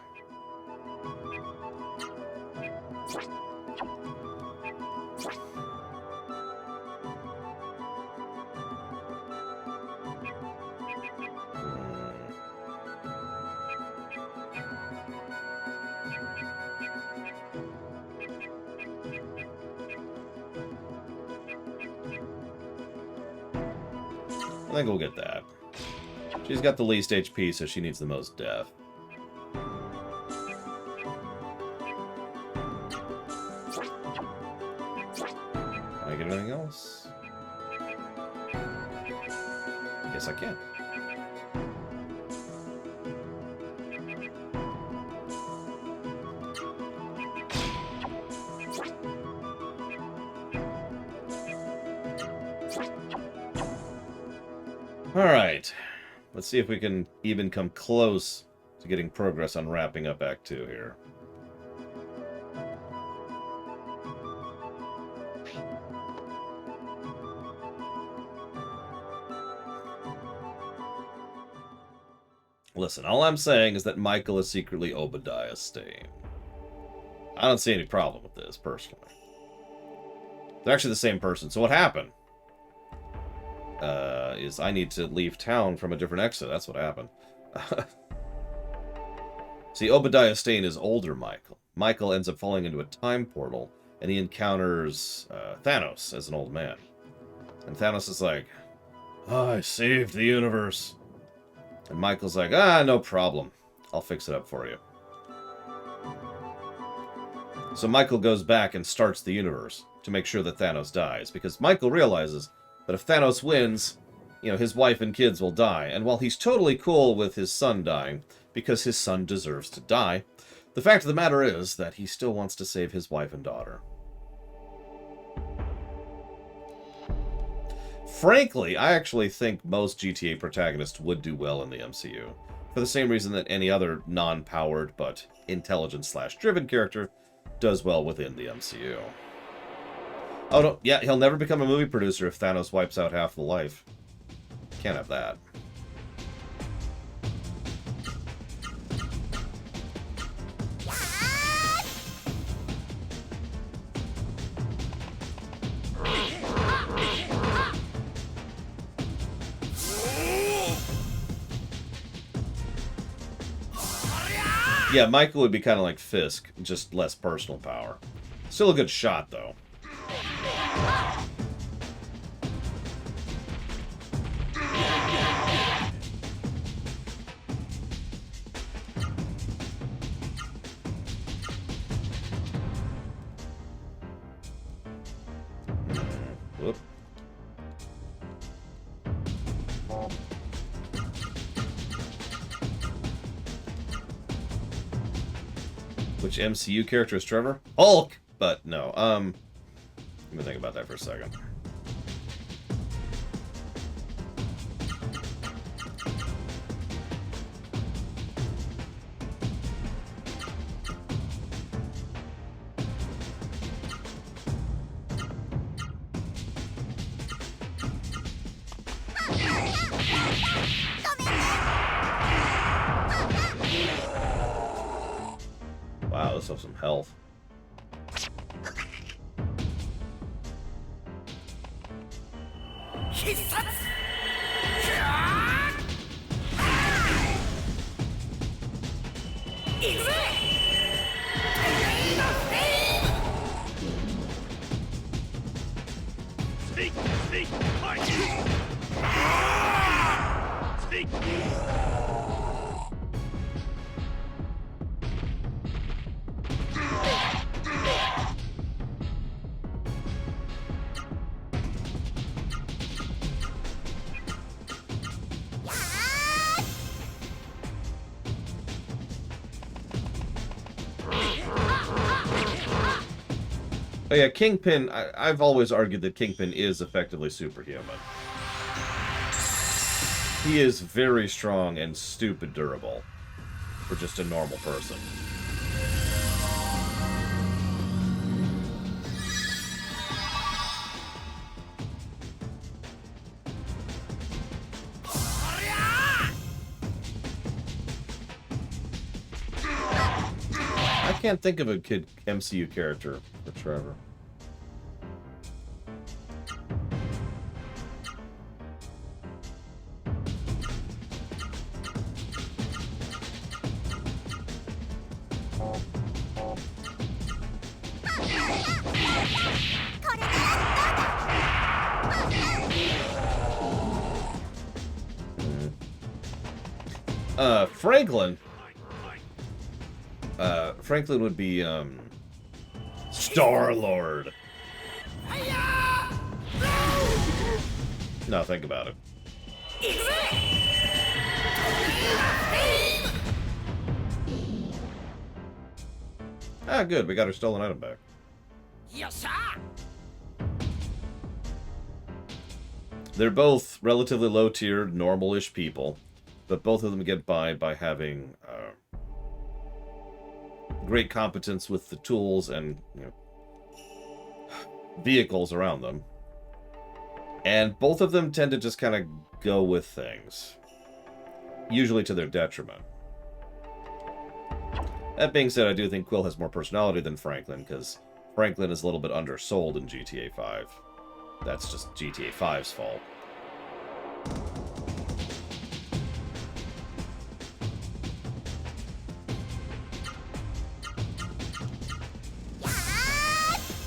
I think we'll get that. She's got the least HP, so she needs the most death. Can I get anything else? Yes, I can. Alright. Let's see if we can even come close to getting progress on wrapping up Act 2 here. Listen, all I'm saying is that Michael is secretly Obadiah Stane. I don't see any problem with this, personally. They're actually the same person, so what happened? Is I need to leave town from a different exit. That's what happened. See, Obadiah Stane is older Michael. Michael ends up falling into a time portal, and he encounters Thanos as an old man. And Thanos is like, oh, I saved the universe. And Michael's like, ah, no problem. I'll fix it up for you. So Michael goes back and starts the universe to make sure that Thanos dies, because Michael realizes that if Thanos wins, you know, his wife and kids will die. And while he's totally cool with his son dying, because his son deserves to die, the fact of the matter is that he still wants to save his wife and daughter. Frankly, I actually think most GTA protagonists would do well in the MCU, for the same reason that any other non-powered but intelligent/driven character does well within the MCU. Oh, no, yeah, he'll never become a movie producer if Thanos wipes out half the life. Can't have that. Yeah, Michael would be kind of like Fisk, just less personal power. Still a good shot, though. Whoop. Which MCU character is Trevor? Hulk! But no, let me think about that for a second. Wow, this has some health. Oh yeah, Kingpin, I've always argued that Kingpin is effectively superhuman. He is very strong and stupid durable for just a normal person. I can't think of a good MCU character for Trevor. Franklin. Franklin would be, Star-Lord. No, think about it. Ah, good. We got our stolen item back. They're both relatively low-tiered, normal-ish people, but both of them get by having great competence with the tools and vehicles around them. And both of them tend to just kind of go with things, usually to their detriment. That being said, I do think Quill has more personality than Franklin, because Franklin is a little bit undersold in GTA 5. That's just GTA 5's fault.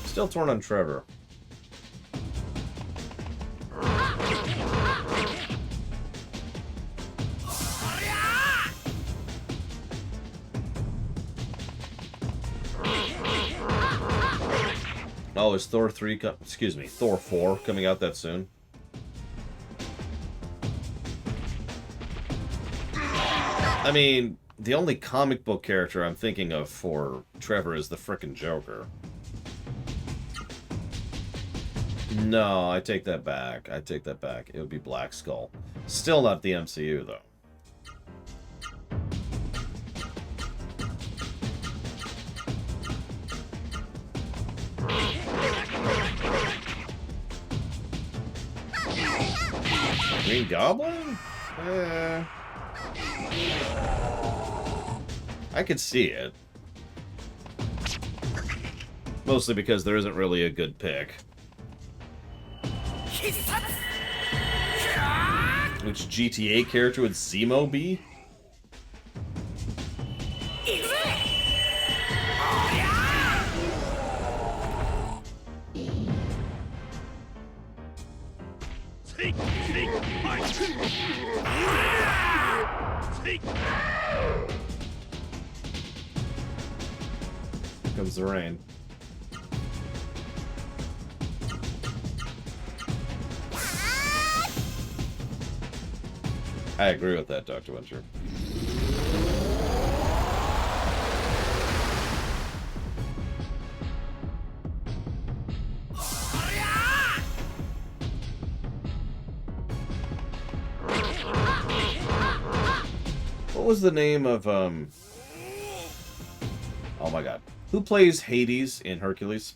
Still torn on Trevor. Oh, is Thor 3 excuse me, Thor 4 coming out that soon? I mean, the only comic book character I'm thinking of for Trevor is the frickin' Joker. No, I take that back. I take that back. It would be Black Skull. Still not the MCU, though. Green Goblin? I could see it. Mostly because there isn't really a good pick. Which GTA character would Zemo be? Here comes the rain. I agree with that, Dr. Winter. What was the name of, oh my god. Who plays Hades in Hercules?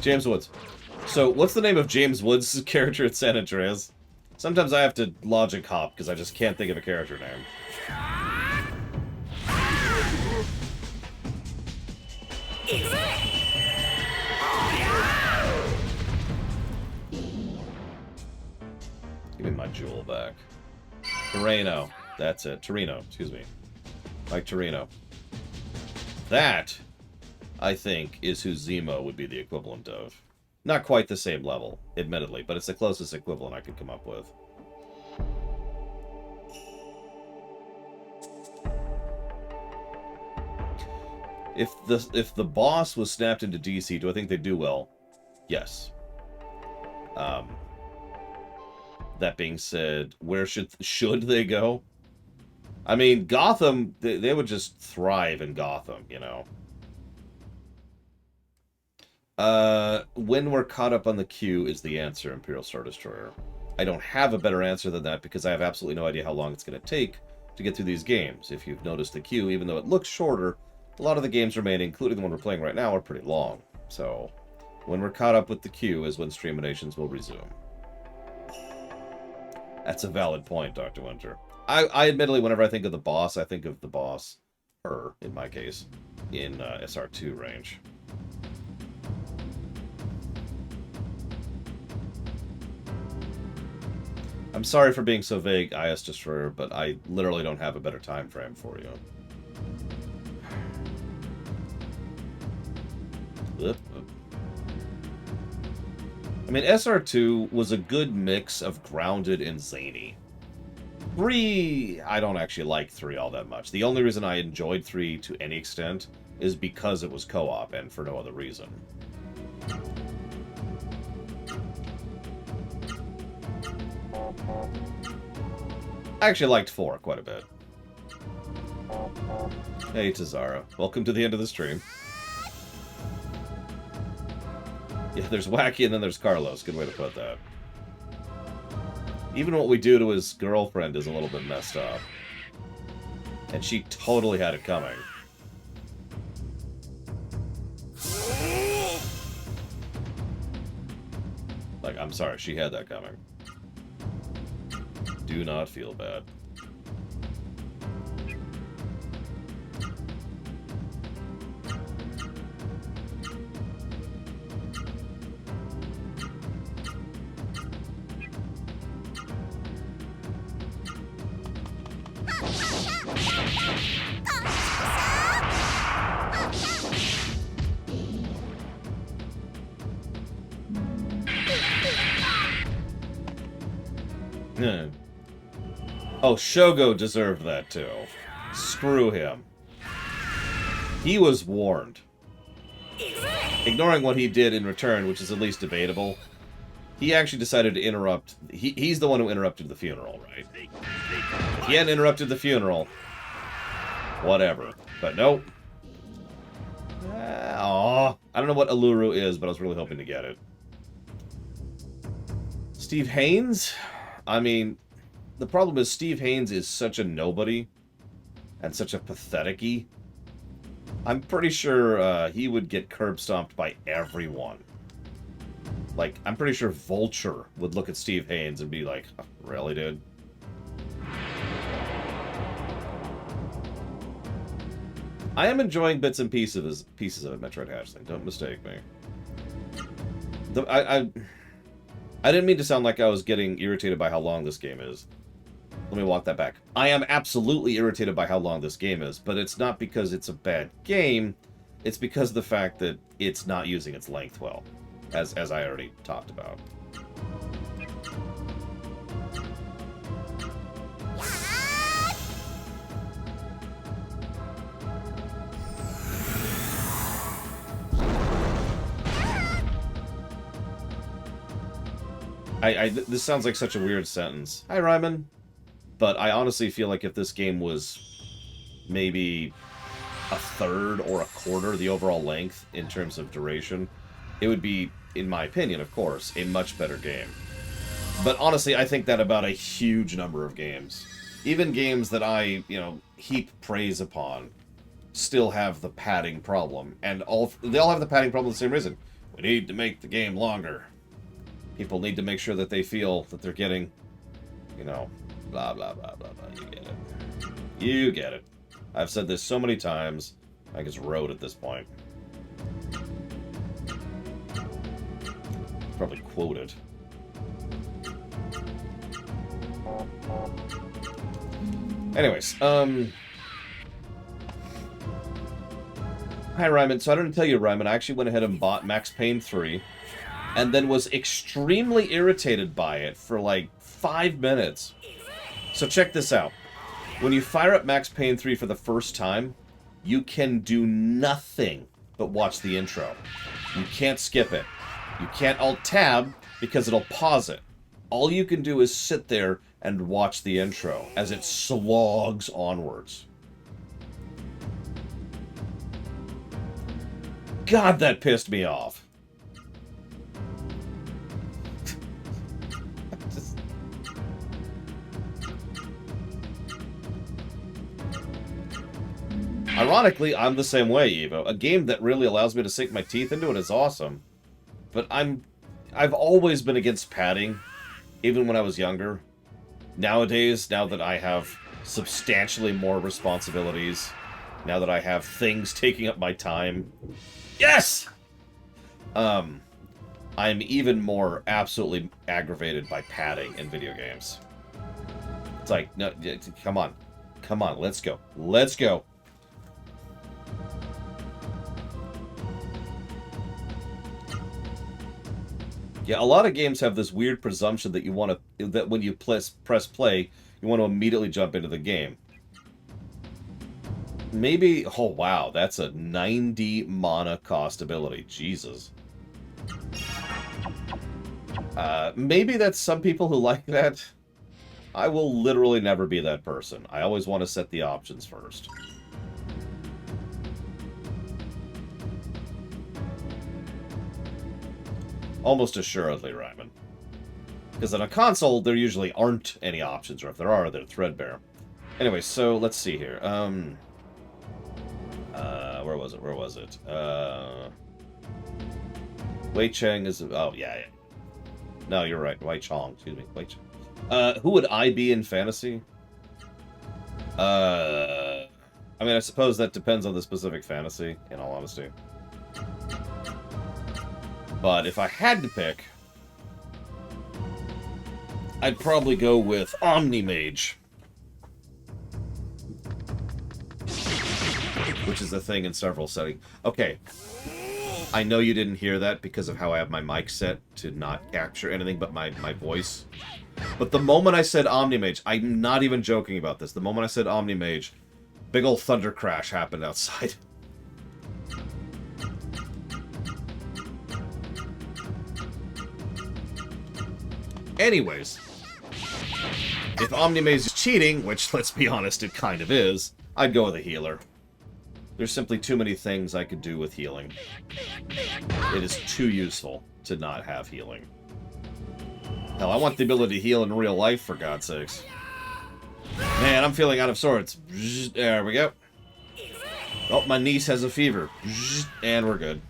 James Woods. So, what's the name of James Woods' character at San Andreas? Sometimes I have to logic hop, because I just can't think of a character name. Give me my jewel back. Torino. That's it. Torino, excuse me. Like Torino. That, I think, is who Zemo would be the equivalent of. Not quite the same level, admittedly, but it's the closest equivalent I could come up with. If the boss was snapped into DC, do I think they do well? Yes. That being said, where should they go? I mean, Gotham, they would just thrive in Gotham, you know. When we're caught up on the queue is the answer, Imperial Star Destroyer. I don't have a better answer than that because I have absolutely no idea how long it's going to take to get through these games. If you've noticed the queue, even though it looks shorter, a lot of the games remaining, including the one we're playing right now, are pretty long. So, when we're caught up with the queue is when Streaminations will resume. That's a valid point, Dr. Winter. I admittedly, whenever I think of the boss, I think of the boss, her, in my case, in SR2 range. I'm sorry for being so vague, IS Destroyer, but I literally don't have a better time frame for you. I mean, SR2 was a good mix of grounded and zany. 3, I don't actually like 3 all that much. The only reason I enjoyed 3 to any extent is because it was co-op and for no other reason. I actually liked 4 quite a bit. Hey, Tazara. Welcome to the end of the stream. Yeah, there's Wacky and then there's Carlos. Good way to put that. Even what we do to his girlfriend is a little bit messed up. And she totally had it coming. Like, I'm sorry, she had that coming. Do not feel bad. Oh, Shogo deserved that too. Screw him. He was warned. Ignoring what he did in return, which is at least debatable, he actually decided to interrupt. He's the one who interrupted the funeral, right? If he hadn't interrupted the funeral, whatever. But nope. Aw. I don't know what Aluru is, but I was really hoping to get it. Steve Haynes? I mean, the problem is Steve Haynes is such a nobody and such a pathetic-y. I'm pretty sure he would get curb stomped by everyone. Like, I'm pretty sure Vulture would look at Steve Haynes and be like, oh, really, dude? I am enjoying bits and pieces of it, Metroid Hatchling. Don't mistake me. I didn't mean to sound like I was getting irritated by how long this game is. Let me walk that back. I am absolutely irritated by how long this game is, but it's not because it's a bad game. It's because of the fact that it's not using its length well, as I already talked about. This sounds like such a weird sentence. Hi, Ryman. But I honestly feel like if this game was maybe a third or a quarter the overall length in terms of duration, it would be, in my opinion, of course, a much better game. But honestly, I think that about a huge number of games. Even games that I, heap praise upon still have the padding problem. And they all have the padding problem for the same reason. We need to make the game longer. People need to make sure that they feel that they're getting, blah, blah, blah, blah, blah. You get it. You get it. I've said this so many times, I guess road at this point. Probably quoted. Anyways, hi, Ryman. So I didn't tell you, Ryman, I actually went ahead and bought Max Payne 3, and then was extremely irritated by it for like 5 minutes. So check this out. When you fire up Max Payne 3 for the first time, you can do nothing but watch the intro. You can't skip it. You can't Alt-Tab because it'll pause it. All you can do is sit there and watch the intro as it slogs onwards. God, that pissed me off. Ironically, I'm the same way, Evo. A game that really allows me to sink my teeth into it is awesome. But I've always been against padding, even when I was younger. Nowadays, now that I have substantially more responsibilities, now that I have things taking up my time, yes! I'm even more absolutely aggravated by padding in video games. It's like, no, come on. Come on, let's go. Let's go. Yeah, a lot of games have this weird presumption that that when you press play, you want to immediately jump into the game. Maybe, oh wow, that's a 90 mana cost ability. Jesus. Maybe that's some people who like that. I will literally never be that person. I always want to set the options first. Almost assuredly, Ryman. Because on a console, there usually aren't any options, or if there are, they're threadbare. Anyway, so let's see here. Where was it? Where was it? Wei Cheng is... Oh, yeah. No, you're right. Wei Chong. Excuse me. Wei Chong. Who would I be in fantasy? I mean, I suppose that depends on the specific fantasy, in all honesty. But if I had to pick, I'd probably go with Omni-Mage. Which is a thing in several settings. Okay. I know you didn't hear that because of how I have my mic set to not capture anything but my voice. But the moment I said Omni-Mage, I'm not even joking about this. The moment I said Omni-Mage, big ol' thunder crash happened outside. Anyways, if Omni-Mage is cheating, which, let's be honest, it kind of is, I'd go with a healer. There's simply too many things I could do with healing. It is too useful to not have healing. Hell, I want the ability to heal in real life, for God's sakes. Man, I'm feeling out of sorts. There we go. Oh, my niece has a fever. And we're good.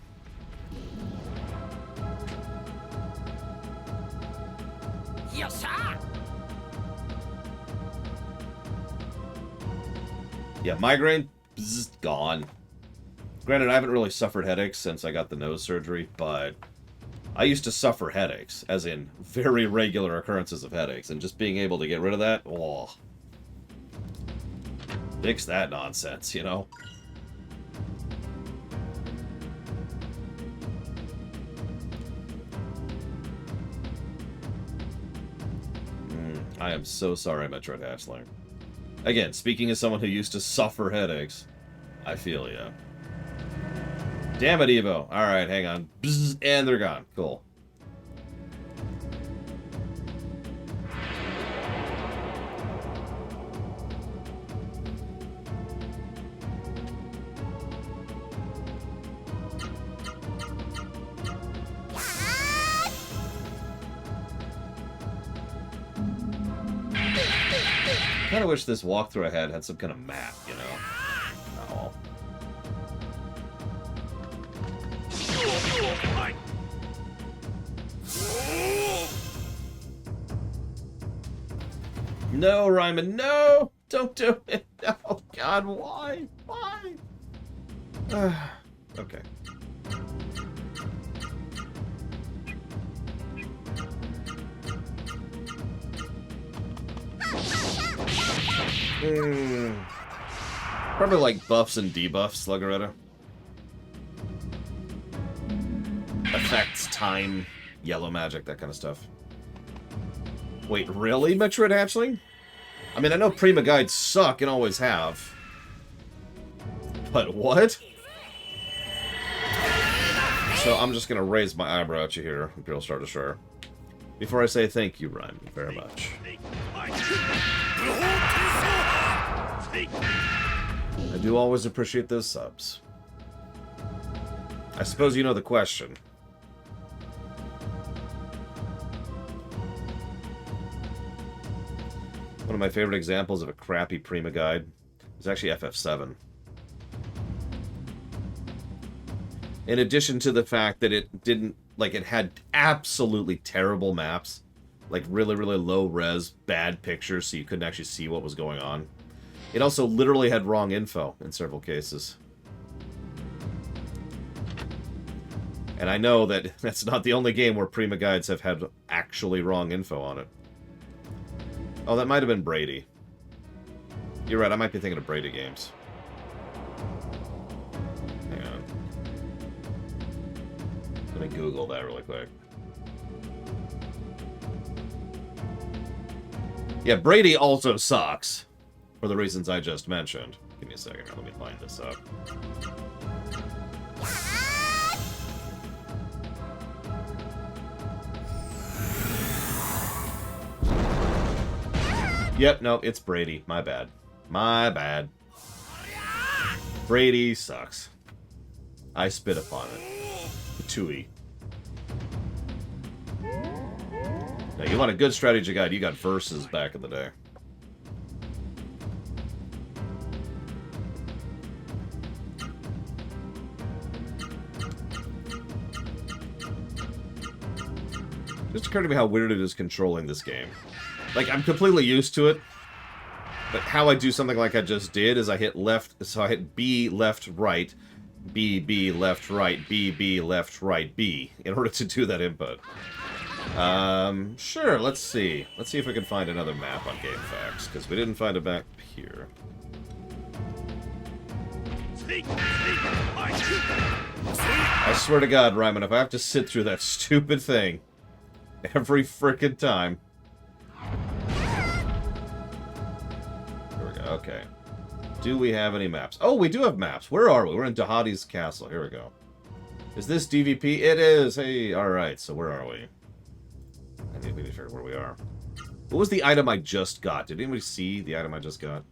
Yeah, migraine, gone. Granted, I haven't really suffered headaches since I got the nose surgery, but I used to suffer headaches, as in very regular occurrences of headaches, and just being able to get rid of that, oh. Fix that nonsense, you know? I am so sorry, Metroid Hatchling. Again, speaking as someone who used to suffer headaches, I feel ya. Damn it, Evo. Alright, hang on. Bzz, and they're gone. Cool. I kind of wish this walkthrough I had some kind of map, you know? Oh. No, Ryman, no! Don't do it! Oh, God, why? Why? Okay. Probably like buffs and debuffs, Sluggeretta. Effects, time, yellow magic, that kind of stuff. Wait, really, Metroid Hatchling? I mean, I know Prima Guides suck and always have. But what? So I'm just gonna raise my eyebrow at you here, Imperial Star Destroyer. Before I say thank you, Ryan, very much. I do always appreciate those subs. I suppose you know the question. One of my favorite examples of a crappy Prima guide is actually FF7. In addition to the fact that it didn't, like, it had absolutely terrible maps, like really, really low res, bad pictures, so you couldn't actually see what was going on. It also literally had wrong info in several cases. And I know that that's not the only game where Prima guides have had actually wrong info on it. Oh, that might have been Brady. You're right, I might be thinking of Brady games. Hang on. Let me Google that really quick. Yeah, Brady also sucks. For the reasons I just mentioned. Give me a second here, let me line this up. Yep, no, it's Brady. My bad. My bad. Brady sucks. I spit upon it. Tui. Now, you want a good strategy guide, you got Versus back in the day. Just occurred to me how weird it is controlling this game. Like, I'm completely used to it, but how I do something like I just did is I hit left, so I hit B, left, right, B, B, left, right, B, B, left, right, B, in order to do that input. Sure, let's see. Let's see if we can find another map on GameFAQs, because we didn't find a map here. I swear to God, Ryman, if I have to sit through that stupid thing every frickin' time. Here we go, okay. Do we have any maps? Oh, we do have maps. Where are we? We're in Dahadi's castle. Here we go. Is this DVP? It is! Hey, alright, so where are we? I need to figure out where we are. What was the item I just got? Did anybody see the item I just got?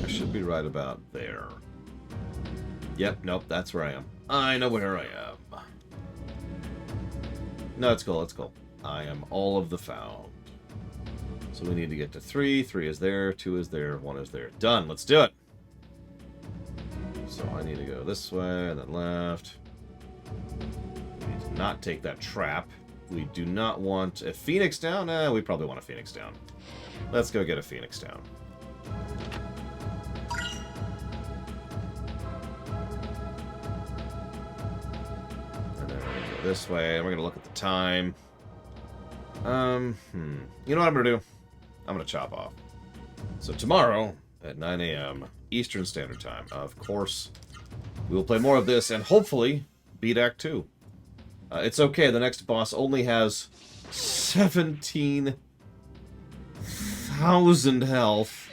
I should be right about there. Yep, nope, that's where I am. I know where I am. No, it's cool, it's cool. I am all of the found. So we need to get to 3. 3 is there, 2 is there, 1 is there. Done, let's do it! So I need to go this way, and then left. We need to not take that trap. We do not want a Phoenix down. We probably want a Phoenix down. Let's go get a Phoenix down. And then we're going to go this way, and we're going to look at the time. You know what I'm going to do? I'm going to chop off. So tomorrow, at 9 a.m. Eastern Standard Time, of course, we will play more of this, and hopefully beat Act 2. It's okay, the next boss only has 17,000 health.